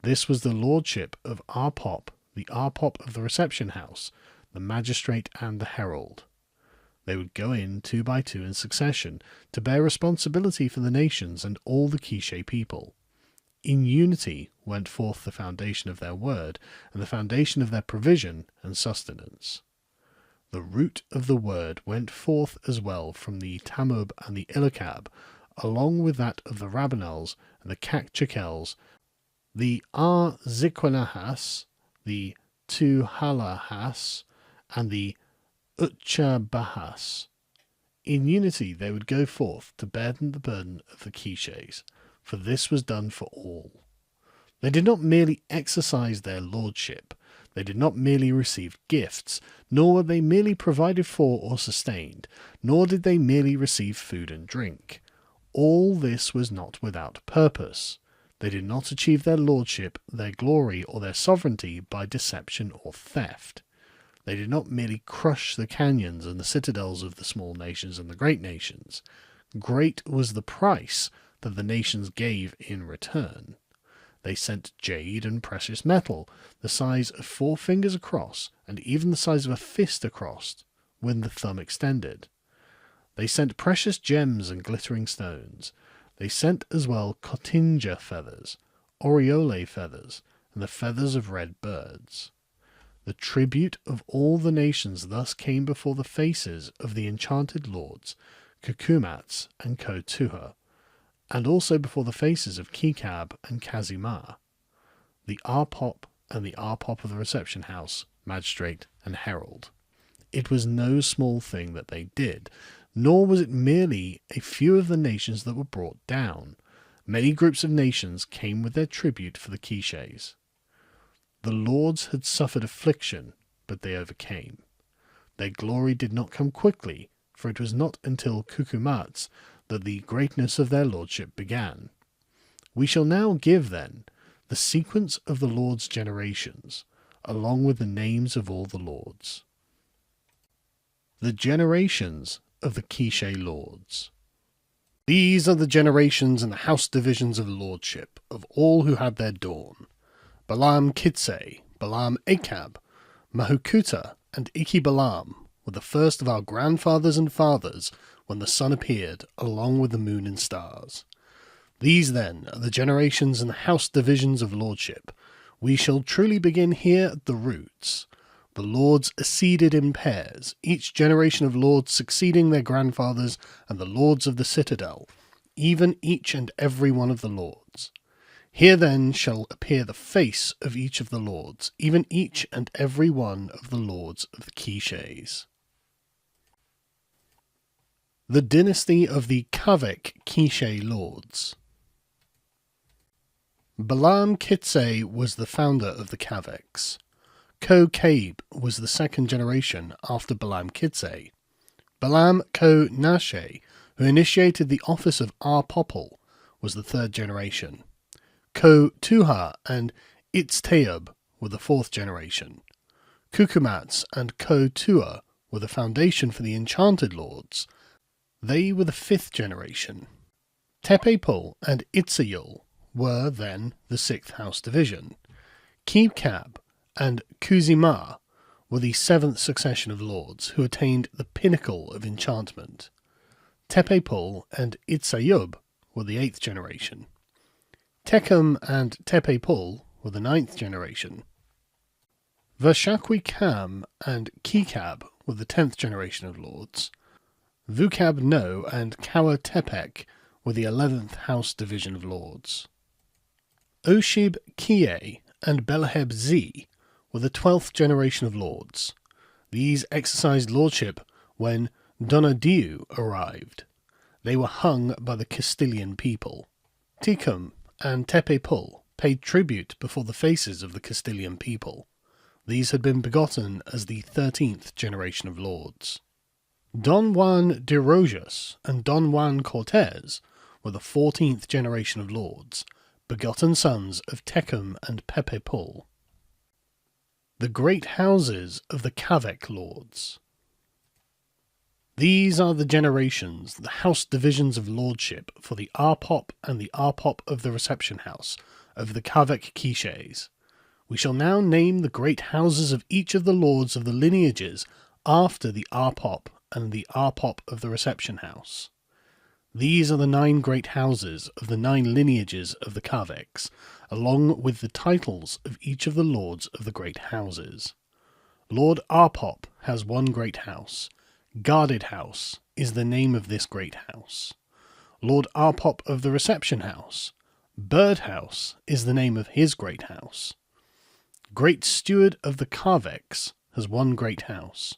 This was the lordship of our Pop, the Arpop of the reception house, the magistrate and the herald. They would go in 2 by 2 in succession to bear responsibility for the nations and all the Quiche people. In unity went forth the foundation of their word and the foundation of their provision and sustenance. The root of the word went forth as well from the Tamub and the Ilakab, along with that of the Rabanels and the Kakchakels, the Arziquanahas, the Tuhalahas, and the Utchabahas. In unity they would go forth to bear the burden of the Quiches, for this was done for all. They did not merely exercise their lordship, they did not merely receive gifts, nor were they merely provided for or sustained, nor did they merely receive food and drink. All this was not without purpose. They did not achieve their lordship, their glory, or their sovereignty by deception or theft. They did not merely crush the canyons and the citadels of the small nations and the great nations. Great was the price that the nations gave in return. They sent jade and precious metal, the size of 4 fingers across, and even the size of a fist across, when the thumb extended. They sent precious gems and glittering stones. They sent as well cotinga feathers, aureole feathers, and the feathers of red birds. The tribute of all the nations thus came before the faces of the enchanted lords, Cucumats and Kotuha, and also before the faces of Kikab and Kazimar, the Arpop and the Arpop of the reception house, magistrate and herald. It was no small thing that they did, nor was it merely a few of the nations that were brought down. Many groups of nations came with their tribute for the Quiches. The lords had suffered affliction, but they overcame. Their glory did not come quickly, for it was not until Cucumats that the greatness of their lordship began. We shall now give, then, the sequence of the lords' generations, along with the names of all the lords. The generations of the Quiche lords. These are the generations and the house divisions of lordship of all who had their dawn. Balaam Kitse, Balaam Achab, Mahukuta, and Balaam were the first of our grandfathers and fathers when the sun appeared, along with the moon and stars. These, then, are the generations and the house divisions of lordship. We shall truly begin here at the roots. The lords acceded in pairs, each generation of lords succeeding their grandfathers and the lords of the citadel, even each and every one of the lords. Here then shall appear the face of each of the lords, even each and every one of the lords of the Quiches. The dynasty of the Kavek Quiche lords. Balaam Kitse was the founder of the Kaveks. Ko Kabe was the second generation after Balaam Kitse. Balaam Ko Nashe, who initiated the office of Popul, was the third generation. Ko Tuha and Itzteub were the fourth generation. Kukumats and Ko Tua were the foundation for the enchanted lords. They were the fifth generation. Tepepul and Itzayul were then the sixth house division. Kebkab and Kuzima were the seventh succession of lords who attained the pinnacle of enchantment. Tepepul and Itzayub were the eighth generation. Tekum and Tepepul were the ninth generation. Vashakwi Kam and Kekab were the 10th generation of lords. Vukab No and Kawa Tepek were the 11th house division of lords. Oshib Kie and Belaheb Z were the 12th generation of lords. These exercised lordship when Donadieu arrived. They were hung by the Castilian people. Tikum and Tepepul paid tribute before the faces of the Castilian people. These had been begotten as the 13th generation of lords. Don Juan de Rojas and Don Juan Cortez were the 14th generation of lords, begotten sons of Tecum and Pepepul. The great houses of the Kavek lords. These are the generations, the house divisions of lordship for the Arpop and the Arpop of the reception house of the Kavek Quiches. We shall now name the great houses of each of the lords of the lineages after the Arpop and the Arpop of the reception house. These are the 9 great houses of the 9 lineages of the Kaveks, along with the titles of each of the lords of the great houses. Lord Arpop has one great house. Guarded House is the name of this great house. Lord Arpop of the reception house. Bird House is the name of his great house. Great Steward of the Kaveks has one great house.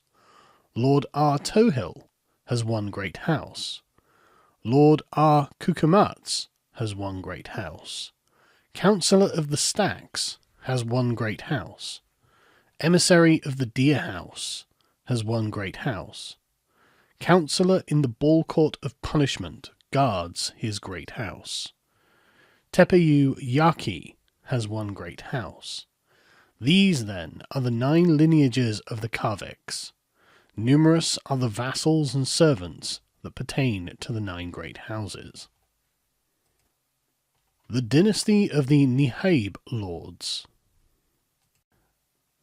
Lord R. Tohil has one great house. Lord R. Kukumats has one great house. Councillor of the Stacks has one great house. Emissary of the Deer House has one great house. Councillor in the Ball Court of Punishment guards his great house. Tepeyu Yaki has one great house. These, then, are the 9 lineages of the Kaveks. Numerous are the vassals and servants that pertain to the 9 great houses. The dynasty of the Nihaib lords.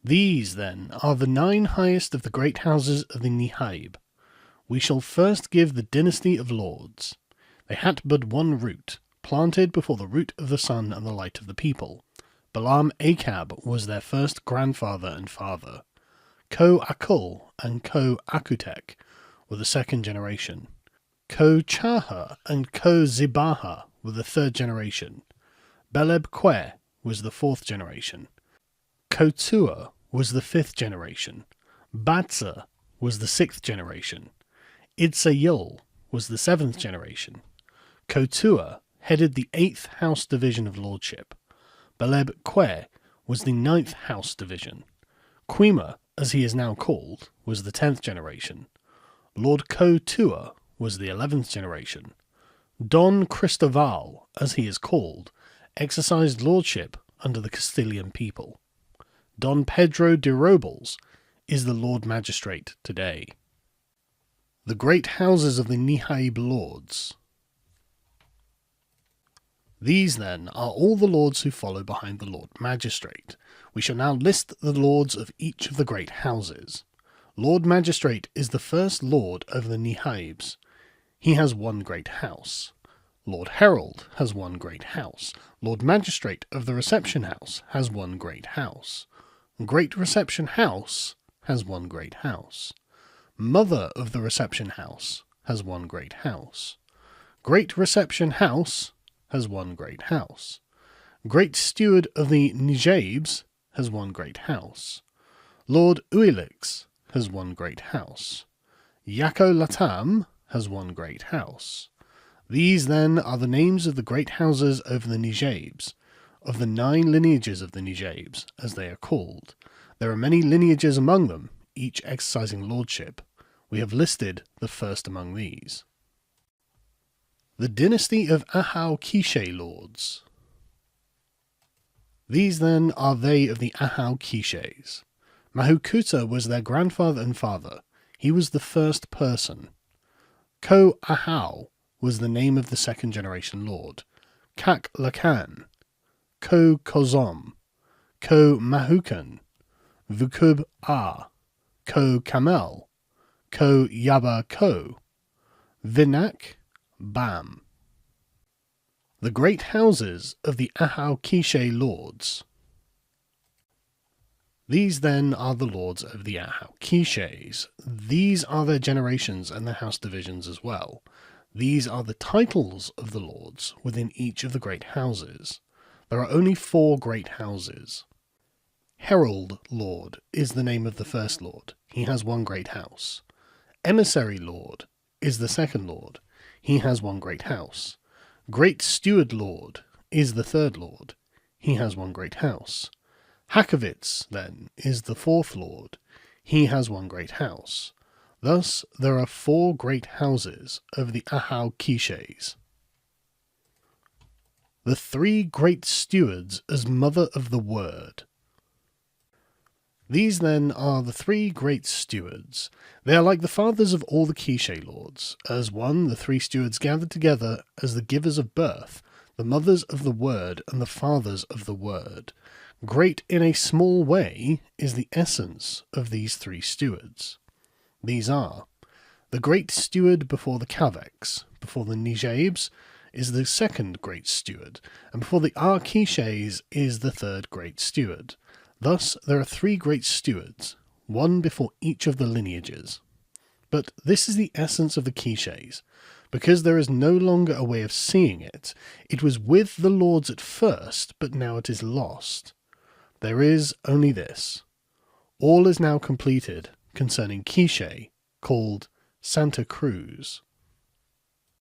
These, then, are the 9 highest of the great houses of the Nihaib. We shall first give the dynasty of lords. They had but one root, planted before the root of the sun and the light of the people. Balaam Achab was their first grandfather and father. Ko Akul and Ko Akutek were the second generation. Ko Chaha and Ko Zibaha were the third generation. Beleb Kwe was the fourth generation. Ko Tua was the fifth generation. Batza was the sixth generation. Itzayul was the seventh generation. Ko Tua headed the 8th house division of lordship. Beleb Kwe was the 9th house division. Quima, as he is now called, was the 10th generation. Lord Ko Tua was the 11th generation. Don Cristoval, as he is called, exercised lordship under the Castilian people. Don Pedro de Robles is the Lord Magistrate today. The great houses of the Nihaib lords. These, then, are all the lords who follow behind the Lord Magistrate. We shall now list the lords of each of the great houses. Lord Magistrate is the first lord of the Nihaibs. He has one great house. Lord Herald has one great house. Lord Magistrate of the Reception House has one great house. Great Reception House has one great house. Mother of the Reception House has one great house. Great Reception House has one great house. Great Steward of the Nijabes has one great house. Lord Uilix has one great house. Yako Latam has one great house. These, then, are the names of the great houses over the Nijabes, of the 9 lineages of the Nijabes, as they are called. There are many lineages among them, each exercising lordship. We have listed the first among these. The dynasty of Ahau Quiche lords. These, then, are they of the Ahau Quiches. Mahukuta was their grandfather and father. He was the first person. Ko Ahau was the name of the second generation lord. Kak Lakan, Ko Kozom, Ko Mahukan, Vukub Ah, Ko Kamel, Ko Yaba Ko, Vinak, Bam. The great houses of the Ahau Quiche lords. These, then, are the lords of the Ahau Quiches. These are their generations and their house divisions as well. These are the titles of the lords within each of the great houses. There are only 4 great houses. Herald Lord is the name of the first lord. He has one great house. Emissary Lord is the second lord. He has one great house. Great Steward Lord is the third lord. He has one great house. Hakovitz, then, is the fourth lord. He has one great house. Thus, there are 4 great houses of the Ahau Quiches. The 3 great stewards as mother of the word. These, then, are the 3 great stewards. They are like the fathers of all the Quiche lords. As one, the 3 stewards gathered together as the givers of birth, the mothers of the word and the fathers of the word. Great in a small way is the essence of these 3 stewards. These are: the great steward before the Kaveks, before the Nijabes, is the second great steward, and before the Quiches is the third great steward. Thus there are 3 great stewards, one before each of the lineages. But this is the essence of the Quiches. Because there is no longer a way of seeing it, it was with the lords at first, but now it is lost. There is only this. All is now completed concerning Quiche, called Santa Cruz.